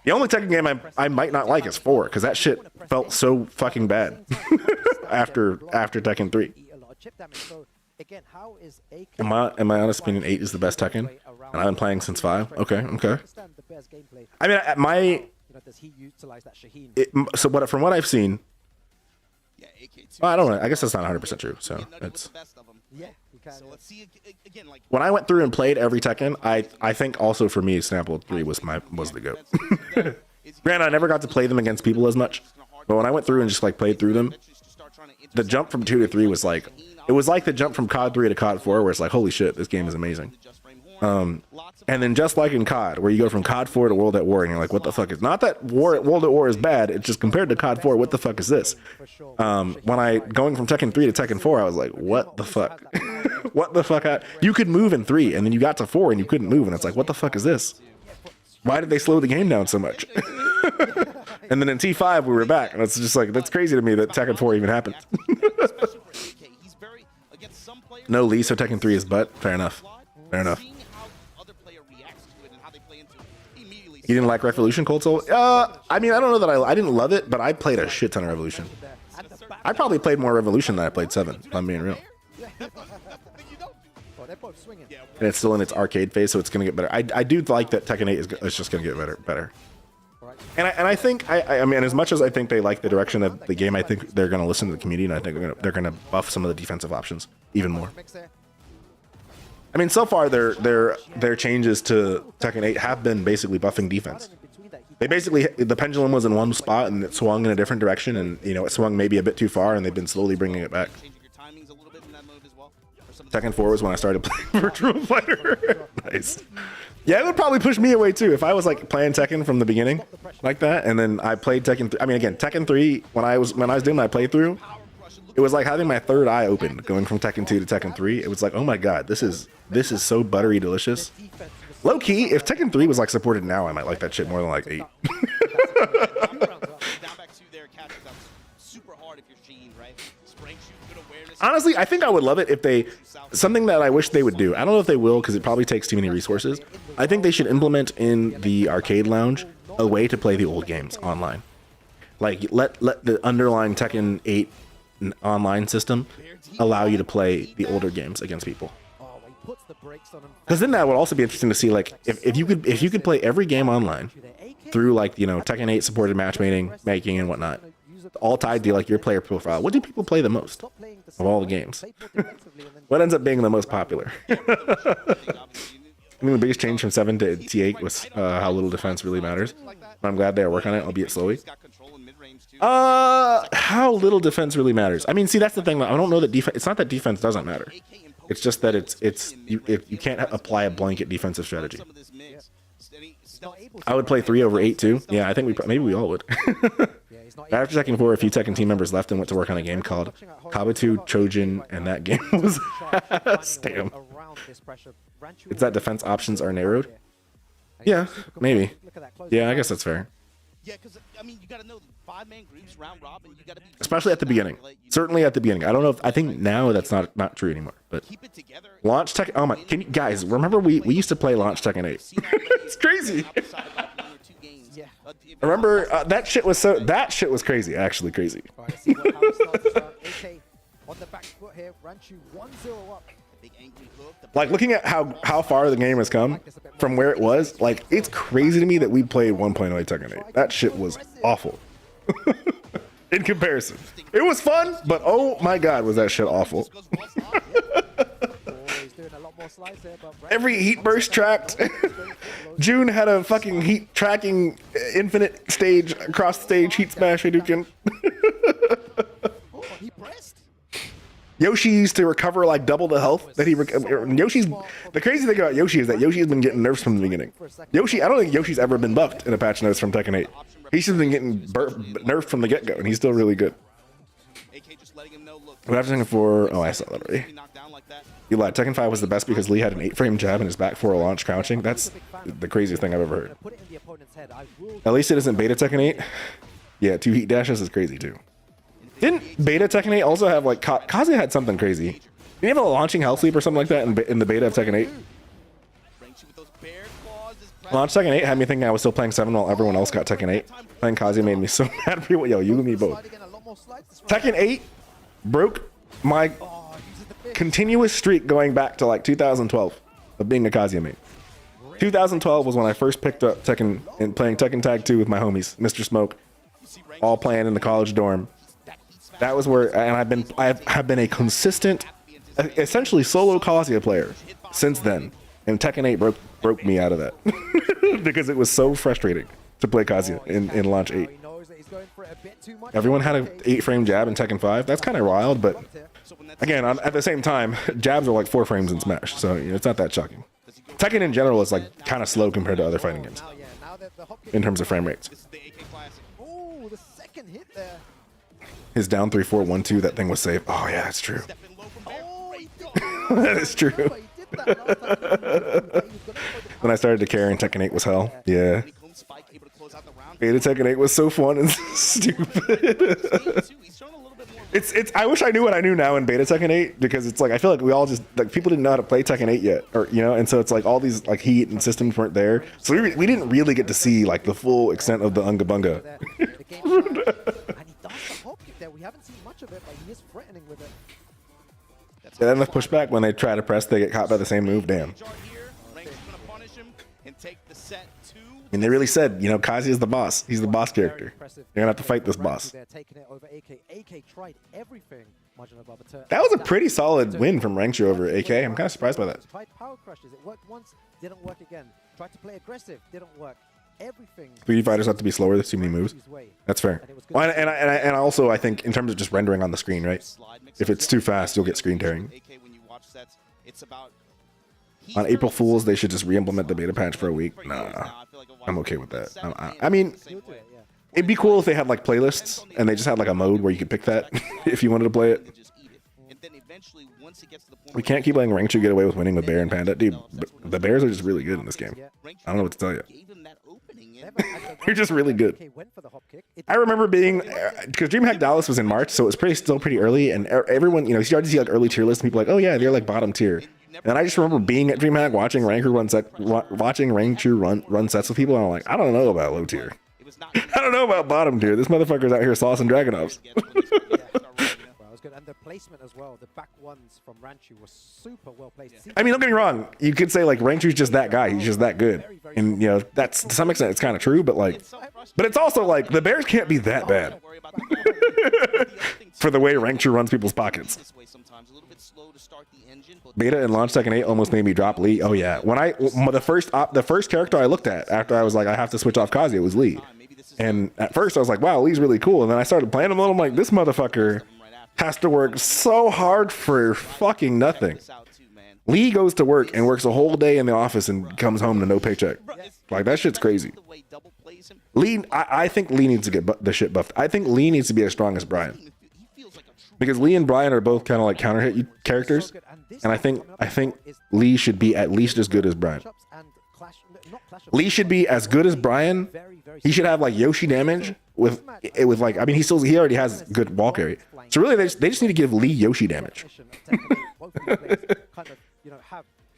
The only Tekken game I might not like is 4 because that shit felt so fucking bad after Tekken 3. Again, how is in my honest opinion, 8 is the best Tekken, and I've been playing since 5. Okay. I mean, from what I've seen, I don't know. I guess that's not 100% true. So it's when I went through and played every Tekken, I think also for me, Snapple 3 was the GOAT. Granted, I never got to play them against people as much, but when I went through and just like played through them, the jump from 2 to 3 was like, it was like the jump from COD 3 to COD 4, where it's like, holy shit, this game is amazing. And then just like in COD, where you go from COD 4 to World at War, and you're like, what the fuck is, not that World at War is bad, it's just compared to COD 4, what the fuck is this? When I, going from Tekken 3 to Tekken 4, I was like, what the fuck? What the fuck? You could move in 3, and then you got to 4 and you couldn't move, and it's like, what the fuck is this? Why did they slow the game down so much? And then in T5, we were back, and it's just like, that's crazy to me that Tekken 4 even happened. No Lee, so Tekken 3 is butt. Fair enough. Fair enough. You didn't like Revolution, Cold Soul? I mean, I don't know that I didn't love it, but I played a shit ton of Revolution. I probably played more Revolution than I played 7, if I'm being real. And it's still in its arcade phase, so it's gonna get better. I do like that Tekken 8 is just gonna get better. And I think I mean, as much as I think they like the direction of the game, I think they're gonna listen to the community, and I think they're gonna buff some of the defensive options even more. I mean, so far their changes to Tekken 8 have been basically buffing defense. They basically, the pendulum was in one spot and it swung in a different direction, and you know, it swung maybe a bit too far, and they've been slowly bringing it back. Tekken 4 was when I started playing Virtual Fighter. Nice. Yeah, it would probably push me away too if I was like playing Tekken from the beginning like that, and then I played Tekken 3. I mean, again, Tekken 3 when I was doing my playthrough, it was like having my third eye open going from Tekken 2 to Tekken 3. It was like, oh my god, this is so buttery delicious. Low key, if Tekken 3 was like supported now, I might like that shit more than like 8. Honestly, I think I would love it if they, something that I wish they would do. I don't know if they will, because it probably takes too many resources. I think they should implement in the arcade lounge a way to play the old games online. Like let the underlying Tekken 8 online system allow you to play the older games against people. Because then that would also be interesting to see, like, if you could play every game online through, like, you know, Tekken 8 supported matchmaking, making and whatnot, all tied to like your player profile. What do people play the most of all the games? What ends up being the most popular? I mean, the biggest change from 7 to T8 was how little defense really matters. I'm glad they are working on it, albeit slowly. How little defense really matters. I mean, see, that's the thing. I don't know that defense. It's not that defense doesn't matter. It's just that you can't apply a blanket defensive strategy. I would play 3 over 8 too. Yeah, I think maybe we all would. After Tekken 4, a few Tekken team members left and went to work on a game called Kabuto Chojin, and that game was damn. It's that defense options are narrowed. Yeah, maybe. Yeah, I guess that's fair. Yeah, because I mean, you got to know 5-man groups, round robin. You got to be especially at the beginning. Certainly at the beginning. I don't know if I think now that's not true anymore. But launch Tekken. Oh my! Can you guys remember we used to play launch Tekken 8? It's crazy. I remember that shit was crazy. Actually crazy. Like looking at how far the game has come from where it was, like it's crazy to me that we played 1.0 Tekken 8. That shit was awful. In comparison, it was fun, but oh my god, was that shit awful. Every heat burst tracked. June had a fucking heat tracking infinite stage across the stage heat smash Hadouken. Yoshi used to recover like double the health that he Yoshi's the crazy thing about Yoshi is that Yoshi has been getting nerfs from the beginning. Yoshi, I don't think Yoshi's ever been buffed in a patch notes from Tekken 8. He's just been getting nerfed from the get-go, and he's still really good. But after Tekken 4, oh, I saw that already. You lied. Tekken 5 was the best because Lee had an 8-frame jab in his back 4 launch crouching. That's the craziest thing I've ever heard. At least it isn't beta Tekken 8. Yeah, 2 heat dashes is crazy too. Didn't beta Tekken 8 also have like Kazuya had something crazy? Did he have a launching health sweep or something like that in the beta of Tekken 8? Launch Tekken 8 had me thinking I was still playing 7 while everyone else got Tekken 8. Playing Kazuya made me so mad. Yo, you and me both. Tekken 8 broke my continuous streak going back to like 2012 of being a Kazuya main. 2012 was when I first picked up Tekken and playing Tekken Tag 2 with my homies, Mr. Smoke, all playing in the college dorm. That was where, and I've been a consistent, essentially solo Kazuya player since then. And Tekken 8 broke me out of that because it was so frustrating. to play Kazuya in launch 8. Everyone had an 8-frame jab in Tekken 5. That's kind of wild, but again, at the same time, jabs are like 4 frames in Smash, so it's not that shocking. Tekken in general is like kind of slow compared to other fighting games in terms of frame rates. Oh, the second hit there. His down 3-4-1-2, that thing was safe. Oh yeah, that's true. That is true. When I started to carry in Tekken 8 was hell. Yeah. Beta Tekken 8 was so fun and stupid. It's I wish I knew what I knew now in Beta Tekken 8, because it's like I feel like we all just like people didn't know how to play Tekken 8 yet, or and so it's like all these like heat and systems weren't there, so we didn't really get to see like the full extent of the Unga Bunga. And he does the hop kick there. We haven't seen much of it, but he is threatening with it. And then the pushback when they try to press, they get caught by the same move. Damn. And they really said, Kazi is the boss. He's the boss character. You're gonna have to fight this boss. That was a pretty solid win from Rangchu over AK. I'm kind of surprised by that. Tried power crushes. It worked once, didn't work again. Tried to play aggressive, didn't work. Everything. 3D fighters have to be slower. There's too many moves. That's fair. Well, and also I think in terms of just rendering on the screen, right? If it's too fast, you'll get screen tearing. On April Fools, they should just re-implement the beta patch for a week. Nah, I'm okay with that. I mean, it'd be cool if they had like playlists and they just had like a mode where you could pick that if you wanted to play it. We can't keep letting Rangchu get away with winning with Bear and Panda. Dude, the Bears are just really good in this game. I don't know what to tell you. You're just really good. I remember being, because DreamHack Dallas was in March, so it was still pretty early, and everyone, you started to see like early tier lists, and people like, oh yeah, they're like bottom tier. And I just remember being at DreamHack watching Rangchu run sets with people, and I'm like, I don't know about low tier. I don't know about bottom tier. This motherfucker's out here saucing Dragunovs. And the placement as well, the back ones from Rangchu was super well placed. I mean, don't get me wrong. You could say like Rangchu's just that guy. He's just that good. And that's to some extent it's kind of true, but it's also like the Bears can't be that bad for the way Rangchu runs people's pockets. Beta and launch Tekken 8 almost made me drop Lee. Oh yeah. When the first character I looked at after I was like, I have to switch off Kazuya, was Lee. And at first I was like, wow, Lee's really cool. And then I started playing him and I'm like, this motherfucker has to work so hard for fucking nothing. Lee goes to work and works a whole day in the office and comes home to no paycheck. Like, that shit's crazy. Lee, I think Lee needs to get the shit buffed. I think Lee needs to be as strong as Brian. Because Lee and Brian are both kind of like counter hit characters. And I think Lee should be at least as good as Brian. Lee should be as good as Brian. He should have like Yoshi damage with like, I mean, he already has good wall carry. So really, they just need to give Lee Yoshi damage.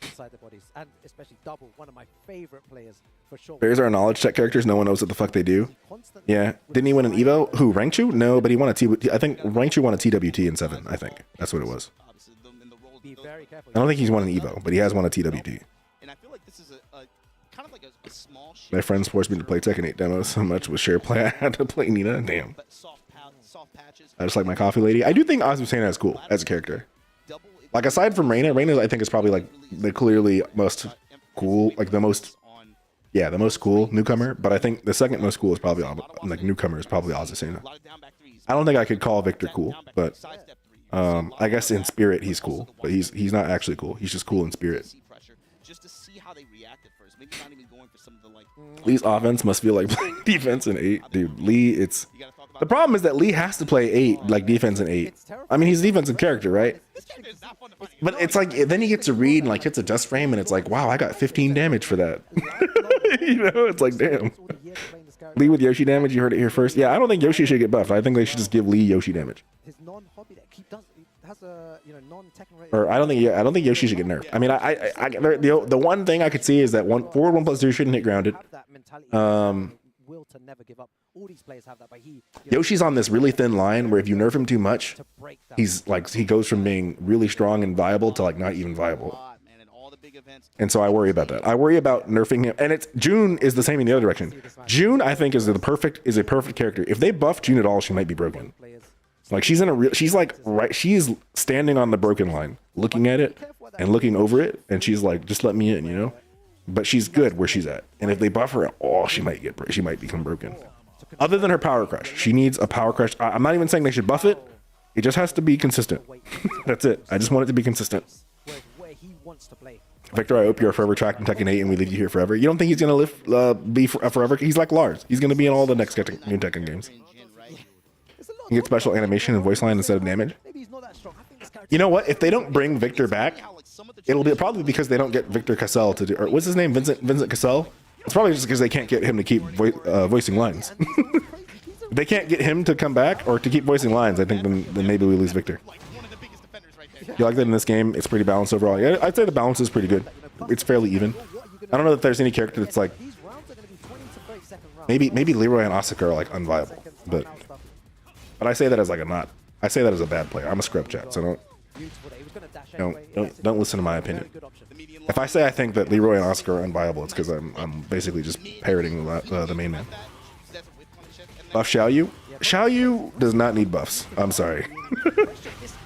Inside the bodies, and especially Double, one of my favorite players for sure. Bears are knowledge check characters. No one knows what the fuck they do. Yeah, didn't he win an Evo? Who, Rangchu? No, but he won a T. I think Rangchu won a TWT in 7. I think that's what it was. I don't think he's won an Evo, but he has won a TWT. And I feel like this is a kind of like a small. My friends forced me to play Tekken 8 demos so much with share play. I had to play Nina. Damn. I just like my coffee lady. I do think Azucena is cool as a character. Like, aside from Reina I think is probably like the clearly most cool, like the most cool newcomer. But I think the second most cool is probably like newcomer is probably Azucena. I don't think I could call Victor cool, but I guess in spirit he's cool, but he's not actually cool. He's just cool in spirit. Lee's offense must feel like playing defense in 8, dude. Lee, the problem is that Lee has to play 8 like defense in 8. I mean, he's a defensive character, right? But it's like then he gets to read and like hits a dust frame, and it's like, wow, I got 15 damage for that. It's like, damn. Lee with Yoshi damage. You heard it here first. Yeah, I don't think Yoshi should get buffed. I think they should just give Lee Yoshi damage. Or I don't think Yoshi should get nerfed. I mean, the one thing I could see is that forward 1+2 shouldn't hit grounded. Yoshi's on this really thin line where if you nerf him too much, he goes from being really strong and viable to like not even viable. And so I worry about that. I worry about nerfing him. And June is the same in the other direction. June, I think, is a perfect character. If they buff June at all, she might be broken. Like she's standing on the broken line, looking at it and looking over it, and she's like, just let me in, but she's good where she's at. And if they buff her, oh, she might become broken. Other than her power crush, she needs a power crush. I'm not even saying they should buff it. It just has to be consistent. That's it. I just want it to be consistent. Victor, I hope you're forever tracked in Tekken 8 and we leave you here forever. You don't think he's gonna be forever? He's like Lars. He's gonna be in all the next new Tekken games. You get special animation and voice line instead of damage. You know what? If they don't bring Victor back, it'll be probably because they don't get Victor Cassell to do. Or what's his name? Vincent Cassell. It's probably just because they can't get him to keep voicing lines. If they can't get him to come back or to keep voicing lines, I think then maybe we lose Victor. You like that in this game? It's pretty balanced overall. Yeah, I'd say the balance is pretty good. It's fairly even. I don't know if there's any character that's like maybe Leroy and Asuka are like unviable, but I say that as like I say that as a bad player. I'm a scrub chat, so don't listen to my opinion. If I say I think that Leroy and Asuka are unviable, it's because I'm basically just parroting the main man. Buff Xiaoyu? Xiaoyu does not need buffs. I'm sorry.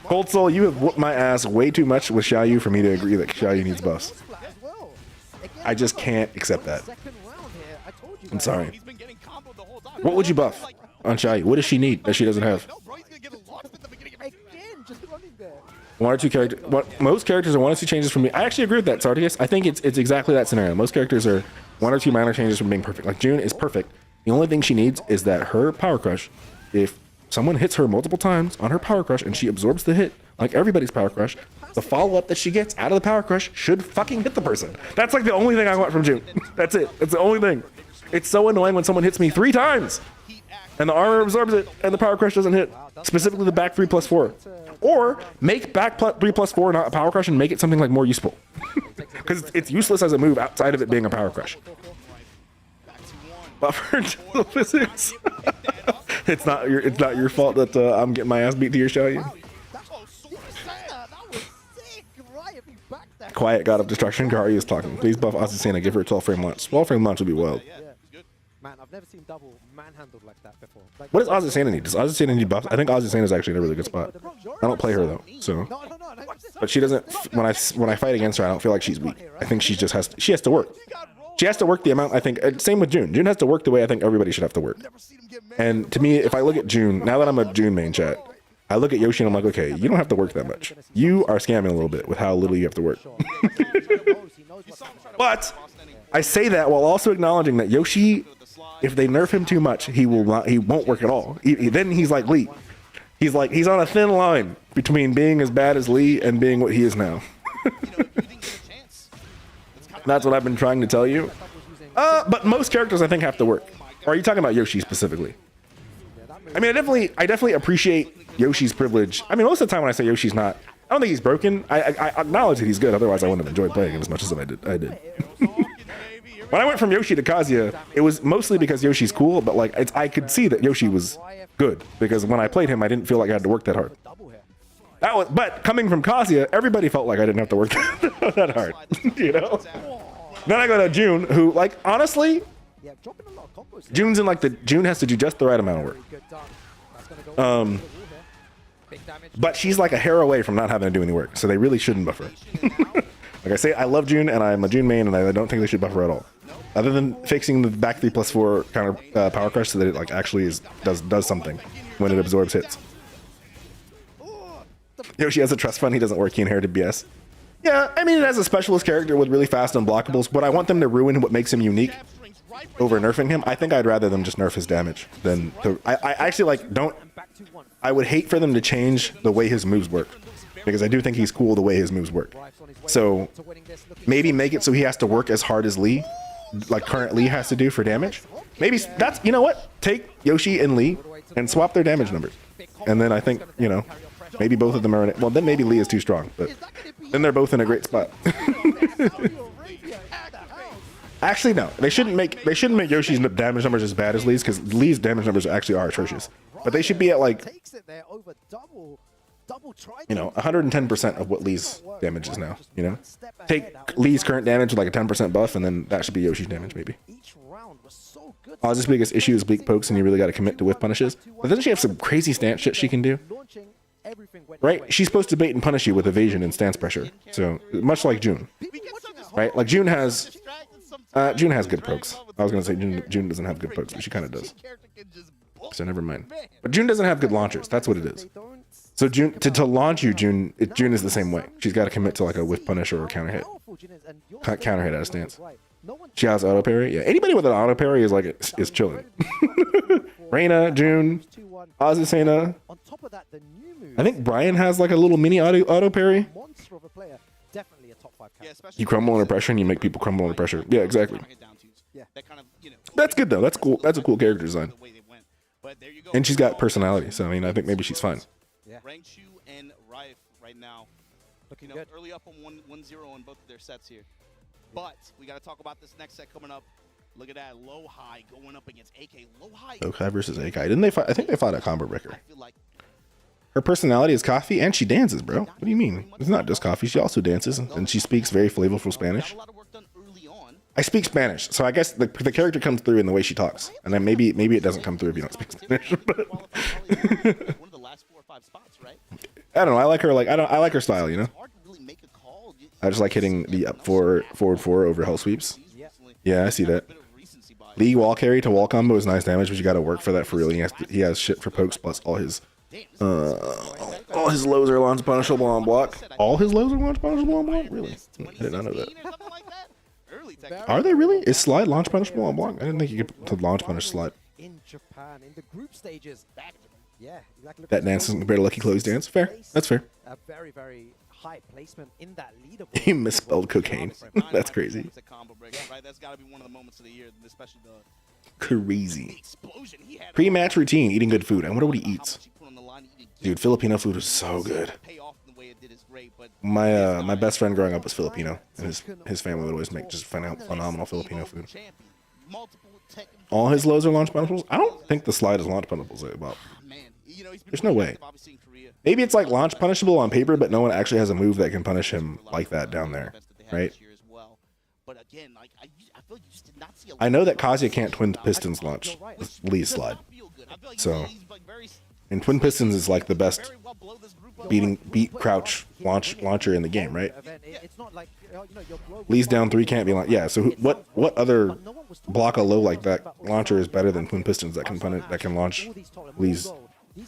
Cold Soul, you have whooped my ass way too much with Xiaoyu for me to agree that Xiaoyu needs buffs. I just can't accept that. I'm sorry. What would you buff on Xiaoyu? What does she need that she doesn't have? One or two characters. Most characters are one or two changes from me. I actually agree with that, Sardius. I think it's exactly that scenario. Most characters are one or two minor changes from being perfect. Like June is perfect. The only thing she needs is that her power crush, if someone hits her multiple times on her power crush and she absorbs the hit, like everybody's power crush, the follow-up that she gets out of the power crush should fucking hit the person. That's like the only thing I want from June. That's it. That's the only thing. It's so annoying when someone hits me 3 times and the armor absorbs it and the power crush doesn't hit. Specifically the back 3+4. Or make back 3+4 not a power crush and make it something like more useful. Because it's useless as a move outside of it being a power crush. Buffer physics. It's not your fault that I'm getting my ass beat to your show. You. Quiet God of Destruction. Gary is talking. Please buff Azucena. Give her a 12-frame launch. 12-frame launch would be wild. Man, I've never seen double manhandled like that before. What does Azucena need? Does Azucena need buffs? I think Azucena is actually in a really good spot. I don't play her though, so. But she doesn't. When I fight against her, I don't feel like she's weak. I think she just has to work. She has to work the amount, I think, same with June. June has to work the way I think everybody should have to work. And to me, if I look at June, now that I'm a June main chat, I look at Yoshi and I'm like, okay, you don't have to work that much. You are scamming a little bit with how little you have to work. But I say that while also acknowledging that Yoshi, if they nerf him too much, he won't work at all. Then he's like Lee. He's on a thin line between being as bad as Lee and being what he is now. That's what I've been trying to tell you. But most characters I think have to work. Or are you talking about Yoshi specifically? I mean, I definitely appreciate Yoshi's privilege. I mean, most of the time when I say Yoshi's not, I don't think he's broken. I acknowledge that he's good. Otherwise, I wouldn't have enjoyed playing him as much as I did. When I went from Yoshi to Kazuya, it was mostly because Yoshi's cool, but like I could see that Yoshi was good because when I played him, I didn't feel like I had to work that hard. But coming from Kazuya, everybody felt like I didn't have to work that hard, you know? Then I go to June, who, like, honestly, June has to do just the right amount of work. But she's like a hair away from not having to do any work, so they really shouldn't buff her. Like I say, I love June, and I'm a June main, and I don't think they should buff her at all. Other than fixing the back 3+4 kind of power crush so that it like actually does something when it absorbs hits. Yoshi has a trust fund, he doesn't work, he inherited BS. Yeah, I mean, it has a specialist character with really fast unblockables, but I want them to ruin what makes him unique over nerfing him. I think I'd rather them just nerf his damage than I actually like don't. I would hate for them to change the way his moves work because I do think he's cool the way his moves work. So maybe make it so he has to work as hard as Lee, like current Lee has to do for damage. Maybe that's, you know what? Take Yoshi and Lee and swap their damage numbers. And then I think, you know, maybe both of them are in it. Well, then maybe Lee is too strong, but then they're both in a great spot. Actually, no. They shouldn't make Yoshi's damage numbers as bad as Lee's because Lee's damage numbers actually are atrocious. But they should be at like, you know, 110% of what Lee's damage is now, you know? Take Lee's current damage with like a 10% buff and then that should be Yoshi's damage maybe. Oz's biggest issue is bleak pokes and you really got to commit to whiff punishes. But doesn't she have some crazy stance shit she can do? Right? She's supposed to bait and punish you with evasion and stance pressure. So much like June. Right? Like June has June has good pokes. I was gonna say June doesn't have good pokes, but she kind of does. So never mind. But June doesn't have good launchers. That's what it is. So June to launch you, June is the same way. She's got to commit to like a whiff punish or a counter hit. Counter hit out of stance. She has auto parry. Yeah, anybody with an auto parry is like is chilling. Reina, June, Azucena. I think Brian has like a little mini auto parry. You crumble under pressure and you make people crumble under pressure. Yeah, exactly. That's good though. That's cool. That's a cool character design. And she's got personality, so I mean, I think maybe she's fine. Rangchu and Rife right now, early up on 1-0 on both of their sets here. But we got to talk about this next set coming up. Look at that, low high going up against AK. Low high versus AK. Didn't they fight? I think they fought at Combo Breaker. Her personality is coffee, and she dances, bro. What do you mean? It's not just coffee. She also dances, and she speaks very flavorful Spanish. I speak Spanish, so I guess the character comes through in the way she talks, and then maybe it doesn't come through if you don't speak Spanish. But I don't know. I like her. I like her style. You know. I just like hitting the up forward 4 over hell sweeps. Yeah, I see that. Lee wall carry to wall combo is nice damage, but you got to work for that for real. He has shit for pokes plus all his lows are launch punishable on block. All his lows are launch punishable on block? Really? I did not know that. Are they really? Is slide launch punishable on block? I didn't think you could launch punish slide. In Japan, in the group stages, yeah, exactly. That dance is compared to Lucky Chloe's dance. Fair. That's fair. A very, very high placement in that leaderboard. He misspelled cocaine. That's crazy. That's got to be one of the moments of the year, especially the crazy. Pre-match routine, eating good food. I wonder what he eats. Dude, Filipino food is so good. My best friend growing up was Filipino, and his family would always make just phenomenal Filipino food. All his lows are launch punishables? I don't think the slide is launch punishables. There's no way. Maybe it's like launch punishable on paper, but no one actually has a move that can punish him like that down there, right? I know that Kazuya can't twin pistons launch Lee's slide. So, and twin pistons is like the best beat crouch launcher in the game, right? Lee's down 3 can't be launched. Yeah. So what other block a low like that launcher is better than twin pistons that can launch Lee's?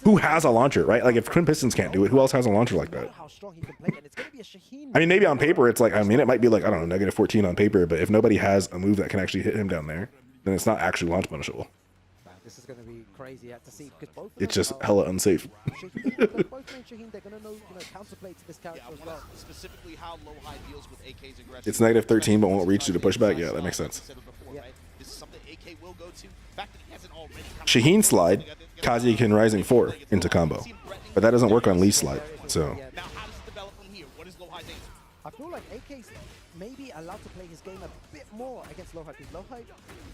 Who has a launcher, right? Like if twin pistons can't do it, who else has a launcher like that? I mean, maybe on paper it's like, I mean, it might be like, I don't know, -14 on paper, but if nobody has a move that can actually hit him down there, then it's not actually launch punishable. This is going to be crazy to see because both it's just hella unsafe. Specifically how low high deals with AK's aggression. It's -13 but won't reach you to pushback. Yeah, that makes sense. This is something AK will go to. Fact that he hasn't already Shaheen slide, Kazuya can rising 4 into combo, but that doesn't work on Lee's slide. So now how does it develop from here? What is low high danger? I feel like AK's maybe allowed to play his game a bit more against low high because low high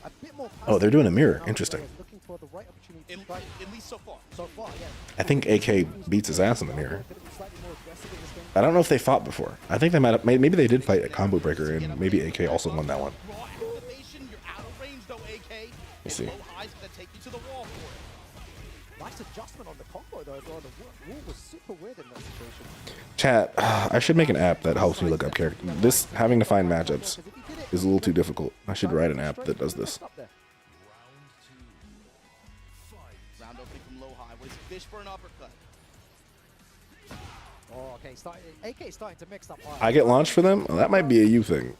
a bit more. Oh, they're doing a mirror. Interesting. Looking for the right opportunity to strike. At least so far. So far, yeah. I think AK beats his ass in the mirror. I don't know if they fought before. I think they might have, maybe they did fight at Combo Breaker, and maybe AK also won that one. Let's see. Nice adjustment on the combo though. The wall was super weird in that situation. Chat, I should make an app that helps me look up characters. This having to find matchups is a little too difficult. I should write an app that does this. Round opening from low high. What is fish for an uppercut? Oh, okay. AK starting to mix up. I get launched for them? Well, that might be a you thing.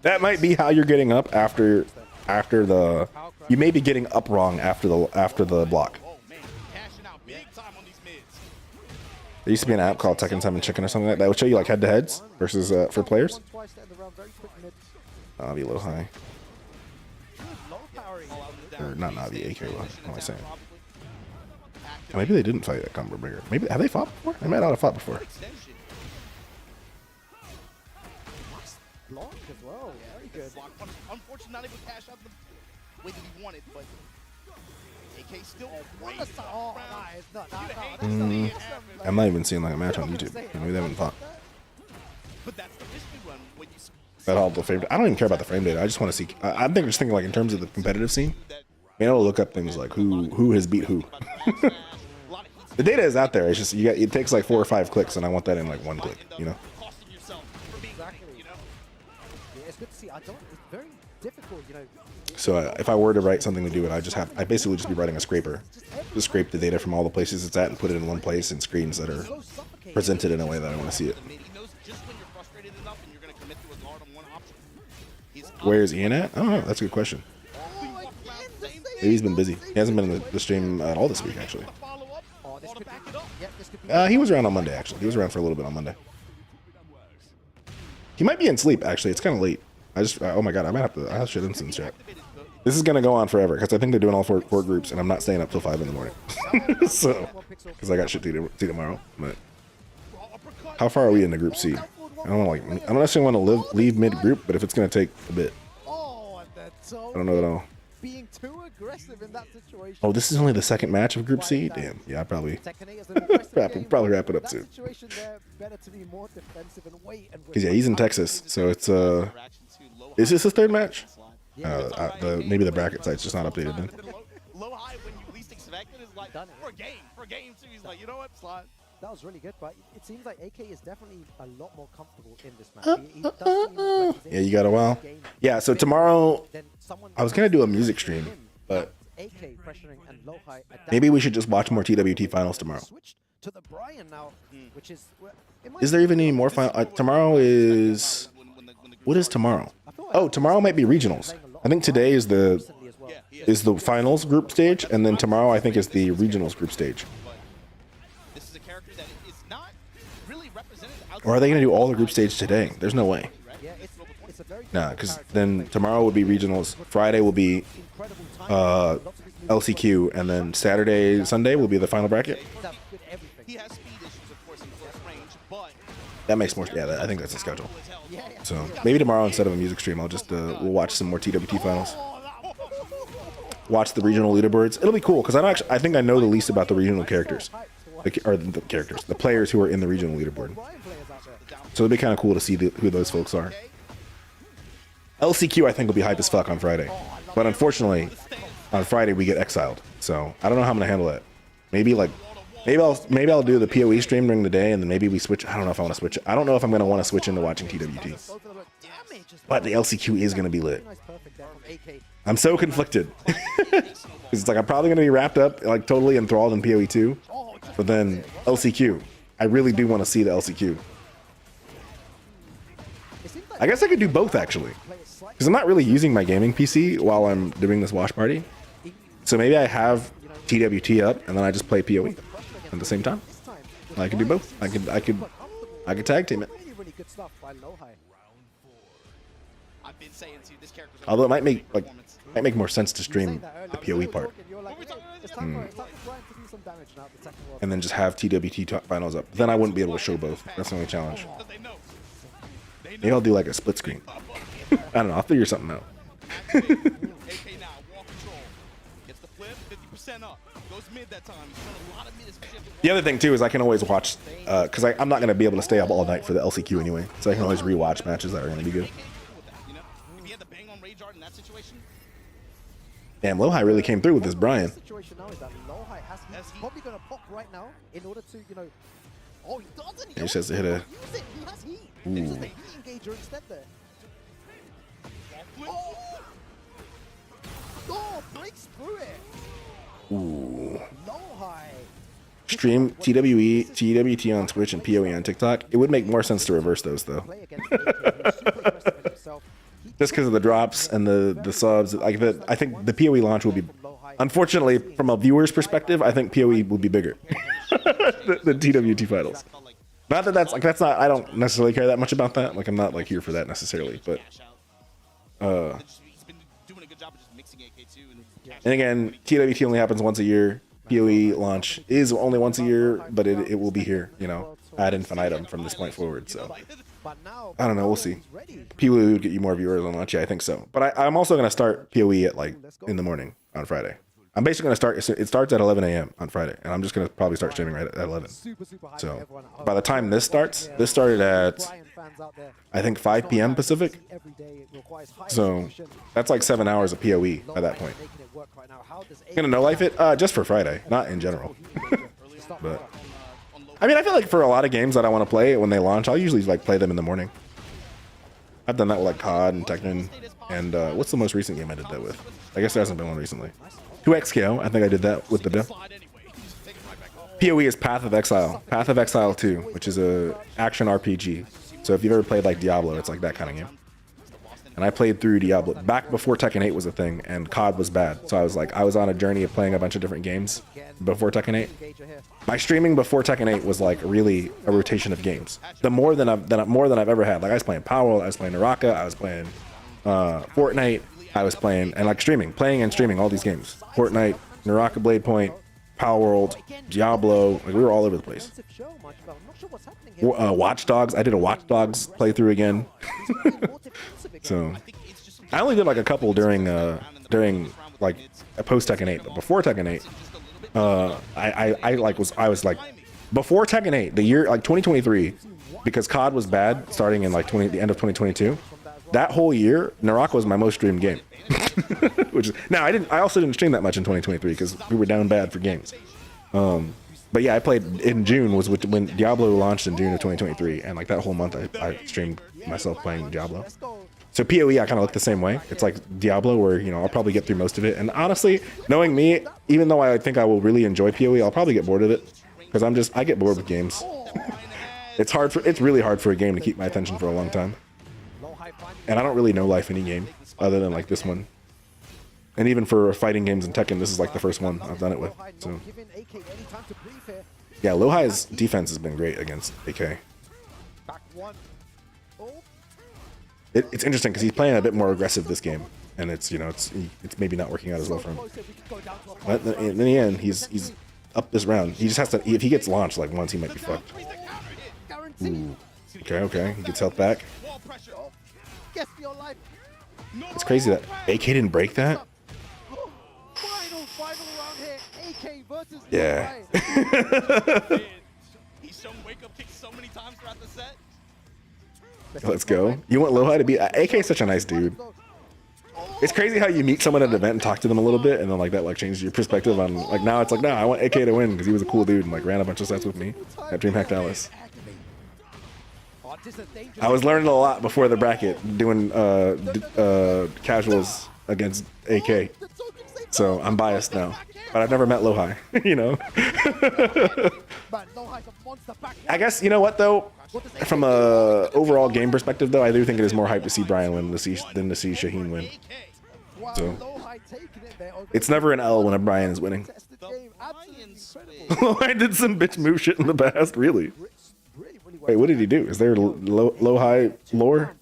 That might be how you're getting up after the. You may be getting up wrong after the block. There used to be an app called Tekken 7 Chicken or something like that. That would show you like head-to-heads versus for players. Navi low high. Or not Navi, AK low. What am I saying? Maybe they didn't fight at Combo Breaker. Maybe have they fought before? They might not have fought before. Block as well. Very good. Unfortunately, not able to cash out the way that he wanted, but AK still. I'm not even seeing like a match on YouTube. Maybe they haven't fought. But that's the mystery run when you. That all the frame. I don't even care about the frame data. I just want to see. I'm just thinking like in terms of the competitive scene. Maybe I'll look up things like who has beat who. The data is out there. It's just it takes like 4 or 5 clicks, and I want that in like 1 click. You know. good to see. It's very difficult, you know. So if I were to write something to do it, I basically just be writing a scraper. Just scrape the data from all the places it's at and put it in one place in screens that are presented in a way that I want to see it. Where is Ian at? I don't know. That's a good question. Maybe he's been busy. He hasn't been in the stream at all this week, actually. He was around on Monday, actually. He was around for a little bit on Monday. He might be in sleep, actually. It's kind of late. Oh my god, I have shit instance chat. This is gonna go on forever because I think they're doing all four groups, and I'm not staying up till 5 in the morning. So, because I got shit to do tomorrow. But how far are we into Group C? I don't necessarily want to leave mid group, but if it's gonna take a bit, I don't know at all. Being too aggressive in that situation. Oh, this is only the second match of Group C. Damn. Yeah, I probably wrap it up soon. Because yeah, he's in Texas, so it's Is this his third match? Maybe the bracket site's just not updated then. Low high when you least expect it is like for game 2. He's like, you know what, slot. That was really good, but it seems like AK is definitely a lot more comfortable in this match. He does seem like he's Yeah, you got a while. Yeah, so tomorrow I was gonna do a music stream, but maybe we should just watch more TWT finals tomorrow. Is there even any more final? Tomorrow is what is tomorrow? Oh, tomorrow might be regionals. I think today is the finals group stage, and then tomorrow I think is the regionals group stage. Or are they going to do all the group stage today? There's no way. Nah, because then tomorrow would be regionals. Friday will be LCQ, and then Saturday, Sunday will be the final bracket. That makes more. Yeah, I think that's the schedule. So maybe tomorrow instead of a music stream, I'll just we'll watch some more TWT finals. Watch the regional leaderboards. It'll be cool because I think I know the least about the regional characters, the players who are in the regional leaderboard. So it'll be kind of cool to see who those folks are. LCQ I think will be hype as fuck on Friday, but unfortunately, on Friday we get exiled. So I don't know how I'm gonna handle that. Maybe I'll do the PoE stream during the day, and then maybe we switch. I don't know if I want to switch. I don't know if I'm gonna want to switch into watching TWT. But the LCQ is gonna be lit. I'm so conflicted. It's like I'm probably gonna be wrapped up, like totally enthralled in PoE 2, but then LCQ, I really do want to see the LCQ. I guess I could do both actually, because I'm not really using my gaming PC while I'm doing this watch party. So maybe I have TWT up and then I just play PoE at the same time. I could do both. I could tag team it. Although it might make more sense to stream the PoE part. And then just have TWT finals up. Then I wouldn't be able to show both. That's the only challenge. Maybe I'll do like a split screen. I don't know. I'll figure something out. The other thing too is I can always watch, because I'm not going to be able to stay up all night for the LCQ anyway. So I can always rewatch matches that are going to be good. Damn, Lowhigh really came through with this Brian. He just has to hit a... Ooh. Ooh. Stream TWT on Twitch and PoE on TikTok. It would make more sense to reverse those though. Just because of the drops and the subs. I think the PoE launch will be, unfortunately, from a viewer's perspective, I think PoE will be bigger than TWT finals. Not that that's not. I don't necessarily care that much about that. Like I'm not like here for that necessarily. But and again, TWT only happens once a year. PoE launch is only once a year, but it will be here. You know, ad infinitum from this point forward. So I don't know. We'll see. PoE would get you more viewers on launch. Yeah, I think so. But I'm also gonna start PoE at like in the morning on Friday. I'm basically going to start, it starts at 11 a.m. on Friday, and I'm just going to probably start streaming right at 11. So by the time this starts, this started at, I think, 5 p.m. Pacific. So that's like 7 hours of PoE at that point. I'm going to no-life it just for Friday, not in general. But I mean, I feel like for a lot of games that I want to play when they launch, I'll usually like play them in the morning. I've done that with like COD and Tekken. And what's the most recent game I did that with? I guess there hasn't been one recently. 2XKO, I think I did that with the Bill. PoE is Path of Exile. Path of Exile 2, which is a action RPG. So if you've ever played like Diablo, it's like that kind of game. And I played through Diablo back before Tekken 8 was a thing, and COD was bad. So I was on a journey of playing a bunch of different games before Tekken 8. My streaming before Tekken 8 was like really a rotation of games. More than I've ever had. Like I was playing Power, I was playing Naraka, I was playing Fortnite, I was playing and like playing and streaming all these games. Fortnite, Naraka Blade Point, Power World, Diablo, like we were all over the place. Watch Dogs, I did a Watch Dogs playthrough again. So I only did like a couple during like a post Tekken 8, but before Tekken 8, I was like before Tekken 8, the year like 2023, because COD was bad starting in like the end of 2022. That whole year, Naraka was my most streamed game. Which is now I also didn't stream that much in 2023 because we were down bad for games. But yeah, I played in June was when Diablo launched in June of 2023, and like that whole month I streamed myself playing Diablo. So PoE I kind of look the same way. It's like Diablo where, you know, I'll probably get through most of it. And honestly, knowing me, even though I think I will really enjoy PoE, I'll probably get bored of it because I get bored with games. It's really hard for a game to keep my attention for a long time. And I don't really know life any game other than like this one. And even for fighting games in Tekken, this is like the first one I've done it with. So yeah, Lohai's defense has been great against AK. It's interesting because he's playing a bit more aggressive this game, and it's, you know, it's maybe not working out as well for him. But in the end, he's up this round. He just has to. If he gets launched like once, he might be fucked. Ooh. Okay, he gets health back. It's crazy that AK didn't break that. Yeah. Let's go. You want Lohai to be AK is such a nice dude. It's crazy how you meet someone at an event and talk to them a little bit, and then like that like changes your perspective on like now it's like no, I want AK to win because he was a cool dude and like ran a bunch of sets with me at DreamHack Dallas. I was learning a lot before the bracket doing casuals against AK, so I'm biased now. But I've never met Lohai, you know. I guess you know what though. From a overall game perspective, though, I do think it is more hype to see Brian win than to see Shaheen win. So it's never an L when a Brian is winning. I did some bitch move shit in the past, really. Wait, what did he do? Is there Lohai lore?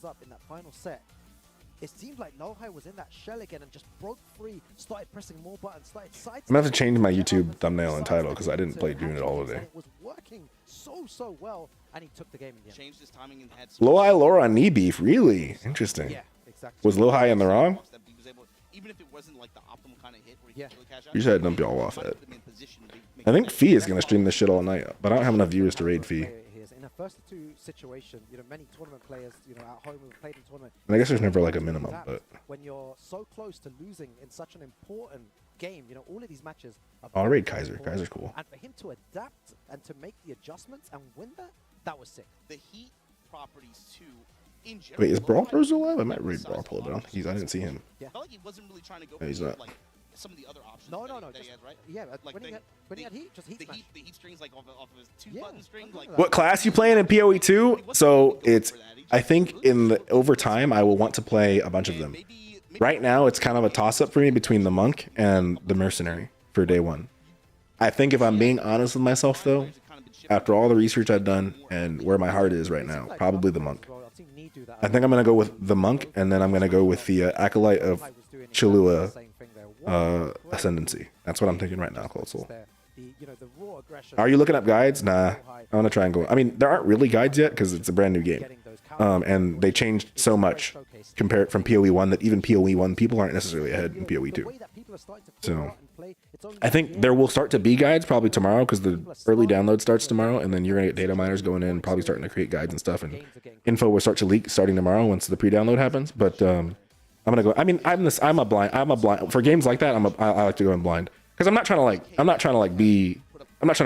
It seemed like Lohai was in that shell again and just broke free, started pressing more buttons, started side. I'm gonna have to change my YouTube thumbnail and title because I didn't play Dune at all today. It was working so well, and he took the game in the end. Changed his timing and had Lohai lore on knee beef, really interesting. Yeah, exactly. Was Lohai in the wrong? Even if it wasn't like the optimal kind of hit where he could really cash out. You should dump y'all off at. I think Fee is gonna stream this shit all night, but I don't have enough viewers to raid Fee. In a first two situation, you know, many tournament players, you know, at home have played in tournament. And I guess there's never like a minimum, but when you're so close to losing in such an important game, you know, all of these matches are I'll raid Kaiser. Kaiser's cool. And for him to adapt and to make the adjustments and win that was sick. The heat properties too. In general, wait, is Brawl Pros alive? I might raid Brawl Pro down. I didn't see him. Yeah. I felt like he wasn't really trying to go No, he's not. like some of the other options. No, that he has, right? Yeah, like when he had heat, just heat smash. The heat strings like off of his two-button string. Like What class you playing in PoE 2? So it's, I think over time I will want to play a bunch of them. Right now it's kind of a toss-up for me between the Monk and the Mercenary for day one. I think if I'm being honest with myself though, after all the research I've done and where my heart is right now, probably the Monk. I think I'm going to go with the Monk, and then I'm going to go with the Acolyte of Chalua Ascendancy. That's what I'm thinking right now, Cold Soul. Are you looking up guides? Nah. I want to try and go. I mean, there aren't really guides yet because it's a brand new game. And they changed so much compared from PoE 1 that even PoE 1 people aren't necessarily ahead in PoE 2. So I think there will start to be guides probably tomorrow because the early download starts tomorrow, and then you're going to get data miners going in, probably starting to create guides and stuff, and info will start to leak starting tomorrow once the pre-download happens. But I'm going to go. I mean, I'm a blind for games like that. I like to go in blind because I'm not trying to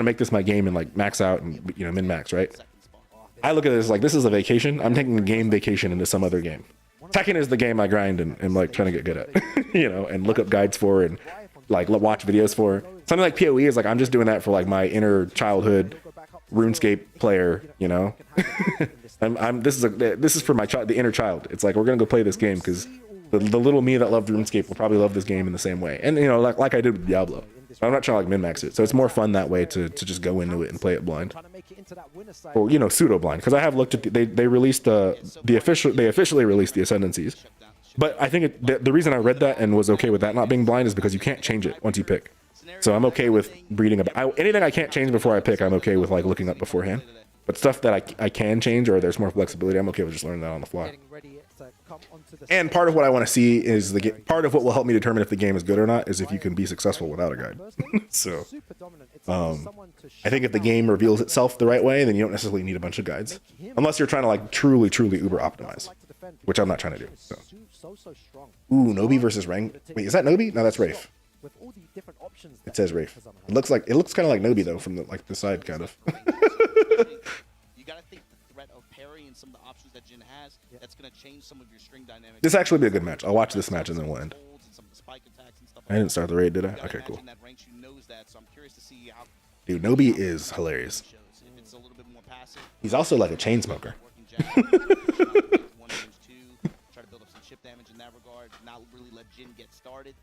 make this my game and like max out and, you know, min max, right? I look at it as like, this is a vacation. I'm taking a game vacation into some other game. Tekken is the game I grind and like trying to get good at, you know, and look up guides for and like watch videos for. Something like PoE is like, I'm just doing that for like my inner childhood RuneScape player, you know. This is for the inner child. It's like, we're gonna go play this game because the little me that loved RuneScape will probably love this game in the same way. And you know, like I did with Diablo. But I'm not trying to like min-max it, so it's more fun that way to just go into it and play it blind, or you know, pseudo blind. Because I have looked at they released they officially released the Ascendancies, but I think the reason I read that and was okay with that not being blind is because you can't change it once you pick. So I'm okay with reading about anything I can't change before I pick. I'm okay with like looking up beforehand. But stuff that I can change or there's more flexibility, I'm okay with just learning that on the fly. And part of what I want to see is part of what will help me determine if the game is good or not is if you can be successful without a guide. So I think if the game reveals itself the right way, then you don't necessarily need a bunch of guides, unless you're trying to like truly uber optimize, which I'm not trying to do. So. Ooh, Nobi versus Rang. Wait, is that Nobi? No, that's Rafe. It says Rafe. It looks kind of like Nobi though from the side kind of. You gotta think the threat of parry and some of the options that Jin has. That's gonna change some of your string dynamics. This actually be a good match. I'll watch this match and then we'll end. I didn't start the raid, did I? Okay, cool. Dude, Nobi is hilarious. He's also like a chain smoker. Try to build up some chip damage in that regard. Not really let Jin get started.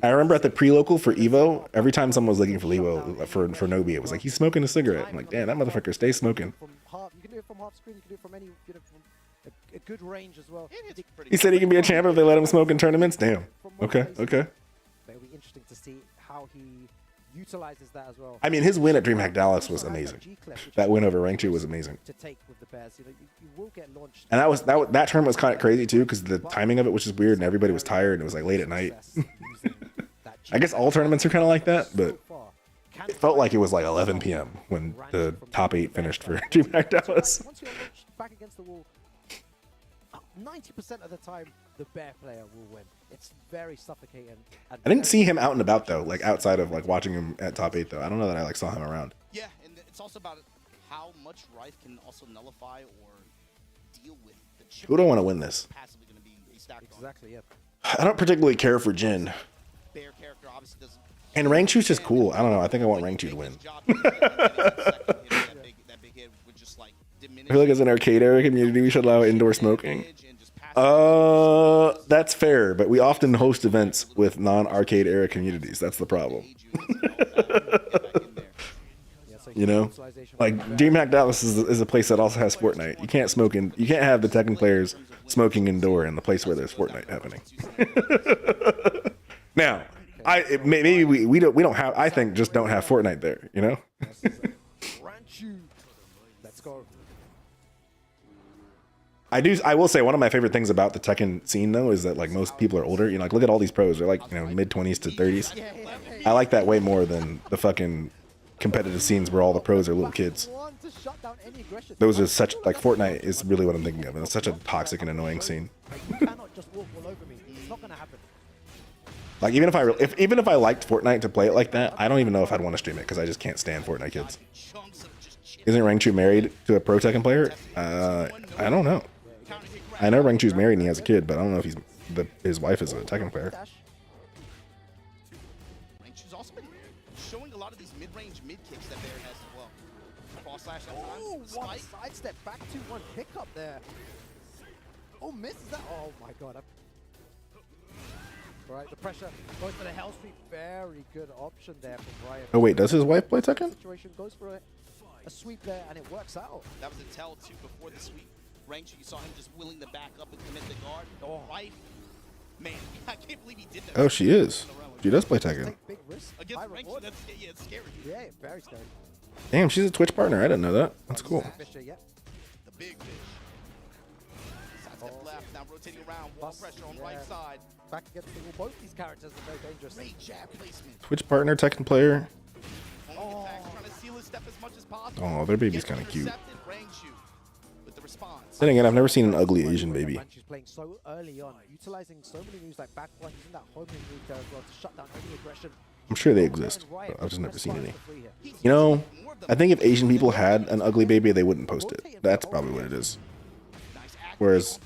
I remember at the pre-local for Evo, every time someone was looking for Evo for Nobi, it was like, he's smoking a cigarette. I'm like, damn, that motherfucker stays smoking. You can do it from half screen. You can do it from any, you know, from a good range as well. He said he can be a champion if they let him smoke in tournaments. Damn. Okay. Okay. It'll be interesting to see how he utilizes that as well. I mean, his win at DreamHack Dallas was amazing. That win over Rank 2 was amazing. To take with the Bears, you will get launched. And that tournament was kind of crazy too, because the timing of it was just weird, and everybody was tired, and it was like late at night. I guess all tournaments are kind of like that, but it felt like it was like 11 p.m. when the top 8 finished for DreamHack Dallas. Once you're launched back against the wall, 90% of the time, the Bear player will win. It's very suffocating. I didn't see him out and about though, like outside of like watching him at top 8 though. I don't know that I like saw him around. Yeah, and it's also about how much Rife can also nullify or deal with the chip. Who do I want to win this? Exactly, yeah. I don't particularly care for Jin. Bear character obviously doesn't. And Rangchu's just cool. I don't know. I think I want Rangchu to win. I feel like as an arcade area community, we should allow indoor smoking. That's fair, but we often host events with non-arcade era communities. That's the problem. You know, like DreamHack Dallas is a place that also has Fortnite. You can't smoke in. You can't have the Tekken players smoking indoor in the place where there's Fortnite happening. Now, maybe we don't have. I think just don't have Fortnite there. You know. Let's go. I will say one of my favorite things about the Tekken scene though is that like most people are older. You know, like look at all these pros. They're like, you know, mid-20s to 30s. I like that way more than the fucking competitive scenes where all the pros are little kids. Those are such like Fortnite is really what I'm thinking of. And it's such a toxic and annoying scene. Like even if I liked Fortnite to play it like that, I don't even know if I'd want to stream it because I just can't stand Fortnite kids. Isn't Rangchu married to a pro Tekken player? I don't know. I know Rangchu's married and he has a kid, but I don't know if his wife is a Tekken player. Rangchu's also been showing a lot of these mid-range mid-kicks that Bear has as well. Cross slash Oh, one sidestep back to one pickup there. Oh, misses that. Oh my god. Right, the pressure goes for the Hell Street. Very good option there from Riot. Oh wait, does his wife play Tekken? Situation goes for a sweep there, and it works out. That was a tell too before the sweep. Rangchu, you saw him just willing to back up and commit the guard. Oh, right. Man, I can't believe he did that. Oh, she is. She does play Tekken. Big risk. Against Rangchu, that's it's scary. Yeah, very scary. Damn, she's a Twitch partner. I didn't know that. That's cool. The big fish. Sidestep left, now rotating around. Wall pressure on right side. Back against the wall. Both these characters are very dangerous. Great jab placement. Twitch partner, Tekken player. Oh, trying to seal his step as much as possible. Oh, their baby's kind of cute. Rangchu with the response. Then again, I've never seen an ugly Asian baby. She's playing so early on, utilizing so many moves like back one, using that homing move there as well to shut down any aggression. I'm sure they exist, but I've just never seen any. You know, I think if Asian people had an ugly baby, they wouldn't post it. That's probably what it is. Whereas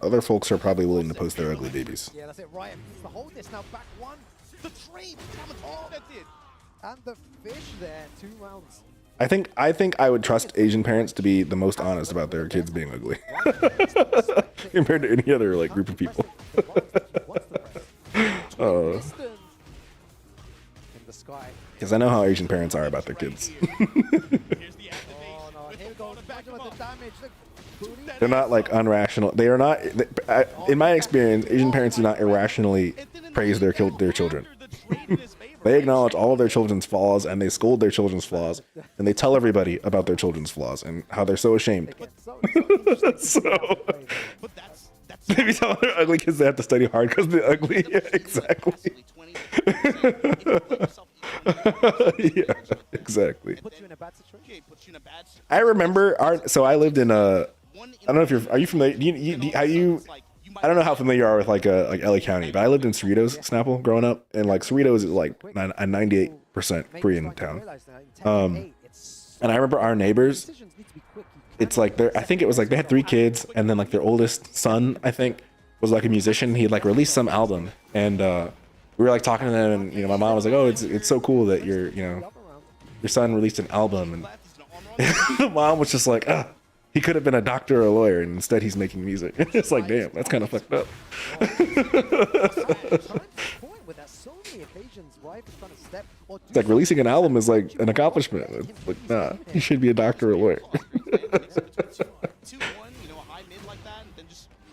other folks are probably willing to post their ugly babies. Yeah, that's it. Riot needs to hold this now. Back one. The trade. And the fish there. 2 rounds. I think I would trust Asian parents to be the most honest about their kids being ugly compared to any other like group of people. Because I know how Asian parents are about their kids. They're not like unrational. They are not. In my experience, Asian parents do not irrationally praise their children. They acknowledge all of their children's flaws and they scold their children's flaws and they tell everybody about their children's flaws and how they're so ashamed. So maybe tell their ugly kids they have to study hard because they're ugly. Yeah, exactly. Yeah, exactly. I remember so I lived in I don't know if are you familiar? I don't know how familiar you are with like LA County, but I lived in Cerritos, Snapple, growing up, and like Cerritos is like a 98% Korean town. And I remember our neighbors. It's like I think it was like they had 3 kids, and then like their oldest son, I think, was like a musician. He like released some album, and we were like talking to them, and my mom was like, "Oh, it's so cool that your son released an album," and the mom was just like, "Ah." He could have been a doctor or a lawyer, and instead he's making music. It's like, damn, that's kind of fucked up. It's like releasing an album is like an accomplishment. It's like, nah, you should be a doctor or a lawyer.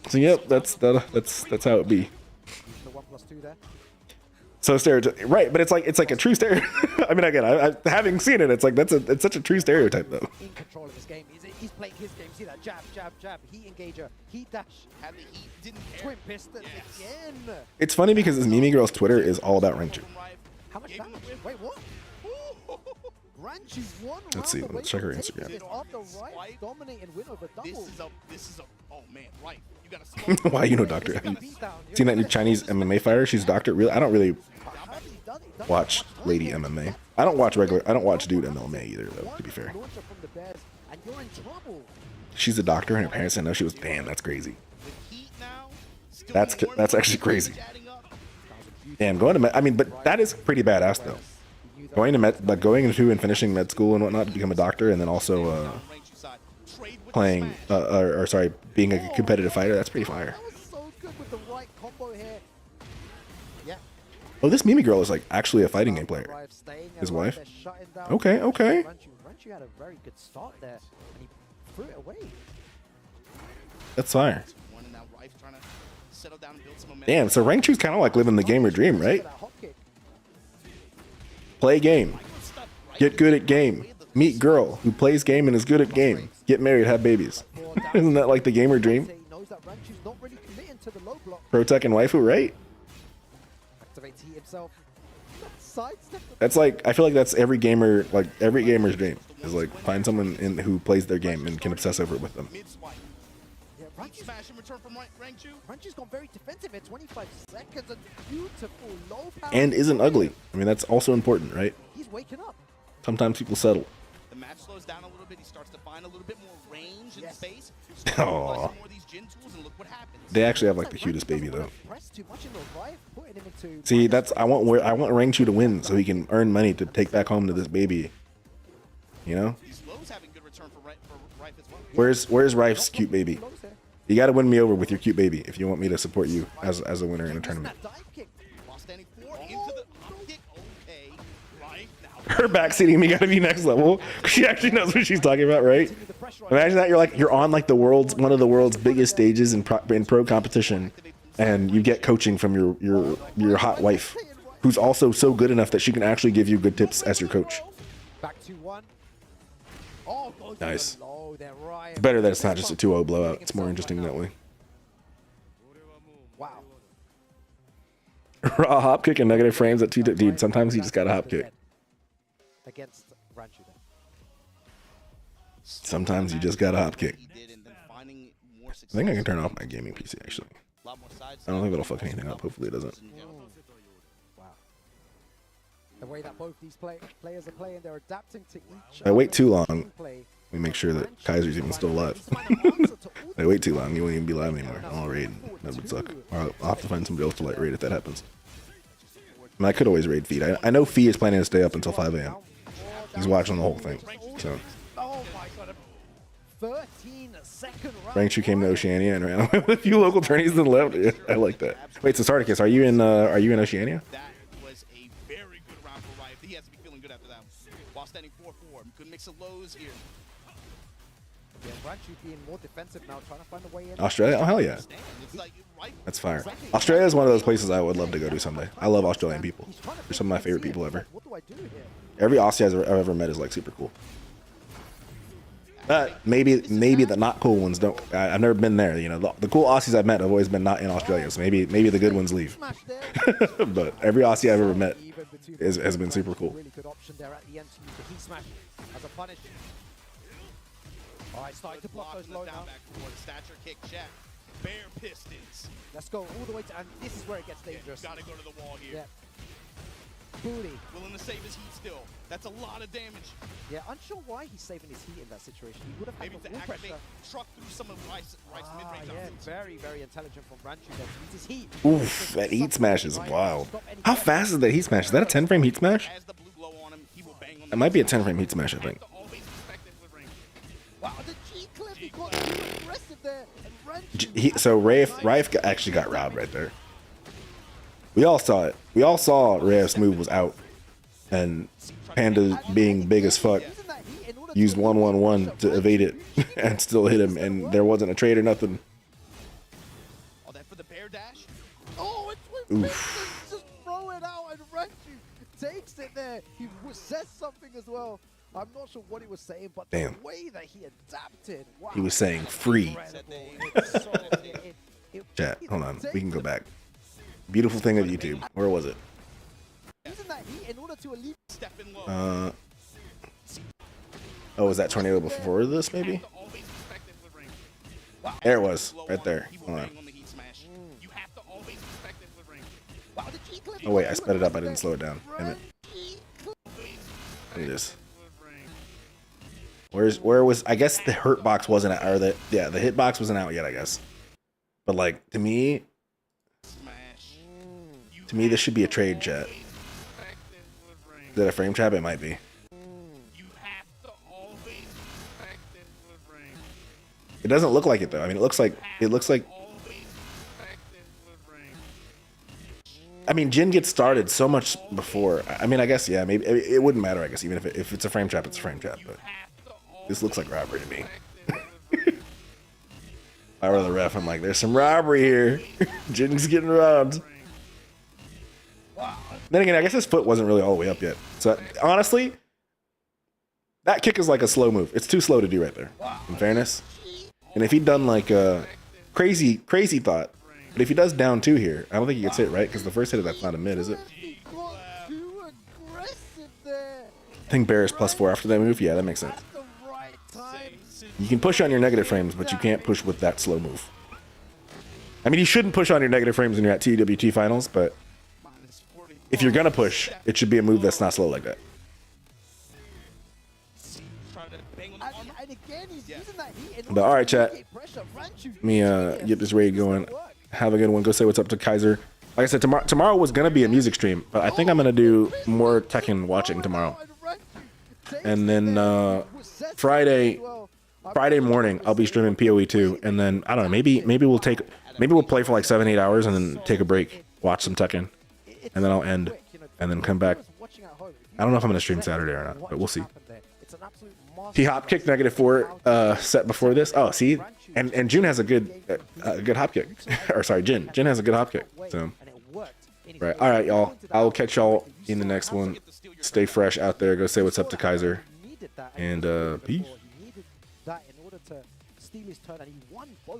So yep, that's how it be. So stereotype, right? But it's like a true stereotype. I mean, again, I having seen it, it's like it's such a true stereotype though. In control of this game, he's playing his game. See that jab, jab, jab. Heat engager, heat dash, and the heat didn't twin pistons again. It's funny because this Mimi girl's Twitter is all about Ranchu. How much damage? Wait, what? Ranchu's one. Let's see. Let's check her Instagram. This is a oh man, right. You gotta Why Doctor? Have you seen that new Chinese MMA fighter? She's a doctor. Really? I don't really watch lady MMA. I don't watch dude MMA either, though, to be fair. She's a doctor and her parents didn't know she was. Damn, that's crazy. That's actually crazy. Damn, but that is pretty badass though. Going into and finishing med school and whatnot to become a doctor, and then also playing being a competitive fighter. That's pretty fire. Oh, this Mimi girl is like actually a fighting game player. His wife. Okay. Ranchu had a very good start there, and he threw it away. That's fire. Damn, so Ranchu's kind of like living the gamer dream, right? Play game. Get good at game. Meet girl who plays game and is good at game. Get married, have babies. Isn't that like the gamer dream? Pro Tekken waifu, right? That's like, I feel like that's every gamer's dream. Is like find someone who plays their game and can obsess over it with them. Smash in return from Ranchu. Ranchu's gone very defensive at 25 seconds. A beautiful low power. And isn't ugly. I mean, that's also important, right? He's waking up. Sometimes people settle. The match slows down a little bit. He starts to find a little bit more range in space. Aww. They actually have like the cutest baby though. See, I want Ranchu to win so he can earn money to take back home to this baby. You know? Where's Rife's cute baby? You gotta win me over with your cute baby if you want me to support you as a winner in a tournament. Her backseating me gotta be next level. She actually knows what she's talking about, right? Imagine that you're on like one of the world's biggest stages in pro competition, and you get coaching from your hot wife, who's also so good enough that she can actually give you good tips as your coach. Nice. It's better that it's not just a 2-0 blowout. It's more interesting that way. Wow. Raw hop kick and negative frames at 2. Dude, sometimes you just got a hop kick. Against Ranchu. Sometimes you just got a hop kick. I think I can turn off my gaming PC actually. I don't think it'll fuck anything up. Hopefully it doesn't. Wow. The way that both these players are playing, they're adapting to each. I wait too long. We make sure that Kaiser's even still alive. I wait too long, you won't even be alive anymore. I'll raid. That would suck. Or I'll have to find somebody else to like raid if that happens. I mean, I could always raid Feed. I know Fee is planning to stay up until 5 a.m. He's watching the whole thing. So. Oh my god. 13-second round. Rank came to Oceania and ran away with a few local tourneys and left. Yeah, I like that. Wait, so Sardicus, are you in Oceania? That was a very good round for Riot. He has to be feeling good after that. While standing 4-4. Good mix of lows here. Yeah, Ranchu being more defensive now, trying to find a way in. Australia? Oh, hell yeah. That's fire. Australia is one of those places I would love to go to someday. I love Australian people. They're some of my favorite people ever. What do I do here? Every Aussie I've ever met is like super cool. Maybe the not cool ones don't. I've never been there. You know, the cool Aussies I've met have always been not in Australia. So maybe the good ones leave. But every Aussie I've ever met has been super cool. Really good option there at the end to use the heat smash as a punish. All right, starting to block those low now. Stature kick check. Bare pistons. Let's go all the way to, and this is where it gets dangerous. Gotta go to the wall here. Yeah. Booty. Willing to save his heat still. That's a lot of damage. Yeah, unsure why he's saving his heat in that situation. He would have had maybe the to full activate, pressure. truck through some of Rice's mid-range options. Very, very intelligent from Ranchu there. He uses heat. Oof, that heat smash is wild. How fast is that heat smash? Is that a 10-frame heat smash? It might be a 10-frame heat smash, I think. Wow, the G-clip, he got too aggressive there. And So Raif actually got robbed right there. We all saw it. We all saw Raif's move was out. And Panda, being big as fuck, used 1-1-1 to evade it and still hit him. And there wasn't a trade or nothing. All that for the bear dash. Oh, it's with just throw it out, and Ranchu takes it there. He says something as well. I'm not sure what he was saying, but the way that he adapted. Wow. He was saying free. Chat, hold on. We can go back. Beautiful thing of YouTube. Where was it? Using that heat in order to alleviate oh, was that tornado before this, maybe? There it was, right there. Hold on. Oh wait, I sped it up. I didn't slow it down. Damn it. Look at this. Where was? I guess the hurt box wasn't out, or the hit box wasn't out yet, I guess. But like to me, this should be a trade, chat. Is that a frame trap? It might be. It doesn't look like it though. I mean, it looks like. I mean, Jin gets started so much before. I mean, I guess yeah. Maybe it wouldn't matter. I guess even if it's a frame trap, it's a frame trap. But this looks like robbery to me. If I were the ref, I'm like, there's some robbery here. Jin's getting robbed. Then again, I guess his foot wasn't really all the way up yet. So honestly, that kick is like a slow move. It's too slow to do right there, in fairness. And if he'd done like a crazy thought, but if he does down 2 here, I don't think he gets hit, right? Because the first hit of that's not a mid, is it? I think Bear is +4 after that move. Yeah, that makes sense. You can push on your negative frames, but you can't push with that slow move. I mean, you shouldn't push on your negative frames when you're at TWT finals, but if you're gonna push, it should be a move that's not slow like that. But all right, chat. Let me get this raid going. Have a good one. Go say what's up to Kaiser. Like I said, tomorrow was gonna be a music stream, but I think I'm gonna do more Tekken watching tomorrow. And then Friday morning I'll be streaming PoE 2, and then I don't know. Maybe we'll play for like 7-8 hours and then take a break, watch some Tekken, and then I'll end, and then come back. I don't know if I'm gonna stream Saturday or not, but we'll see. He hop kicked -4 set before this. Oh, see, and Jun has a good hop kick. Or sorry, Jin has a good hop kick. So, right, all right, y'all. I will catch y'all in the next one. Stay fresh out there. Go say what's up to Kaiser, and peace.